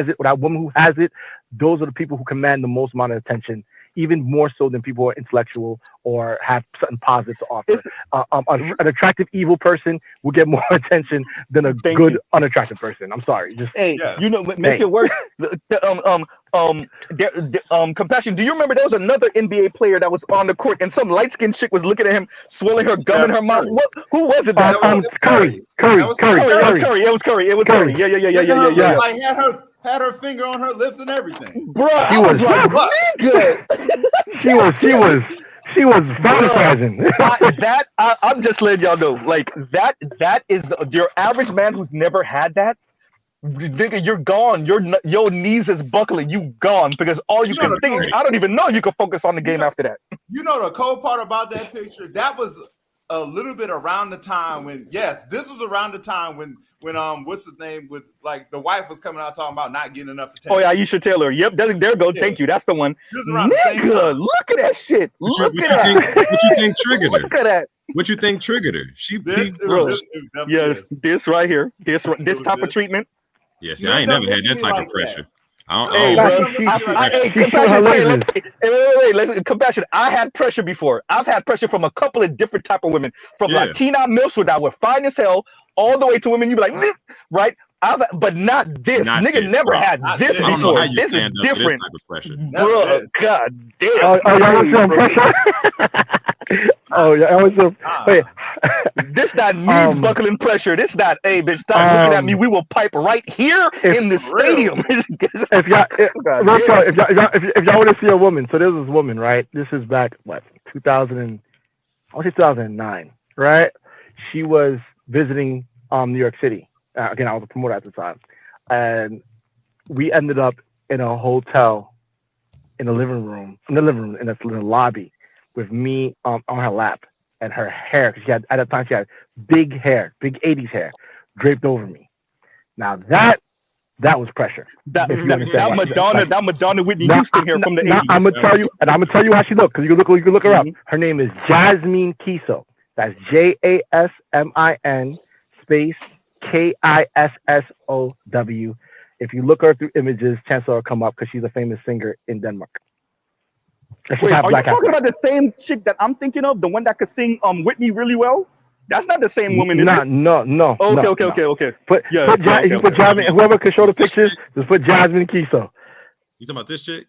Speaker 21: it, or that woman who has it, those are the people who command the most amount of attention, even more so than people who are intellectual or have something positive to offer. An attractive evil person will get more attention than a good unattractive person. I'm sorry. Just
Speaker 1: Make it worse. Compassion. Do you remember there was another NBA player that was on the court and some light skinned chick was looking at him, swirling her gum in her mouth? Who was it?
Speaker 21: Curry.
Speaker 1: It was Curry. Yeah.
Speaker 13: Like had her finger on her lips and everything.
Speaker 1: Bro, I was like, nigga.
Speaker 21: She was fantasizing.
Speaker 1: I'm just letting y'all know, like that is your average man who's never had that. Nigga, you're gone. Your knees is buckling. You gone because all you can think. I don't even know you can focus on the game after that.
Speaker 13: You know the cold part about that picture? That was a little bit around the time when this was around the time when what's his name, with like the wife was coming out talking about not getting enough attention.
Speaker 1: Oh yeah, Aisha Taylor. Yep, there go. Thank you. That's the one. Nigga, look at that shit. Look at that.
Speaker 15: What you think triggered her?
Speaker 1: Look at that.
Speaker 15: What you think triggered her?
Speaker 1: This right here. This type of treatment.
Speaker 15: Yes, I ain't never had that type of pressure.
Speaker 1: Listen, Compassion. I had pressure before. I've had pressure from a couple of different type of women, from Latina MILFs that were fine as hell, all the way to women you be like, right? But not this. Nigga never had this before.
Speaker 15: I don't know how you
Speaker 1: this
Speaker 15: stand
Speaker 1: is
Speaker 15: up to this
Speaker 1: different.
Speaker 15: type of pressure.
Speaker 1: Bro, god damn. Wait. This not knees buckling pressure. This not, hey bitch, stop looking at me. We will pipe right here in the stadium.
Speaker 21: If y'all want to see a woman, so there's this woman, right? This is back 2009, right? She was visiting New York City. Again, I was a promoter at the time, and we ended up in a hotel in the living room in the lobby with me on her lap and her hair. She had, at that time, she had big hair, big 80s hair draped over me. Now that was pressure.
Speaker 1: That Madonna Whitney Houston here from the 80s.
Speaker 21: I'm gonna tell you how she looked, because you can look her up. Her name is Jasmine Kiso. That's JASMIN space KISSOW. If you look her through images, chances are come up because she's a famous singer in Denmark. And she
Speaker 1: Wait,
Speaker 21: has
Speaker 1: are you
Speaker 21: black
Speaker 1: talking
Speaker 21: accent.
Speaker 1: about the same chick that I'm thinking of? The one that could sing Whitney really well? That's not the same woman, is it?
Speaker 21: No.
Speaker 1: Okay,
Speaker 21: No.
Speaker 1: okay. Yeah, yeah,
Speaker 21: If
Speaker 1: okay,
Speaker 21: you put
Speaker 1: okay.
Speaker 21: Jasmine, whoever could show the pictures, just put Jasmine Kiso.
Speaker 15: You talking about this chick?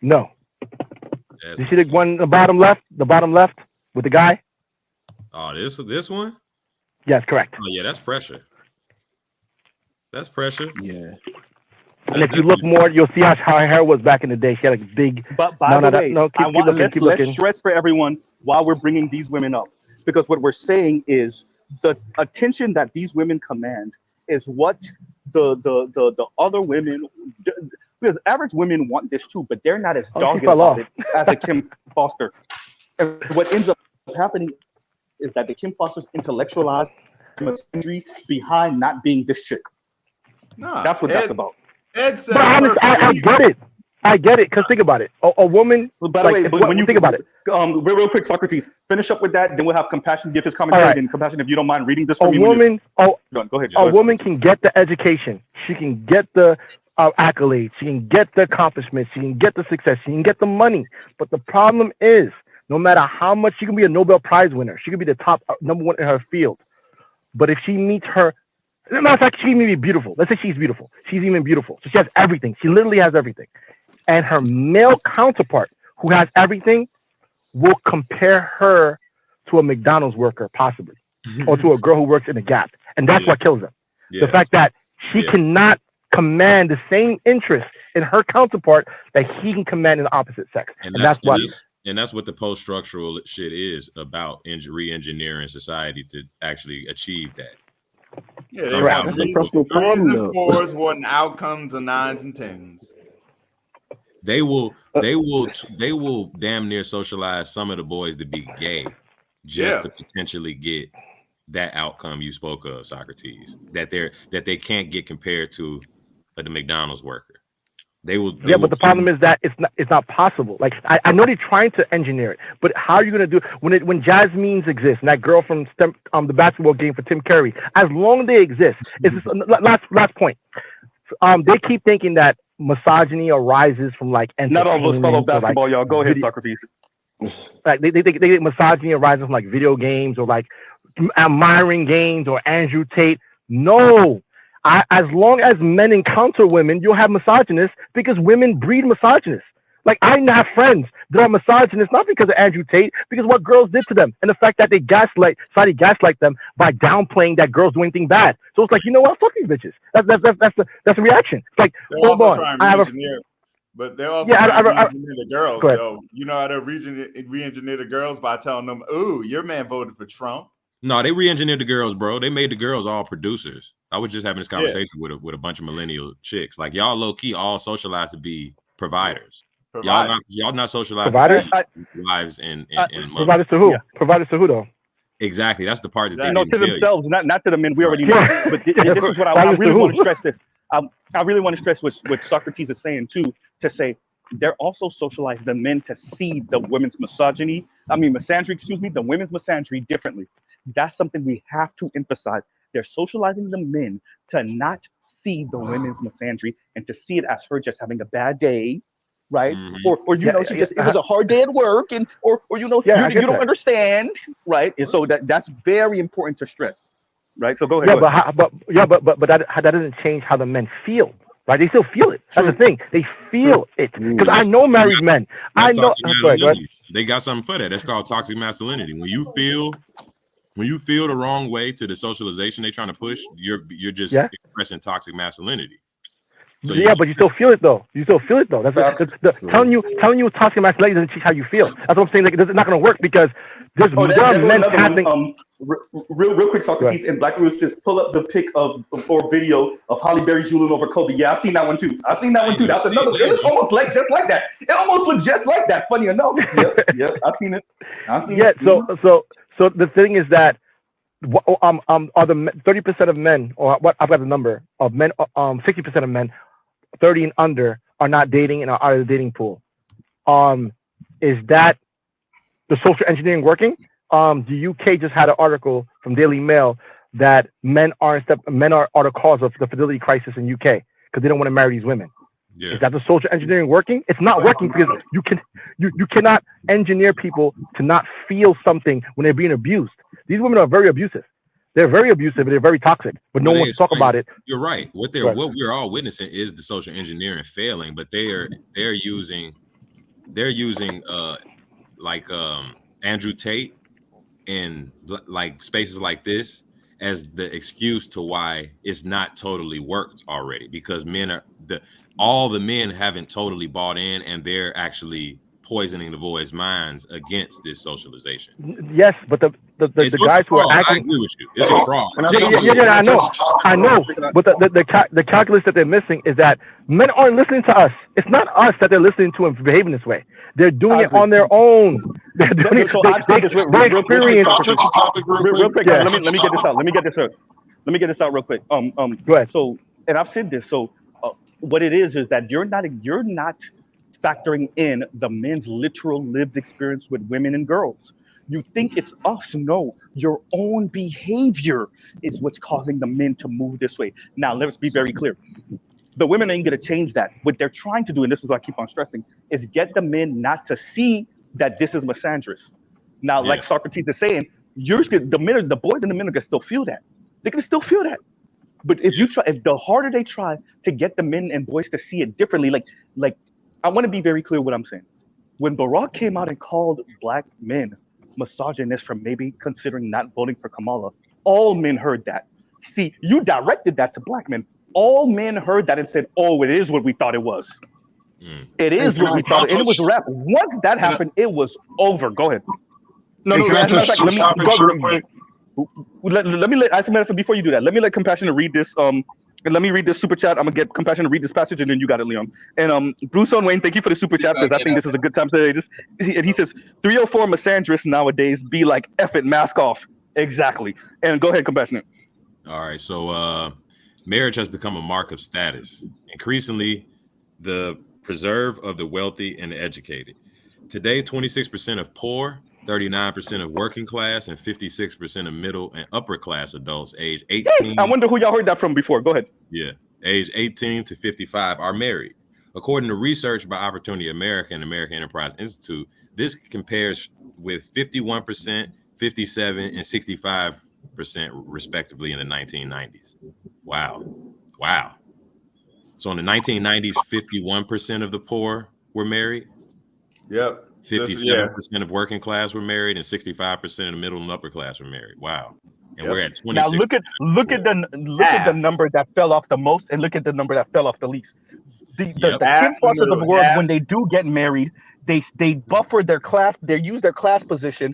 Speaker 21: No.
Speaker 15: Jasmine.
Speaker 21: You see the one, the bottom left with the guy?
Speaker 15: Oh, this one?
Speaker 21: Yes, correct.
Speaker 15: Oh yeah, that's pressure. That's pressure.
Speaker 20: Yeah.
Speaker 21: And if you look more, you'll see how her hair was back in the day. She had a big.
Speaker 1: But by the way,
Speaker 21: keep looking.
Speaker 1: let's stress for everyone while we're bringing these women up, because what we're saying is the attention that these women command is what the other women, because average women want this too, but they're not as
Speaker 21: Oh, she
Speaker 1: dogged
Speaker 21: fell
Speaker 1: about
Speaker 21: off.
Speaker 1: it as a Kim Foster. And what ends up happening is that the Kim Fosters intellectualize misandry behind not being this chick.
Speaker 13: Nah,
Speaker 1: That's what that's about.
Speaker 13: Ed said
Speaker 21: But
Speaker 13: it
Speaker 21: honest, I
Speaker 13: perfectly.
Speaker 21: get it. I get it. Because think about it. A woman.
Speaker 1: By the
Speaker 21: like,
Speaker 1: way,
Speaker 21: if-
Speaker 1: but when you
Speaker 21: think about it.
Speaker 1: real quick, Socrates, finish up with that. Then we'll have Compassion give his commentary.
Speaker 21: All right.
Speaker 1: Then Compassion, if you don't mind reading this
Speaker 21: A
Speaker 1: for me.
Speaker 21: woman.
Speaker 1: Go ahead.
Speaker 21: A woman can get the education. She can get the accolades. She can get the accomplishments. She can get the success. She can get the money. But the problem is, no matter how much she can be a Nobel Prize winner, she can be the top number one in her field. But if she meets her, as a matter of fact, she may be beautiful. Let's say she's beautiful. She's even beautiful. So she has everything. She literally has everything. And her male counterpart, who has everything, will compare her to a McDonald's worker, possibly, or to a girl who works in a Gap. And that's what kills them. The fact that she cannot command the same interest in her counterpart that he can command in the opposite sex. And that's
Speaker 15: what the post-structural shit is about, re-engineering society to actually achieve that.
Speaker 13: Yeah, they want threes and fours, wanting outcomes of 9s and 10s.
Speaker 15: They will damn near socialize some of the boys to be gay just to potentially get that outcome you spoke of, Socrates. That they can't get compared to the McDonald's worker.
Speaker 21: But the problem is that it's not possible. Like I know they're trying to engineer it, but how are you gonna do it when Jasmine's exist and that girl from the basketball game for Tim Curry? As long as they exist, it's just, last point. They keep thinking that misogyny arises from like
Speaker 1: not all of us follow basketball,
Speaker 21: like
Speaker 1: y'all. Go ahead, Socrates.
Speaker 21: Like they think misogyny arises from like video games or like admiring games or Andrew Tate. No. As long as men encounter women, you'll have misogynists because women breed misogynists. Like I have friends that are misogynists, not because of Andrew Tate, because what girls did to them and the fact that they gaslight them by downplaying that girls do anything bad. So it's like, you know what? Fuck these bitches. That's the reaction. It's like, hold on.
Speaker 13: But they're also trying to re-engineer the girls, though. You know how to re-engineer the girls by telling them, "Ooh, your man voted for Trump."
Speaker 15: No, they re-engineered the girls, bro. They made the girls all producers. I was just having this conversation with a bunch of millennial chicks. Like y'all low key all socialized to be providers. Y'all not socialized
Speaker 21: providers?
Speaker 15: to be wives and
Speaker 21: providers to who? Yeah. Providers to who though?
Speaker 15: Exactly. That's the part that they
Speaker 1: to themselves, not to the men. We already know. But this is what I really want to stress. I really want to stress what Socrates is saying too. To say they're also socializing the men to see the women's misandry. The women's misandry differently. That's something we have to emphasize. They're socializing the men to not see the women's misandry and to see it as her just having a bad day, right? Or you know, it was a hard day at work, and or you know, you don't understand, right? And so that's very important to stress, right? So go ahead.
Speaker 21: But that doesn't change how the men feel. Right, they still feel it. That's the thing. They feel it because I know married men. I know.
Speaker 15: They got something for that. That's called toxic masculinity. When you feel the wrong way to the socialization they're trying to push, you're just expressing toxic masculinity.
Speaker 21: So but you still feel it though. That's telling you toxic masculinity doesn't teach how you feel. That's what I'm saying. Like, it's not going to work because there's men passing.
Speaker 1: Real quick, Socrates and Black Roosters, pull up the pic of or video of Holly Berry Julian over Kobe. Yeah, I've seen that one too. That's another. It looks almost just like that. It almost looked just like that. Funny enough. Yep. I've seen it.
Speaker 21: So the thing is that are the 30% of men, or what I've got the number of men, 60% of men, 30 and under are not dating and are out of the dating pool. Is that the social engineering working? The UK just had an article from Daily Mail that men are the cause of the fertility crisis in UK. because they don't want to marry these women.
Speaker 15: Yeah.
Speaker 21: Is that the social engineering working? It's not working because you cannot engineer people to not feel something when they're being abused. These women are very abusive. They're very abusive and they're very toxic, but no one wants to talk about it.
Speaker 15: You're right. What we're all witnessing is the social engineering failing, but they're using like Andrew Tate and like spaces like this as the excuse to why it's not totally worked already, because all the men haven't totally bought in, and they're actually poisoning the boys' minds against this socialization.
Speaker 21: Yes, but the guys who are acting,
Speaker 15: I agree with you. It's a fraud.
Speaker 21: Yeah, I know. But the calculus that they're missing is that men aren't listening to us. It's not us that they're listening to and behaving this way. They're doing it on their own. They're doing it.
Speaker 1: So I've said this real quick. Real quick.
Speaker 21: Yeah.
Speaker 1: Let me get this out. Let me get this out real quick.
Speaker 21: Go ahead.
Speaker 1: So, and I've said this. So, what it is that you're not factoring in the men's literal lived experience with women and girls. You think it's us. No, your own behavior is what's causing the men to move this way. Now, let's be very clear. The women ain't going to change that. What they're trying to do, and this is what I keep on stressing, is get the men not to see that this is misandrous. Now, like Socrates is saying, the boys and the men are going to still feel that. They can still feel that. But if the harder they try to get the men and boys to see it differently, like I want to be very clear what I'm saying. When Barack came out and called black men misogynist for maybe considering not voting for Kamala, all men heard that. See, you directed that to black men. All men heard that and said, "Oh, it is what we thought it was. It is what we thought." And it was rap. Once that happened, it was over. Go ahead. No. As a matter of fact, let me before you do that, let me let Compassionate read this. And let me read this super chat. I'm gonna get Compassion to read this passage, and then you got it, Leon. And Bruce on Wayne, thank you for the super chat, because I think this is a good time to just. And he says 304 misandrists nowadays be like, "F it, mask off." Exactly. And go ahead, Compassionate.
Speaker 15: All right. So marriage has become a mark of status. Increasingly, the preserve of the wealthy and the educated. Today, 26% of poor, 39% of working class, and 56% of middle and upper class adults age 18.
Speaker 1: I wonder who y'all heard that from before. Go ahead.
Speaker 15: Yeah, age 18 to 55 are married. According to research by Opportunity America and American Enterprise Institute, this compares with 51%, 57%, and 65% respectively in the 1990s. Wow. So in the 1990s, 51% of the poor were married.
Speaker 13: Yep.
Speaker 15: 57% of working class were married, and 65% of the middle and upper class were married. Wow. And we're at 26%.
Speaker 1: Now look at the number that fell off the most, and look at the number that fell off the least. The Kim Foster of the world, when they do get married, they buffer their class, they use their class position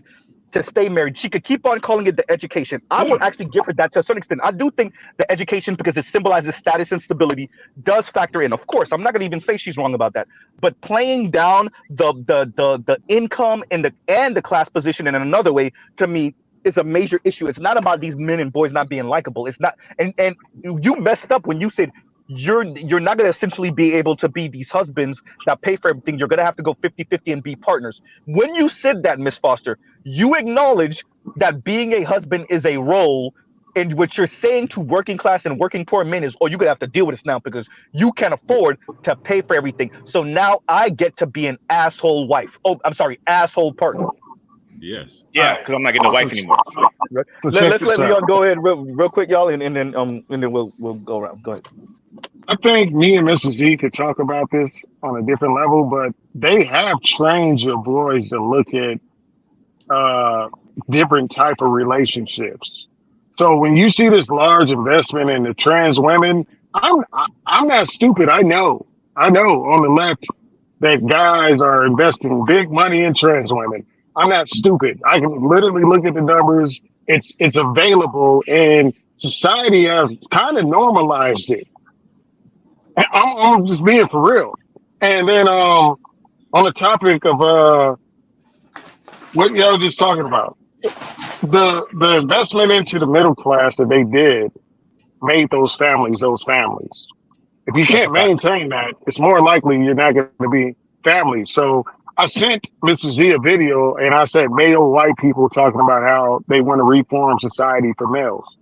Speaker 1: to stay married. She could keep on calling it the education. I will actually give her that to a certain extent. I do think the education, because it symbolizes status and stability, does factor in. Of course, I'm not going to even say she's wrong about that. But playing down the income and the class position in another way, to me, is a major issue. It's not about these men and boys not being likable. It's not. And you messed up when you said you're not going to essentially be able to be these husbands that pay for everything. You're going to have to go 50-50 and be partners. When you said that, Miss Foster, you acknowledge that being a husband is a role, and what you're saying to working class and working poor men is, "Oh, you're going to have to deal with this now because you can't afford to pay for everything. So now I get to be an asshole wife. Oh, I'm sorry, asshole partner."
Speaker 15: Yes.
Speaker 16: Yeah, because I'm not getting a wife anymore.
Speaker 1: Let's let Leon go ahead real quick, y'all, and then we'll go around. Go ahead.
Speaker 17: I think me and Mr. Z could talk about this on a different level, but they have trained your boys to look at different type of relationships. So when you see this large investment in the trans women, I'm not stupid. I know on the left that guys are investing big money in trans women. I'm not stupid. I can literally look at the numbers. It's available, and society has kind of normalized it. I'm just being for real. And then on the topic of what y'all just talking about, the investment into the middle class that they did made those families. If you can't maintain that, it's more likely you're not going to be families. So I sent Mr. Z a video, and I said male white people talking about how they want to reform society for males.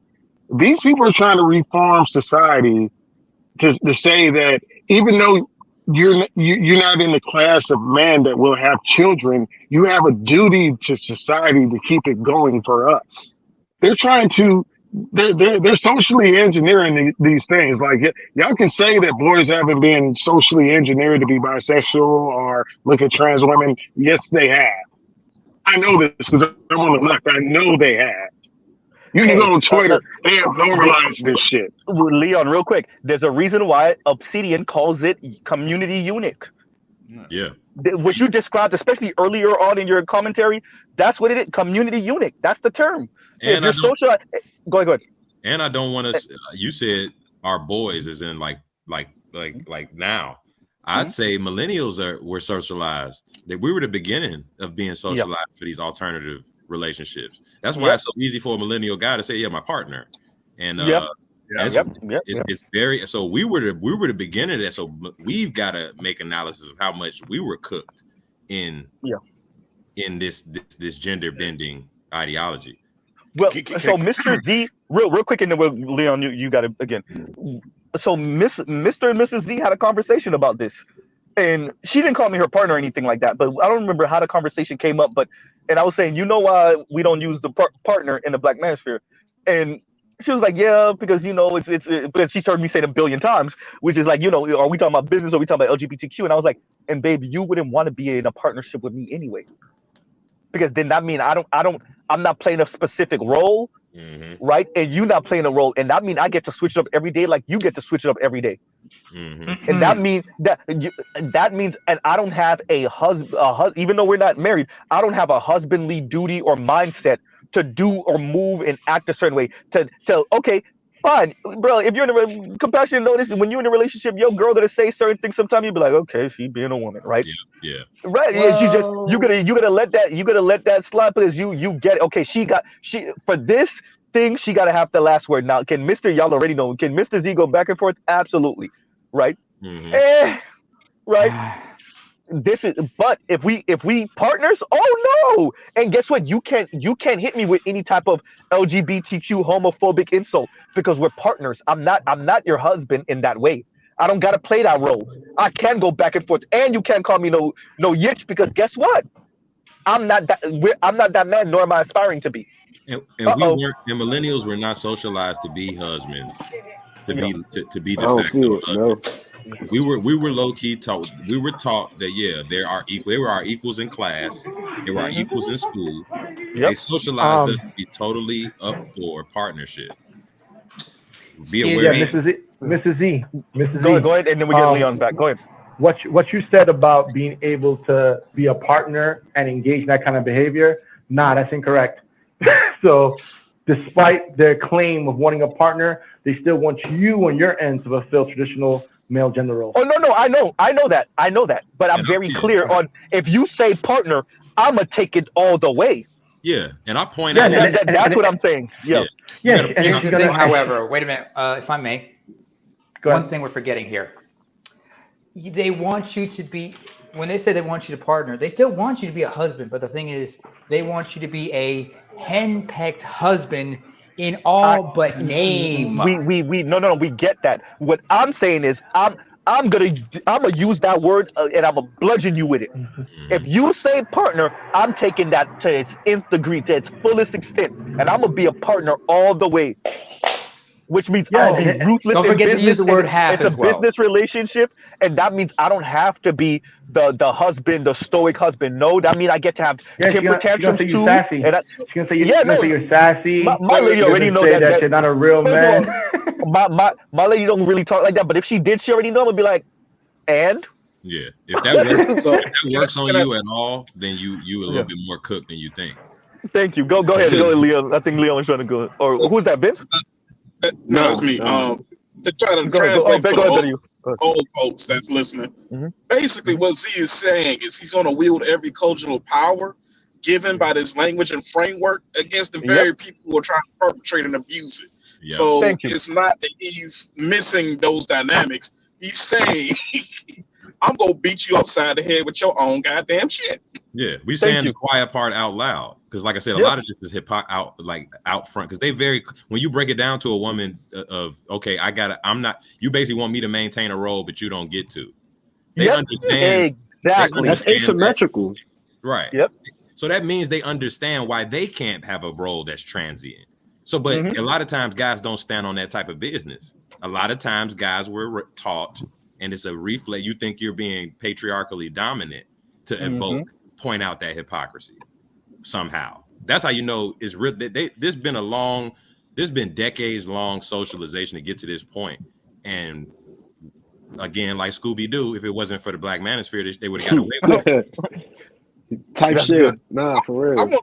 Speaker 17: These people are trying to reform society to say that even though you're not in the class of man that will have children, you have a duty to society to keep it going for us. They're trying to. They're socially engineering these things. Like y'all can say that boys haven't been socially engineered to be bisexual or look at trans women. Yes, they have. I know this because I'm on the left. I know they have. You can go on Twitter. They have normalized this shit.
Speaker 1: Leon, real quick. There's a reason why Obsidian calls it community eunuch.
Speaker 15: Yeah.
Speaker 1: What you described, especially earlier on in your commentary, that's what it is. Community eunuch. That's the term.
Speaker 15: And
Speaker 1: if you're social, go ahead.
Speaker 15: And I don't want to. You said our boys, is in like now. I'd say millennials were socialized. That we were the beginning of being socialized for these alternative relationships. That's why it's so easy for a millennial guy to say, "Yeah, my partner," and it's very. So we were the beginning of that. So we've got to make analysis of how much we were cooked in this gender bending ideology.
Speaker 1: Well, so Mr. Z, real quick, and then Leon, you got it again. So Mr. and Mrs. Z had a conversation about this, and she didn't call me her partner or anything like that. But I don't remember how the conversation came up. And I was saying, you know why we don't use the partner in the Black manosphere? And she was like, yeah, because it's because she's heard me say it a billion times, which is like, are we talking about business or are we talking about LGBTQ? And I was like, and babe, you wouldn't want to be in a partnership with me anyway, because then that means I'm not playing a specific role, right? And you not playing a role, and that means I get to switch it up every day, like you get to switch it up every day. And that means and I don't have a husband, even though we're not married, I don't have a husbandly duty or mindset to do or move and act a certain way. To okay, fine, bro. If you're in a compassionate notice, when you're in a relationship, your girl gonna say certain things. Sometimes you be like, okay, she being a woman, right?
Speaker 15: Yeah.
Speaker 1: Right. You gotta let that slide, because you get it. Okay, she for this thing, she gotta have the last word. Now, can y'all already know, can Mr. Z go back and forth? Absolutely. Right. Right. But if we partners, oh no. And guess what? You can't hit me with any type of LGBTQ homophobic insult, because we're partners. I'm not your husband in that way. I don't gotta play that role. I can go back and forth, and you can't call me no yitch, because guess what? I'm not that man, nor am I aspiring to be.
Speaker 15: And we weren't, and millennials were not socialized to be husbands, to be de facto husbands. We were low key taught. We were taught that there were our equals in class. They were our equals in school. They socialized us to be totally up for partnership. Be aware.
Speaker 21: Yeah, Mrs. Z.
Speaker 1: Go ahead, and then we get Leon back. Go ahead.
Speaker 21: What you said about being able to be a partner and engage in that kind of behavior, that's incorrect. So despite their claim of wanting a partner, they still want you on your end to fulfill traditional male gender roles.
Speaker 1: Oh no, I know that. But I'm very clear on, if you say partner, I'ma take it all the way.
Speaker 15: Yeah, and I point out
Speaker 1: that's what I'm saying. Yeah.
Speaker 18: Here's the thing, however, wait a minute, if I may. One thing we're forgetting here. They want you to be, when they say they want you to partner, they still want you to be a husband. But the thing is, they want you to be a henpecked husband in all but name.
Speaker 1: We get that. What I'm saying is, I'm gonna use that word, and I'm gonna bludgeon you with it. If you say partner, I'm taking that to its nth degree, to its fullest extent, and I'm gonna be a partner all the way. Which means I'll be ruthless.
Speaker 18: Don't forget to use the word half
Speaker 1: as well. It's a business relationship, and that means I don't have to be the husband, the stoic husband. No, that means I get to have temper tantrums too.
Speaker 21: She's gonna say you're sassy.
Speaker 1: My lady already know
Speaker 21: that you're not a real man.
Speaker 1: My lady don't really talk like that, but if she did, she already know. I'd be like, and
Speaker 15: yeah, if that works on you at all, then you a little bit more cooked than you think.
Speaker 1: Thank you. Go ahead, Leon. I think Leon was trying to go. Or who's that, Vince?
Speaker 12: No, it's me. To try to translate for the old folks that's listening. Basically, what Z is saying is he's going to wield every cultural power given by this language and framework against the very people who are trying to perpetrate and abuse it. So it's not that he's missing those dynamics. He's saying, I'm go beat you upside the head with your own goddamn shit.
Speaker 15: Yeah, we saying the quiet part out loud because, like I said, a lot of this is out front because they when you break it down to a woman of okay, I'm not. You basically want me to maintain a role, but you don't get to. They understand
Speaker 1: exactly.
Speaker 20: That's asymmetrical,
Speaker 15: right?
Speaker 1: Yep.
Speaker 15: So that means they understand why they can't have a role that's transient. So, but a lot of times guys don't stand on that type of business. A lot of times guys were taught, and it's a reflex. You think you're being patriarchally dominant to evoke. Point out that hypocrisy somehow. That's how you know it's real. There's been decades long socialization to get to this point. And again, like Scooby-Doo, if it wasn't for the Black Manosphere, they would have got away with it.
Speaker 20: Type
Speaker 12: That's
Speaker 20: shit.
Speaker 12: good.
Speaker 20: Nah, for real.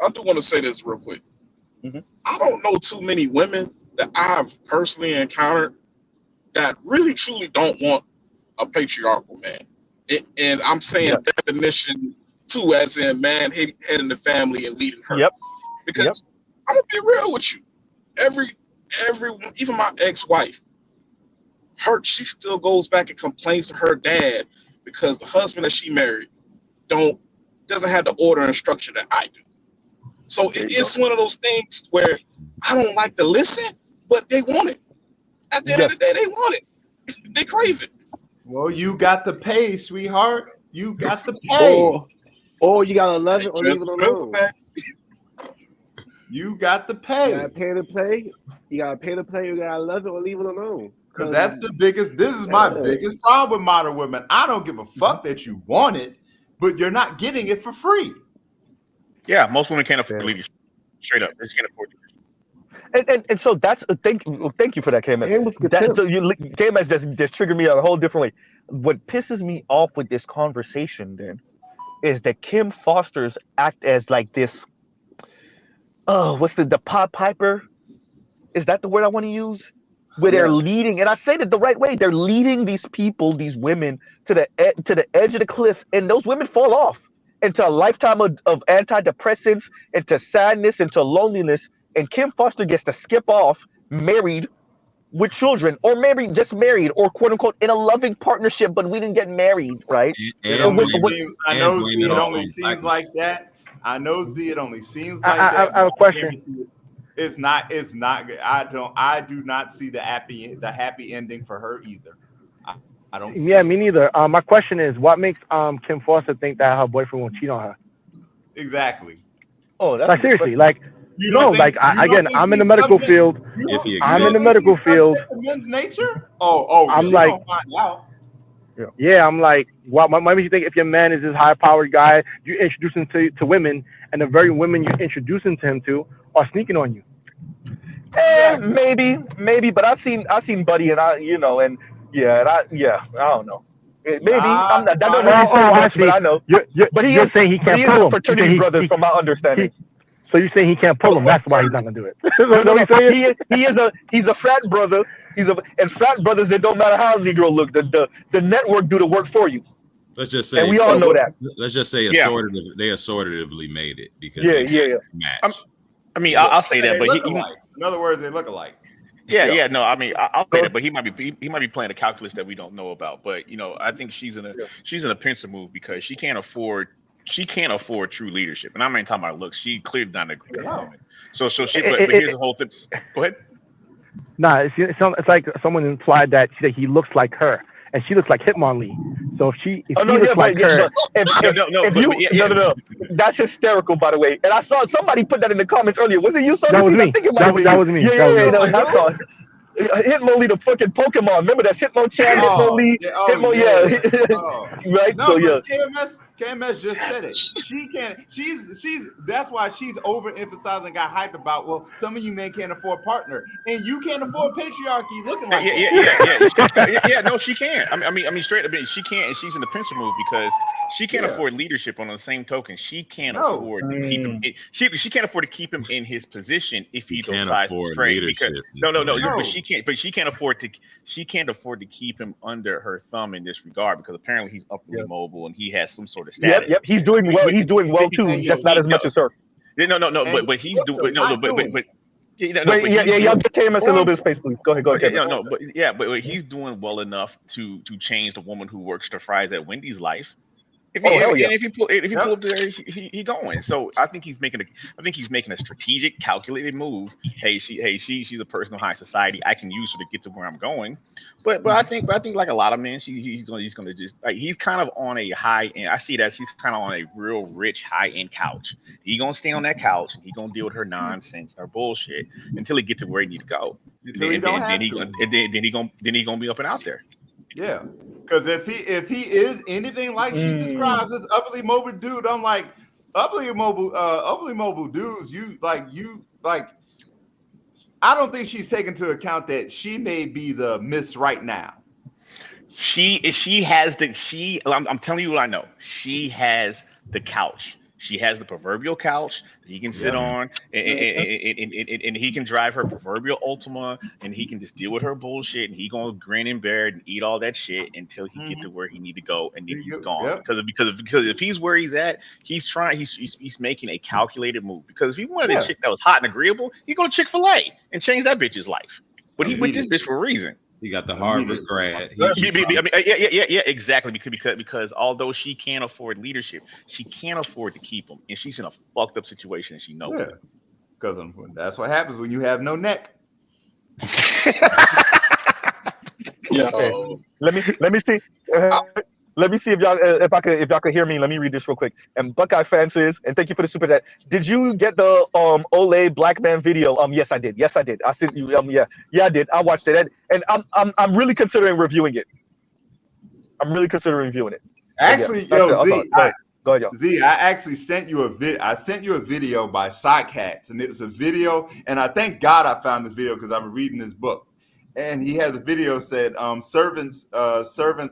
Speaker 12: I do want to say this real quick. I don't know too many women that I've personally encountered that really truly don't want a patriarchal man. And I'm saying definition too, as in man heading the family and leading her. Because I'm gonna be real with you. Every even my ex-wife, she still goes back and complains to her dad because the husband that she married doesn't have the order and structure that I do. So it's one of those things where I don't like to listen, but they want it. At the end of the day, they want it. They crave it.
Speaker 13: Well, you got to pay, sweetheart. You got to pay.
Speaker 20: Or you gotta love it or leave it alone.
Speaker 13: You got to pay.
Speaker 20: You gotta pay to play. You gotta pay to play. You gotta love it or leave it alone.
Speaker 13: Because that's the biggest. This is my biggest problem with modern women. I don't give a fuck that you want it, but you're not getting it for free.
Speaker 16: Yeah, most women can't afford leadership. Straight up, they just can't afford it.
Speaker 1: And so that's thank you for that, KMS. So KMS just triggered me a whole different way. What pisses me off with this conversation then is that Kim Foster's act as like this. What's the Pod Piper? Is that the word I want to use? Where they're leading, and I say that the right way. They're leading these people, these women, to the edge of the cliff, and those women fall off into a lifetime of antidepressants, into sadness, into loneliness. And Kim Foster gets to skip off, married with children, or maybe just married, or quote unquote in a loving partnership, but we didn't get married, right?
Speaker 13: I know Z, it only seems like that. I know Z, it only seems like that.
Speaker 21: I have a question.
Speaker 13: It's not. I do not see the happy ending for her either. I don't.
Speaker 21: Yeah, me neither. My question is, what makes Kim Foster think that her boyfriend will cheat on her?
Speaker 13: Exactly.
Speaker 1: Oh, that's
Speaker 21: like seriously, like
Speaker 13: you don't think,
Speaker 21: I'm in the medical field. I'm in the medical field.
Speaker 13: Men's nature. Oh,
Speaker 21: I'm
Speaker 13: she
Speaker 21: like,
Speaker 13: gonna find out.
Speaker 21: Yeah, I'm like, what makes you think if your man is this high-powered guy, you introduce him to women, and the very women you're introducing him to are sneaking on you?
Speaker 1: Maybe, but I've seen Buddy, and I don't know. Maybe that don't really say much, but I know.
Speaker 21: You're saying he can't pull him.
Speaker 1: Fraternity brothers, from my understanding.
Speaker 21: So you're saying he can't pull him? That's why he's not gonna do it.
Speaker 1: He's a frat brother. And frat brothers, it don't matter how the Negro look. The network do the work for you.
Speaker 15: Let's just say,
Speaker 1: and we all know that.
Speaker 15: Let's just say, they assortatively made it because match.
Speaker 16: I mean, I'll say that, but
Speaker 13: in other words, they look alike.
Speaker 16: Yeah. No, I mean, I'll say that, but he might be playing a calculus that we don't know about. But I think she's in a pincer move because she can't afford true leadership, and I'm not talking about looks. She clearly not a great woman. So she. But here's the whole thing. Go ahead.
Speaker 21: Nah, it's like someone implied that he looks like her, and she looks like Hitmonlee. So if he looks like her,
Speaker 1: no, that's hysterical, by the way. And I saw somebody put that in the comments earlier. Was it you?
Speaker 21: That was me. That was me.
Speaker 1: I saw it. Hitmonlee, the fucking Pokemon. Remember that Hitmonchan, Hitmonlee, right?
Speaker 13: No, so KMS just said it. She can't. She's. That's why she's overemphasizing. Got hyped about. Well, some of you men can't afford partner, and you can't afford patriarchy. Looking like
Speaker 16: yeah. No, she can't. I mean, straight up, she can't, and she's in the pincer move because she can't afford leadership. On the same token, she can't afford to keep him. She can't afford to keep him in his position if he decides to stray. Because no. But she can't. But she can't afford to. She can't afford to keep him under her thumb in this regard because apparently he's upwardly mobile and he has some sort of status.
Speaker 1: Yep. He's doing well. He's doing well too, just not as much as her.
Speaker 16: No. But he's doing. But No, but he's
Speaker 1: y'all
Speaker 16: doing.
Speaker 1: give KMS a little bit of space, please. Go ahead,
Speaker 16: Okay,
Speaker 1: Kevin.
Speaker 16: but he's doing well enough to change the woman who works the fries at Wendy's life.
Speaker 1: Oh hell yeah.
Speaker 16: If he pull up there, he going. So I think he's making a strategic, calculated move. She's a person of high society. I can use her to get to where I'm going. But I think like a lot of men, he's gonna just like he's kind of on a high end. I see it as he's kind of on a real rich high end couch. He gonna stay on that couch and he gonna deal with her nonsense, her bullshit until he get to where he need to go.
Speaker 13: Until he don't have to.
Speaker 16: Then he gonna be up and out there.
Speaker 13: Yeah, because if he is anything like she describes, this upperly mobile dude, I'm like upperly mobile dudes. You like. I don't think she's taken into account that she may be the miss right now.
Speaker 16: I'm telling you what I know. She has the couch. She has the proverbial couch that he can sit on, and he can drive her proverbial Ultima, and he can just deal with her bullshit, and he gonna grin and bear it and eat all that shit until he get to where he need to go, and then he's gone. Because if he's where he's at, he's making a calculated move. Because if he wanted a chick that was hot and agreeable, he go to Chick-fil-A and change that bitch's life. But he with this bitch for a reason.
Speaker 15: He got the Harvard grad.
Speaker 16: Yeah, exactly. Because although she can't afford leadership, she can't afford to keep him, and she's in a fucked up situation, and she knows it.
Speaker 13: Because that's what happens when you have no neck.
Speaker 1: Okay. Let me see. Let me see if y'all could hear me. Let me read this real quick. And Buckeye Francis, and thank you for the super chat. Did you get the Ole black man video? Yes, I did. I sent you. Yeah, I did. I watched it, and I'm really considering reviewing it.
Speaker 13: Actually,
Speaker 1: go ahead, y'all.
Speaker 13: Z, I actually sent you a video by Sidecats, and it was a video, and I thank God I found this video because I'm reading this book. And he has a video said, servants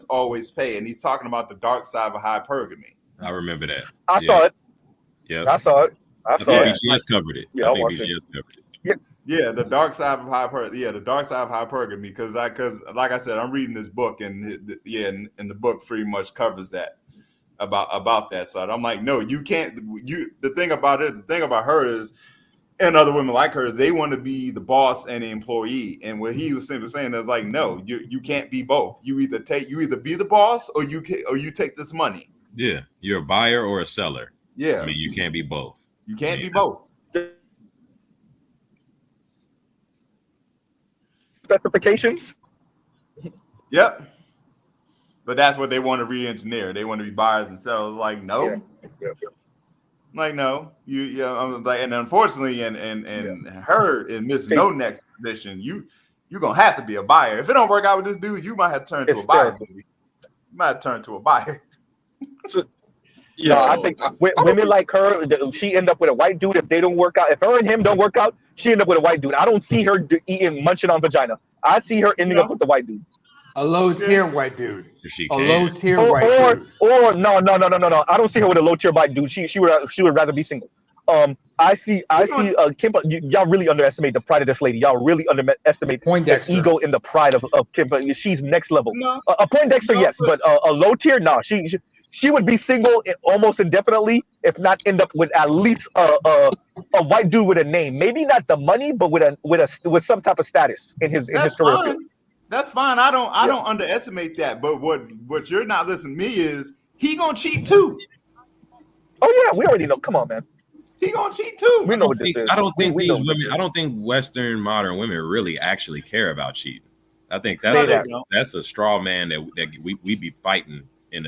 Speaker 13: always pay. And he's talking about the dark side of hypergamy.
Speaker 15: I remember that.
Speaker 1: I saw it.
Speaker 15: Yeah.
Speaker 1: I saw it.
Speaker 15: I think BGS covered it.
Speaker 1: Yeah,
Speaker 15: I think BGS covered it.
Speaker 13: Yeah, the dark side of hypergamy. Yeah, the dark side of hypergamy. Because like I said, I'm reading this book, and and the book pretty much covers that about that side. I'm like, no, you can't. The thing about her is, and other women like her, they want to be the boss and the employee. And what he was simply saying is like, no, you can't be both. You either be the boss or you take this money.
Speaker 15: Yeah, you're a buyer or a seller.
Speaker 13: Yeah,
Speaker 15: I mean, you can't be both.
Speaker 13: You can't be both.
Speaker 1: Specifications.
Speaker 13: Yep. But that's what they want to re-engineer. They want to be buyers and sellers. Like, no.
Speaker 1: Yeah.
Speaker 13: Like, no, I'm like, and unfortunately, and her in Miss No Next position, you're gonna have to be a buyer. If it don't work out with this dude, you might have to turn to a buyer, baby. You might have to turn to a buyer.
Speaker 1: I think women like her, she end up with a white dude if they don't work out. If her and him don't work out, she end up with a white dude. I don't see her munching on vagina. I see her ending up with the white dude.
Speaker 18: A low tier white dude.
Speaker 15: If she
Speaker 18: can.
Speaker 15: A
Speaker 18: low tier white dude.
Speaker 1: Or no. I don't see her with a low tier white dude. She would rather be single. I see Kimba. Y'all really underestimate the pride of this lady. Y'all really underestimate the ego and the pride of Kimba. She's next level.
Speaker 13: No.
Speaker 1: A Poindexter, yes, but a low tier, no. She would be single almost indefinitely, if not end up with at least a white dude with a name. Maybe not the money, but with some type of status in his career field.
Speaker 13: That's fine. I don't underestimate that. But what you're not listening to me is he gonna cheat too.
Speaker 1: Oh yeah, we already know. Come on, man.
Speaker 13: He gonna cheat too.
Speaker 1: We know what this is.
Speaker 15: I don't think these women. I don't think Western modern women really actually care about cheating. I think that's a straw man that we be fighting in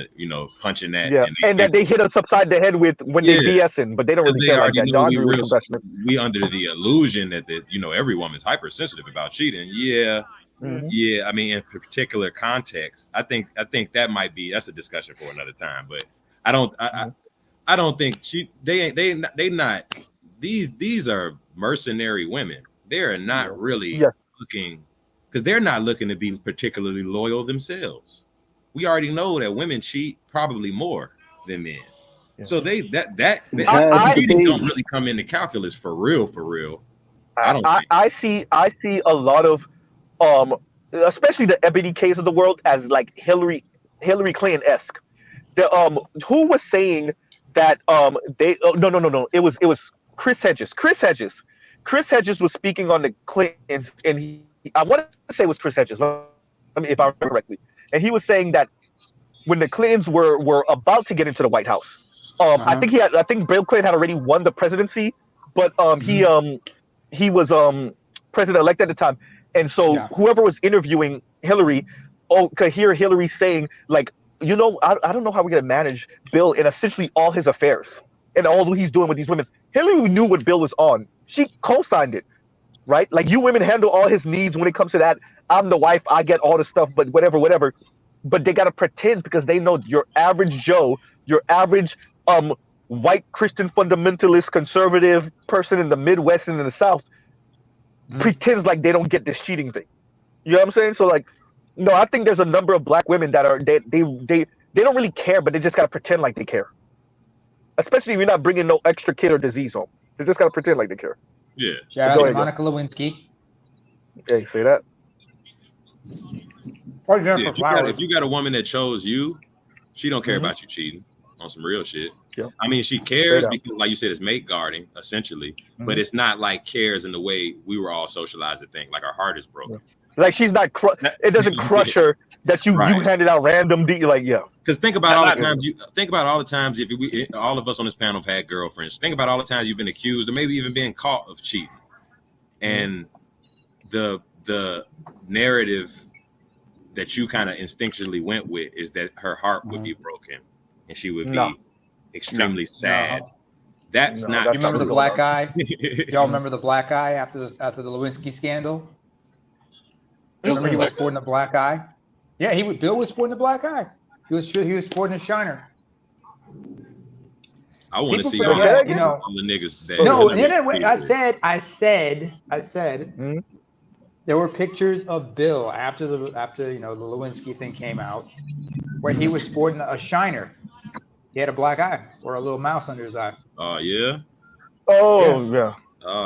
Speaker 15: punching that.
Speaker 1: Yeah, and that they hit us upside the head with when they BSing, but they don't really care like that. Y'all agree with compassionate.
Speaker 15: We under the illusion that every woman's hypersensitive about cheating. Yeah.
Speaker 1: Mm-hmm.
Speaker 15: Yeah, I mean, in particular context, I think that's a discussion for another time. But I don't think they not these are mercenary women. They are not really looking, because they're not looking to be particularly loyal themselves. We already know that women cheat probably more than men. Yeah. So cheating don't really come into calculus for real.
Speaker 1: I see a lot of especially the Ebony K's of the world as like Hillary Clinton-esque. Who was saying that no. It was Chris Hedges. Chris Chris Hedges was speaking on the Clintons, and I want to say it was Chris Hedges, if I remember correctly, and he was saying that when the Clintons were about to get into the White House, I think Bill Clinton had already won the presidency, but he was president elect at the time, and so whoever was interviewing Hillary, could hear Hillary saying like, I don't know how we're gonna manage Bill in essentially all his affairs and all he's doing with these women. Hillary knew what Bill was on. She co-signed it, right? Like, you women handle all his needs when it comes to that. I'm the wife, I get all the stuff, but whatever. But they gotta pretend because they know your average Joe, your average white Christian fundamentalist conservative person in the Midwest and in the South pretends like they don't get this cheating thing. You know what I'm saying? So like, no, I think there's a number of black women that are they don't really care, but they just gotta pretend like they care. Especially if you're not bringing no extra kid or disease home. They just gotta pretend like they care.
Speaker 15: Yeah.
Speaker 18: Shout out to Monica Lewinsky.
Speaker 1: Hey, say that.
Speaker 15: Yeah, if you got a woman that chose you, she don't care about you cheating on some real shit.
Speaker 1: Yeah.
Speaker 15: I mean, she cares because, like you said, it's mate guarding essentially, but it's not like cares in the way we were all socialized to think. Like, our heart is broken.
Speaker 1: Like, she's not. It doesn't crush her that you handed out random.
Speaker 15: Because think about all the times if all of us on this panel have had girlfriends. Think about all the times you've been accused or maybe even being caught of cheating, and the narrative that you kind of instinctually went with is that her heart would be broken and she would be extremely sad. That's not.
Speaker 18: You remember the black eye? Y'all remember the black eye after the Lewinsky scandal? Remember he was sporting a black eye? Yeah, Bill was sporting a black eye. He was sporting a shiner.
Speaker 15: I want to see
Speaker 18: all
Speaker 15: the niggas that.
Speaker 18: No, I said. There were pictures of Bill after the Lewinsky thing came out, where he was sporting a shiner. He had a black eye or a little mouse under his eye.
Speaker 15: Oh yeah.
Speaker 1: Oh yeah.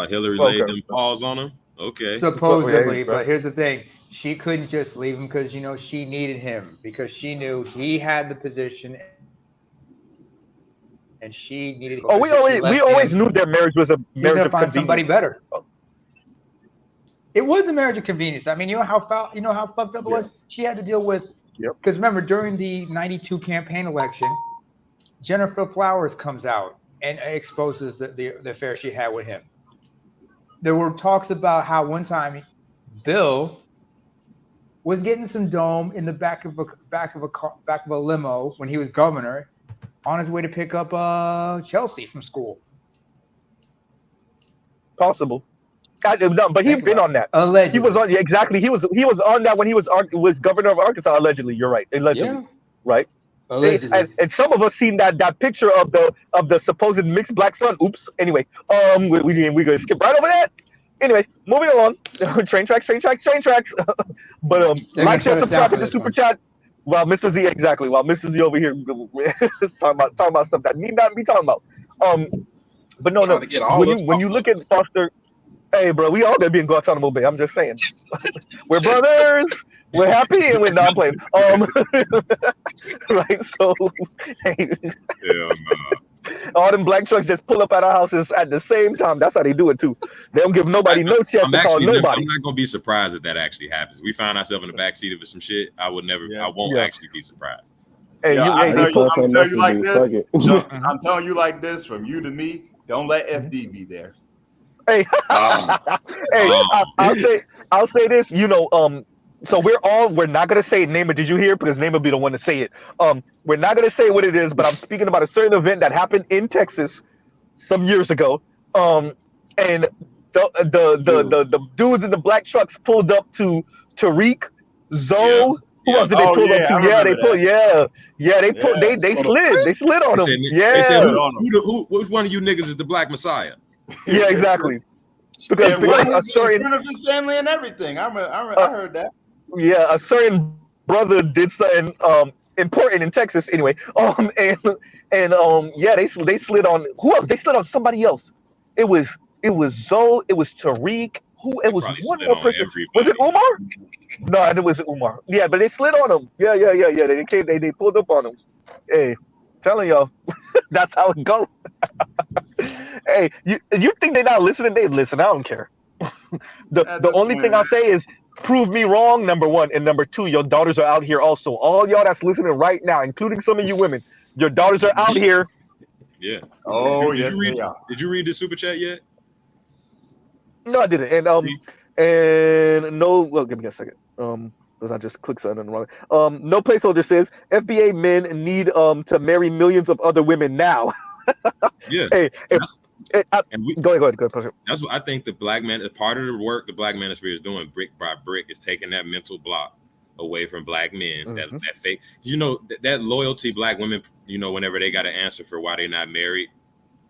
Speaker 15: Hillary laid them paws on him. Okay.
Speaker 18: Supposedly, but here's the thing: she couldn't just leave him because she needed him because she knew he had the position, and she needed.
Speaker 1: We always knew their marriage was a marriage of convenience.
Speaker 18: Somebody better. It was a marriage of convenience. I mean, you know how fucked up it was. She had to deal with. Because remember, during the '92 campaign election, Jennifer Flowers comes out and exposes the affair she had with him. There were talks about how one time Bill was getting some dome in the back of a limo when he was governor, on his way to pick up Chelsea from school.
Speaker 1: Possible. No, but he'd been on that.
Speaker 18: Allegedly.
Speaker 1: He was on exactly. He was on that when he was governor of Arkansas. Allegedly, you're right. Allegedly, right.
Speaker 18: Allegedly.
Speaker 1: And some of us seen that picture of the supposed mixed black son. Oops. Anyway, we gonna skip right over that. Anyway, moving along. Train tracks. But like, share, subscribe, hit the super chat. While Mr. Z while Mr. Z over here talking about stuff that need not be talking about. But no. When you look at Foster. Hey, bro, we all gonna be in Guantanamo Bay. I'm just saying, we're brothers. We're happy, and we're not playing. Right? So, hey, all them black trucks just pull up at our houses at the same time. That's how they do it too. They don't give nobody no chance to call nobody.
Speaker 15: I'm not gonna be surprised if that actually happens. We found ourselves in the backseat of some shit. I won't actually be surprised.
Speaker 1: Hey,
Speaker 13: I'm telling you like this, from you to me. Don't let FD be there.
Speaker 1: Hey, I'll say this. So we're not gonna say Namer. Did you hear? Because Namer will be the one to say it. We're not gonna say what it is, but I'm speaking about a certain event that happened in Texas some years ago. And the dudes in the black trucks pulled up to Tariq, Zoe. Who else did they pull up to? They slid on him.
Speaker 15: They said, which one of you niggas is the Black Messiah?
Speaker 1: Yeah, exactly. Because
Speaker 13: a certain in front of his family and everything. I heard that.
Speaker 1: Yeah, a certain brother did something important in Texas anyway. They slid on who else? They slid on somebody else. It was Zoe. It was Tariq. It was one more person. Was it Umar? No, it wasn't Umar. Yeah, but they slid on him. Yeah. They pulled up on him. Hey, telling y'all, that's how it goes. Hey, you think they're not listening? They listen. I don't care. The only thing I'll say is prove me wrong, number one, and number two, your daughters are out here also. All y'all that's listening right now, including some of you women, your daughters are out here.
Speaker 15: Yeah.
Speaker 13: Oh,
Speaker 15: did
Speaker 13: yes,
Speaker 15: you read,
Speaker 13: they are.
Speaker 15: Did you read the super chat yet?
Speaker 1: No, I didn't. And no. Well, give me a second. Because I just clicked something wrong. No placeholder says FBA men need to marry millions of other women now.
Speaker 15: Yeah.
Speaker 1: Hey, go ahead.
Speaker 15: That's what I think the black man, part of the work the black manosphere is doing brick by brick is taking that mental block away from black men. That fake, that loyalty black women, whenever they got an answer for why they're not married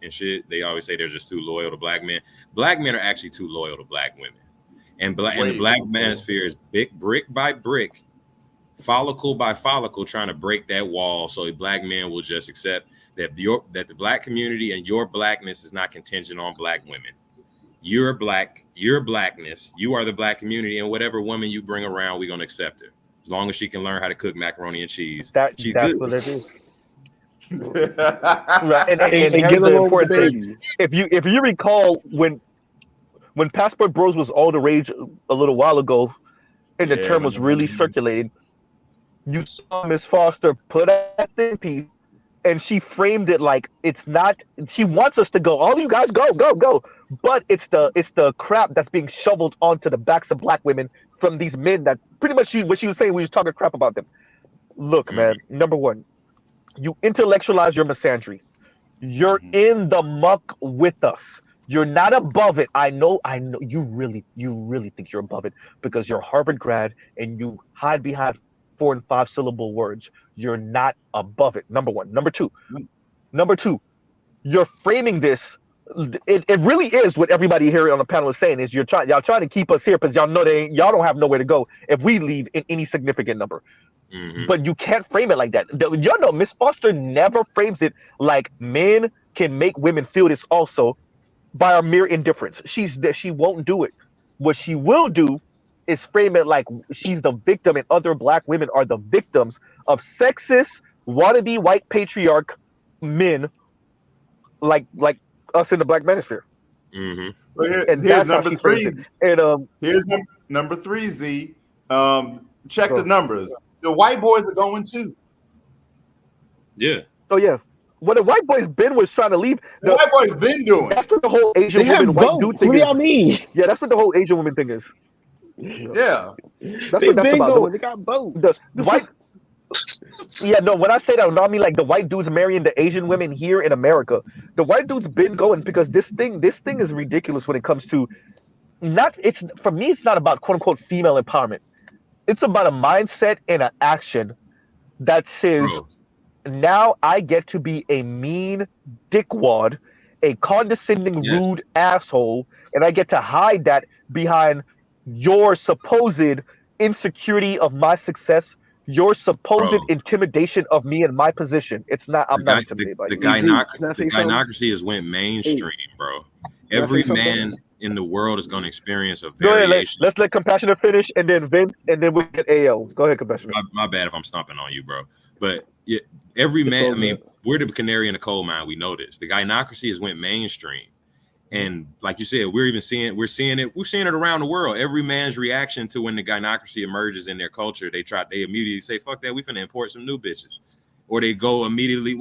Speaker 15: and shit, they always say they're just too loyal to black men. Black men are actually too loyal to black women. And the black manosphere is brick by brick, follicle by follicle, trying to break that wall so black men will just accept that the black community and your blackness is not contingent on black women. You're black, your blackness, you are the black community, and whatever woman you bring around, we're gonna accept her. As long as she can learn how to cook macaroni and cheese. She's
Speaker 1: that's
Speaker 15: good.
Speaker 1: what it is. Right. And here's
Speaker 20: get
Speaker 1: the
Speaker 20: along with
Speaker 1: important
Speaker 20: the
Speaker 1: thing.
Speaker 20: baby.
Speaker 1: If you recall when Passport Bros was all the rage a little while ago, and the term was really circulating, you saw Miss Foster put that in piece, and she framed it like it's not. She wants us to go. All you guys go, but it's the crap that's being shoveled onto the backs of black women from these men that pretty much what she was saying. We was talking crap about them. Look, man. Number one, you intellectualize your misandry. You're in the muck with us. You're not above it. I know you really think you're above it because you're a Harvard grad and you hide behind 4 and 5 syllable words. You're not above it. Number one. Number two, you're framing this. It really is what everybody here on the panel is saying is y'all trying to keep us here because y'all know y'all don't have nowhere to go if we leave in any significant number. But you can't frame it like that. Y'all know Miss Foster never frames it like men can make women feel this also by our mere indifference. She won't do it. What she will do is frame it like she's the victim and other black women are the victims of sexist, wannabe white patriarch men like us in the black manosphere. And
Speaker 13: Here's
Speaker 1: that's how
Speaker 13: number
Speaker 1: she frames
Speaker 13: 3.
Speaker 1: it. And
Speaker 13: here's number 3, Z. Check the numbers. The white boys are going too.
Speaker 15: Yeah.
Speaker 1: Oh yeah. What the white boys Ben was trying to leave.
Speaker 13: The white boys been doing.
Speaker 1: That's what the whole Asian
Speaker 20: They
Speaker 1: woman
Speaker 20: have
Speaker 1: white dude
Speaker 20: votes.
Speaker 1: thing
Speaker 20: What do
Speaker 1: is.
Speaker 20: y'all mean?
Speaker 1: Yeah, that's what the whole Asian woman thing is.
Speaker 13: Yeah.
Speaker 1: That's
Speaker 20: They
Speaker 1: what that's
Speaker 20: been
Speaker 1: about.
Speaker 20: going. They got votes.
Speaker 1: The white. Yeah, no. When I say that, I mean like the white dudes marrying the Asian women here in America. The white dudes been going because this thing is ridiculous when it comes to not. It's for me. It's not about quote unquote female empowerment. It's about a mindset and an action that says now I get to be a mean dickwad, a condescending, rude asshole, and I get to hide that behind your supposed insecurity of my success, your supposed intimidation of me and my position. It's not. I'm not intimidated by you.
Speaker 15: The gynocracy has went mainstream, bro. Every man in the world is going to experience a
Speaker 1: Go ahead.
Speaker 15: variation.
Speaker 1: Let's let Compassionate finish, and then Vince, and then we get AL. Go ahead, Compassionate.
Speaker 15: My bad if I'm stomping on you, bro. But yeah, every man. I mean, we're the canary in the coal mine. We know this. The gynocracy has went mainstream, and like you said, we're seeing it around the world. Every man's reaction to when the gynocracy emerges in their culture, they immediately say, "Fuck that, we finna import some new bitches," or they go immediately. Who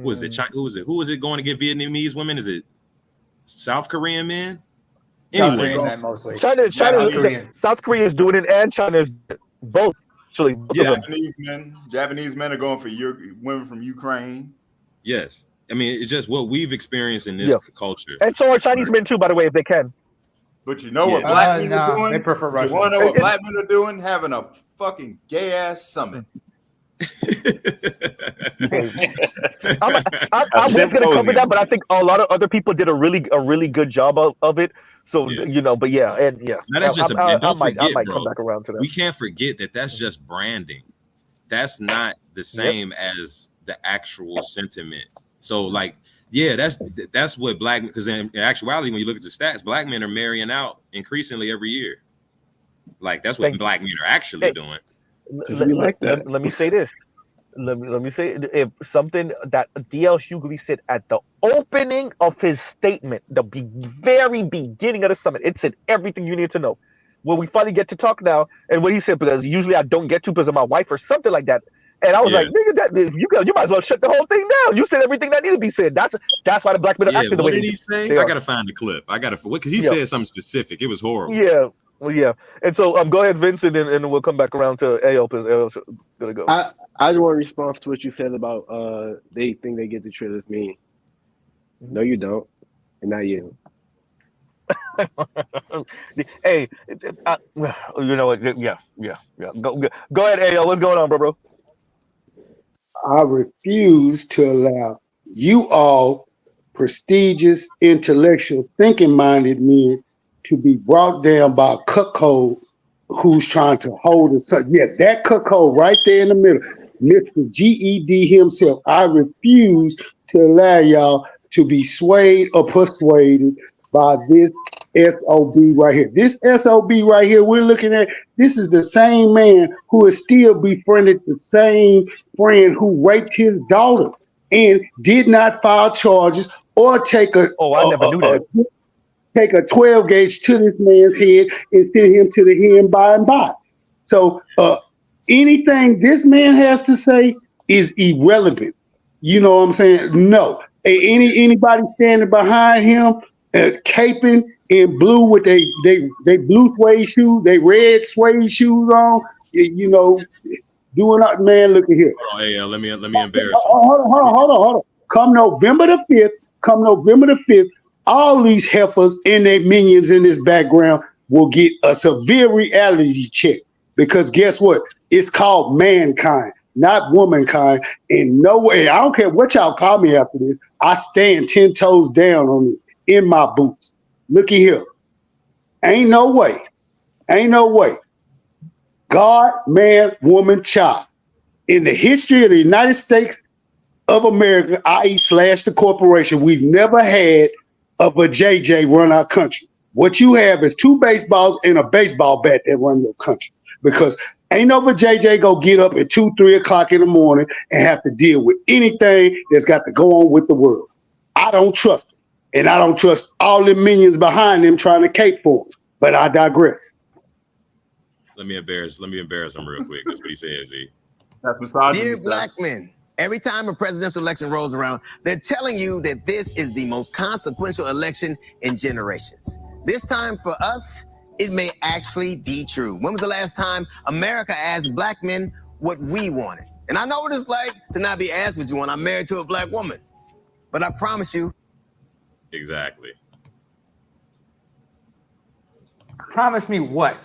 Speaker 15: was it going to get Vietnamese women? Is it South Korean men? Anyway,
Speaker 18: men mostly.
Speaker 1: South Korea is doing it, and China is both. Actually,
Speaker 13: Japanese men are going for women from Ukraine.
Speaker 15: Yes, I mean it's just what we've experienced in this culture,
Speaker 1: and so are Chinese men too, by the way, if they can.
Speaker 13: But you know what black men are doing?
Speaker 18: They prefer Russian.
Speaker 13: You want to know what black men are doing? Having a fucking gay ass summit.
Speaker 1: I was going to cover that, but I think a lot of other people did a really good job of it. So but yeah.
Speaker 15: Now that's just
Speaker 1: I might come back around to that.
Speaker 15: We can't forget that that's just branding. That's not the same as the actual sentiment. So like, yeah, that's what black, because in actuality, when you look at the stats, black men are marrying out increasingly every year. Like that's what black men are actually doing.
Speaker 1: Let me say this. let me say if something that DL Hughley said at the opening of his statement, the very beginning of the summit. It said everything you need to know. When we finally get to talk now, and what he said, because usually I don't get to because of my wife or something like that. And I was
Speaker 15: Yeah.
Speaker 1: like, nigga, you might as well shut the whole thing down. You said everything that needed to be said. That's why the black men are
Speaker 15: Yeah.
Speaker 1: acting the
Speaker 15: What
Speaker 1: way
Speaker 15: did he say?
Speaker 1: they
Speaker 15: I
Speaker 1: are.
Speaker 15: gotta find the clip. I gotta because he
Speaker 1: Yeah,
Speaker 15: said something specific. It was horrible.
Speaker 1: yeah, well, yeah. And so go ahead, Vincent, and we'll come back around to AO because AO's gonna go.
Speaker 20: I just want to respond to what you said about they think they get to treat us mean. No, you don't, and not you.
Speaker 1: Hey, you know what? Yeah. Go ahead, AO. What's going on, bro?
Speaker 6: I refuse to allow you all prestigious, intellectual, thinking-minded men to be brought down by a cuckold who's trying to hold us up. Yeah, that cuckold right there in the middle, Mr. GED himself. I refuse to allow y'all to be swayed or persuaded by this SOB right here. This SOB right here we're looking at, this is the same man who is still befriended the same friend who raped his daughter and did not file charges or take
Speaker 1: I never knew that.
Speaker 6: take a 12 gauge to this man's head and send him to the end by and by. So anything this man has to say is irrelevant. You know what I'm saying? No. Anybody standing behind him, caping in blue with they blue suede shoes, they red suede shoes on, you know, doing up, man, look at here.
Speaker 15: Hold on, AL. Let me embarrass him.
Speaker 6: Hold on. Come November the 5th, all these heifers and their minions in this background will get a severe reality check. Because guess what? It's called mankind, not womankind. In no way, I don't care what y'all call me after this, I stand 10 toes down on this in my boots. Looky here. Ain't no way. God, man, woman, child. In the history of the United States of America, i.e. / the corporation, we've never had of a JJ run our country. What you have is 2 baseballs and a baseball bat that run your country. Because ain't no JJ go get up at 2, 3 o'clock in the morning and have to deal with anything that's got to go on with the world. I don't trust them. And I don't trust all the minions behind them trying to cape for them. But I digress.
Speaker 15: Let me embarrass him real quick. That's what he says, Z.
Speaker 13: That's misogyny.
Speaker 8: Dear black men, every time a presidential election rolls around, they're telling you that this is the most consequential election in generations. This time for us, it may actually be true. When was the last time America asked black men what we wanted? And I know what it's like to not be asked what you want. I'm married to a black woman. But I promise you.
Speaker 15: Exactly.
Speaker 18: Promise me what?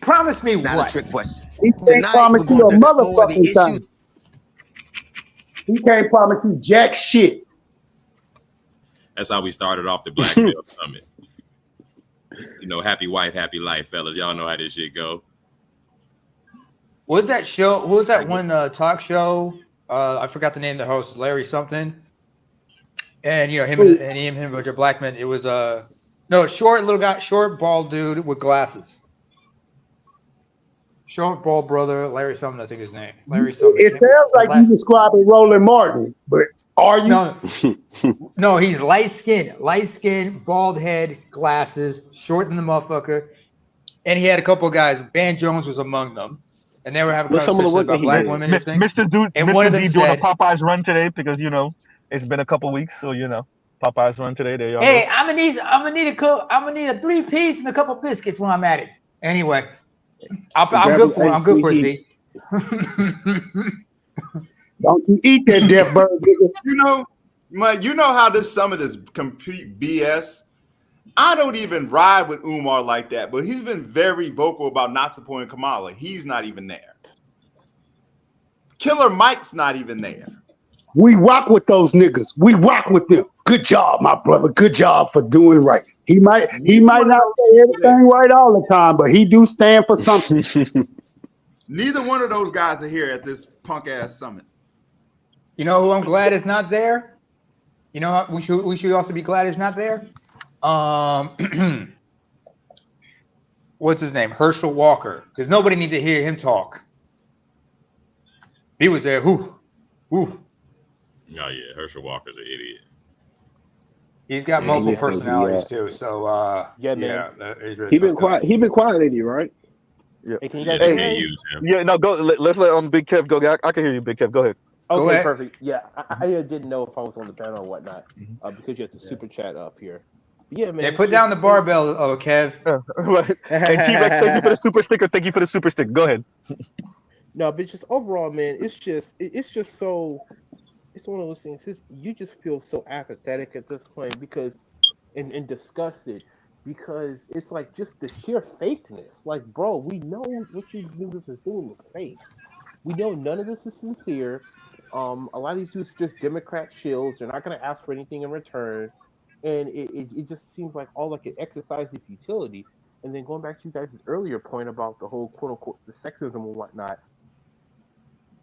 Speaker 18: Promise me
Speaker 8: it's not
Speaker 18: what?
Speaker 8: a trick question.
Speaker 6: He can't
Speaker 8: Tonight,
Speaker 6: promise
Speaker 8: we're
Speaker 6: you
Speaker 8: going
Speaker 6: a
Speaker 8: to explore the
Speaker 6: motherfucking
Speaker 8: issues.
Speaker 6: thing. He can't promise you jack shit.
Speaker 15: That's how we started off the Black Male Summit. You know, happy wife, happy life, fellas. Y'all know how this shit go.
Speaker 18: What was that show? What was that one talk show? I forgot the name of the host, Larry something. And you know him and him, a bunch of black men. It was no short little guy, short bald dude with glasses. Short bald brother, Larry something. I think his name. Larry something.
Speaker 6: It sounds like you describing Roland Martin, but are you?
Speaker 18: No, he's light skinned, bald head, glasses, short than the motherfucker. And he had a couple of guys. Van Jones was among them. And they were having conversations about black women and everything.
Speaker 1: Mr. Z doing a Popeyes run today because it's been a couple weeks, so Popeyes run today. There y'all
Speaker 18: hey,
Speaker 1: go.
Speaker 18: I'm gonna need a 3-piece and a couple biscuits when I'm at it. Anyway, I'm good for it. I'm good for it, Z.
Speaker 6: Don't you eat that death bird, nigga.
Speaker 13: You know how this summit is complete BS. I don't even ride with Umar like that, but he's been very vocal about not supporting Kamala. He's not even there. Killer Mike's not even there.
Speaker 6: We rock with those niggas. We rock with them. Good job, my brother. Good job for doing right. He might not say everything right all the time, but he do stand for something.
Speaker 13: Neither one of those guys are here at this punk ass summit.
Speaker 18: You know who I'm glad is not there? You know we should also be glad is not there. What's his name? Herschel Walker, because nobody needs to hear him talk. He was there. Who?
Speaker 15: Oh yeah, Herschel Walker's an idiot.
Speaker 18: He's got
Speaker 20: Yeah, he
Speaker 18: multiple
Speaker 20: been thinking,
Speaker 18: personalities too. So
Speaker 20: yeah, man.
Speaker 18: he's really
Speaker 20: He been
Speaker 18: fucked up.
Speaker 20: quiet. He been quiet, ain't he? Right?
Speaker 1: Yeah.
Speaker 19: Hey, can you
Speaker 15: Yeah,
Speaker 19: guys
Speaker 15: they
Speaker 19: hear
Speaker 15: can't
Speaker 19: me?
Speaker 15: use him.
Speaker 1: Yeah, no, go. Let's let Big Kev go. I can hear you, Big Kev. Go ahead.
Speaker 18: Go
Speaker 19: Okay,
Speaker 18: ahead.
Speaker 19: perfect. Yeah, I didn't know if I was on the panel or whatnot, because you have the super chat up here. But yeah, man.
Speaker 18: Yeah,
Speaker 19: It's
Speaker 18: put
Speaker 19: just,
Speaker 18: down the barbell, Kev.
Speaker 1: Right. And T-Rex, thank you for the super sticker. Thank you for the super stick. Go ahead.
Speaker 19: No, but just overall, man, it's just so, it's one of those things. You just feel so apathetic at this point because and disgusted, because it's like just the sheer fakeness. Like, bro, we know what you niggas is doing is fake. We know none of this is sincere. A lot of these dudes are just Democrat shills. They're not going to ask for anything in return, and it just seems like all like an exercise of futility. And then going back to you guys' earlier point about the whole quote unquote the sexism and whatnot,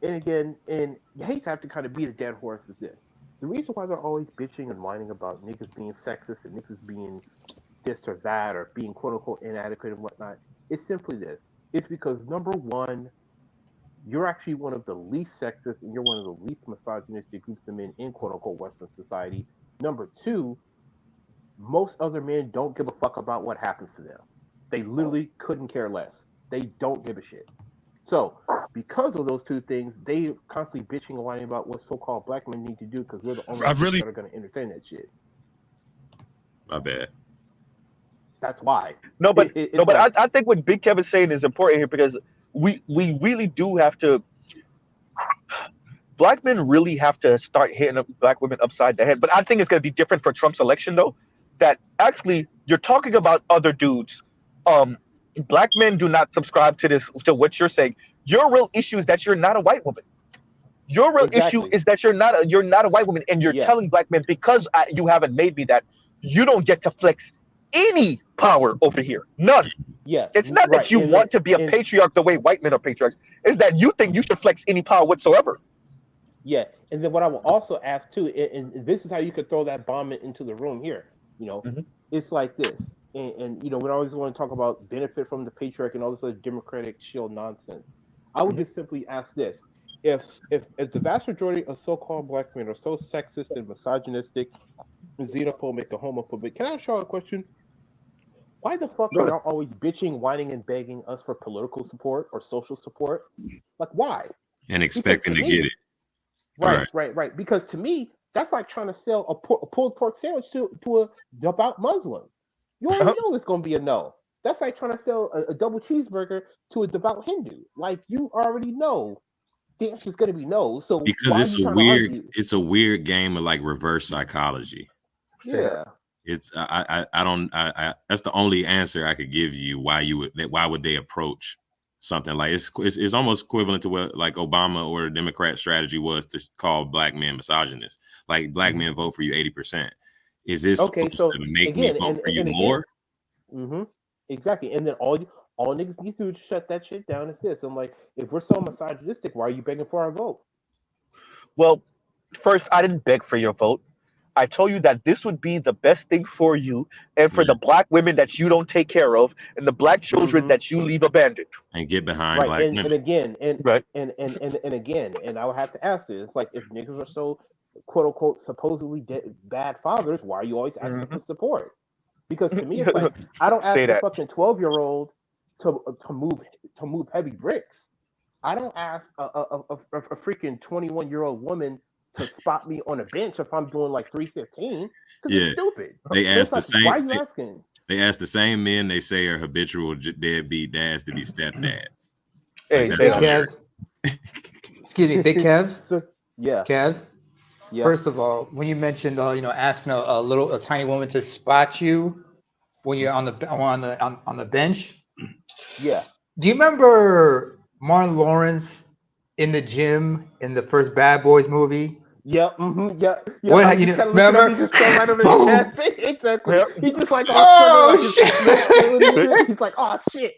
Speaker 19: and again, and you hate to have to kind of beat a dead horse is this. The reason why they're always bitching and whining about niggas being sexist and niggas being this or that or being quote unquote inadequate and whatnot, it's simply this. It's because number one, you're actually one of the least sexist and you're one of the least misogynistic groups of men in quote unquote Western society. Number two, most other men don't give a fuck about what happens to them. They literally couldn't care less. They don't give a shit. So, because of those two things, they constantly bitching and whining about what so-called black men need to do because we're the only ones that are going to entertain that shit.
Speaker 15: My bad.
Speaker 19: That's why.
Speaker 1: No, but
Speaker 19: like,
Speaker 1: I think what Big Kev is saying is important here because we really do have to. Black men really have to start hitting black women upside the head. But I think it's going to be different for Trump's election, though. That actually you're talking about other dudes. Black men do not subscribe to this, to what you're saying. Your real issue is that you're not a white woman. Your real issue is that you're not a white woman, and you're telling black men because you haven't made me that you don't get to flex any power over here. None.
Speaker 19: Yeah.
Speaker 1: It's not that you want to be a patriarch the way white men are patriarchs. It's that you think you should flex any power whatsoever.
Speaker 19: Yeah, and then what I will also ask too, and this is how you could throw that bomb into the room here. It's like this, and we always want to talk about benefit from the patriarch and all this other democratic shield nonsense. I would just simply ask this: if the vast majority of so-called black men are so sexist and misogynistic, and xenophobic and homophobic, can I ask y'all a question? Why the fuck are y'all always bitching, whining, and begging us for political support or social support? Like, why?
Speaker 15: And expecting to get it.
Speaker 19: Right. Because to me, that's like trying to sell a pulled pork sandwich to a devout Muslim. You already know it's going to be a no. That's like trying to sell a double cheeseburger to a devout Hindu. Like, you already know the answer is going to be no. So
Speaker 15: Because
Speaker 19: why
Speaker 15: it's
Speaker 19: are you
Speaker 15: a
Speaker 19: trying
Speaker 15: weird,
Speaker 19: to argue?
Speaker 15: it's a weird game of like reverse psychology.
Speaker 19: Yeah.
Speaker 15: It's I don't that's the only answer I could give you why would they approach something like it's almost equivalent to what like Obama or the Democrat strategy was to call black men misogynists. Like black men vote for you 80%. Is this
Speaker 19: Okay? So
Speaker 15: to make
Speaker 19: again,
Speaker 15: me vote for you more?
Speaker 19: Exactly. And then all niggas need to do to shut that shit down is this. I'm like, if we're so misogynistic, why are you begging for our vote?
Speaker 1: Well, first, I didn't beg for your vote. I told you that this would be the best thing for you and for the black women that you don't take care of and the black children that you leave abandoned.
Speaker 15: And get behind black women.
Speaker 19: And again, and again, and I would have to ask this: it's like, if niggas are so quote unquote supposedly bad fathers, why are you always asking for support? Because to me, it's like, I don't ask a fucking 12-year-old to move heavy bricks. I don't ask a freaking 21-year-old woman to spot me on a bench if I'm doing like 315 because it's stupid.
Speaker 15: They ask the same.
Speaker 19: Why are you asking?
Speaker 15: They ask the same men they say are habitual deadbeat dads to be stepdads.
Speaker 1: Hey,
Speaker 15: like,
Speaker 18: Big Kev. Excuse me, Big Kev.
Speaker 19: Yeah.
Speaker 18: Kev.
Speaker 19: Yeah.
Speaker 18: First of all, when you mentioned asking a tiny woman to spot you when you're on the bench.
Speaker 19: Yeah.
Speaker 18: Do you remember Martin Lawrence in the gym in the first Bad Boys movie?
Speaker 19: Yeah. Yeah.
Speaker 18: What, you remember?
Speaker 19: He just fell right over his chest. Exactly.
Speaker 1: Yep.
Speaker 19: He just like all
Speaker 18: Oh shit!
Speaker 19: He's like, oh shit.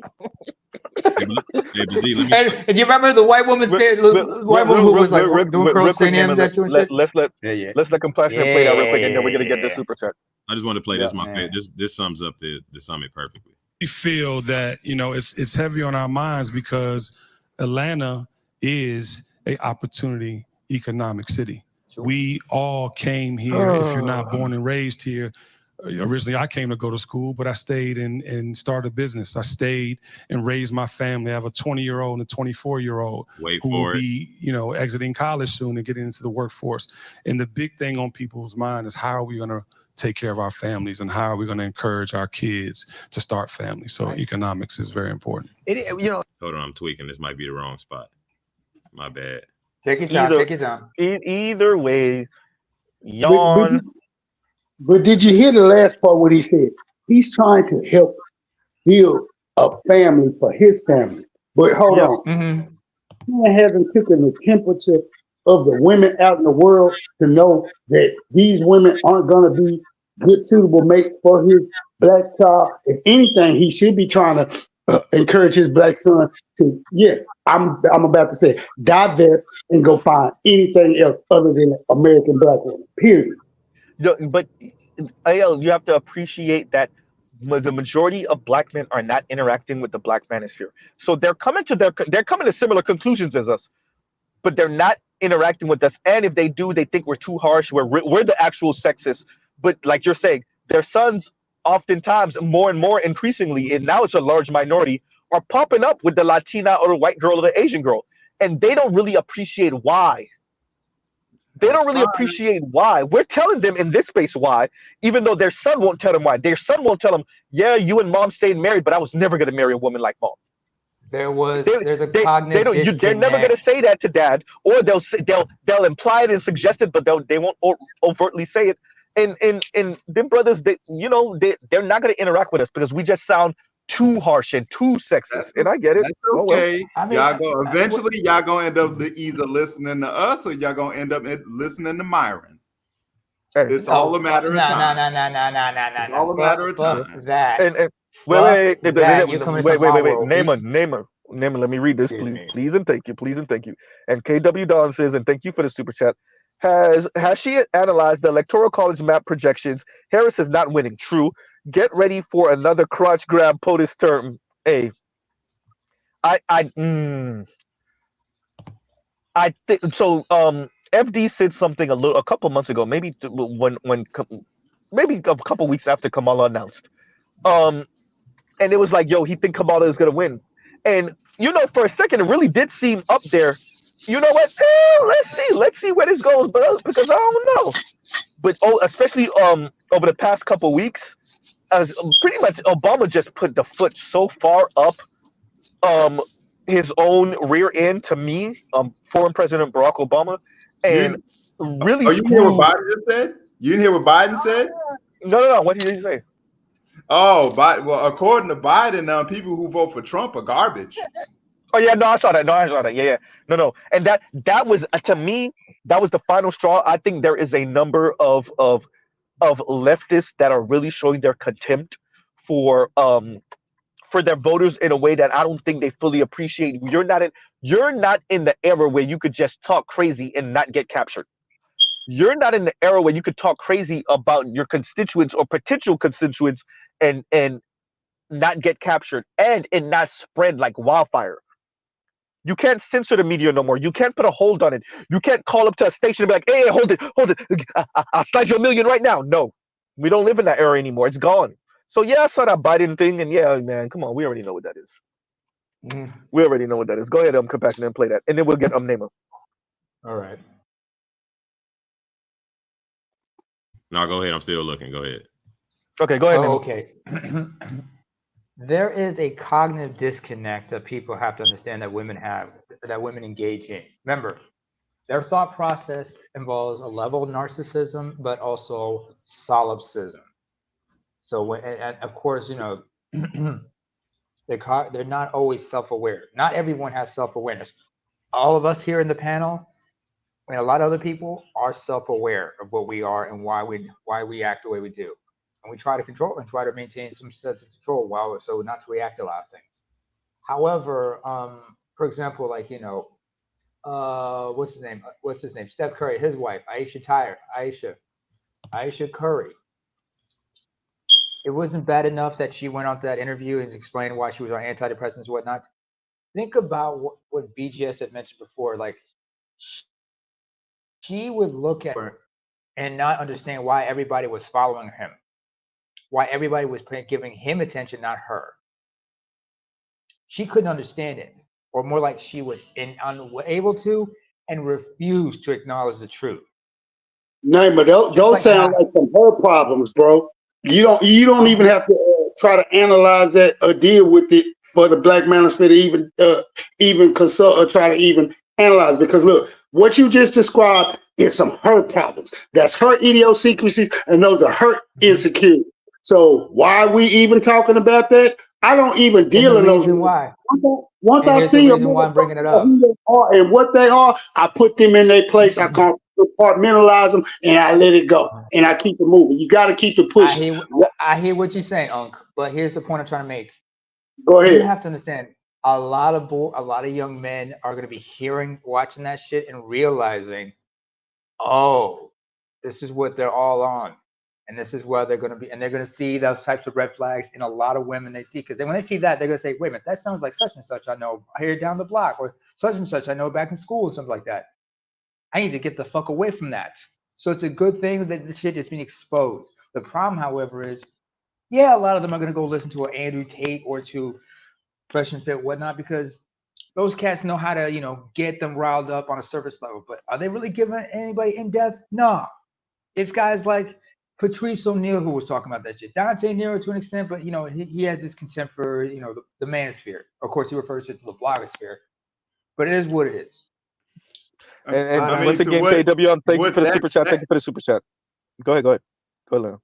Speaker 18: And you remember the white woman who was like doing curls standing him that shit?
Speaker 1: Let's let compassion play that real quick, and then we're gonna get the super chat.
Speaker 15: I just want to play this sums up the summit perfectly.
Speaker 3: We feel that it's heavy on our minds because Atlanta is a opportunity economic city. We all came here, if you're not born and raised here. Originally, I came to go to school, but I stayed and started a business. I stayed and raised my family. I have a 20-year-old and a 24-year-old who will be, exiting college soon and getting into the workforce. And the big thing on people's mind is, how are we going to take care of our families, and how are we going to encourage our kids to start families? So economics is very important.
Speaker 15: Hold on, I'm tweaking. This might be the wrong spot. My bad.
Speaker 18: Take your time. Take your time.
Speaker 1: Either way,
Speaker 6: But,
Speaker 1: yawn.
Speaker 6: but did you hear the last part what he said? He's trying to help build a family for his family. But hold on. He hasn't taken the temperature of the women out in the world to know that these women aren't going to be good, suitable mates for his black child. If anything, he should be trying to encourage his black son to, yes, I'm about to say, divest and go find anything else other than American black women, period.
Speaker 1: But AL, you have to appreciate that the majority of black men are not interacting with the black manosphere. So they're coming to similar conclusions as us, but they're not interacting with us. And if they do, they think we're too harsh. We're the actual sexists. But like you're saying, their sons oftentimes more and more increasingly, and now it's a large minority, are popping up with the Latina or the white girl or the Asian girl. And they don't really appreciate why. They don't really appreciate why. We're telling them in this space why, even though their son won't tell them why. Their son won't tell them, yeah, you and mom stayed married, but I was never going to marry a woman like mom.
Speaker 18: There's a cognitive disconnect.
Speaker 1: They're never going to say that to dad, or they'll imply it and suggest it, but they won't overtly say it. And them brothers, they're not going to interact with us because we just sound too harsh and too sexist. And I get it.
Speaker 13: That's okay. Eventually y'all gonna end up either listening to us or y'all gonna end up listening to Myron. It's all a matter of time. It's all a matter of time.
Speaker 18: That.
Speaker 1: And wait. Name her. Let me read this, please and thank you. And KW Don says, and thank you for the super chat. Has she analyzed the Electoral College map projections? Harris is not winning. True. Get ready for another crotch grab POTUS term. Hey, I think so. FD said something a couple months ago, maybe maybe a couple weeks after Kamala announced. And it was like, yo, he think Kamala is gonna win. And for a second, it really did seem up there. You know what? Let's see where this goes, but because I don't know. But especially over the past couple weeks, as pretty much Obama just put the foot so far up his own rear end to me, former President Barack Obama, and really
Speaker 13: you hear what
Speaker 1: screwed.
Speaker 13: Biden just said? You didn't hear what Biden said?
Speaker 1: No. What did he say?
Speaker 13: Oh, well, according to Biden, people who vote for Trump are garbage.
Speaker 1: Oh yeah, no, I saw that. Yeah. No, and that was to me, that was the final straw. I think there is a number of leftists that are really showing their contempt for their voters in a way that I don't think they fully appreciate. You're not in the era where you could just talk crazy and not get captured. You're not in the era where you could talk crazy about your constituents or potential constituents and not get captured and not spread like wildfire. You can't censor the media no more. You can't put a hold on it. You can't call up to a station and be like, hey, hold it. I'll slide you $1 million right now. No, we don't live in that era anymore. It's gone. So yeah, I saw that Biden thing, and yeah, man, come on, we already know what that is. We already know what that is. Go ahead, Compassion, and play that, and then we'll get Namer.
Speaker 18: All right.
Speaker 15: No, go ahead. I'm still looking. Go ahead.
Speaker 1: Okay, go ahead.
Speaker 18: Okay. There is a cognitive disconnect that people have to understand that women engage in. Remember, their thought process involves a level of narcissism, but also solipsism. So and of course, they're not always self-aware. Not everyone has self-awareness. All of us here in the panel, and a lot of other people, are self-aware of what we are and why we act the way we do. And we try to control and try to maintain some sense of control so not to react to a lot of things. However, for example, like, what's his name? Steph Curry, his wife, Aisha Curry. It wasn't bad enough that she went on to that interview and explained why she was on antidepressants and whatnot. Think about what BGS had mentioned before. Like, she would look at her and not understand why everybody was following him, why everybody was giving him attention, not her. She couldn't understand it, or more like she was unable to and refused to acknowledge the truth.
Speaker 6: No, but those sound like some her problems, bro. You don't even have to try to analyze that or deal with it for the Black Manosphere to even consult or try to even analyze. Because look, what you just described is some her problems. That's her idiosyncrasies, and those are her insecurities. So why are we even talking about that? I don't even deal in those.
Speaker 18: Why?
Speaker 6: Once I see
Speaker 18: the reason why I'm bringing it up.
Speaker 6: who they are and what they are, I put them in their place. I compartmentalize them and I let it go and I keep it moving. You got to keep it pushing.
Speaker 18: I hear what you're saying, Unc. But here's the point I'm trying to make.
Speaker 6: Go ahead.
Speaker 18: You have to understand. A lot of young men are going to be watching that shit, and realizing, oh, this is what they're all on. And this is where they're going to be, and they're going to see those types of red flags in a lot of women they see. Because when they see that, they're going to say, wait a minute, that sounds like such and such I know here down the block, or such and such I know back in school, or something like that. I need to get the fuck away from that. So it's a good thing that the shit is being exposed. The problem, however, is, yeah, a lot of them are going to go listen to an Andrew Tate or to Fresh and Fit, whatnot, because those cats know how to, get them riled up on a surface level. But are they really giving anybody in depth? No. It's guys like Patrice O'Neal who was talking about that shit. Dante Nero to an extent, but he has this contempt for the manosphere. Of course, he refers it to the blogosphere, but it is what it is.
Speaker 1: And once again, KW, thank you for the super chat. Thank you for the super chat. Go ahead, Leon.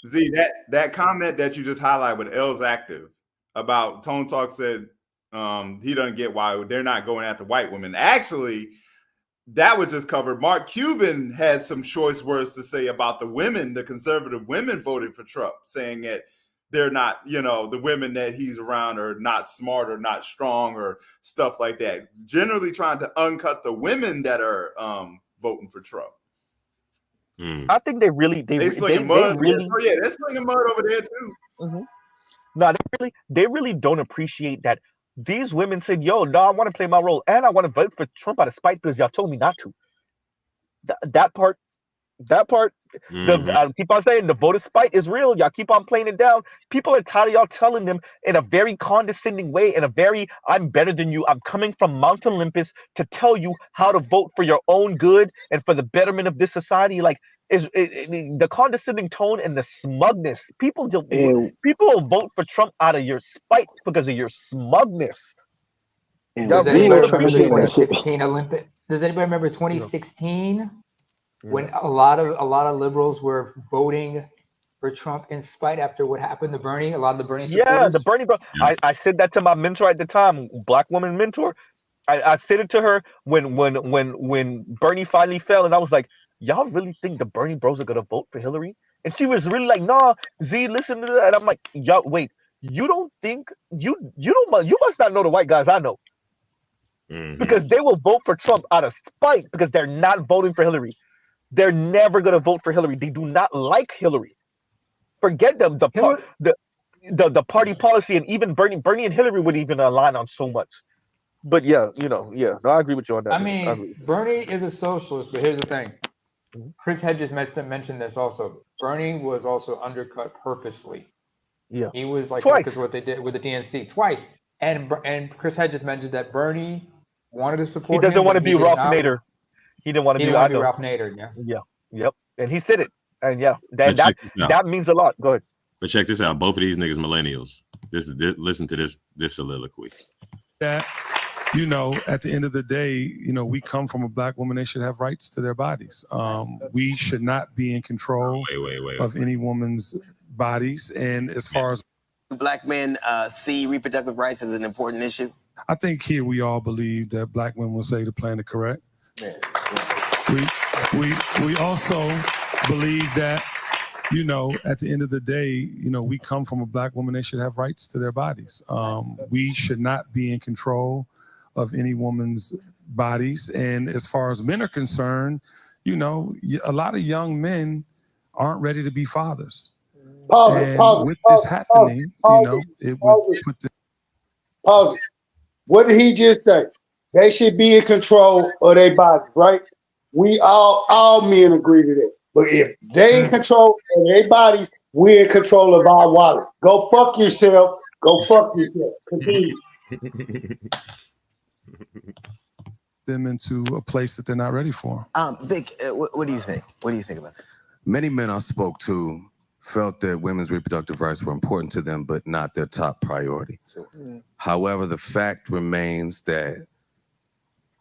Speaker 13: Z, that comment that you just highlighted with L's Active about Tone Talk said he doesn't get why they're not going after white women. Actually, that was just covered. Mark Cuban had some choice words to say about the women, the conservative women voting for Trump, saying that they're not, the women that he's around are not smart or not strong or stuff like that. Generally trying to uncut the women that are voting for Trump.
Speaker 1: I think they really
Speaker 13: they're slinging mud. They're slinging mud over there too.
Speaker 1: Mm-hmm. No, they really don't appreciate that. These women said, "Yo, no, I want to play my role, and I want to vote for Trump out of spite because y'all told me not to." That part. I keep on saying the voter spite is real. Y'all keep on playing it down. People are tired of y'all telling them in a very condescending way, in a very "I'm better than you. I'm coming from Mount Olympus to tell you how to vote for your own good and for the betterment of this society." Like the condescending tone and the smugness. People will vote for Trump out of your spite because of your smugness.
Speaker 18: Does anybody remember the 2016 Olympics? Does anybody remember 2016 when a lot of liberals were voting for Trump in spite after what happened to Bernie? A lot of the Bernie supporters.
Speaker 1: Yeah, the Bernie bro. I said that to my mentor at the time, black woman mentor. I said it to her when Bernie finally fell, and I was like, "Y'all really think the Bernie bros are gonna vote for Hillary?" And she was really like, "Nah, Z, listen to that." And I'm like, "Y'all, wait, you don't think you must not know the white guys I know." Because they will vote for Trump out of spite because they're not voting for Hillary. They're never going to vote for Hillary. They do not like Hillary. Forget them. The party policy, and even Bernie and Hillary would even align on so much. But no, I agree with you on that.
Speaker 18: I mean, Bernie is a socialist, but here's the thing. Chris Hedges mentioned this also. Bernie was also undercut purposely.
Speaker 1: Yeah,
Speaker 18: he was like
Speaker 1: twice.
Speaker 18: Because what they did with the DNC twice, and Chris Hedges mentioned that Bernie wanted to support.
Speaker 1: He doesn't want to be Ralph Nader. He didn't want to be
Speaker 18: Ralph Nader.
Speaker 1: Yep. And he said it. And that means a lot. Go ahead.
Speaker 15: But check this out. Both of these niggas millennials. Listen to this soliloquy.
Speaker 3: That, at the end of the day, we come from a black woman. They should have rights to their bodies. We should not be in control of any woman's bodies. And as far as
Speaker 8: black men see reproductive rights as an important issue,
Speaker 3: I think here we all believe that black women will say the planet correct.
Speaker 8: Yeah.
Speaker 3: We also believe that, at the end of the day, we come from a black woman. They should have rights to their bodies. We should not be in control of any woman's bodies. And as far as men are concerned, a lot of young men aren't ready to be fathers. With this happening, it would put the...
Speaker 6: Pause it. What did he just say? They should be in control of their bodies, right? We all men agree to that. But if they in control of their bodies, we're in control of our wallet. Go fuck yourself. Go fuck yourself. Continue.
Speaker 3: Them into a place that they're not ready for.
Speaker 8: Vic, what do you think? What do you think about that?
Speaker 4: Many men I spoke to felt that women's reproductive rights were important to them, but not their top priority. However, the fact remains that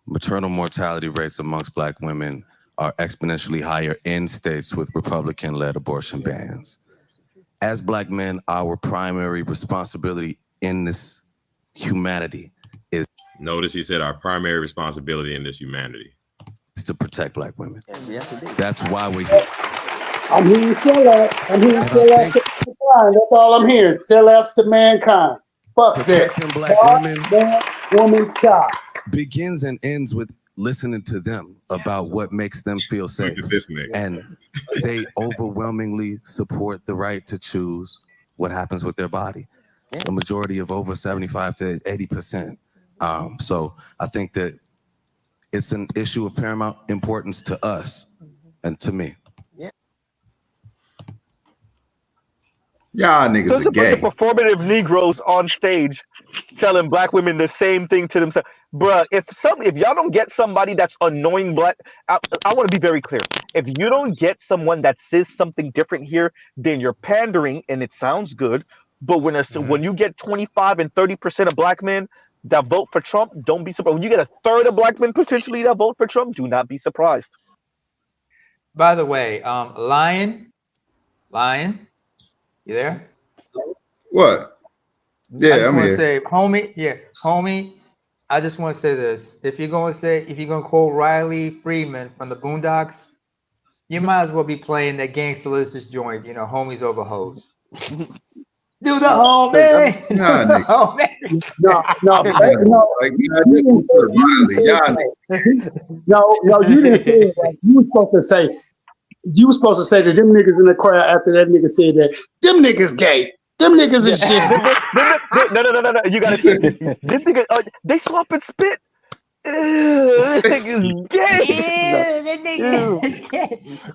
Speaker 4: maternal mortality rates amongst Black women are exponentially higher in states with Republican-led abortion bans. As Black men, our primary responsibility in this humanity is...
Speaker 15: Notice he said our primary responsibility in this humanity
Speaker 4: is to protect Black women.
Speaker 8: Yes, indeed.
Speaker 4: That's why we're here.
Speaker 6: I'm hearing sellouts. I'm hearing sellouts to mankind. That's all I'm hearing. Sellouts to mankind. Fuck
Speaker 4: Protecting
Speaker 6: that.
Speaker 4: Black women,
Speaker 6: man, woman, child.
Speaker 4: Begins and ends with listening to them about what makes them feel safe. And they overwhelmingly support the right to choose what happens with their body. A majority of over 75 to 80%. So I think that it's an issue of paramount importance to us and to me.
Speaker 13: Y'all niggas
Speaker 1: There's
Speaker 13: are
Speaker 1: a bunch
Speaker 13: gay.
Speaker 1: of performative Negroes on stage telling Black women the same thing to themselves. Bruh, if y'all don't get somebody that's annoying Black, I want to be very clear. If you don't get someone that says something different here, then you're pandering, and it sounds good. But when you get 25 and 30% of Black men that vote for Trump, don't be surprised. When you get a third of Black men potentially that vote for Trump, do not be surprised.
Speaker 18: By the way, Lion, you there?
Speaker 13: What? Yeah,
Speaker 18: I just
Speaker 13: I'm
Speaker 18: want to
Speaker 13: here.
Speaker 18: say, homie. I just want to say this: if you're gonna quote Riley Freeman from the Boondocks, you might as well be playing that gangsta joint. You know, homies over hoes. Do the homie.
Speaker 13: Nah, nigga.
Speaker 6: No,
Speaker 13: Like, this is Riley. Y'all
Speaker 6: no, you didn't say it right. You were supposed to say that them niggas in the crowd after that nigga said that them niggas gay. Them niggas is just
Speaker 1: No. You gotta see them niggas. They swap and spit. This nigga's gay.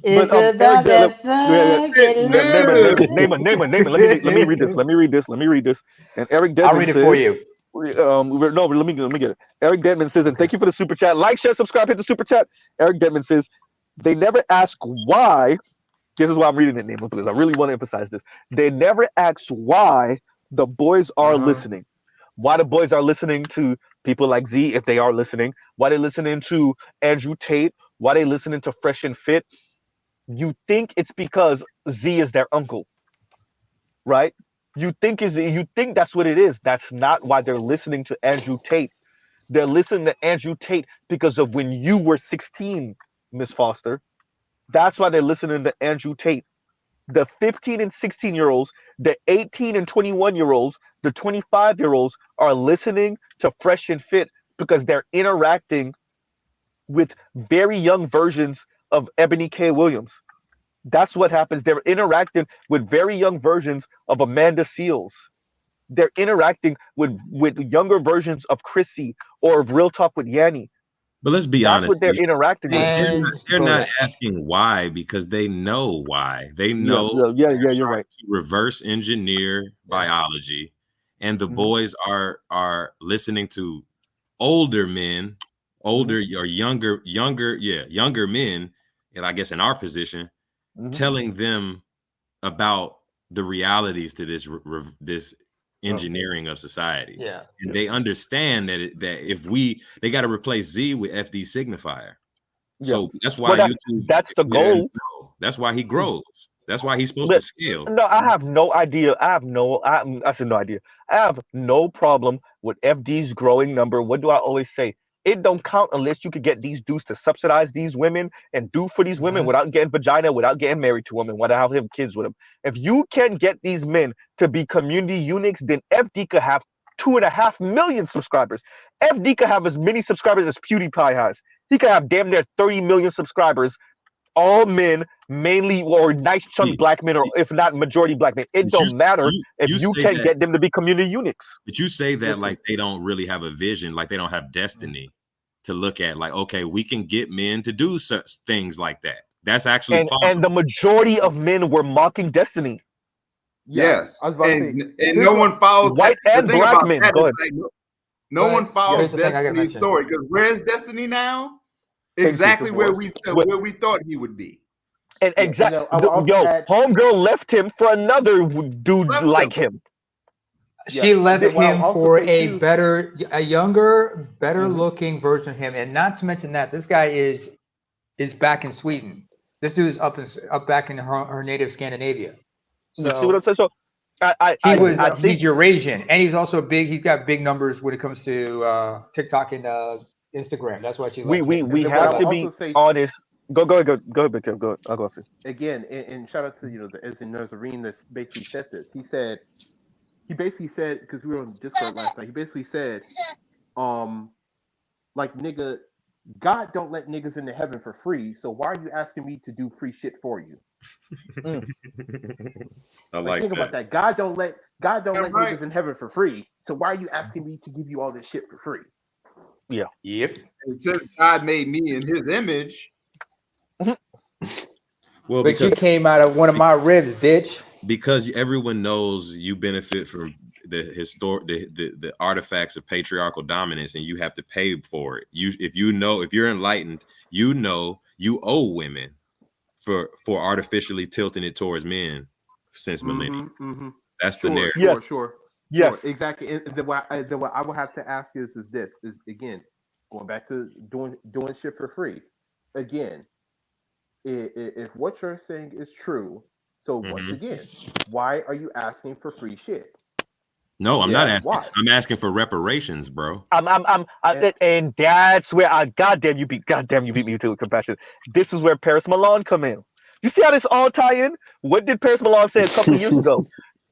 Speaker 7: It's
Speaker 1: Eric
Speaker 7: about
Speaker 1: Dillon,
Speaker 7: that
Speaker 1: name it. Let me read this. And Eric Dedman
Speaker 18: I'll read it
Speaker 1: says,
Speaker 18: for you.
Speaker 1: no, let me get it. Eric Dedman says, and thank you for the super chat. Like, share, subscribe, hit the super chat. Eric Dedman says, they never ask why. This is why I'm reading it, Name, because I really want to emphasize this. They never ask why the boys are listening. Why the boys are listening to people like Z, if they are listening. Why they listening to Andrew Tate. Why they listening to Fresh and Fit. You think it's because Z is their uncle, right? You think that's what it is. That's not why they're listening to Andrew Tate. They're listening to Andrew Tate because of when you were 16, Miss Foster. That's why they're listening to Andrew Tate. The 15 and 16-year-olds, the 18 and 21-year-olds, the 25-year-olds are listening to Fresh and Fit because they're interacting with very young versions of Ebony K. Williams. That's what happens. They're interacting with very young versions of Amanda Seales. They're interacting with younger versions of Chrissy or of Real Talk with Yanni.
Speaker 15: But let's be
Speaker 1: That's
Speaker 15: honest.
Speaker 1: what they're interacting with.
Speaker 15: They're not asking why because they know why. They know
Speaker 1: you're right.
Speaker 15: to reverse engineer biology, and the boys are listening to older men, or younger men, and I guess in our position, telling them about the realities to this engineering of society. And they understand that if they got to replace Z with FD signifier. So that's why
Speaker 1: that's the goal.
Speaker 15: That's why he grows. That's why he's supposed to scale.
Speaker 1: No, I have no idea. I said no idea. I have no problem with FD's growing number. What do I always say? It don't count unless you could get these dudes to subsidize these women and do for these women without getting vagina, without getting married to them, and without having kids with them. If you can get these men to be community eunuchs, then FD could have 2.5 million subscribers. FD could have as many subscribers as PewDiePie has. He could have damn near 30 million subscribers, all men, mainly or nice chunk Black men, or if not majority Black men. It don't matter if you can't get them to be community eunuchs.
Speaker 15: But you say that like they don't really have a vision, like they don't have destiny. to look at. Like, okay, we can get men to do such things like that. That's actually possible.
Speaker 1: And the majority of men were mocking Destiny.
Speaker 13: Yes,
Speaker 19: I was about to say,
Speaker 13: and
Speaker 19: here's
Speaker 13: no
Speaker 19: what-
Speaker 13: one follows
Speaker 1: white
Speaker 13: that.
Speaker 1: and
Speaker 13: The thing
Speaker 1: black
Speaker 13: about
Speaker 1: men.
Speaker 13: that
Speaker 1: Go
Speaker 13: is
Speaker 1: ahead.
Speaker 13: like, no one follows
Speaker 18: Here's the thing I gotta
Speaker 13: Destiny's
Speaker 18: mention.
Speaker 13: story, because where's Destiny now?
Speaker 1: Thank you.
Speaker 13: Exactly where
Speaker 1: What-
Speaker 13: we thought he would be.
Speaker 1: And
Speaker 19: Yeah, and
Speaker 1: exactly,
Speaker 19: then I will also
Speaker 1: yo,
Speaker 19: add-
Speaker 1: homegirl left him for another dude
Speaker 13: Left
Speaker 1: like him.
Speaker 18: She
Speaker 19: Yeah,
Speaker 18: left
Speaker 19: then what I'll
Speaker 18: him
Speaker 19: also
Speaker 18: for
Speaker 19: say,
Speaker 18: a
Speaker 19: too-
Speaker 18: better, a younger, better
Speaker 19: Mhm.
Speaker 18: looking version of him. And not to mention that this guy is back in Sweden. This dude is up back in her native Scandinavia.
Speaker 1: You see what I'm saying? So
Speaker 18: He's Eurasian, and he's also big. He's got big numbers when it comes to TikTok and Instagram. That's why she left him.
Speaker 1: we
Speaker 19: then what I
Speaker 1: have
Speaker 19: will
Speaker 1: to be
Speaker 19: also say-
Speaker 1: honest. Go ahead, Kev, go ahead. I'll go after.
Speaker 19: Again, and shout out to the Ezra Nazarene that basically said this. He basically said, because we were on Discord last night. He basically said, like, nigga, God don't let niggas into heaven for free. So why are you asking me to do free shit for you?
Speaker 15: I like
Speaker 19: think
Speaker 15: that.
Speaker 19: about that. God don't let
Speaker 13: right.
Speaker 19: niggas in heaven for free. So why are you asking me to give you all this shit for free?
Speaker 1: Yeah.
Speaker 18: Yep.
Speaker 13: And since God made me in His image,
Speaker 15: Well,
Speaker 18: But you came out of one of my ribs, bitch.
Speaker 15: Because everyone knows you benefit from the artifacts of patriarchal dominance, and you have to pay for it. If you're enlightened, you owe women for artificially tilting it towards men since millennia. That's the narrative.
Speaker 19: Sure. Exactly. And then what I will have to ask is again, going back to doing shit for free. Again, if what you're saying is true, so once again, why are you asking for free shit?
Speaker 15: No, I'm not asking.
Speaker 19: Why?
Speaker 15: I'm asking for reparations, bro.
Speaker 1: And that's where goddamn you beat me to compassion. This is where Paris Milan come in. You see how this all tie in? What did Paris Milan say a couple of years ago?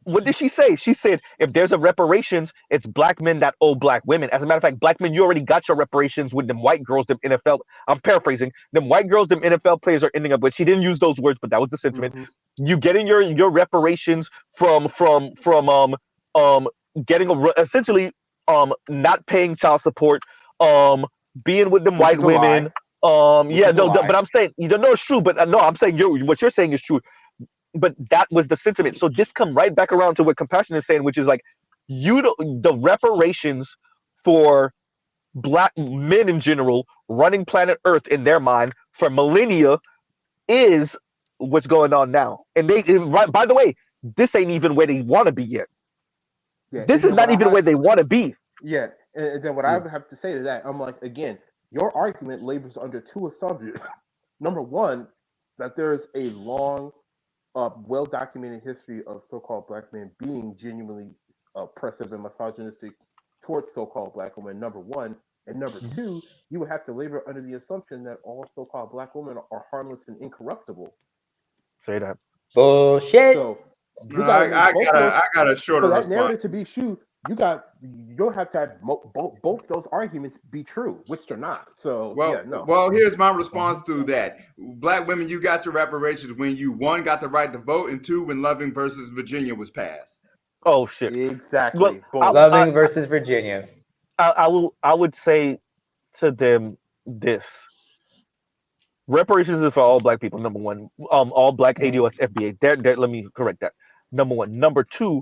Speaker 1: What did she say? She said, if there's a reparations, it's black men that owe black women. As a matter of fact, black men, you already got your reparations with them white girls, them NFL. I'm paraphrasing. Them white girls, them NFL players are ending up with. She didn't use those words, but that was the sentiment. You getting your reparations from getting essentially not paying child support, being with them white women. But I'm saying you don't know it's true, but no, I'm saying what you're saying is true. But that was the sentiment. So this come right back around to what Compassion is saying, which is like the reparations for black men in general running planet Earth in their mind for millennia is what's going on now. And by the way, this ain't even where they want to be yet.
Speaker 19: Yeah,
Speaker 1: this is not even where they want to be.
Speaker 19: Yeah, and then what I have to say to that, I'm like, again, your argument labors under two assumptions. Number one, that there is a long, well-documented history of so-called black men being genuinely oppressive and misogynistic towards so-called black women. Number one, and number two, you would have to labor under the assumption that all so-called black women are harmless and incorruptible.
Speaker 1: Say that.
Speaker 18: Bullshit.
Speaker 19: So you
Speaker 13: I got a shorter
Speaker 19: for that
Speaker 13: response.
Speaker 19: narrative to be true. You'll have to have both those arguments be true, which they're not. So
Speaker 13: Well, here's my response to that. Black women, you got your reparations when you, one, got the right to vote, and two, when Loving versus Virginia was passed.
Speaker 1: Oh shit!
Speaker 19: Exactly.
Speaker 18: Loving versus Virginia.
Speaker 1: I would say to them this: reparations is for all black people. Number one, all black ADOS FBA. There. Let me correct that. Number one. Number two,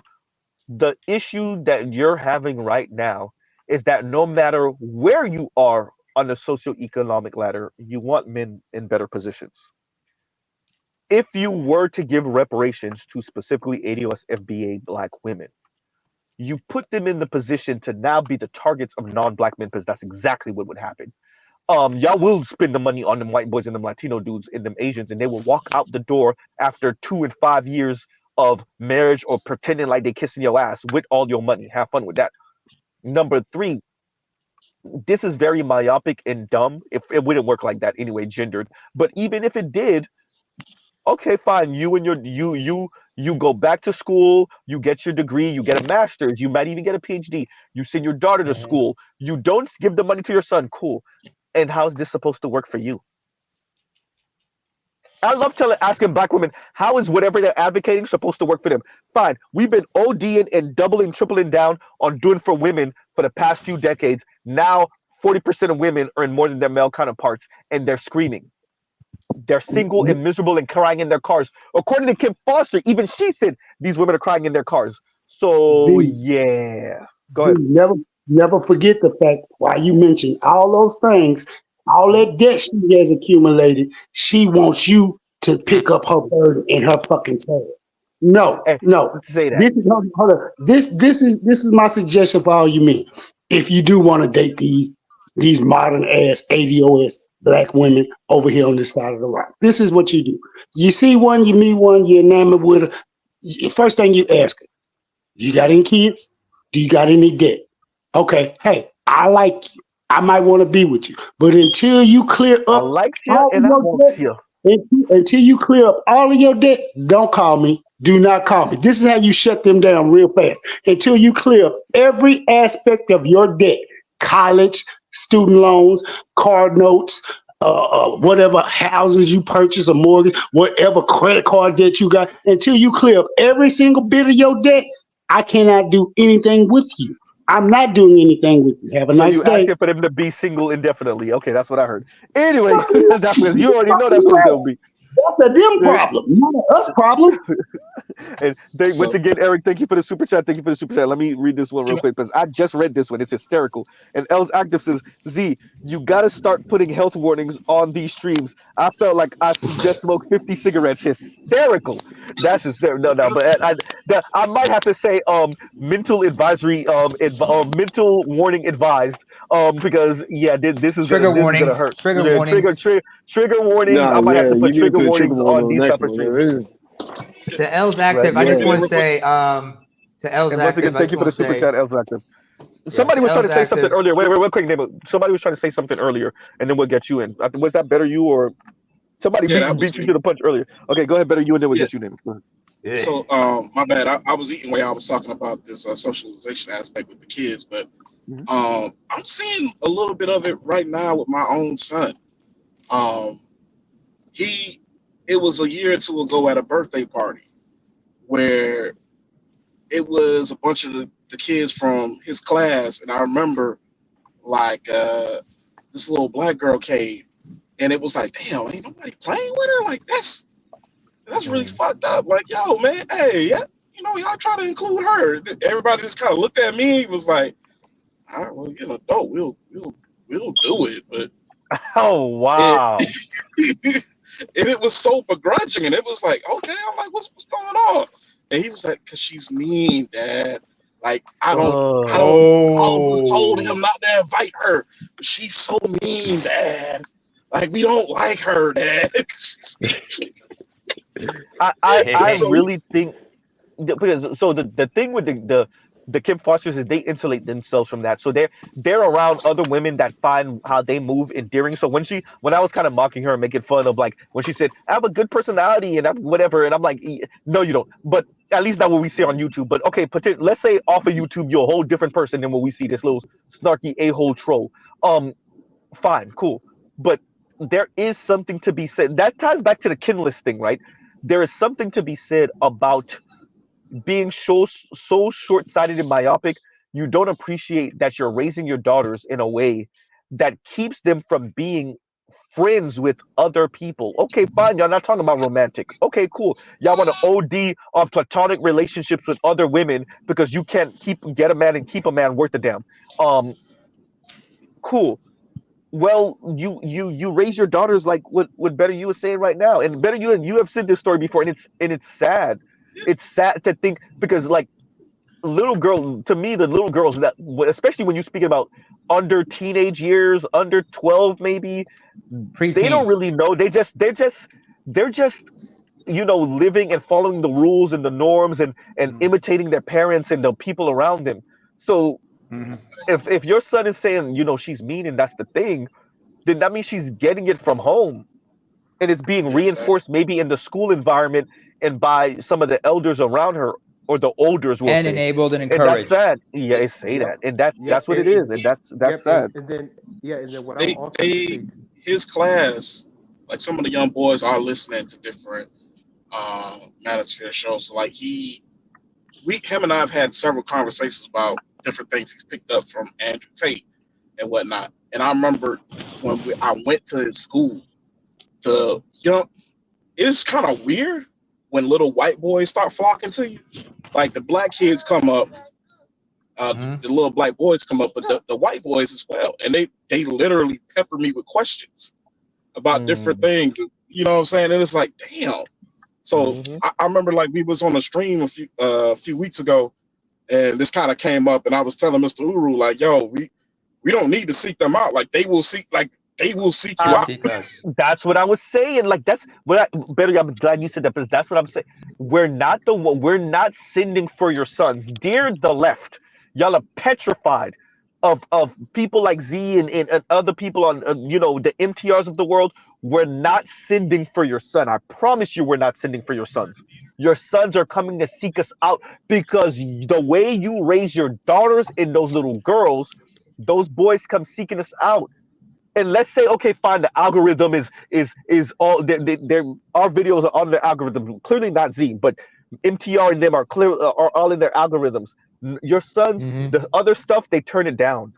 Speaker 1: the issue that you're having right now is that no matter where you are on the socioeconomic ladder, you want men in better positions. If you were to give reparations to specifically ADOS FBA black women, you put them in the position to now be the targets of non-black men, because that's exactly what would happen. Y'all will spend the money on them white boys and them Latino dudes and them Asians, and they will walk out the door after 2 and 5 years of marriage or pretending like they kissing your ass with all your money. Have fun with that. Number three, this is very myopic and dumb. If it wouldn't work like that anyway, gendered. But even if it did, okay, fine. You go back to school, you get your degree, you get a master's, you might even get a PhD. You send your daughter to school. You don't give the money to your son. Cool. And how's this supposed to work for you? I love asking black women, how is whatever they're advocating supposed to work for them? Fine. We've been ODing and doubling, tripling down on doing for women for the past few decades. Now, 40% of women earn more than their male counterparts, and they're screaming. They're single and miserable and crying in their cars. According to Kim Foster, even she said these women are crying in their cars. So
Speaker 6: Z,
Speaker 1: yeah, go ahead.
Speaker 6: never forget the fact why you mentioned all those things, all that debt she has accumulated. She wants you to pick up her burden in her fucking tab. No,
Speaker 1: And
Speaker 6: no.
Speaker 1: say that.
Speaker 6: This is hold on. This is my suggestion for all you men. If you do want to date these modern ass ADOS black women over here on this side of the rock, this is what you do. You see one, you meet one, you're enamored with her. First thing you ask her, you got any kids? Do you got any debt? Okay, hey, I like you. I might want to be with you. But until you clear
Speaker 1: I
Speaker 6: up
Speaker 1: likes you
Speaker 6: all of
Speaker 1: and I
Speaker 6: your
Speaker 1: wants
Speaker 6: debt,
Speaker 1: you.
Speaker 6: until you clear up all of your debt, don't call me. Do not call me. This is how you shut them down real fast. Until you clear up every aspect of your debt, college, student loans, car notes, whatever houses you purchase, a mortgage, whatever credit card debt you got, until you clear up every single bit of your debt, I cannot do anything with you. I'm not doing anything with you. Have a
Speaker 1: So
Speaker 6: nice
Speaker 1: you
Speaker 6: day.
Speaker 1: asking for them to be single indefinitely. Okay, that's what I heard. Anyway,
Speaker 6: Fucking
Speaker 1: that's what you already know that's
Speaker 6: fucking
Speaker 1: what it's
Speaker 6: right.
Speaker 1: gonna be.
Speaker 6: That's a them problem, not an us problem.
Speaker 1: And once
Speaker 13: So
Speaker 1: again, Eric, thank you for the super chat. Thank you for the super chat. Let me read this one real quick because I just read this one. It's hysterical. And Els Active says, Z, you got to start putting health warnings on these streams. I felt like just smoked 50 cigarettes. Hysterical. That's hysterical. No, but I might have to say mental advisory, mental warning advised. Because yeah, this is
Speaker 18: Trigger
Speaker 1: gonna
Speaker 18: warnings.
Speaker 1: hurt.
Speaker 18: Trigger
Speaker 1: Yeah,
Speaker 18: warnings.
Speaker 1: trigger warnings.
Speaker 20: Nah,
Speaker 1: I might have
Speaker 20: yeah,
Speaker 1: to put
Speaker 20: you need to
Speaker 1: trigger
Speaker 20: put a trigger
Speaker 1: warnings
Speaker 20: warning
Speaker 1: on
Speaker 20: on the
Speaker 1: these
Speaker 20: next
Speaker 1: type of
Speaker 20: one.
Speaker 1: streams.
Speaker 18: To L's
Speaker 1: Right.
Speaker 18: active, I
Speaker 13: let me
Speaker 18: just
Speaker 1: Yeah.
Speaker 13: say
Speaker 18: want
Speaker 13: this
Speaker 18: to
Speaker 13: real quick.
Speaker 18: say, to L's
Speaker 1: And once
Speaker 18: active,
Speaker 1: again,
Speaker 18: I
Speaker 1: thank
Speaker 18: just
Speaker 1: you for
Speaker 18: want
Speaker 1: the
Speaker 18: to
Speaker 1: super
Speaker 18: say,
Speaker 1: chat, Els Active.
Speaker 18: yeah,
Speaker 1: Somebody
Speaker 18: to
Speaker 1: was trying
Speaker 18: L's
Speaker 1: to say something
Speaker 18: active.
Speaker 1: earlier. Wait, real quick, neighbor. Somebody was trying to say something earlier, and then we'll get you in. Was that better you or somebody
Speaker 12: Yeah, that was
Speaker 1: beat you
Speaker 12: me.
Speaker 1: to the punch earlier? Okay, go ahead, better you, and then we'll
Speaker 12: Yeah.
Speaker 1: get you, neighbor. Go ahead.
Speaker 18: Yeah.
Speaker 12: So, my bad. I was eating while I was talking about this socialization aspect with the kids, but
Speaker 1: Mhm.
Speaker 12: I'm seeing a little bit of it right now with my own son. Um, it was a year or two ago at a birthday party where it was a bunch of the kids from his class, and I remember like this little black girl came, and it was like, damn, ain't nobody playing with her. Like that's really fucked up. Like, yo, man, hey, yeah, y'all try to include her. Everybody just kind of looked at me. Was like, all right, well, you're an adult. We'll do it, but
Speaker 1: Oh
Speaker 12: it
Speaker 1: wow.
Speaker 12: and it was so begrudging, and it was like, okay, I'm like, what's going on? And he was like, cause she's mean, Dad. Like, I just told him
Speaker 18: Oh.
Speaker 12: not to invite her. But she's so mean, Dad. Like, we don't like her, Dad. She's mean.
Speaker 1: I
Speaker 12: So
Speaker 1: really think because so the thing with the Kim Fosters is they insulate themselves from that. So they're around other women that find how they move endearing. So when I was kind of mocking her and making fun of like when she said I have a good personality and I'm whatever, and I'm like, no, you don't. But at least not what we see on YouTube. But okay, let's say off of YouTube you're a whole different person than what we see. This little snarky a-hole troll. Fine, cool. But there is something to be said. That ties back to the kinless thing, right? There is something to be said about being so short-sighted and myopic. You don't appreciate that you're raising your daughters in a way that keeps them from being friends with other people. Okay, fine. Y'all not talking about romantic. Okay, cool. Y'all want to OD on platonic relationships with other women because you can't get a man and keep a man worth a damn. Um, cool. Well, you raise your daughters like what Better You is saying right now, and Better You have said this story before, and it's sad. It's sad to think because like little girl to me, the little girls that especially when you're speaking about under teenage years, under 12 maybe, they don't
Speaker 18: Preteen.
Speaker 1: really know. They're just living and following the rules and the norms and imitating their parents and the people around them. So
Speaker 18: Mm-hmm.
Speaker 1: if your son is saying she's mean and that's the thing, then that means she's getting it from home and it's being
Speaker 12: yeah, exactly.
Speaker 1: reinforced maybe in the school environment and by some of the elders around her or the elders will
Speaker 18: And
Speaker 1: say.
Speaker 18: enabled and
Speaker 1: And that's
Speaker 18: encouraged.
Speaker 1: sad. Yeah,
Speaker 12: They
Speaker 1: it say
Speaker 19: Yep.
Speaker 1: that. And that's
Speaker 19: Yep.
Speaker 1: that's what it
Speaker 19: And
Speaker 1: is. And that's
Speaker 19: yep. And
Speaker 1: sad.
Speaker 19: and then yeah. And then what I would
Speaker 12: they
Speaker 19: also just
Speaker 12: they
Speaker 19: say.
Speaker 12: his class, like some of the young boys are listening to different manosphere shows. So like him and I have had several conversations about different things he's picked up from Andrew Tate and whatnot. And I remember when I went to his school, the young, it's kind of weird when little white boys start flocking to you. Like the black kids come up, the little black boys come up, but the white boys as well. And they literally pepper me with questions about different things. You know what I'm saying? And it's like, damn. So I remember like we was on a stream a few weeks ago, and this kind of came up, and I was telling Mr. Uru like, yo, we don't need to seek them out. Like they will seek you out.
Speaker 1: That's what I was saying. Like that's what better. I'm glad you said that because that's what I'm saying. We're not sending for your sons, dear the left. Y'all are petrified of people like Z and other people on the MTRs of the world. We're not sending for your son. I promise you, we're not sending for your sons. Your sons are coming to seek us out because the way you raise your daughters and those little girls, those boys come seeking us out. And let's say, okay, fine, the algorithm is all our videos are on the algorithm. Clearly not Z, but MTR and them are all in their algorithms. Your sons, the other stuff, they turn it down.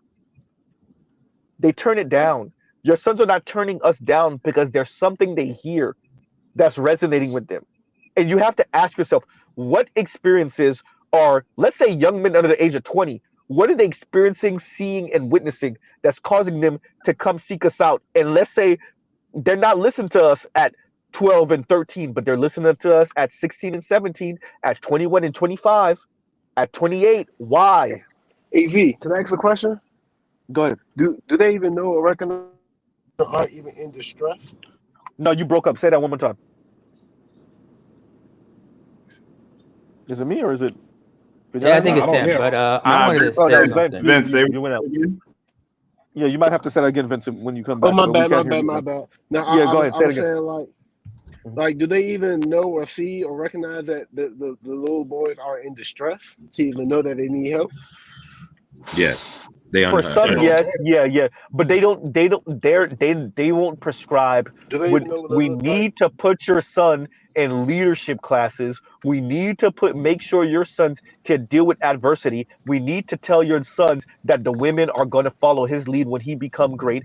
Speaker 1: They turn it down. Your sons are not turning us down because there's something they hear that's resonating with them. And you have to ask yourself, what experiences are, let's say, young men under the age of 20, what are they experiencing, seeing, and witnessing that's causing them to come seek us out? And let's say they're not listening to us at 12 and 13, but they're listening to us at 16 and 17, at 21 and 25, at 28. Why?
Speaker 20: AV, can I ask a question?
Speaker 1: Go ahead.
Speaker 20: Do they even know or recognize are even in distress?
Speaker 1: No, you broke up. Say that one more time. Is it me or is it?
Speaker 18: Yeah, I think it's him. But I wanted to say something.
Speaker 13: Vince,
Speaker 1: you went out. Yeah, you might have to say that again, Vincent, when you come back.
Speaker 20: Oh, my bad. Now,
Speaker 1: Yeah,
Speaker 20: I
Speaker 1: go
Speaker 20: was
Speaker 1: ahead. Say it again.
Speaker 20: saying, like, do they even know or see or recognize that the little boys are in distress to even know that they need help?
Speaker 15: Yes, they
Speaker 1: For some, yes, yeah, but they won't prescribe.
Speaker 20: Do they even know what they
Speaker 1: We
Speaker 20: look like?
Speaker 1: need to put your son in leadership classes. We need to make sure your sons can deal with adversity. We need to tell your sons that the women are going to follow his lead when he become great.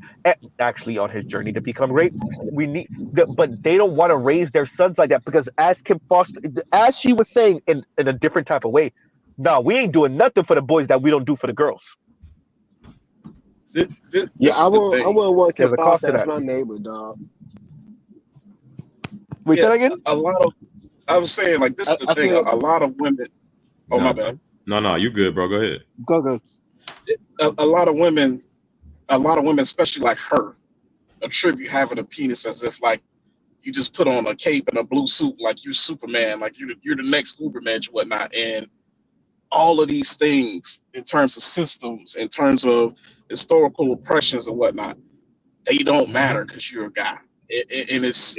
Speaker 1: Actually, on his journey to become great, we need. But they don't want to raise their sons like that because, as Kim Foster, as she was saying in a different type of way, no, we ain't doing nothing for the boys that we don't do for the girls.
Speaker 20: Yeah, I wouldn't want Kim
Speaker 1: There's a cost
Speaker 20: Foster
Speaker 1: to
Speaker 20: as
Speaker 1: that.
Speaker 20: my neighbor, dog.
Speaker 1: Wait, say that again?
Speaker 12: I was saying, like, this is the thing. A lot of women. Oh, my bad.
Speaker 15: No, you good, bro. Go ahead.
Speaker 1: Go.
Speaker 12: A lot of women, especially like her, attribute having a penis as if like you just put on a cape and a blue suit, like you're Superman, like you're the next Ubermensch, whatnot, and all of these things in terms of systems, in terms of historical oppressions and whatnot, they don't matter because you're a guy, and it's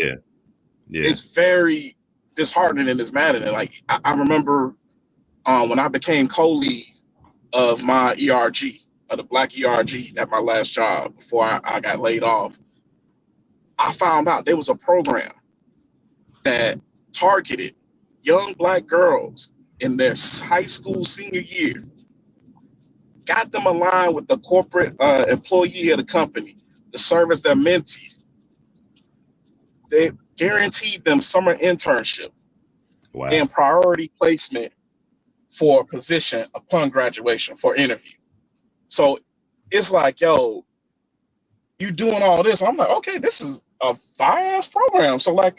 Speaker 12: it's very disheartening and it's maddening. Like I remember when I became co-lead of my ERG, of the Black ERG at my last job before I got laid off, I found out there was a program that targeted young Black girls in their high school senior year, got them aligned with the corporate employee of the company to serve as their mentee. They guaranteed them summer internship and priority placement for a position upon graduation for interview. So it's like, yo, you doing all this. I'm like, okay, this is a fire-ass program. So like,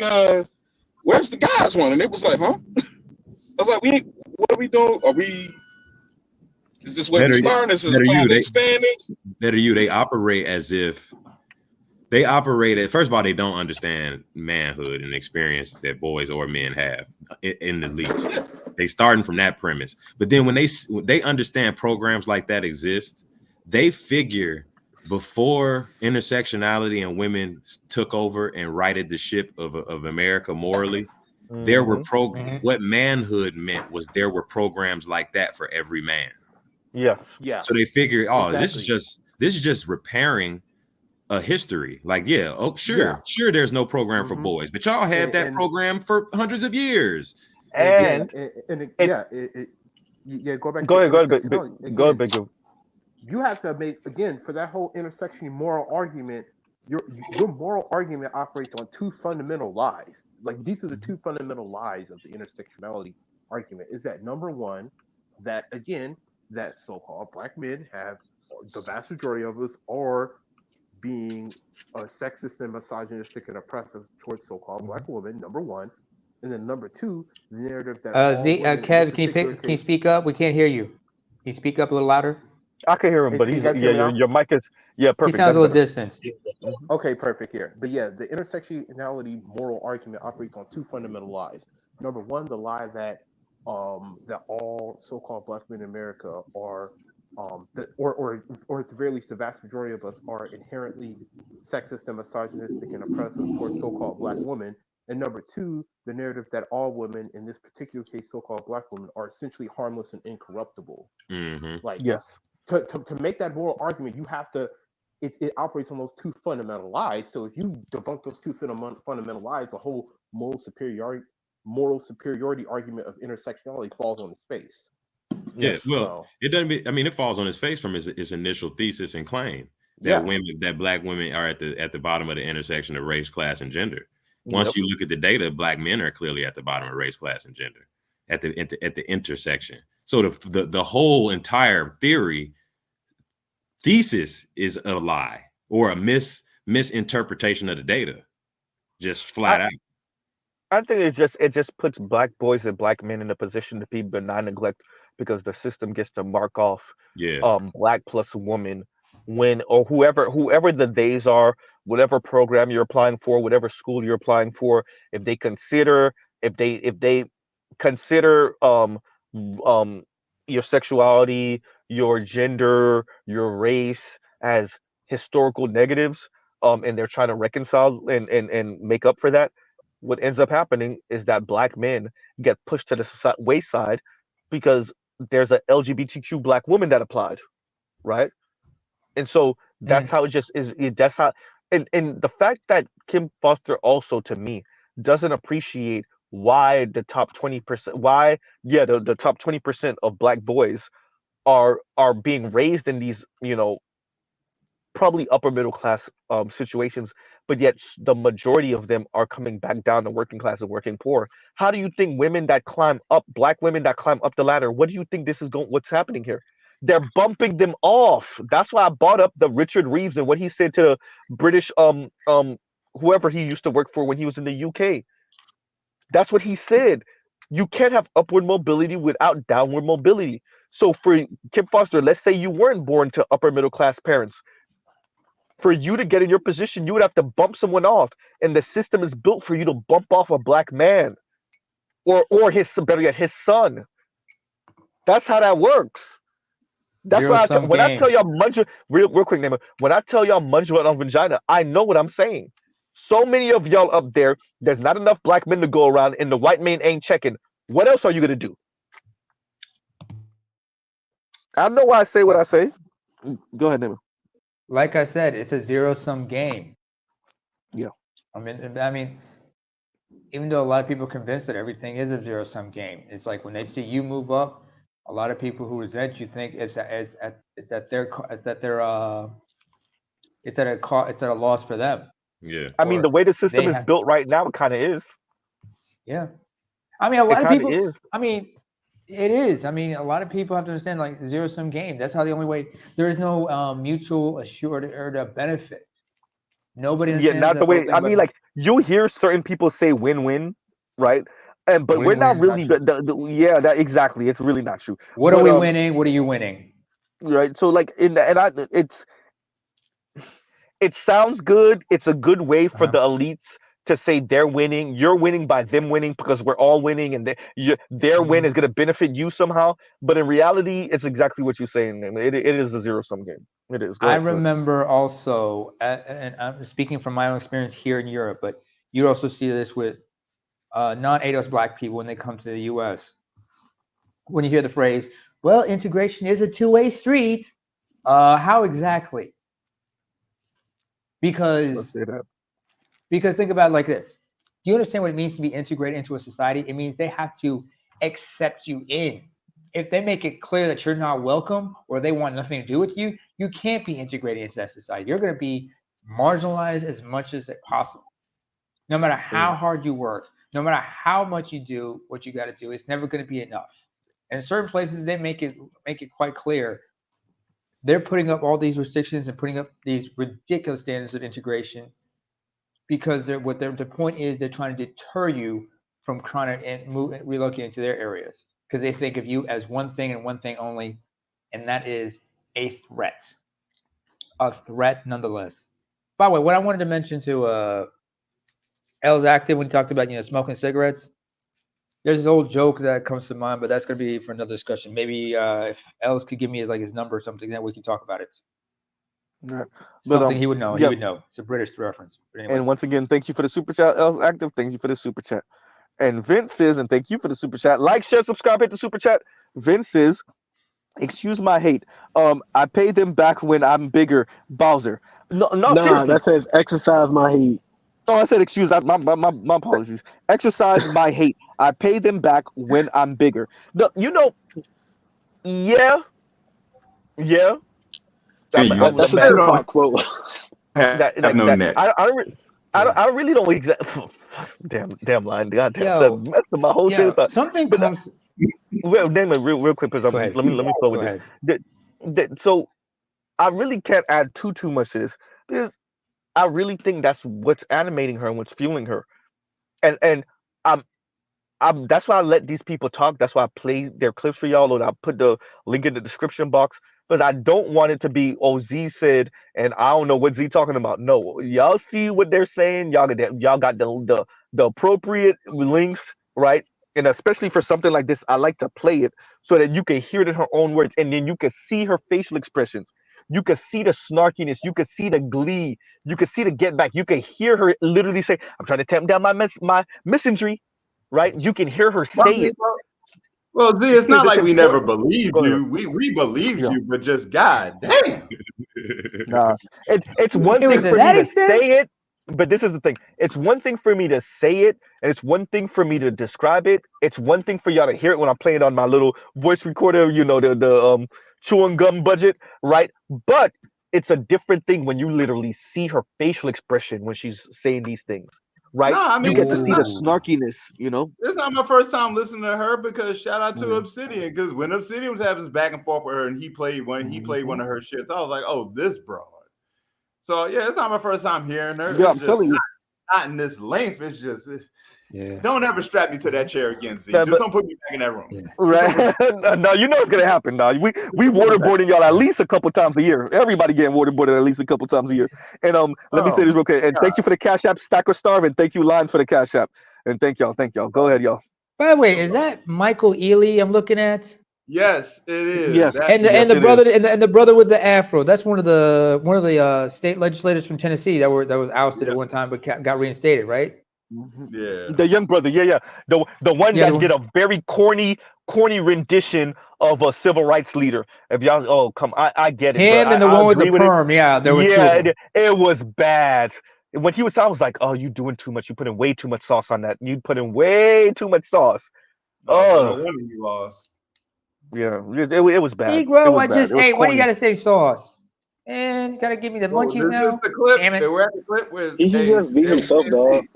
Speaker 12: where's the guys one? And it was like, huh? I was like, what are we doing? Is this where we starting? Is this plan expanding?
Speaker 15: Better you, they operate as if first of all, they don't understand manhood and experience that boys or men have in the least. They starting from that premise. But then when they understand programs like that exist, they figure before intersectionality and women took over and righted the ship of America morally, there were what manhood meant was there were programs like that for every man.
Speaker 1: Yes.
Speaker 19: Yeah.
Speaker 15: So they figure,
Speaker 19: exactly.
Speaker 15: this is just repairing a history. Like, sure, there's no program for boys, but y'all had that program for hundreds of years.
Speaker 19: Go back.
Speaker 1: Go ahead, Big.
Speaker 19: you have to make, again, for that whole intersection moral argument, your moral argument operates on two fundamental lies. Like, these are the two fundamental lies of the intersectionality argument. Is that, number one, that again, that so-called black men have, the vast majority of us are being sexist and misogynistic and oppressive towards so-called black women, number one. And then number two, the narrative that all women in this
Speaker 18: Kev,
Speaker 19: particular
Speaker 18: can you
Speaker 19: case.
Speaker 18: speak up? We can't hear you. Can you speak up a little louder?
Speaker 1: I can hear him,
Speaker 19: Hey,
Speaker 1: but
Speaker 19: can you
Speaker 1: he's
Speaker 19: guys hear me now?
Speaker 1: your mic is
Speaker 18: He
Speaker 1: perfect.
Speaker 18: sounds
Speaker 1: That's
Speaker 18: a little
Speaker 1: better.
Speaker 18: distant.
Speaker 19: Okay, perfect here. But yeah, the intersectionality moral argument operates on two fundamental lies. Number one, the lie that that all so-called black men in America are or at the very least the vast majority of us are inherently sexist and misogynistic and oppressive towards so-called black women. And number two, the narrative that all women, in this particular case so-called black women, are essentially harmless and incorruptible. Like,
Speaker 1: Yes.
Speaker 19: to make that moral argument, you have to, it operates on those two fundamental lies. So if you debunk those two fundamental lies, the whole moral superiority argument of intersectionality falls on its face.
Speaker 15: Yeah,
Speaker 1: Yes.
Speaker 15: well,
Speaker 19: So,
Speaker 15: it doesn't be. I mean, it falls on his face from his initial thesis and claim that
Speaker 19: yeah.
Speaker 15: that black women are at the bottom of the intersection of race, class, and gender. Once you look at the data, black men are clearly at the bottom of race, class, and gender at the intersection. So the whole entire thesis is a lie or a misinterpretation of the data, just flat out.
Speaker 1: I think it just puts black boys and black men in a position to be benign neglect because the system gets to mark off
Speaker 15: Yeah.
Speaker 1: black plus woman when, or whoever the days are, whatever program you're applying for, whatever school you're applying for, if they consider if they consider your sexuality, your gender, your race as historical negatives, and they're trying to reconcile and make up for that. What ends up happening is that black men get pushed to the wayside because there's a LGBTQ black woman that applied, right? And so that's how it just is. That's how, and the fact that Kim Foster also, to me, doesn't appreciate why the top 20%, why, yeah, the top 20% of black boys are being raised in these, probably upper middle class situations, but yet the majority of them are coming back down to working class and working poor. How do you think women that climb up, black women that climb up the ladder, what do you think this is going? What's happening here? They're bumping them off. That's why I brought up the Richard Reeves and what he said to the British whoever he used to work for when he was in the UK. That's what he said. You can't have upward mobility without downward mobility. So for Kim Foster, let's say you weren't born to upper middle class parents, for you to get in your position, you would have to bump someone off, and the system is built for you to bump off a black man, or his, better yet, his son. That's how that works. That's why when I tell y'all munch, real quick, name it. When I tell y'all munch on vagina, I know what I'm saying. So many of y'all up there, there's not enough black men to go around, and the white man ain't checking. What else are you gonna do? I know why I say what I say. Go ahead, Nima.
Speaker 18: Like I said, it's a zero-sum game.
Speaker 1: Yeah.
Speaker 18: I mean, even though a lot of people are convinced that everything is a zero-sum game, it's like when they see you move up, a lot of people who resent you think it's at a loss for them.
Speaker 15: Yeah.
Speaker 1: I mean, the way the system is built right now, it kind of is.
Speaker 18: Yeah. I mean, a lot of
Speaker 1: kinda
Speaker 18: people.
Speaker 1: is.
Speaker 18: I mean, it is. I mean, a lot of people have to understand, like, zero-sum game. That's how the only way. There is no mutual assured or the benefit. Nobody
Speaker 1: Yeah,
Speaker 18: understands
Speaker 1: not
Speaker 18: the
Speaker 1: the
Speaker 18: whole
Speaker 1: way.
Speaker 18: thing
Speaker 1: I
Speaker 18: about
Speaker 1: mean, like you hear certain people say win-win, right? But we're not
Speaker 18: win-win is not
Speaker 1: really
Speaker 18: true.
Speaker 1: yeah, that exactly. It's really not true.
Speaker 18: What are we winning? What are you winning?
Speaker 1: Right. So like it sounds good. It's a good way for the elites to say they're winning. You're winning by them winning because we're all winning, and their win is going to benefit you somehow. But in reality, it's exactly what you're saying. It is a zero-sum game. It is. Go
Speaker 18: I
Speaker 1: ahead, go ahead.
Speaker 18: remember also, and I'm speaking from my own experience here in Europe, but you also see this with non-ADOS black people when they come to the U.S. When you hear the phrase, well, integration is a two-way street, how exactly?
Speaker 1: Let's say that.
Speaker 18: Because think about it like this. Do you understand what it means to be integrated into a society? It means they have to accept you in. if they make it clear that you're not welcome or they want nothing to do with you, you can't be integrated into that society. You're going to be marginalized as much as possible. No matter how hard you work, no matter how much you do what you got to do, it's never going to be enough. And in certain places, they make it quite clear. They're putting up all these restrictions and putting up these ridiculous standards of integration because the point is they're trying to deter you from trying to relocate into their areas because they think of you as one thing and one thing only, and that is a threat. A threat nonetheless. By the way, what I wanted to mention to L's active when he talked about smoking cigarettes. There's this old joke that comes to mind, but that's gonna be for another discussion. Maybe if L's could give me his number or something, then we can talk about it.
Speaker 1: Yeah.
Speaker 18: Something he would know.
Speaker 1: Yeah.
Speaker 18: He would know. It's a British reference. But anyway.
Speaker 1: And once again, thank you for the super chat, L's active. Thank you for the super chat. And Vince says, and thank you for the super chat. Like, share, subscribe, hit the super chat. Vince says, excuse my hate. I pay them back when I'm bigger. Bowser. No,
Speaker 20: Nah,
Speaker 1: seriously.
Speaker 20: that says exercise my hate.
Speaker 1: Oh, I said excuse. My apologies. Exercise my hate. I pay them back when I'm bigger. No, yeah.
Speaker 20: That's a Tupac quote.
Speaker 1: I really don't exactly. Damn line. God damn.
Speaker 18: Yo,
Speaker 1: Messed up my whole train of thought.
Speaker 18: Something
Speaker 1: But
Speaker 18: comes.
Speaker 1: Damon, real quick, because let me flow with this. So I really can't add too much to this because I really think that's what's animating her and what's fueling her, and that's why I let these people talk. That's why I play their clips for y'all, or I put the link in the description box because I don't want it to be, oh, Z said, and I don't know what Z talking about. No, y'all see what they're saying. Y'all got the appropriate links, right? And especially for something like this, I like to play it so that you can hear it in her own words, and then you can see her facial expressions. You can see the snarkiness. You can see the glee. You can see the get back. You can hear her literally say, "I'm trying to tamp down my misandry." Right? You can hear her say it.
Speaker 13: Well, Z, it's not like we never believed you. We believed you, but just God damn.
Speaker 1: Nah, it's one thing for me to say it, but this is the thing. It's one thing for me to say it, and it's one thing for me to describe it. It's one thing for y'all to hear it when I'm playing on my little voice recorder, the chewing gum budget, right? But it's a different thing when you literally see her facial expression when she's saying these things. Right?
Speaker 13: No, I mean,
Speaker 1: you get to see the snarkiness,
Speaker 13: It's not my first time listening to her because shout out to Obsidian, because when Obsidian was having his back and forth with her and he played one of her shits, I was like, oh, this broad. So yeah, it's not my first time hearing her.
Speaker 1: Yeah,
Speaker 13: it's
Speaker 1: I'm telling you.
Speaker 13: Not in this length. It's just don't ever strap me to that chair again, Z. Just don't put me back in that room.
Speaker 1: Yeah. Right? No, you know it's gonna happen. Now we waterboarding y'all at least a couple times a year. Everybody getting waterboarded at least a couple times a year. And let me say this real quick. And thank you for the Cash App, Stacker Starve, and thank you, Line, for the Cash App. And thank y'all. Go ahead, y'all.
Speaker 18: By the way, is that Michael Ealy I'm looking at?
Speaker 13: Yes, it is.
Speaker 1: Yes,
Speaker 18: and the brother and the brother with the afro. That's one of the state legislators from Tennessee that was ousted at one time but got reinstated, right?
Speaker 13: Yeah.
Speaker 1: The young brother, yeah. The one that did a very corny rendition of a civil rights leader. If y'all, I get it,
Speaker 18: Him
Speaker 1: bro.
Speaker 18: and the one with the
Speaker 1: agree
Speaker 18: perm, there was two of them.
Speaker 1: It was bad. When he was, I was like, oh, you doing too much. You put in way too much sauce on that. You put in way too much sauce.
Speaker 13: Oh, no wonder you lost.
Speaker 1: Yeah, it was bad.
Speaker 18: Hey, why do you gotta say sauce? And you gotta give me the munchies now.
Speaker 13: This is the clip.
Speaker 18: Damn it.
Speaker 13: We're at the clip with.
Speaker 20: He should just be himself, dog.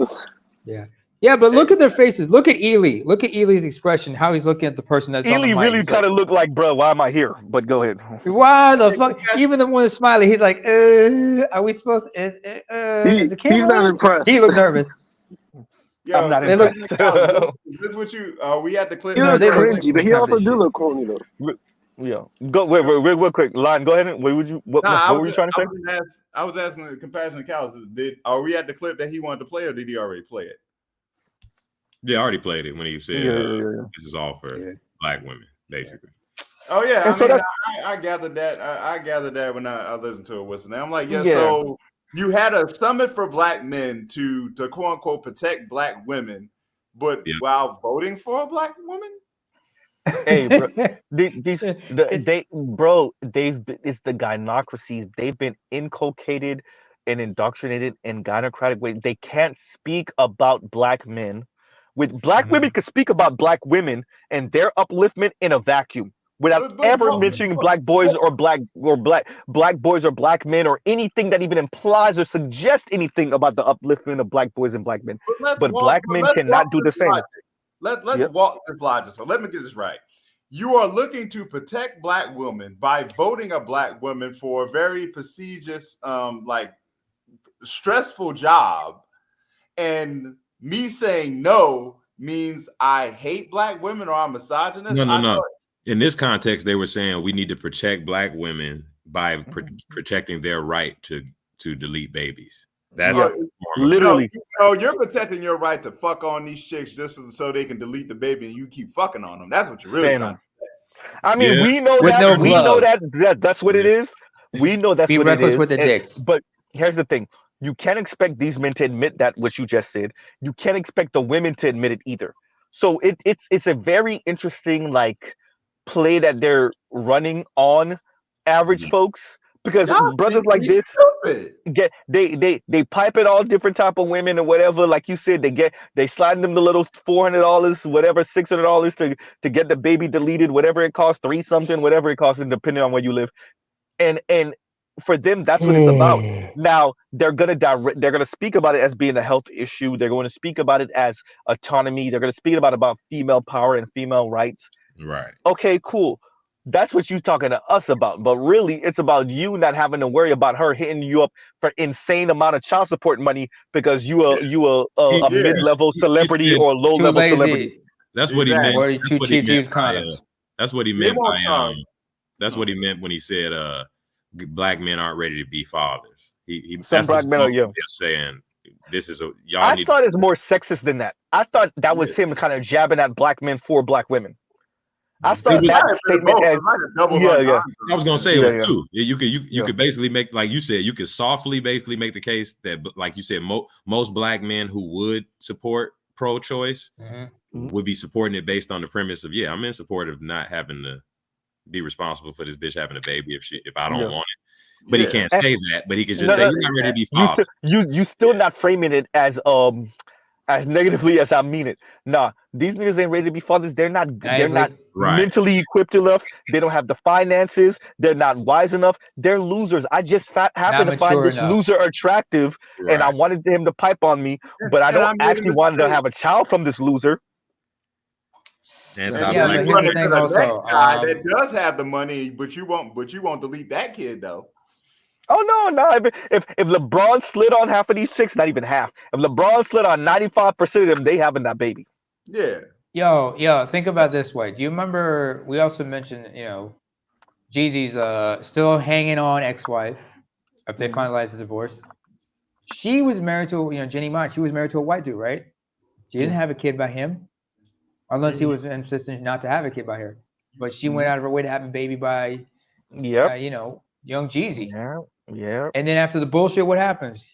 Speaker 18: Yeah, but look at their faces. Look at Ely. Look at Ely's expression. How he's looking at the person that's on the mic.
Speaker 1: Really kind of looked like, bro, why am I here? But go ahead.
Speaker 18: Why the fuck? Even the one smiling, he's like, are we supposed to? Is the camera
Speaker 20: he's not
Speaker 18: on?
Speaker 20: impressed.
Speaker 18: He looked nervous.
Speaker 13: Yo,
Speaker 1: I'm not impressed.
Speaker 13: Is this what you? We at the clip.
Speaker 20: He looks cringy, but he also do look corny though.
Speaker 1: Yeah. Go real quick. Line, go ahead. What were you trying to say?
Speaker 13: I was asking the compassionate cows. Are we at the clip that he wanted to play, or did he already play it?
Speaker 15: Yeah, I already played it when he said this is all for Black women, basically.
Speaker 13: Oh yeah, I gathered that. I gathered that when I listened to it. What's the name? I'm like, so you had a summit for Black men to quote unquote protect Black women, but while voting for a Black woman.
Speaker 1: Hey, bro, it's the gynocracies. They've been inculcated and indoctrinated in gynocratic way. They can't speak about Black men With black women could speak about black women and their upliftment in a vacuum without ever mentioning black boys or black boys or black men or anything that even implies or suggests anything about the upliftment of black boys and black men. But black men cannot do the same.
Speaker 13: Let's walk this logic. So let me get this right. You are looking to protect black women by voting a black woman for a very prestigious, stressful job, and me saying no means I hate black women or I'm misogynist.
Speaker 15: No. In this context, they were saying we need to protect black women by protecting their right to delete babies. That's
Speaker 1: literally.
Speaker 13: No, you're protecting your right to fuck on these chicks just so they can delete the baby and you keep fucking on them. That's what you're really trying to say.
Speaker 1: I mean, we know
Speaker 18: With
Speaker 1: that.
Speaker 18: no
Speaker 1: We know
Speaker 18: glove.
Speaker 1: that's what it is. We know that's
Speaker 18: Be
Speaker 1: what it
Speaker 18: reckless
Speaker 1: is.
Speaker 18: with the dicks.
Speaker 1: But here's the thing: you can't expect these men to admit that what you just said. You can't expect the women to admit it either. So it's a very interesting play that they're running on average folks, because brothers like this get they pipe it all different type of women or whatever. Like you said, they slide them the little $400, whatever, $600 to get the baby deleted, whatever it costs, $3 something, whatever it costs, depending on where you live. And for them, that's what it's about. Now they're gonna speak about it as being a health issue. They're going to speak about it as autonomy. They're going to speak about female power and female rights.
Speaker 15: Right.
Speaker 1: Okay, cool. That's what you're talking to us about. But really, it's about you not having to worry about her hitting you up for insane amount of child support money because you a mid-level celebrity or low-level celebrity.
Speaker 15: That's what he meant.
Speaker 18: Or too cheap to use
Speaker 15: by,
Speaker 18: condoms.
Speaker 15: that's what he meant by that's what he meant when he said black men aren't ready to be fathers.
Speaker 1: Some black men are
Speaker 15: saying this is y'all.
Speaker 1: I thought it's more sexist than that. I thought that was him kind of jabbing at black men for black women. I thought that statement as
Speaker 15: I was gonna say it was two. You could basically make, like you said, you could softly basically make the case that, like you said, most black men who would support pro-choice would be supporting it based on the premise of I'm in support of not having to be responsible for this bitch having a baby if I don't want it. But he can't say that. But he could just say you're not ready to be fathered.
Speaker 1: You still not framing it as negatively as I mean it. Nah, these niggas ain't ready to be fathers. They're not mentally equipped enough. They don't have the finances. They're not wise enough. They're losers. I just happen to find this loser attractive, and I wanted him to pipe on me, but I don't actually want to have a child from this loser.
Speaker 13: But here's the thing also, guy that does have the money, but you won't delete that kid though.
Speaker 1: Oh no! If LeBron slid on half of these chicks, not even half. If LeBron slid on 95% of them, they having that baby.
Speaker 13: Yeah.
Speaker 18: Yo, think about it this way. Do you remember we also mentioned, Jeezy's still hanging on ex-wife if they finalize the divorce. She was married to, Jenny Ma, she was married to a white dude, right? She didn't have a kid by him, unless he was insistent not to have a kid by her. But she went out of her way to have a baby by young Jeezy.
Speaker 1: Yeah.
Speaker 18: And then after the bullshit, what happens?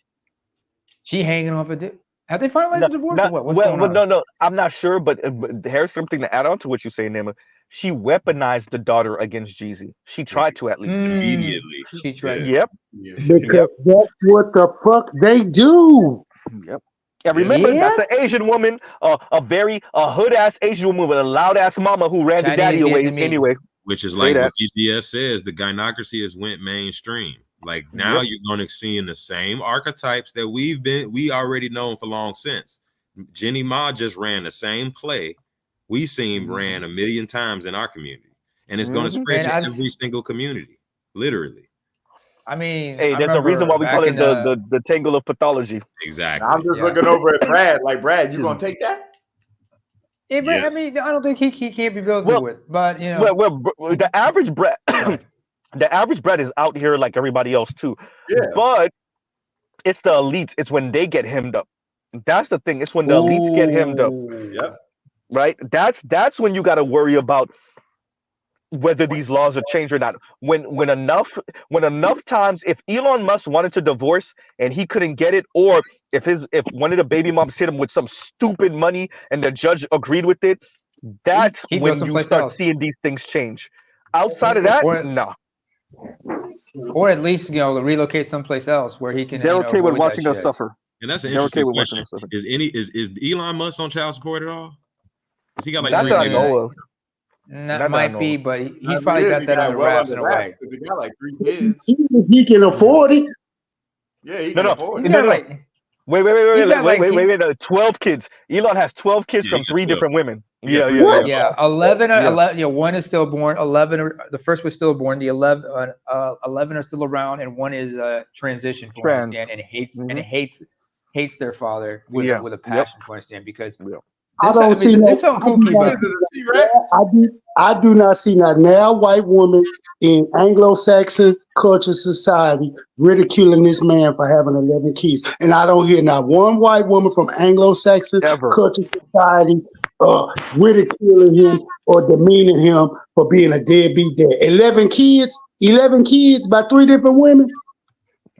Speaker 18: She hanging off a dick. Have they finalized the divorce or what? What's going on?
Speaker 1: No, I'm not sure, but here's something to add on to what you're saying, Nema. She weaponized the daughter against Jeezy. She tried to, at least.
Speaker 15: Immediately.
Speaker 18: She tried.
Speaker 1: Yep.
Speaker 6: Because that's what the fuck they do.
Speaker 1: Yep. And remember, that's an Asian woman, a hood-ass Asian woman with a loud-ass mama who ran the daddy away anyway.
Speaker 15: Which is like what VGS says, the gynocracy has went mainstream. Like now you're going to see in the same archetypes that we already known for long since. Jenny Ma just ran the same play we seen ran 1 million times in our community. And it's going to spread to every single community, literally.
Speaker 18: I mean,
Speaker 1: hey, there's a reason why we call it the tangle of pathology.
Speaker 15: Exactly.
Speaker 13: I'm just looking over at Brad. Like, Brad, you gonna take that?
Speaker 18: Yeah, but I mean, I don't think he can't be built to it. But
Speaker 1: the average Brad, the average Brad is out here like everybody else too.
Speaker 13: Yeah.
Speaker 1: But it's the elites. It's when they get hemmed up. That's the thing. It's when the elites get hemmed up.
Speaker 13: Yep.
Speaker 1: Right. That's when you got to worry about whether these laws are changed or not. When enough times, if Elon Musk wanted to divorce and he couldn't get it, or if one of the baby moms hit him with some stupid money and the judge agreed with it, that's when you start seeing these things change. Outside of that, nah.
Speaker 18: Or at least relocate someplace else where he can.
Speaker 1: They're okay with watching us suffer.
Speaker 15: And that's an
Speaker 1: They're okay
Speaker 15: interesting
Speaker 1: with working
Speaker 15: question.
Speaker 1: on stuff.
Speaker 15: Is Elon Musk on child support at all? Has he got like
Speaker 1: Not
Speaker 15: 3
Speaker 1: that I
Speaker 15: kids?
Speaker 1: know of.
Speaker 18: That might be, but he
Speaker 13: I mean,
Speaker 18: probably got
Speaker 13: he
Speaker 18: that
Speaker 13: got
Speaker 18: under
Speaker 13: well
Speaker 18: wraps
Speaker 13: under
Speaker 18: in a
Speaker 13: wraps
Speaker 18: way.
Speaker 13: because he got like 3 kids.
Speaker 6: He can afford it.
Speaker 13: Yeah, he
Speaker 1: No,
Speaker 13: can afford
Speaker 18: He's
Speaker 13: it.
Speaker 18: got like
Speaker 1: Wait. 12 kids. Elon has 12 kids
Speaker 15: Yeah, he
Speaker 1: from
Speaker 15: got
Speaker 1: 3
Speaker 15: 12.
Speaker 1: different women.
Speaker 15: He got
Speaker 1: Yeah.
Speaker 15: 3 kids.
Speaker 18: Yeah, 11,
Speaker 1: Yeah.
Speaker 18: 11. Yeah, one is stillborn. 11, the first was stillborn. The 11 are still around, and one is transition. From what I
Speaker 1: Trans.
Speaker 18: understand, and hates their father with
Speaker 1: Yeah.
Speaker 18: with a passion. From what I understand, because
Speaker 6: I don't see
Speaker 18: there's
Speaker 6: no.
Speaker 18: something kooky about it.
Speaker 6: I do not see not now white woman in Anglo-Saxon culture society ridiculing this man for having 11 kids, and I don't hear not one white woman from Anglo-Saxon culture society ridiculing him or demeaning him for being a deadbeat dad. 11 kids by 3 different women.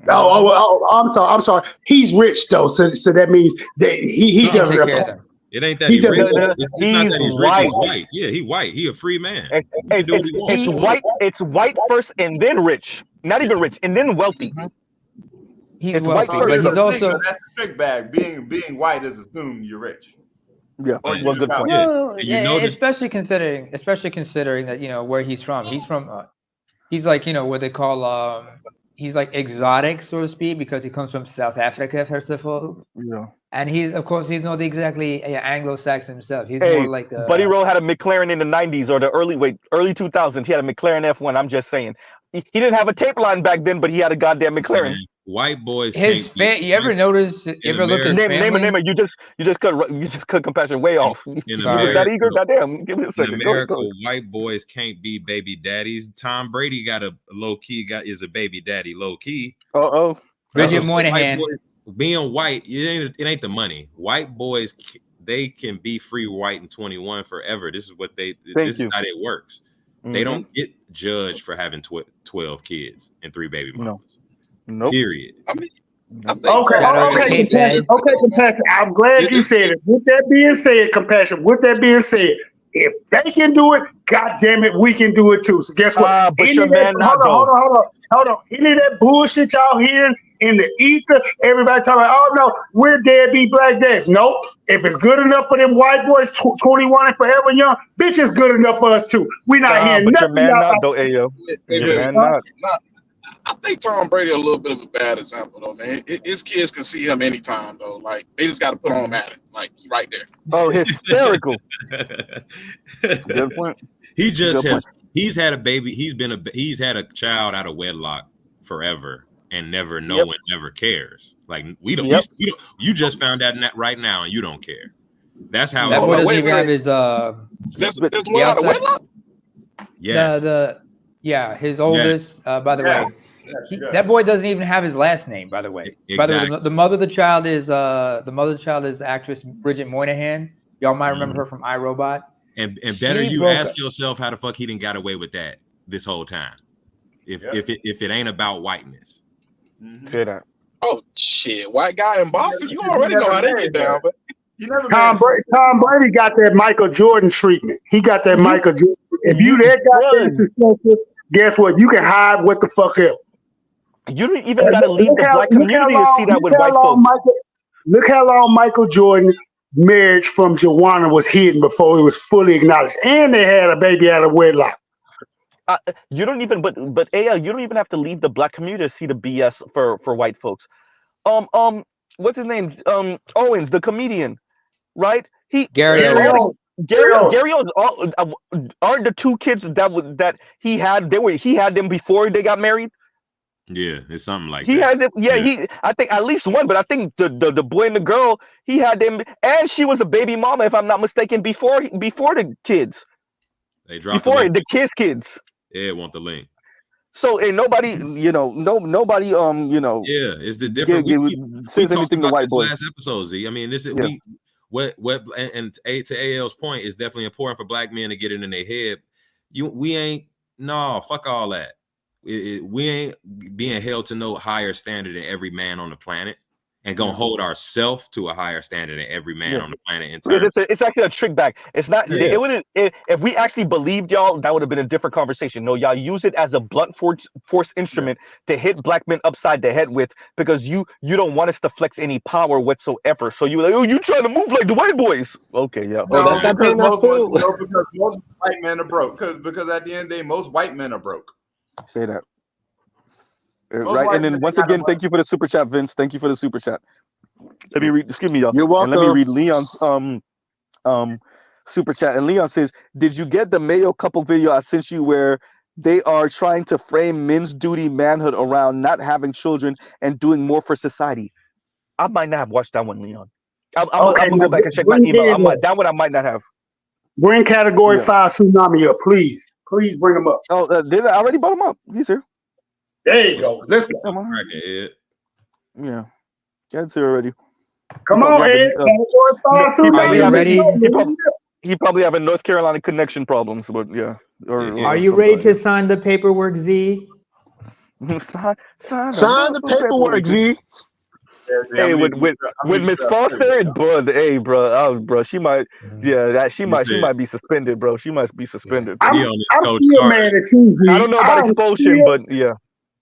Speaker 6: I'm sorry. He's rich though, so that means that he doesn't.
Speaker 15: It ain't that
Speaker 6: He
Speaker 15: he's rich.
Speaker 6: doesn't.
Speaker 15: It's not that he's rich. He's white. Yeah, he white. He a free man. He can do what he wants.
Speaker 1: It's white first and then rich. Not even rich and then wealthy.
Speaker 18: He's
Speaker 1: it's
Speaker 18: wealthy,
Speaker 1: white first.
Speaker 18: but he's also
Speaker 13: that's a trick bag. Being white is assumed you're rich.
Speaker 1: Yeah,
Speaker 13: or you
Speaker 1: well,
Speaker 13: just
Speaker 1: good point.
Speaker 18: Well,
Speaker 15: And you notice,
Speaker 18: especially considering that where he's from. He's from he's like what they call he's like exotic, so to speak, because he comes from South Africa, first of all.
Speaker 1: Yeah.
Speaker 18: And he's not exactly Anglo-Saxon himself. He's
Speaker 1: Hey,
Speaker 18: more like
Speaker 1: Buddy Roll had a McLaren in the 90s or the early 2000s. He had a McLaren F1. I'm just saying. He didn't have a tape line back then, but he had a goddamn McLaren.
Speaker 15: man, white boys
Speaker 18: his
Speaker 15: can't
Speaker 18: you ever notice? You ever look at his family?
Speaker 1: Name it. You just cut compassion way off.
Speaker 15: in
Speaker 1: You was
Speaker 15: America,
Speaker 1: that eager? Goddamn. Give me a
Speaker 15: in
Speaker 1: second.
Speaker 15: America,
Speaker 1: Go.
Speaker 15: white boys can't be baby daddies. Tom Brady got a low key is a baby daddy low key.
Speaker 18: Bridget Moynihan.
Speaker 15: Being white, it ain't the money. White boys, they can be free white in 21 forever. This is what this is how it works. They don't get judged for having 12 kids and 3 baby mamas.
Speaker 1: No.
Speaker 15: Period.
Speaker 6: Okay, compassion. I'm glad you said it. With that being said, compassion. With that being said, if they can do it, God damn it, we can do it too. So guess what?
Speaker 1: But your man not
Speaker 6: hold on. Any of that bullshit y'all hearing in the ether, everybody talking about, oh no, we're deadbeat black dads. Nope. If it's good enough for them white boys, 21 and forever young, bitch, it's good enough for us too. We not hearing
Speaker 1: but
Speaker 6: nothing.
Speaker 1: your man not though, Ayo. Your man not.
Speaker 12: I think Tom Brady a little bit of a bad example though, man. His kids can see him anytime though. Like they just got to put on Madden, like right there.
Speaker 1: Oh, hysterical. Good point.
Speaker 15: He just has. He's had a baby. He's had a child out of wedlock forever and never know and never cares. Like we don't. You just found out right now and you don't care. That's how.
Speaker 18: That boy doesn't even have his
Speaker 12: There's one out of wedlock.
Speaker 15: Yes.
Speaker 18: His oldest. By the way, that boy doesn't even have his last name. By the way, the mother of the child is actress Bridget Moynihan. Y'all might remember her from iRobot.
Speaker 15: And better you ask yourself how the fuck he didn't got away with that this whole time. If it ain't about whiteness.
Speaker 1: Say that.
Speaker 12: Oh shit, white guy in Boston. You already know how they get down, but
Speaker 6: Tom Brady got that Michael Jordan treatment. He got that Michael Jordan. If you that goddamn successful, guess what? You can hide what the fuck else.
Speaker 1: You don't even got to leave the black community to see that with white folks.
Speaker 6: Look how long Michael Jordan marriage from Joanna was hidden before it was fully acknowledged, and they had a baby out of wedlock.
Speaker 1: You don't even, but AL, you don't even have to leave the black community to see the BS for white folks. What's his name? Owens, the comedian, right? Gary Owens. Aren't the 2 kids that he had? He had them before they got married.
Speaker 15: Yeah, it's something like
Speaker 1: he
Speaker 15: that.
Speaker 1: had them. Yeah, I think at least one, but I think the boy and the girl, he had them, and she was a baby mama, if I'm not mistaken, before the kids.
Speaker 15: They dropped
Speaker 1: before the kids.
Speaker 15: Yeah, want the link.
Speaker 1: So and nobody, nobody,
Speaker 15: Yeah, it's the different. We
Speaker 1: says anything to white boys.
Speaker 15: Last episode, Z. I mean, this is and to AL's point, is definitely important for black men to get it in their head. Fuck all that. We ain't being held to no higher standard than every man on the planet. and gonna hold ourselves to a higher standard than every man on the planet in
Speaker 1: Because
Speaker 15: terms.
Speaker 1: it's actually a trick back. It's not.
Speaker 15: Yeah.
Speaker 1: It wouldn't. If we actually believed y'all, that would have been a different conversation. No, y'all use it as a blunt force instrument to hit black men upside the head with, because you don't want us to flex any power whatsoever. So you like, oh, you trying to move like the white boys? Okay, yeah.
Speaker 13: No,
Speaker 1: Okay, yeah.
Speaker 13: because most white men are broke. Because at the end of the day, most white men are broke.
Speaker 1: Say that.
Speaker 13: Most
Speaker 1: Right,
Speaker 13: white
Speaker 1: and
Speaker 13: men
Speaker 1: then once
Speaker 13: got no
Speaker 1: again, thank you for the super chat, Vince. Thank you for the super chat. Let me read. Excuse me, y'all.
Speaker 20: You're
Speaker 1: And let me
Speaker 20: welcome.
Speaker 1: read Leon's super chat. And Leon says, "Did you get the Mayo couple video I sent you where they are trying to frame men's duty manhood around not having children and doing more for society?" I might not have watched that one, Leon. I'm gonna go back and check my email. That one I might not have.
Speaker 6: Bring category
Speaker 1: Yeah.
Speaker 6: 5 tsunami up, please. Please bring them up.
Speaker 1: Oh, did I already brought him up? He's here.
Speaker 6: There you go. Let's go.
Speaker 1: Come on.
Speaker 15: Ed.
Speaker 1: Yeah, it's here already.
Speaker 6: Come on, Ed.
Speaker 18: Are you ready?
Speaker 1: He probably having North Carolina connection problems, but yeah.
Speaker 18: Are you ready to sign the paperwork, Z?
Speaker 1: sign
Speaker 20: the paperwork, Z.
Speaker 1: Hey, with Miss Foster, bro. Hey, bro, she might. Yeah, she might be suspended, bro. She might be suspended.
Speaker 6: I'm still mad at you, Z.
Speaker 1: I don't know about expulsion, but yeah.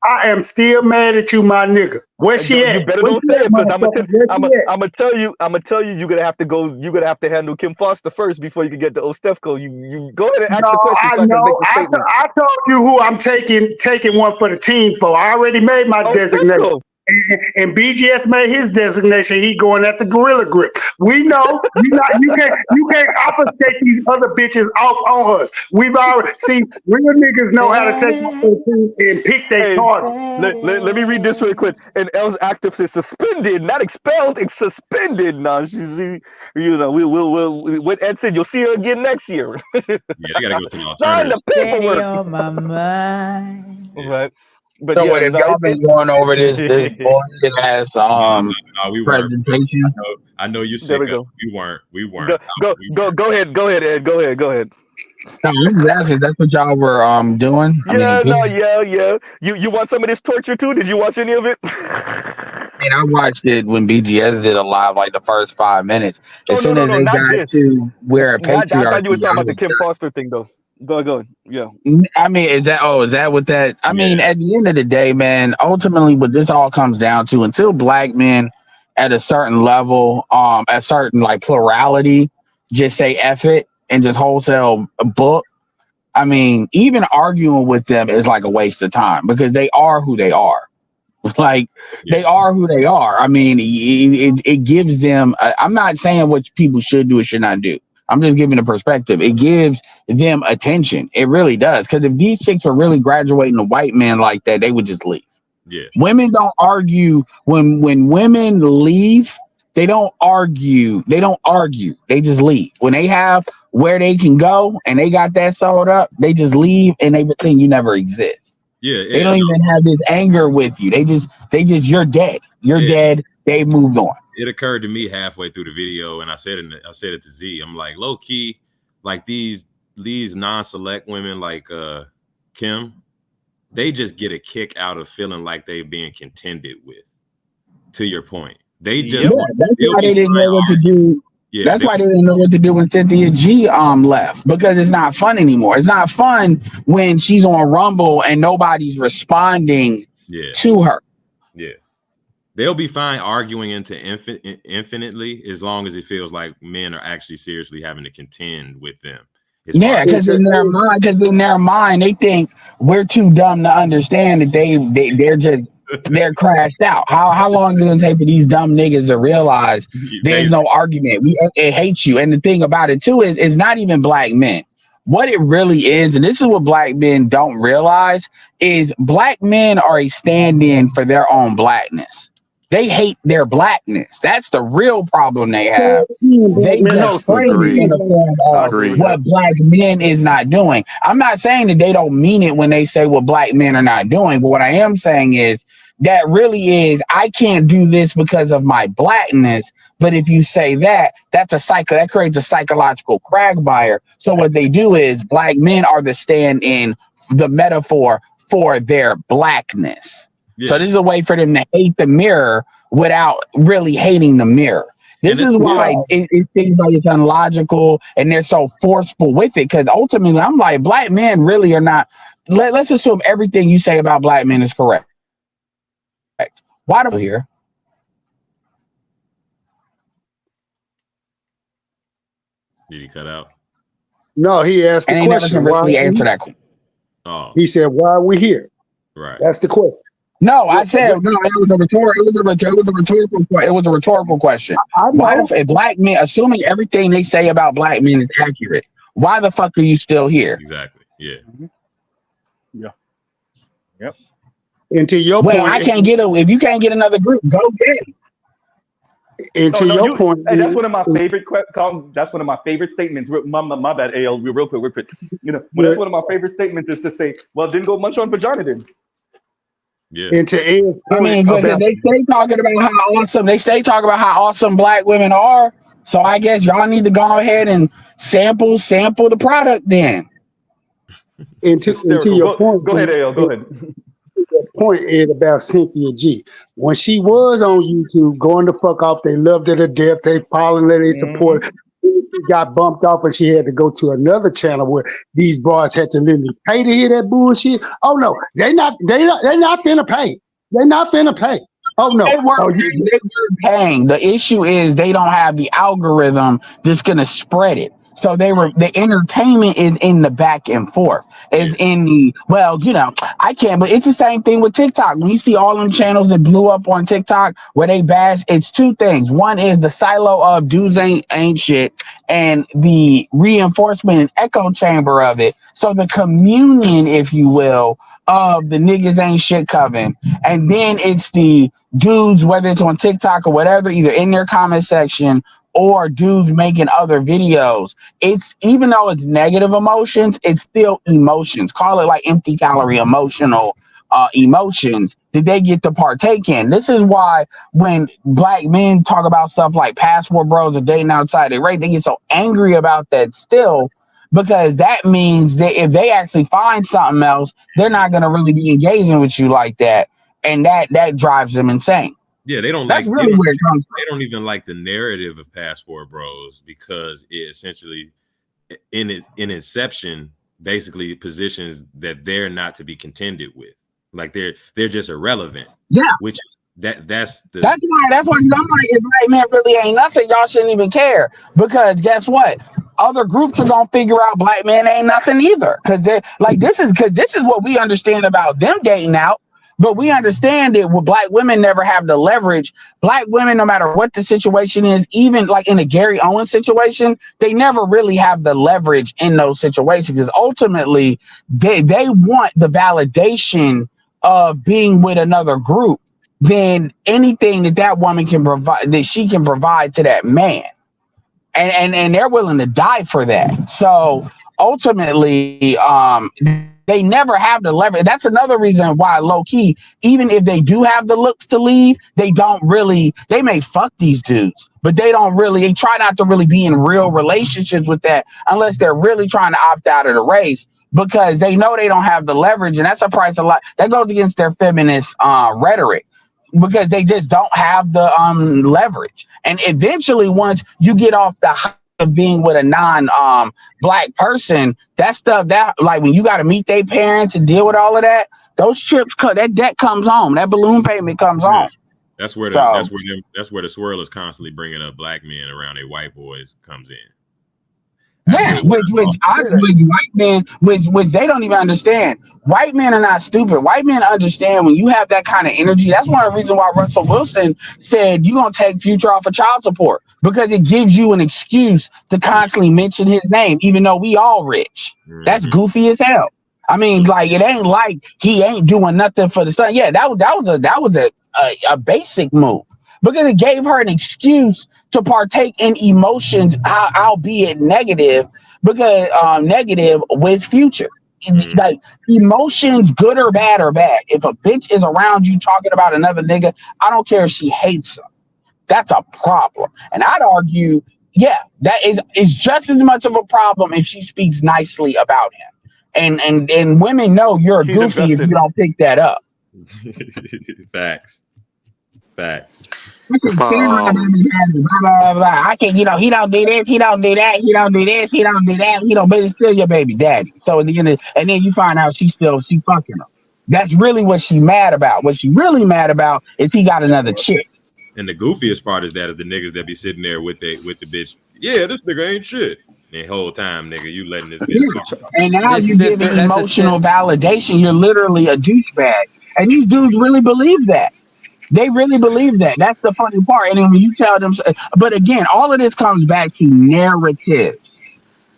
Speaker 6: I am still mad at you, my nigga. Where she at?
Speaker 1: You better
Speaker 6: Where
Speaker 1: don't
Speaker 6: she
Speaker 1: say
Speaker 6: at,
Speaker 1: it, because I'm
Speaker 6: motherfucker?
Speaker 1: gonna tell you. You're gonna have to go. You're gonna have to handle Kim Foster first before you can get to Ostefco. You go ahead and ask the question so I can make the statement.
Speaker 6: I told you who I'm taking one for the team for. I already made my designation. And BGS made his designation. He going at the gorilla grip. We know you can't obfuscate these other bitches off on us. We've already seen real niggas know how to take and pick their target.
Speaker 1: Let me read this real quick. And L's active says suspended, not expelled. It's suspended. No, she we'll with Ed said you'll see her again next year.
Speaker 15: Yeah, they gotta go to the
Speaker 1: Sign the
Speaker 15: alternative.
Speaker 1: paperwork.
Speaker 18: on my mind.
Speaker 1: Right. But
Speaker 9: So
Speaker 1: yeah,
Speaker 9: what, if y'all been going over this bullshit ass
Speaker 15: we weren't.
Speaker 9: presentation?
Speaker 15: I know you
Speaker 1: There
Speaker 15: sick
Speaker 1: we
Speaker 15: of
Speaker 1: go.
Speaker 15: it. We weren't.
Speaker 1: Go ahead, Ed. Go ahead.
Speaker 9: No, I'm just asking, that's what y'all were doing.
Speaker 1: Yeah. You want some of this torture too? Did you watch any of it?
Speaker 9: I watched it when BGS did a live, like the first 5 minutes. As soon as they
Speaker 1: not
Speaker 9: got
Speaker 1: this.
Speaker 9: to where a
Speaker 1: I thought you were
Speaker 9: patriarchy,
Speaker 1: talking about the Kim Foster thing, though. Go. Yeah.
Speaker 9: I mean, is that what that? I mean, at the end of the day, man, ultimately, what this all comes down to, until black men at a certain level, at certain like plurality, just say F it and just wholesale book. I mean, even arguing with them is like a waste of time because they are who they are. Like they are who they are. I mean, it gives them. I'm not saying what people should do or should not do. I'm just giving a perspective. It gives them attention. It really does. Because if these chicks were really graduating to white men like that, they would just leave.
Speaker 15: Yeah.
Speaker 9: Women don't argue when women leave. They don't argue. They just leave. When they have where they can go and they got that sold up, they just leave and they pretend you never exist.
Speaker 15: Yeah,
Speaker 9: they don't even have this anger with you. They just you're dead. You're dead. They moved on.
Speaker 15: It occurred to me halfway through the video, and I said it to Z. I'm like, low key, like these non-select women like Kim, they just get a kick out of feeling like they're being contended with. To your point, they just
Speaker 9: that's why they didn't know what to do.
Speaker 15: Yeah,
Speaker 9: that's why they didn't know what to do when Cynthia G left, because it's not fun anymore. It's not fun when she's on Rumble and nobody's responding to her.
Speaker 15: Yeah, they'll be fine arguing into infinitely as long as it feels like men are actually seriously having to contend with them.
Speaker 9: Yeah, because in their mind, they think we're too dumb to understand that they're crashed out. How long is it gonna take for these dumb niggas to realize there's no argument? It hates you. And the thing about it too is not even black men. What it really is, and this is what black men don't realize, is black men are a stand-in for their own blackness. They hate their blackness. That's the real problem they have. They just frame it in the form of what black men is not doing. I'm not saying that they don't mean it when they say what black men are not doing, but what I am saying is that really is, I can't do this because of my blackness. But if you say that creates a psychological quagmire. So what they do is black men are the stand-in, the metaphor for their blackness. So this is a way for them to hate the mirror without really hating the miror. This is why it seems like it's unlogical and they're so forceful with it. Because ultimately, I'm like, black men really are not. Let's assume everything you say about black men is correct. Why do we here?
Speaker 15: Did he cut out?
Speaker 6: No, he asked the question.
Speaker 9: Never can really answer that question.
Speaker 15: Oh.
Speaker 6: He said, "Why are we here?"
Speaker 15: Right.
Speaker 6: That's the question.
Speaker 9: No, I said no. It was a rhetorical question. Why if black men, assuming everything they say about black men is accurate, why the fuck are you still here?
Speaker 15: Exactly. Yeah.
Speaker 1: Yeah. Yep.
Speaker 6: And to your
Speaker 9: point,
Speaker 6: point,
Speaker 9: I can't get if you can't get another group, go get it.
Speaker 6: And to your point,
Speaker 1: hey, that's one of my favorite. That's one of my favorite statements. My bad, AL. Real quick. You know, but that's one of my favorite statements is to say, "Well, didn't go munch on vagina then."
Speaker 15: Yeah.
Speaker 6: And to Ed's
Speaker 9: I mean, because they stay talking about how awesome black women are. So I guess y'all need to go ahead and sample the product then.
Speaker 6: And to your point,
Speaker 1: go ahead, AL. Go ahead.
Speaker 6: Point, Ed, about Cynthia G. When she was on YouTube going the fuck off, they loved her to death. They followed her, they support her. She got bumped off and she had to go to another channel where these bars had to literally pay to hear that bullshit. Oh no, they're not finna pay. They're not finna pay. Oh no.
Speaker 9: They were paying. The issue is they don't have the algorithm that's gonna spread it. So the entertainment is in the back and forth. Is in the I can't, but it's the same thing with TikTok. When you see all them channels that blew up on TikTok where they bash, it's two things. One is the silo of dudes ain't shit, and the reinforcement and echo chamber of it. So the communion, if you will, of the niggas ain't shit coven. And then it's the dudes, whether it's on TikTok or whatever, either in their comment section or dudes making other videos. It's even though it's negative emotions, it's still emotions. Call it like empty calorie emotional emotions that they get to partake in. This is why when black men talk about stuff like passport bros or dating outside their race, they get so angry about that still, because that means that if they actually find something else, they're not going to really be engaging with you like that. And that drives them insane.
Speaker 15: Yeah, they don't
Speaker 9: That's
Speaker 15: like.
Speaker 9: really where it comes from.
Speaker 15: They don't even like the narrative of passport bros because it essentially, in inception, basically positions that they're not to be contended with. Like they're just irrelevant.
Speaker 9: Yeah,
Speaker 15: which is that's
Speaker 9: why I'm like, if black men really ain't nothing, y'all shouldn't even care, because guess what? Other groups are gonna figure out black men ain't nothing either, because they're like, this is what we understand about them dating out. But we understand that with black women never have the leverage. Black women, no matter what the situation is, even like in a Gary Owens situation, they never really have the leverage in those situations, because ultimately they want the validation of being with another group than anything that woman can provide, that she can provide to that man. And they're willing to die for that. So ultimately, they never have the leverage. That's another reason why, low key, even if they do have the looks to leave, they may fuck these dudes, but they try not to really be in real relationships with that unless they're really trying to opt out of the race, because they know they don't have the leverage. And that's a price a lot that goes against their feminist rhetoric, because they just don't have the leverage. And eventually, once you get off the high of being with a non-black person, that stuff, that like when you got to meet their parents and deal with all of that, those trips, that debt comes home, that balloon payment comes home.
Speaker 15: That's where the swirl is constantly bringing up black men around their white boys comes in.
Speaker 9: Yeah, which white men, which they don't even understand. White men are not stupid. White men understand when you have that kind of energy. That's one of the reasons why Russell Wilson said you're gonna take Future off of child support, because it gives you an excuse to constantly mention his name, even though we all rich. That's goofy as hell. I mean, like, it ain't like he ain't doing nothing for the son. Yeah, that was a basic move, because it gave her an excuse to partake in emotions, albeit negative, because negative with Future. Like, emotions, good or bad, are bad. If a bitch is around you talking about another nigga, I don't care if she hates him. That's a problem. And I'd argue, yeah, that is just as much of a problem if she speaks nicely about him. And women know you're a goofy if you don't pick that up.
Speaker 15: Facts.
Speaker 9: I can't, he don't do this, he don't do that, he don't do this, he don't do that, but it's still your baby daddy. So at the end and then you find out she fucking him. That's really what she mad about. What she really mad about is he got another chick.
Speaker 15: And the goofiest part is the niggas that be sitting there with the bitch. Yeah, this nigga ain't shit. And the whole time, nigga, you letting this bitch talk.
Speaker 9: And now you're giving emotional validation. You're literally a douchebag. And these dudes really believe that. They really believe that. That's the funny part. And then when you tell them, but again, all of this comes back to narratives.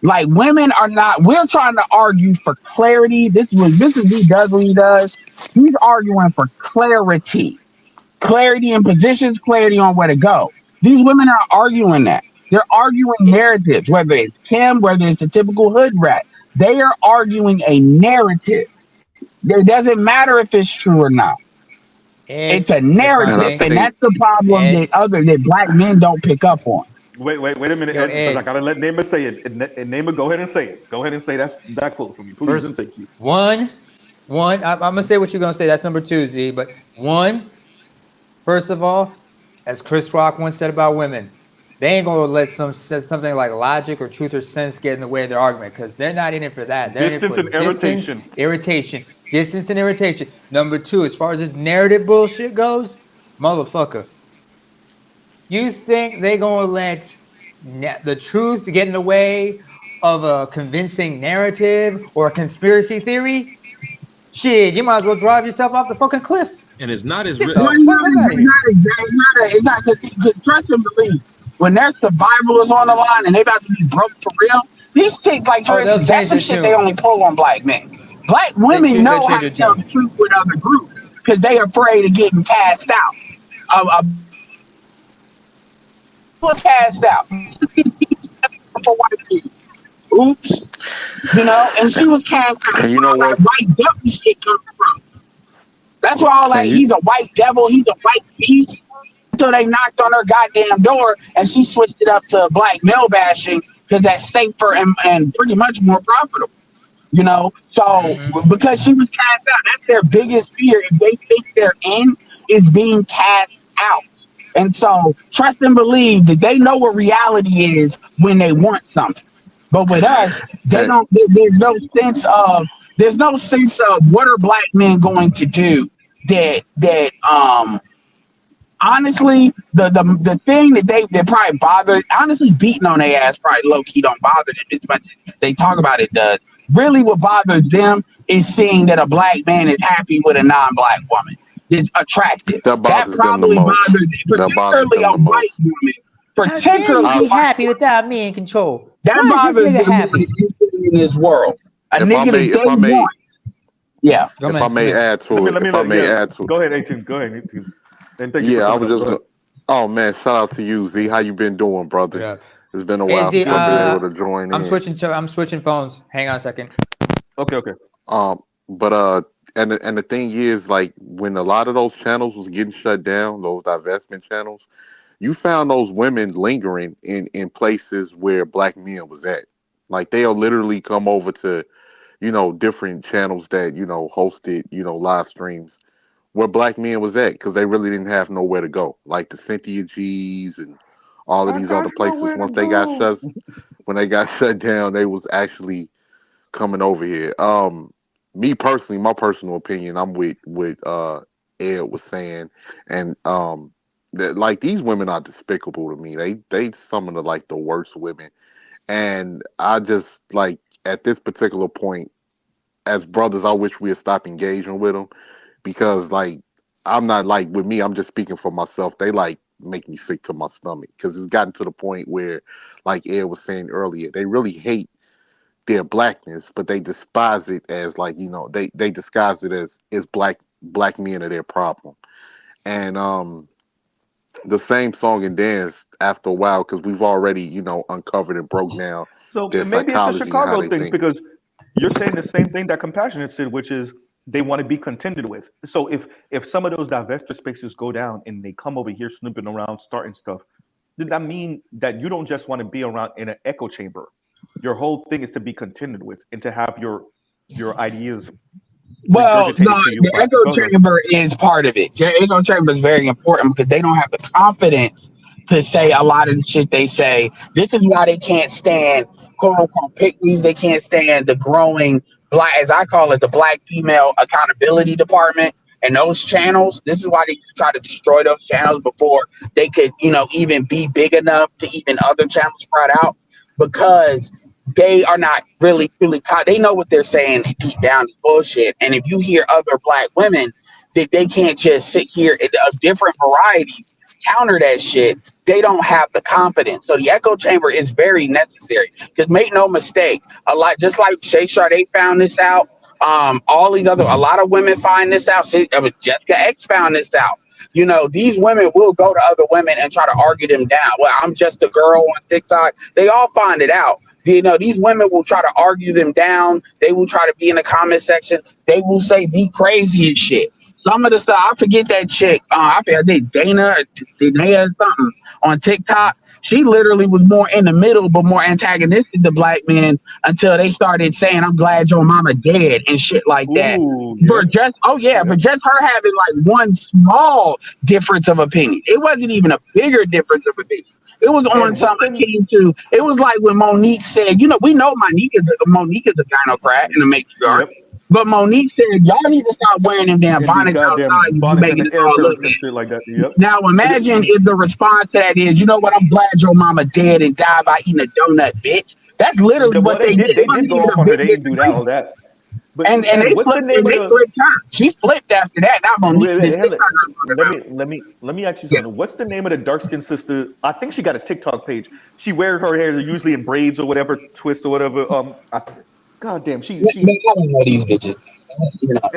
Speaker 9: Like women are not. We're trying to argue for clarity. This is what he does. He's arguing for clarity in positions, clarity on where to go. These women are arguing that. They're arguing narratives, whether it's Kim, whether it's the typical hood rat. They are arguing a narrative. It doesn't matter if it's true or not. It's a narrative, and that's the problem that black men don't pick up on.
Speaker 1: Wait a minute, Ed, because I gotta let Naima say it. And Naima, go ahead and say it. Go ahead and say that quote for me, please, and thank you.
Speaker 18: I'm gonna say what you're gonna say. That's number 2, Z. But first of all, as Chris Rock once said about women, they ain't gonna let something like logic or truth or sense get in the way of their argument, because they're not in it for that. They're
Speaker 1: Distance
Speaker 18: in it for
Speaker 1: irritation.
Speaker 18: Distance and irritation. Number 2, as far as this narrative bullshit goes, motherfucker, you think they gonna let the truth get in the way of a convincing narrative or a conspiracy theory? Shit, you might as well drive yourself off the fucking cliff.
Speaker 15: And it's not as
Speaker 9: It's not trust and believe. When their survival is on the line and they about to be broke for real, these chicks, like for instance, that's some shit they only pull on black men. Black women know how to tell the truth with other groups because they are afraid of getting cast out. Was cast out for white people. Oops. And she was cast out.
Speaker 10: And you know what?
Speaker 9: White devil shit comes from. That's why all he's a white devil, he's a white beast. Until they knocked on her goddamn door and she switched it up to black male bashing because that's safer and pretty much more profitable. So because she was cast out, that's their biggest fear. If they think they're in, is being cast out. And so trust and believe that they know what reality is when they want something. But with us, they don't. There's no sense of what are black men going to do that honestly, the thing that probably bothered, honestly, beating on their ass probably low key don't bother them as much as they talk about it does. Really, what bothers them is seeing that a black man is happy with a non-black woman. Is attractive.
Speaker 10: That bothers them the most.
Speaker 9: Particularly a white woman. Particularly
Speaker 18: How can you be happy without me in control?
Speaker 9: That bothers them happy in this world.
Speaker 10: If I may add to it.
Speaker 1: Go ahead, 18. Go ahead, 18. And thank you.
Speaker 10: Yeah, I was just. Oh man, shout out to you, Z. How you been doing, brother?
Speaker 18: Yeah.
Speaker 10: It's been a while since I've been able to join
Speaker 18: I'm
Speaker 10: in.
Speaker 18: I'm switching phones. Hang on a second.
Speaker 1: Okay.
Speaker 10: But and the thing is, like, when a lot of those channels was getting shut down, those divestment channels, you found those women lingering in places where black men was at. Like, they'll literally come over to, different channels that, hosted, live streams where black men was at, because they really didn't have nowhere to go. Like the Cynthia G's and all of these other places. Once they got when they got shut down, they was actually coming over here. Me personally, my personal opinion, I'm with what Ed was saying, and that, like, these women are despicable to me. They some of the worst women, and I just, like, at this particular point, as brothers, I wish we had stopped engaging with them, because, like, I'm not, like, with me, I'm just speaking for myself. They, like, make me sick to my stomach, because it's gotten to the point where, like Ed was saying earlier, they really hate their blackness, but they despise it as, like, they disguise it as black men are their problem. And the same song and dance after a while, because we've already uncovered and broke down their
Speaker 1: maybe it's a
Speaker 10: psychology and how
Speaker 1: Chicago
Speaker 10: they
Speaker 1: thing,
Speaker 10: think.
Speaker 1: because you're saying the same thing that Compassionate said, which is they want to be contended with. So if some of those divestiture spaces go down and they come over here snooping around, starting stuff, then that mean that you don't just want to be around in an echo chamber. Your whole thing is to be contended with and to have your ideas
Speaker 9: Well,
Speaker 1: regurgitating to you.
Speaker 9: the
Speaker 1: But
Speaker 9: echo
Speaker 1: go ahead.
Speaker 9: chamber is part of it. The echo chamber is very important because they don't have the confidence to say a lot of the shit they say. This is why they can't stand quote unquote pygmies. They can't stand the growing black, as I call it, the black female accountability department and those channels. This is why they try to destroy those channels before they could, even be big enough to even other channels spread out because they are not really truly they know what they're saying deep down is bullshit. And if you hear other black women that they can't just sit here of different varieties counter that shit, they don't have the confidence. So the echo chamber is very necessary. Because make no mistake, a lot just like Shay Sade found this out, all these other a lot of women find this out. Jessica X found this out. These women will go to other women and try to argue them down. Well, I'm just a girl on TikTok. They all find it out. These women will try to argue them down. They will try to be in the comment section. They will say the craziest shit. Some of the stuff, I forget that chick. I think Dana or something on TikTok. She literally was more in the middle, but more antagonistic to black men until they started saying, "I'm glad your mama dead" and shit like that.
Speaker 1: Ooh,
Speaker 9: For just for just her having like one small difference of opinion. It wasn't even a bigger difference of opinion. It was on something came to. It was like when Monique said, we know Monique is a gynocrat and a matriarch. But Monique said, y'all need to stop wearing them damn
Speaker 1: And these
Speaker 9: bonnets
Speaker 1: goddamn
Speaker 9: outside. You
Speaker 1: bonnets and
Speaker 9: making
Speaker 1: the
Speaker 9: us
Speaker 1: air
Speaker 9: all look
Speaker 1: curtains and shit like that. Yep.
Speaker 9: now imagine if the response to that is, you know what, I'm glad your mama dead and died by eating a donut, bitch. That's literally
Speaker 1: Well,
Speaker 9: what they did.
Speaker 1: they did go off on her. They didn't do that all that. But
Speaker 9: And they
Speaker 1: what's the
Speaker 9: flipped
Speaker 1: name
Speaker 9: and
Speaker 1: of
Speaker 9: they
Speaker 1: the?
Speaker 9: flipped her. She flipped after that. Not Monique.
Speaker 1: Wait,
Speaker 9: This
Speaker 1: hang on.
Speaker 9: TikTok I'm talking about.
Speaker 1: Let me ask you something. What's the name of the dark skinned sister? I think she got a TikTok page. She wears her hair usually in braids or whatever, twist or whatever. God damn, she.
Speaker 9: I don't know these bitches.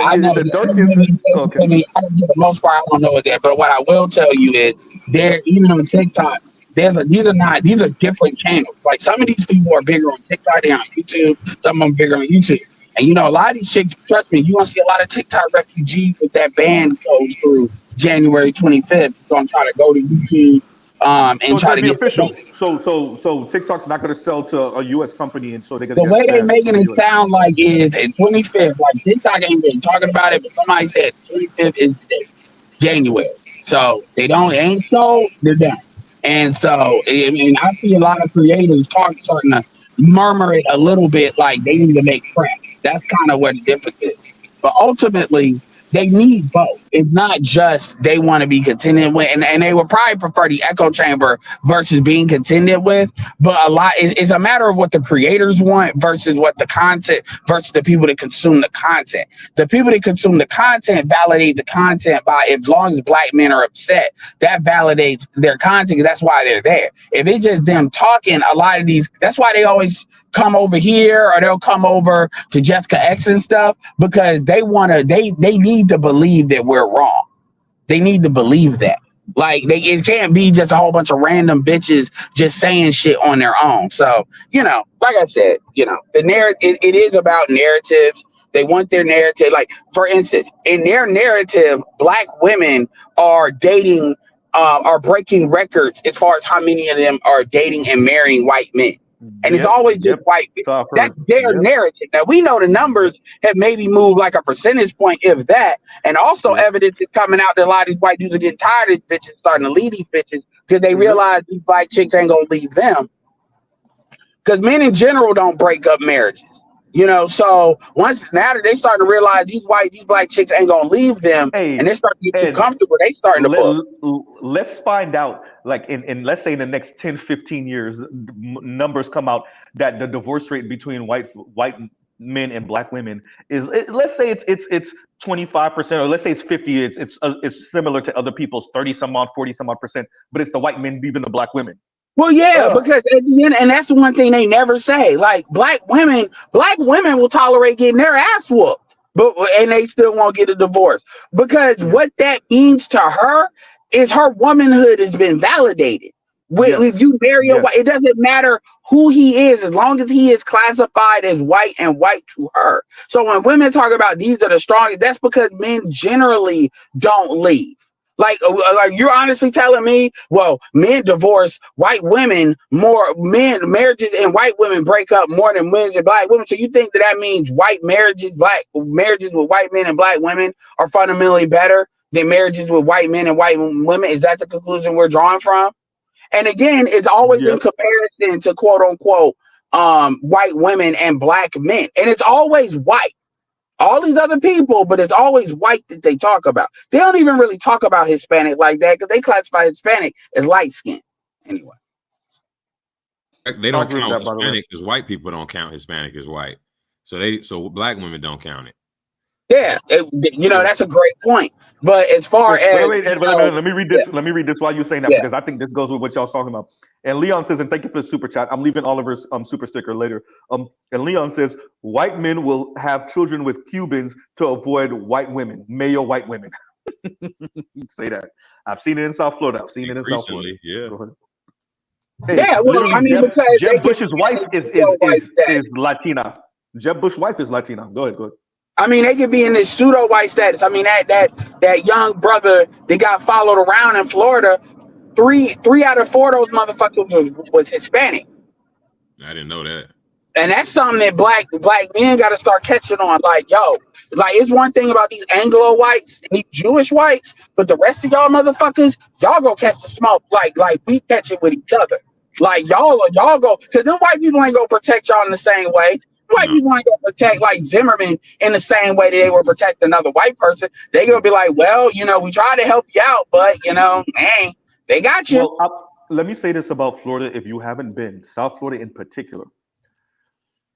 Speaker 9: I know
Speaker 1: The dark skinned sister. Okay.
Speaker 9: for the most part, I don't know it. But what I will tell you is, there even on TikTok, these are different channels. Like some of these people are bigger on TikTok than on YouTube. Some of them bigger on YouTube. And a lot of these chicks, trust me, you want to see a lot of TikTok refugees if that ban goes through January 25th. Gonna try to go to YouTube and
Speaker 1: So it's
Speaker 9: try
Speaker 1: gonna
Speaker 9: to
Speaker 1: be
Speaker 9: get
Speaker 1: official. So TikTok's not gonna sell to a U.S. company, and so they're gonna
Speaker 9: the
Speaker 1: get
Speaker 9: way they
Speaker 1: banned
Speaker 9: making
Speaker 1: from the
Speaker 9: it
Speaker 1: U.S.
Speaker 9: sound like is at 25th. Like TikTok ain't been talking about it, but somebody said 25th is the day. January. So they ain't sold, they're done. And so I see a lot of creators starting to murmur it a little bit like they need to make crap. That's kind of where the difference is. But ultimately, they need both. It's not just they want to be contended with, and they would probably prefer the echo chamber versus being contended with. But it's a matter of what the creators want versus what the content versus the people that consume the content. The people that consume the content validate the content by, as long as black men are upset, that validates their content because that's why they're there. If it's just them talking, a lot of these, that's why they always come over here or they'll come over to Jessica X and stuff because they need to believe that we're wrong. They need to believe that. Like it can't be just a whole bunch of random bitches just saying shit on their own. So, like I said, the narrative, it is about narratives. They want their narrative. Like, for instance, in their narrative, black women are dating, are breaking records as far as how many of them are dating and marrying white men. And it's always just white men. That's their narrative. Now, we know the numbers have maybe moved like a percentage point, if that. And also evidence is coming out that a lot of these white dudes are getting tired of these bitches starting to leave these bitches because they realize these black chicks ain't going to leave them. Because men in general don't break up marriages. So now that they starting to realize these black chicks ain't going to leave them and they start to get too comfortable, they starting to book.
Speaker 1: Let's find out, like in let's say in the next 10, 15 years, numbers come out that the divorce rate between white men and black women is, let's say it's 25%, or let's say it's 50. It's similar to other people's 30 some odd, 40 some odd percent, but it's the white men leaving the black women.
Speaker 9: Well, yeah, because at the end, and that's the one thing they never say. Like black women will tolerate getting their ass whooped, and they still won't get a divorce because what that means to her is her womanhood has been validated. If you marry a white, it doesn't matter who he is, as long as he is classified as white and white to her. So when women talk about these are the strongest, that's because men generally don't leave. Like you're honestly telling me, well, men divorce white women more, marriages and white women break up more than men and black women. So you think that means white marriages, black marriages with white men and black women are fundamentally better than marriages with white men and white women? Is that the conclusion we're drawing from? And again, it's always in comparison to quote unquote white women and black men, and it's always white. All these other people, but it's always white that they talk about. They don't even really talk about Hispanic like that because they classify Hispanic as light skin. Anyway.
Speaker 15: They don't count Hispanic because white people don't count Hispanic as white. So black women don't count it.
Speaker 9: Yeah, that's a great point. But as far as
Speaker 1: let me read this. Let me read this while you're saying that because I think this goes with what y'all's talking about. And Leon says, and thank you for the super chat. I'm leaving Oliver's super sticker later. And Leon says, white men will have children with Cubans to avoid white women, male white women. Say that. I've seen it in South Florida. I've seen it in South Florida.
Speaker 15: Yeah.
Speaker 1: Hey,
Speaker 9: yeah, well,
Speaker 1: literally,
Speaker 9: I mean,
Speaker 1: Jeb Bush's wife is Latina. Jeb Bush's wife is Latina. Go ahead.
Speaker 9: I mean, they could be in this pseudo white status. I mean, that young brother that got followed around in Florida, three out of four of those motherfuckers was Hispanic.
Speaker 15: I didn't know that.
Speaker 9: And that's something that black men got to start catching on. Like, yo, like it's one thing about these Anglo whites and these Jewish whites, but the rest of y'all motherfuckers, y'all go catch the smoke. Like we catch it with each other. Like y'all go, because them white people ain't gonna protect y'all in the same way. White people ain't gonna protect like Zimmerman in the same way that they would protect another white person. They gonna be like, well, we try to help you out, but they got you.
Speaker 1: Well, let me say this about Florida. If you haven't been, South Florida in particular,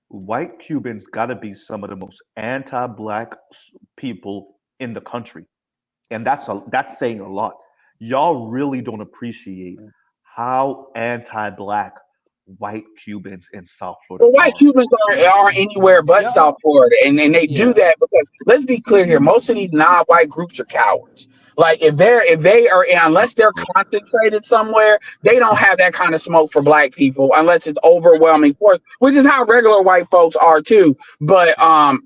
Speaker 1: white Cubans got to be some of the most anti-black people in the country, and that's saying a lot. Y'all really don't appreciate how anti-black white Cubans in South Florida.
Speaker 9: Well, white Cubans are anywhere but South Florida, and they do that because let's be clear here: most of these non-white groups are cowards. Like if they are, unless they're concentrated somewhere, they don't have that kind of smoke for black people unless it's overwhelming force, which is how regular white folks are too. But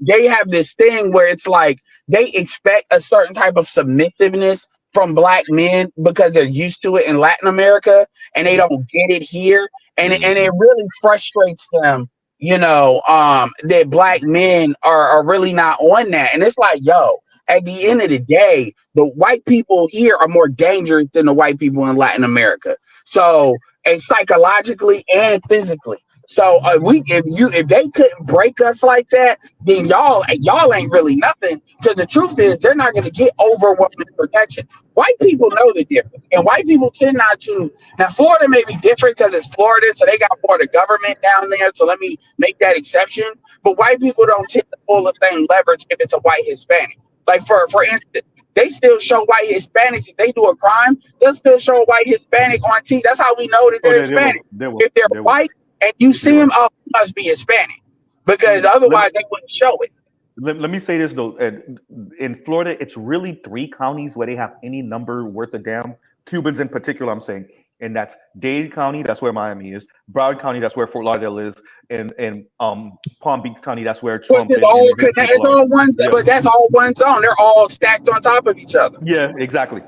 Speaker 9: they have this thing where it's like they expect a certain type of submissiveness from black men because they're used to it in Latin America and they don't get it here. And it really frustrates them, that black men are really not on that. And it's like, yo, at the end of the day, the white people here are more dangerous than the white people in Latin America. So, and psychologically and physically. So if they couldn't break us like that, then y'all ain't really nothing. Because the truth is, they're not going to get overwhelming protection. White people know the difference, and white people tend not to. Now, Florida may be different because it's Florida, so they got more of the government down there. So let me make that exception. But white people don't tend to pull the same leverage if it's a white Hispanic. Like for instance, they still show white Hispanics if they do a crime. They'll still show a white Hispanic on TV. That's how we know that they're Hispanic. If they're white and you see them, it must be Hispanic because otherwise they wouldn't show it.
Speaker 1: Let me say this though, in Florida, it's really 3 counties where they have any number worth a damn. Cubans in particular, I'm saying, and that's Dade County, that's where Miami is. Broward County, that's where Fort Lauderdale is, and Palm Beach County, that's where Trump is.
Speaker 9: But that's all one zone. They're all stacked on top of each other.
Speaker 1: Yeah, exactly.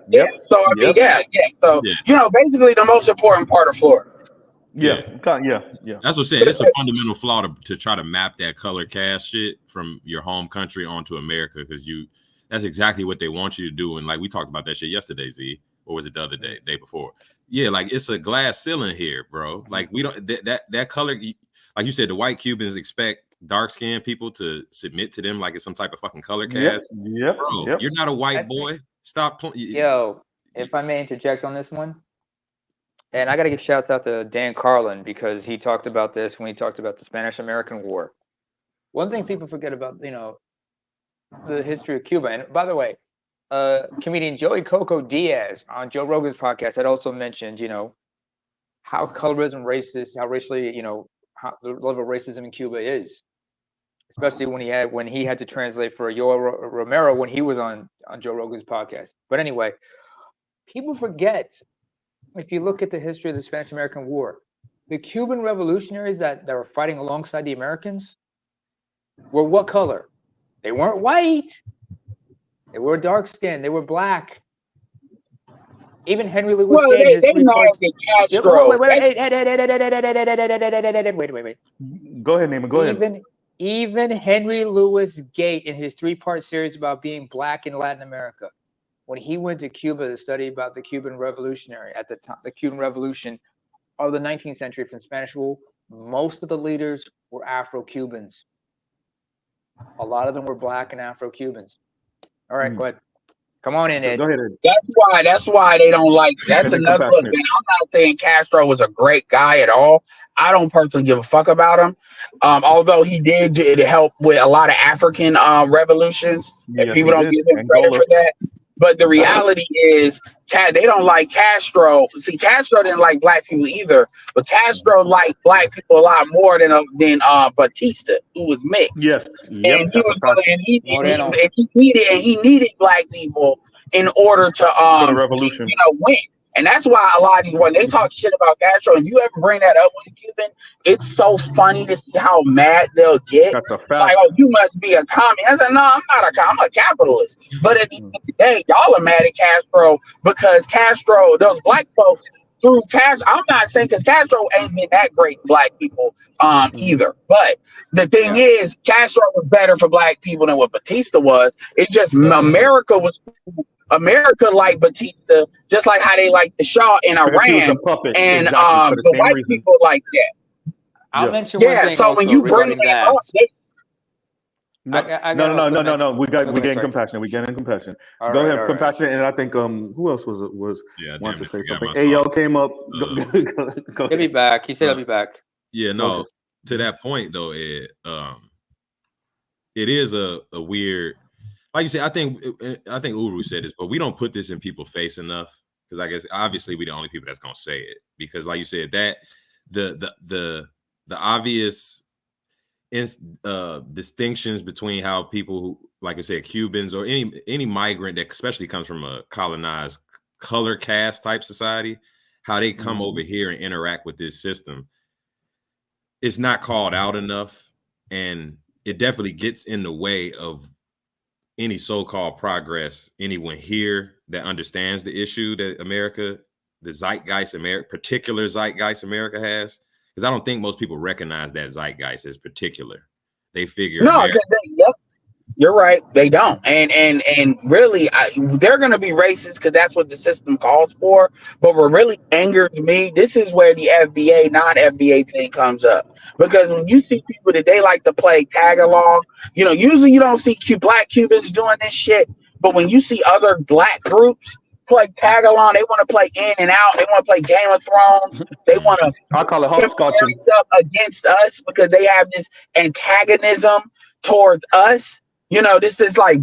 Speaker 9: Yeah. So I mean, So basically, the most important part of Florida.
Speaker 1: Yeah.
Speaker 15: That's what I'm saying. It's a fundamental flaw to try to map that color cast shit from your home country onto America because that's exactly what they want you to do. And like we talked about that shit yesterday, Z, or was it the other day before? Yeah, like it's a glass ceiling here, bro. Like we don't that color, like you said, the white Cubans expect dark skinned people to submit to them like it's some type of fucking color cast. Bro, you're not a white boy. Stop playing.
Speaker 18: Yo, if I may interject on this one. And I got to give shouts out to Dan Carlin because he talked about this when he talked about the Spanish-American War. One thing people forget about, the history of Cuba. And by the way, comedian Joey Coco Diaz on Joe Rogan's podcast had also mentioned, how colorism, racist, how racially, how the level of racism in Cuba is, especially when he had to translate for Yoel Romero when he was on Joe Rogan's podcast. But anyway, people forget. If you look at the history of the Spanish-American War, the Cuban revolutionaries that were fighting alongside the Americans were what color? They weren't white. They were dark-skinned. They were black. Even Henry Louis
Speaker 9: Well,
Speaker 18: Gates in his
Speaker 9: they
Speaker 18: three
Speaker 9: know
Speaker 18: parts.
Speaker 9: the
Speaker 18: Yep, hold on,
Speaker 9: Castro.
Speaker 18: wait.
Speaker 1: Go ahead, Neiman. Go ahead.
Speaker 18: Even Henry Louis Gates in his three-part series about being black in Latin America, when he went to Cuba to study about the Cuban Revolutionary at the time, the Cuban Revolution of the 19th century from Spanish rule, most of the leaders were Afro-Cubans. A lot of them were black and Afro-Cubans. All right, go ahead. Come on in, Ed.
Speaker 1: Go ahead, Ed.
Speaker 9: That's why they don't like. That's
Speaker 1: And then
Speaker 9: another look. Man,
Speaker 1: compassionate.
Speaker 9: I'm not saying Castro was a great guy at all. I don't personally give a fuck about him. Although he did help with a lot of African revolutions, and
Speaker 1: Yes,
Speaker 9: people
Speaker 1: he
Speaker 9: don't
Speaker 1: did.
Speaker 9: give him credit
Speaker 1: Angola.
Speaker 9: for that. But the reality is, they don't like Castro. See, Castro didn't like black people either, but Castro liked black people a lot more than Batista, who was mixed.
Speaker 1: Yes.
Speaker 9: And
Speaker 1: Yep.
Speaker 9: he
Speaker 1: That's a
Speaker 9: was
Speaker 1: fact.
Speaker 9: he needed black people in order to
Speaker 1: For the revolution.
Speaker 9: win. And that's why a lot of these when they talk shit about Castro, and you ever bring that up with a Cuban, it's so funny to see how mad they'll get.
Speaker 1: That's a
Speaker 9: Like,
Speaker 1: fact.
Speaker 9: oh, you must be a commie. I said, no, I'm not a commie. I'm a capitalist. But at the end of the day, y'all are mad at Castro because Castro, those black folks through Castro. I'm not saying because Castro ain't been that great to black people either. But the thing is, Castro was better for black people than what Batista was. It just America liked Batista just like how they like the Shah in
Speaker 1: Because he was a
Speaker 9: Iran,
Speaker 1: puppet.
Speaker 9: and
Speaker 1: Exactly. For the
Speaker 9: the
Speaker 1: same
Speaker 9: white
Speaker 1: reason.
Speaker 9: people like that.
Speaker 18: I'll mention one thing
Speaker 9: So
Speaker 18: also
Speaker 9: when you bring
Speaker 18: regarding
Speaker 9: that
Speaker 18: that.
Speaker 9: up, they,
Speaker 1: No,
Speaker 18: I gotta also mention-
Speaker 1: We
Speaker 18: Okay,
Speaker 1: getting
Speaker 18: sorry.
Speaker 1: compassionate. We getting compassionate.
Speaker 18: All
Speaker 1: Go
Speaker 18: right,
Speaker 1: ahead,
Speaker 18: all right.
Speaker 1: compassionate. And I think who else was
Speaker 15: Yeah,
Speaker 1: want to
Speaker 15: damn
Speaker 1: say
Speaker 15: it, forgot
Speaker 1: something?
Speaker 15: my
Speaker 1: Ayo
Speaker 15: thought.
Speaker 1: came up. Go
Speaker 18: He'll be
Speaker 1: ahead.
Speaker 18: back. He said he'll be back.
Speaker 15: Yeah, no.
Speaker 1: Okay.
Speaker 15: To that point though, Ed, it is a weird, like you said. I think Uru said this, but we don't put this in people's face enough because I guess obviously we the only people that's gonna say it because, like you said, that the obvious distinctions between how people who, like I said, Cubans or any migrant that especially comes from a colonized color caste type society, how they come over here and interact with this system. It's not called out enough, and it definitely gets in the way of any so-called progress anyone here that understands the issue that America, the zeitgeist, particular zeitgeist America has. Because I don't think most people recognize that zeitgeist as particular. They figure
Speaker 9: you're right. They don't, and really, they're going to be racist because that's what the system calls for. But what really angers me, this is where the FBA, non-FBA thing comes up. Because when you see people that they like to play tag along, usually you don't see black Cubans doing this shit. But when you see other black groups play tag along, they want to play in and out. They want to play Game of Thrones. They want to
Speaker 1: I call it hopscotching
Speaker 9: stuff against us because they have this antagonism towards us. This is like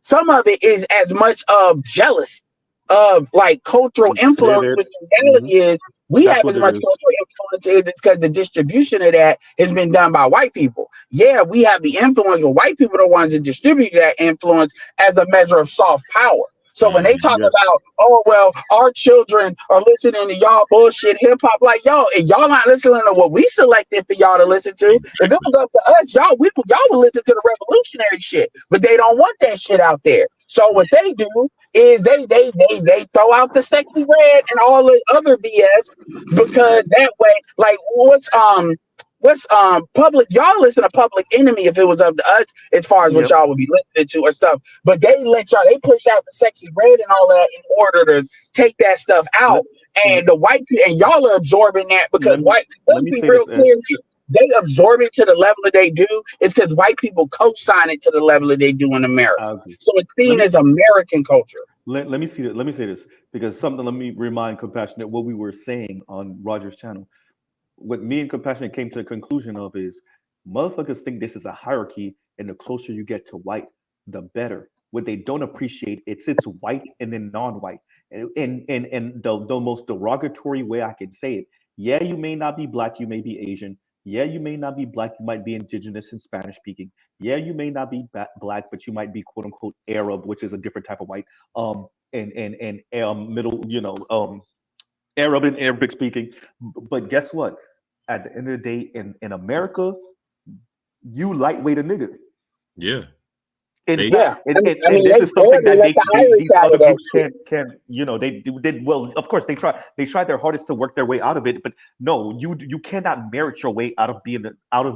Speaker 9: some of it is as much of jealousy of like cultural influence, which in reality is we
Speaker 1: That's
Speaker 9: have
Speaker 1: what
Speaker 9: as
Speaker 1: it
Speaker 9: much
Speaker 1: is.
Speaker 9: cultural influence it's because the distribution of that has been done by white people. Yeah, we have the influence, but white people are the ones that distribute that influence as a measure of soft power. So when they talk about, oh, well, our children are listening to y'all bullshit hip hop, like, yo, if y'all not listening to what we selected for y'all to listen to, if it was up to us, y'all would listen to the revolutionary shit. But they don't want that shit out there. So what they do is they throw out the sexy red and all the other BS because that way, like, what's public, y'all listen to Public Enemy if it was up to us as far as what y'all would be listening to or stuff, but they push out the sexy red and all that in order to take that stuff out, and the white people and y'all are absorbing that because let's be real clear here, they absorb it to the level that they do is because white people co-sign it to the level that they do in America, so it's seen as American culture.
Speaker 1: Let me see that. Let me say this because let me remind Compassionate what we were saying on Roger's channel. What me and Compassionate came to the conclusion of is motherfuckers think this is a hierarchy, and the closer you get to white, the better. What they don't appreciate, it's white and then non-white. And the most derogatory way I can say it, yeah, you may not be black, you may be Asian. Yeah, you may not be black, you might be indigenous and Spanish speaking. Yeah, you may not be black, but you might be quote unquote Arab, which is a different type of white. And middle, Arab and Arabic speaking. But guess what? At the end of the day, in America, you lightweight a nigga.
Speaker 15: Yeah.
Speaker 1: In
Speaker 15: They,
Speaker 1: fact,
Speaker 9: I
Speaker 1: and
Speaker 9: mean,
Speaker 1: this
Speaker 9: they
Speaker 1: is something
Speaker 9: barely
Speaker 1: that
Speaker 9: let the Irish
Speaker 1: these
Speaker 9: out
Speaker 1: other
Speaker 9: of that
Speaker 1: groups
Speaker 9: shit.
Speaker 1: can they did well. Of course, they tried their hardest to work their way out of it, but no, you cannot merit your way out of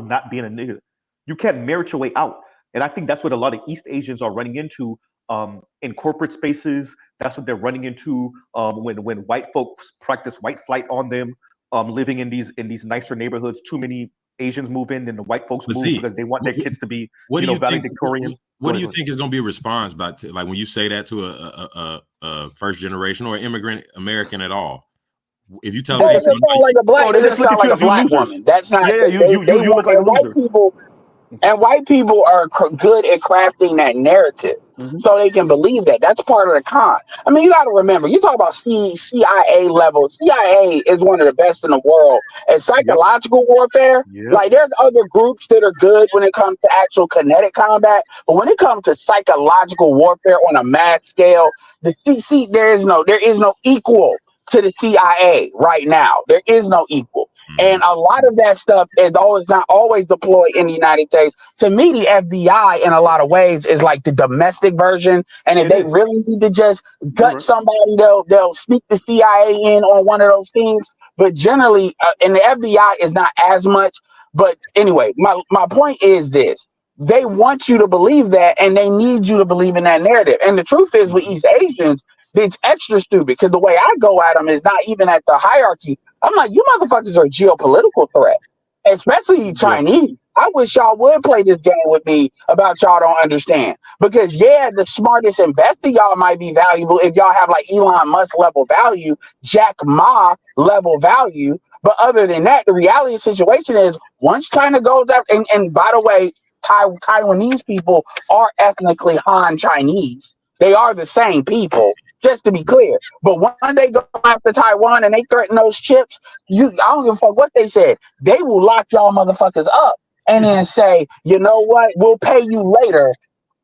Speaker 1: not being a nigga. You can't merit your way out, and I think that's what a lot of East Asians are running into in corporate spaces. That's what they're running into when white folks practice white flight on them, living in these nicer neighborhoods. Too many Asians move in, and the white folks
Speaker 15: but
Speaker 1: move
Speaker 15: see,
Speaker 1: because they want their kids to be
Speaker 15: what do you think?
Speaker 1: valedictorians.
Speaker 15: What do you think is going to be a response by like when you say that to a first generation or immigrant American at all? If you tell
Speaker 9: They
Speaker 15: them,
Speaker 9: just sound like a black.
Speaker 1: Oh,
Speaker 9: They
Speaker 1: they
Speaker 9: just
Speaker 1: just look
Speaker 9: sound
Speaker 1: at
Speaker 9: like
Speaker 1: you
Speaker 9: a
Speaker 1: as you
Speaker 9: black
Speaker 1: losers.
Speaker 9: woman. That's not.
Speaker 1: Yeah,
Speaker 9: They
Speaker 1: you
Speaker 9: want,
Speaker 1: look like a
Speaker 9: and
Speaker 1: loser.
Speaker 9: white people are good at crafting that narrative, so they can believe that. That's part of the con. I mean, you got to remember. You talk about CIA level. CIA is one of the best in the world at psychological warfare.
Speaker 1: Yep.
Speaker 9: Like, there's other groups that are good when it comes to actual kinetic combat, but when it comes to psychological warfare on a mass scale, the CC there is no equal to the CIA right now. There is no equal. And a lot of that stuff is always not always deployed in the United States. To me, the FBI in a lot of ways is like the domestic version. And if they really need to just gut somebody, they'll sneak the CIA in on one of those things. But generally, and the FBI is not as much. But anyway, my point is this. They want you to believe that, and they need you to believe in that narrative. And the truth is, with East Asians, it's extra stupid because the way I go at them is not even at the hierarchy. I'm like, you motherfuckers are a geopolitical threat, especially you Chinese. I wish y'all would play this game with me about y'all don't understand. Because, yeah, the smartest investor y'all might be valuable if y'all have like Elon Musk level value, Jack Ma level value. But other than that, the reality of the situation is once China goes out, and by the way, Taiwanese people are ethnically Han Chinese. They are the same people, just to be clear. But when they go after Taiwan and they threaten those chips, I don't give a fuck what they said. They will lock y'all motherfuckers up and then say, you know what, we'll pay you later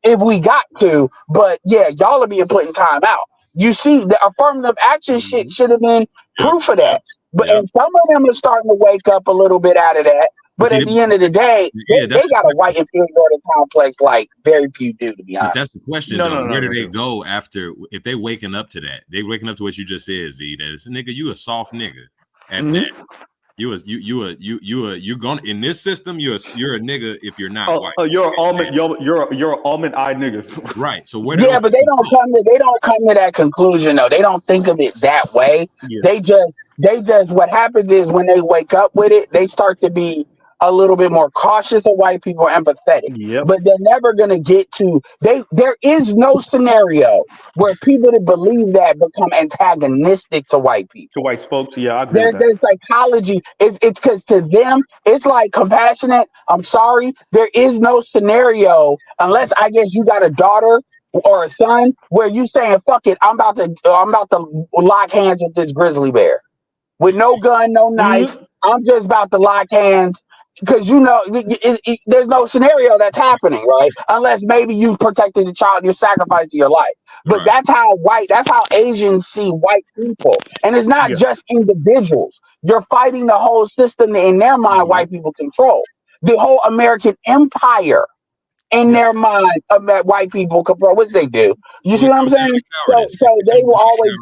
Speaker 9: if we got to. But yeah, y'all are being put in time out. You see, the affirmative action shit should have been proof of that. But and some of them are starting to wake up a little bit out of that. But at the end of the day, they got a white inferiority complex like very few do, to be
Speaker 15: But
Speaker 9: honest.
Speaker 15: that's the question, though. Where do they go after if they waking up to that? They waking up to what you just said, Z. That is, nigga, you a soft nigga at best. You gonna in this system, you're a nigga if you're not white.
Speaker 1: You're an almond eyed nigga.
Speaker 15: Right. So where
Speaker 9: Yeah, but they don't come to that conclusion though. They don't think of it that way.
Speaker 1: Yeah.
Speaker 9: They just what happens is when they wake up with it, they start to be a little bit more cautious of white people, empathetic.
Speaker 1: Yep.
Speaker 9: But they're never gonna get to there is no scenario where people that believe that become antagonistic to white people.
Speaker 1: To white folks, yeah, I agree with that.
Speaker 9: There's psychology. It's because to them, it's like compassionate. I'm sorry. There is no scenario unless I guess you got a daughter or a son where you saying, fuck it, I'm about to lock hands with this grizzly bear. With no gun, no knife. I'm just about to lock hands. Because there's no scenario that's happening, right? Unless maybe you protected the child, you're sacrificing your life. But that's how Asians see white people. And it's not just individuals. You're fighting the whole system that in their mind, white people control. The whole American empire in their mind, white people control. What they do? You see what I'm saying? So they will always.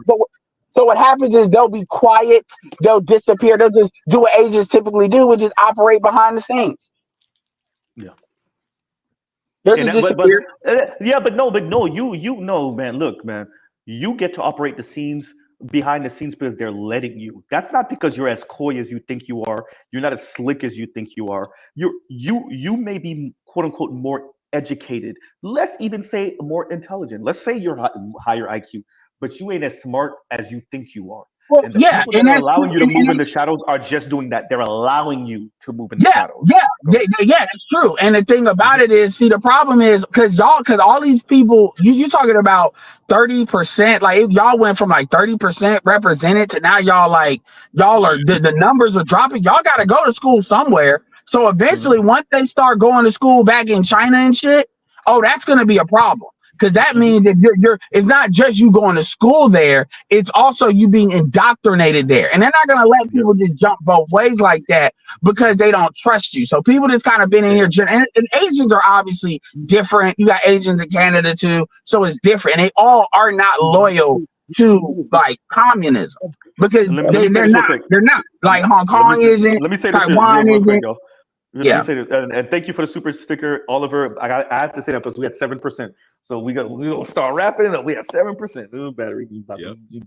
Speaker 9: So what happens is they'll be quiet, they'll disappear, they'll just do what agents typically do, which is operate behind the scenes.
Speaker 1: Yeah.
Speaker 9: They'll just disappear.
Speaker 1: But no, you know, man. Look, man, you get to operate behind the scenes because they're letting you. That's not because you're as coy as you think you are. You're not as slick as you think you are. You may be quote unquote more educated. Let's even say more intelligent. Let's say you're higher IQ, but you ain't as smart as you think you are.
Speaker 9: Well,
Speaker 1: and the people that are allowing you to move in the shadows are just doing that. They're allowing you to move in the shadows.
Speaker 9: Yeah, that's true. And the thing about it is, see, the problem is because all these people, you talking about 30%, like if y'all went from like 30% represented to now y'all are the numbers are dropping. Y'all got to go to school somewhere. So eventually, once they start going to school back in China and shit, that's going to be a problem. because that means that you're it's not just you going to school there, it's also you being indoctrinated there. And they're not gonna let people just jump both ways like that because they don't trust you. So people that's kind of been in here, and Asians are obviously different. You got Asians in Canada too, so it's different. And they all are not loyal to like communism because they're not like Hong Kong isn't,
Speaker 1: Let me say this
Speaker 9: Taiwan
Speaker 1: real quick,
Speaker 9: isn't.
Speaker 1: y'all. Let
Speaker 9: Yeah.
Speaker 1: me say this, and thank you for the super sticker, Oliver. I have to say that because we had 7%, so we gonna start rapping. And we had 7%. Ooh, battery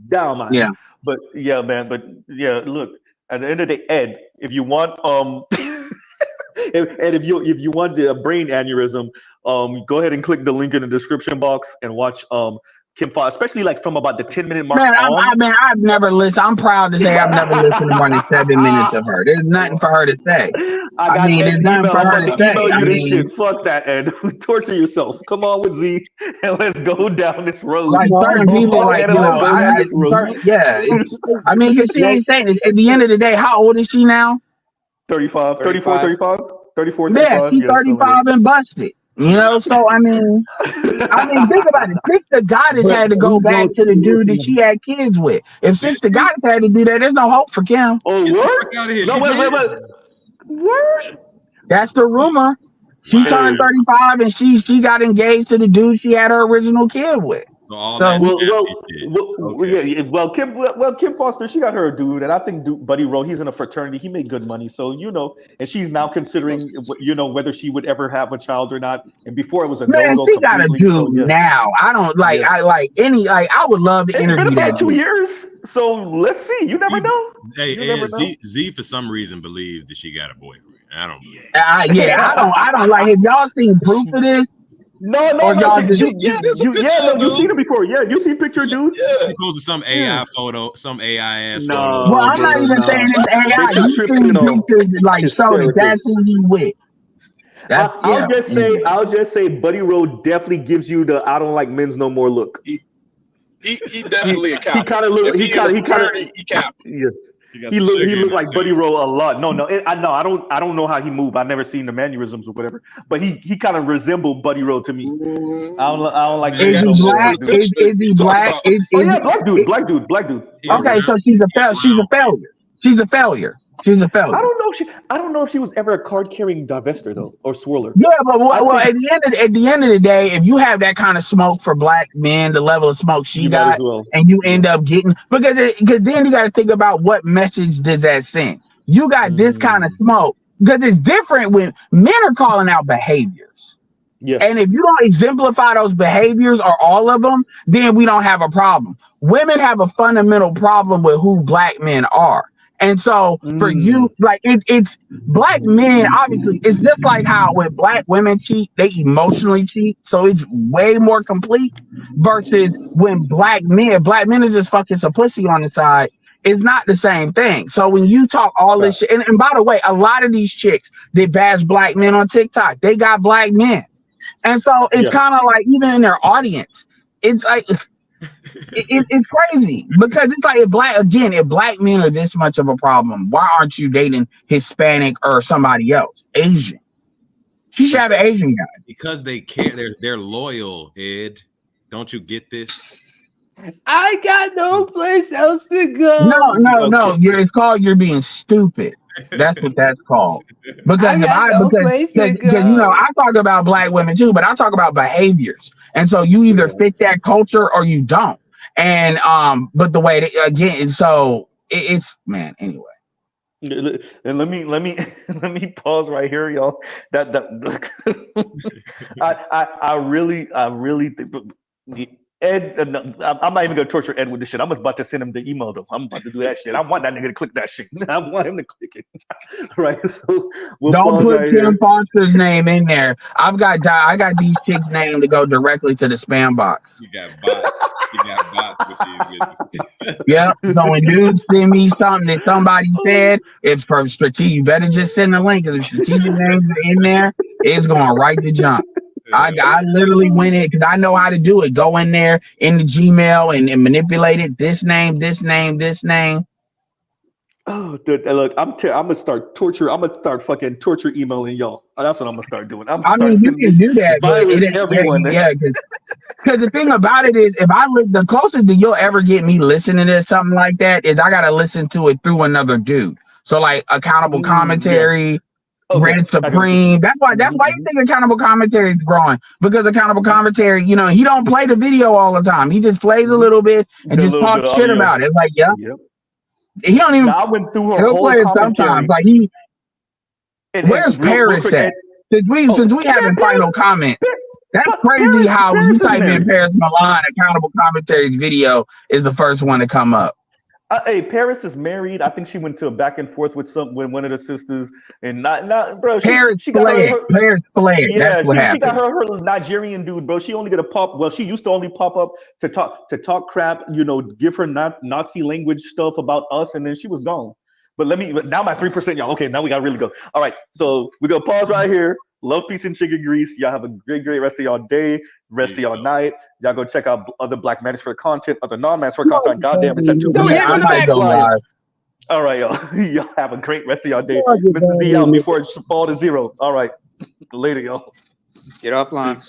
Speaker 1: down, man.
Speaker 9: Yeah.
Speaker 1: But yeah, man. But yeah, look. At the end of the day, Ed, if you want if you want a brain aneurysm, go ahead and click the link in the description box and watch Kim Fox, especially like from about the 10-minute mark
Speaker 9: Man,
Speaker 1: on.
Speaker 9: I've never listened. I'm proud to say I've never listened to more than 7 minutes of her. There's nothing for her to say.
Speaker 1: I got
Speaker 9: there's
Speaker 1: Ed's
Speaker 9: nothing
Speaker 1: email.
Speaker 9: for
Speaker 1: I'm
Speaker 9: her
Speaker 1: about
Speaker 9: to
Speaker 1: to
Speaker 9: say.
Speaker 1: email you this shit. Fuck that, Ed. Torture yourself. Come on with Z and let's go down this road.
Speaker 9: Like certain people, like,
Speaker 1: Ed, let's go down this road.
Speaker 9: Because she ain't saying it. At the end of the day, how old is she now?
Speaker 1: 34, 35.
Speaker 9: Yeah, she's 35 and busted. You know, so I mean, think about it. Sister Goddess had to go back to the dude that she had kids with. If Sister Goddess had to do that, there's no hope for Kim.
Speaker 1: Oh, word? No, wait. Word?
Speaker 9: That's the rumor. She turned 35 and she got engaged to the dude she had her original kid with.
Speaker 15: So all that
Speaker 1: Kim Foster, she got her a dude, and I think Buddy Rowe, he's in a fraternity. He made good money, so and she's now considering, whether she would ever have a child or not. And before it was a no-go
Speaker 9: she got a
Speaker 1: completely.
Speaker 9: dude now. I don't like. I would love to interview
Speaker 1: been
Speaker 9: that
Speaker 1: about 2
Speaker 9: dude.
Speaker 1: years, so let's see. You never know.
Speaker 15: Hey, Z for some reason believes that she got a boyfriend. I don't believe.
Speaker 9: I don't like. Have y'all seen proof of this?
Speaker 1: No,
Speaker 9: y'all
Speaker 1: you've seen it before. Yeah, you seen picture, dude.
Speaker 15: She posted some AI photo, some AI ass
Speaker 1: No,
Speaker 15: photo.
Speaker 9: Well, I'm not even saying it's AI. You seen pictures like show that that's who he with.
Speaker 1: I'll just say, Buddy Rowe definitely gives you the "I don't like men's no more" look.
Speaker 2: He definitely a cop.
Speaker 1: He kind of look. He kind of. Yeah. He looked like Buddy Rowe a lot. I don't know how he moved. I've never seen the mannerisms or whatever. But he kind of resembled Buddy Rowe to me. I don't like.
Speaker 9: Is he black? Is he black?
Speaker 1: Oh yeah, black dude.
Speaker 9: Okay, so she's a failure. She's a failure.
Speaker 1: I don't know if she was ever a card carrying divester though, or swirler.
Speaker 9: Yeah, but at the end of the day, if you have that kind of smoke for black men, the level of smoke she got, and you end up getting because then you got to think about what message does that send. You got this kind of smoke because it's different when men are calling out behaviors. Yes. And if you don't exemplify those behaviors or all of them, then we don't have a problem. Women have a fundamental problem with who black men are. And so for you, like it's black men, obviously, it's just like how when black women cheat, they emotionally cheat. So it's way more complete versus when black men are just fucking some pussy on the side. It's not the same thing. So when you talk all this shit, and by the way, a lot of these chicks that bash black men on TikTok, they got black men. And so it's kind of like even in their audience, it's like it's crazy because it's like if black men are this much of a problem, why aren't you dating Hispanic or somebody else? Asian. You should have an Asian guy.
Speaker 15: Because they care, they're loyal, Ed. Don't you get this?
Speaker 7: I got no place else to go.
Speaker 9: No. It's called you're being stupid. That's what that's called. Because I talk about black women too, but I talk about behaviors. And so you either fit that culture or you don't. And but the way it's man, anyway.
Speaker 1: And let me pause right here, y'all. I really think Ed, I'm not even gonna torture Ed with this shit. I'm about to send him the email though. I'm about to do that shit. I want that nigga to click that shit. I want him to click it. Right. So
Speaker 9: don't put Kim Foster's name in there. I got these chicks' name to go directly to the spam box.
Speaker 15: You got bots with these bitches.
Speaker 9: Yep. So when dudes send me something that somebody said, it's from strategic. You better just send the link because the strategic names are in there. It's going right to jump. I literally went in because I know how to do it. Go in there in the Gmail and manipulate it. This name.
Speaker 1: Oh, dude, look, I'm gonna start torture. I'm gonna start fucking torture emailing y'all. That's what I'm gonna start doing. I'm gonna
Speaker 9: I
Speaker 1: start
Speaker 9: mean, you
Speaker 1: sending
Speaker 9: can
Speaker 1: this
Speaker 9: do that, but it
Speaker 1: violence
Speaker 9: ain't,
Speaker 1: everyone.
Speaker 9: yeah, because the thing about it is, if I the closest that you'll ever get me listening to something like that is I gotta listen to it through another dude. So like accountable
Speaker 1: Yeah.
Speaker 9: commentary,
Speaker 1: Okay.
Speaker 9: Red
Speaker 1: I get what you
Speaker 9: Supreme. That's why you think accountable commentary is growing, because accountable commentary, you know, he don't play the video all the time. He just plays a little bit and
Speaker 1: The
Speaker 9: just
Speaker 1: little bit
Speaker 9: talks
Speaker 1: of
Speaker 9: shit
Speaker 1: audio.
Speaker 9: about it. It's like, yeah,
Speaker 1: Yep.
Speaker 9: he don't even.
Speaker 1: Now I went through her
Speaker 9: He'll
Speaker 1: whole
Speaker 9: play it sometimes.
Speaker 1: commentary.
Speaker 9: Like he,
Speaker 1: And
Speaker 9: where's
Speaker 1: real
Speaker 9: Paris
Speaker 1: quick.
Speaker 9: at? Since we having final comments. That's crazy how when you
Speaker 1: Paris is
Speaker 9: type in
Speaker 1: married.
Speaker 9: Paris Milan, accountable commentaries video is the first one to come up.
Speaker 1: Hey, Paris is married. I think she went to a back and forth with one of the sisters, and not bro.
Speaker 9: Paris
Speaker 1: She got her.
Speaker 9: Paris fled. That's
Speaker 1: Yeah,
Speaker 9: what
Speaker 1: she got
Speaker 9: happened.
Speaker 1: her Nigerian dude, bro. She only gonna pop. Well, she used to only pop up to talk crap. You know, give her Nazi language stuff about us, and then she was gone. But now my 3%, y'all. Okay, now we gotta really go. All right, so we're gonna pause right here. Love, peace, and chicken grease. Y'all have a great rest of y'all day, rest of y'all night. Y'all go check out other Black Manosphere content, other non-Manosphere content. Goddamn, it's at 2%.
Speaker 9: Yeah, I might go live.
Speaker 1: All right, y'all. Y'all have a great rest of y'all day.
Speaker 6: Y'all get
Speaker 1: Mr. Z
Speaker 6: down
Speaker 1: out
Speaker 6: with
Speaker 1: before it fall to 0. All right, later, y'all.
Speaker 18: Get offline.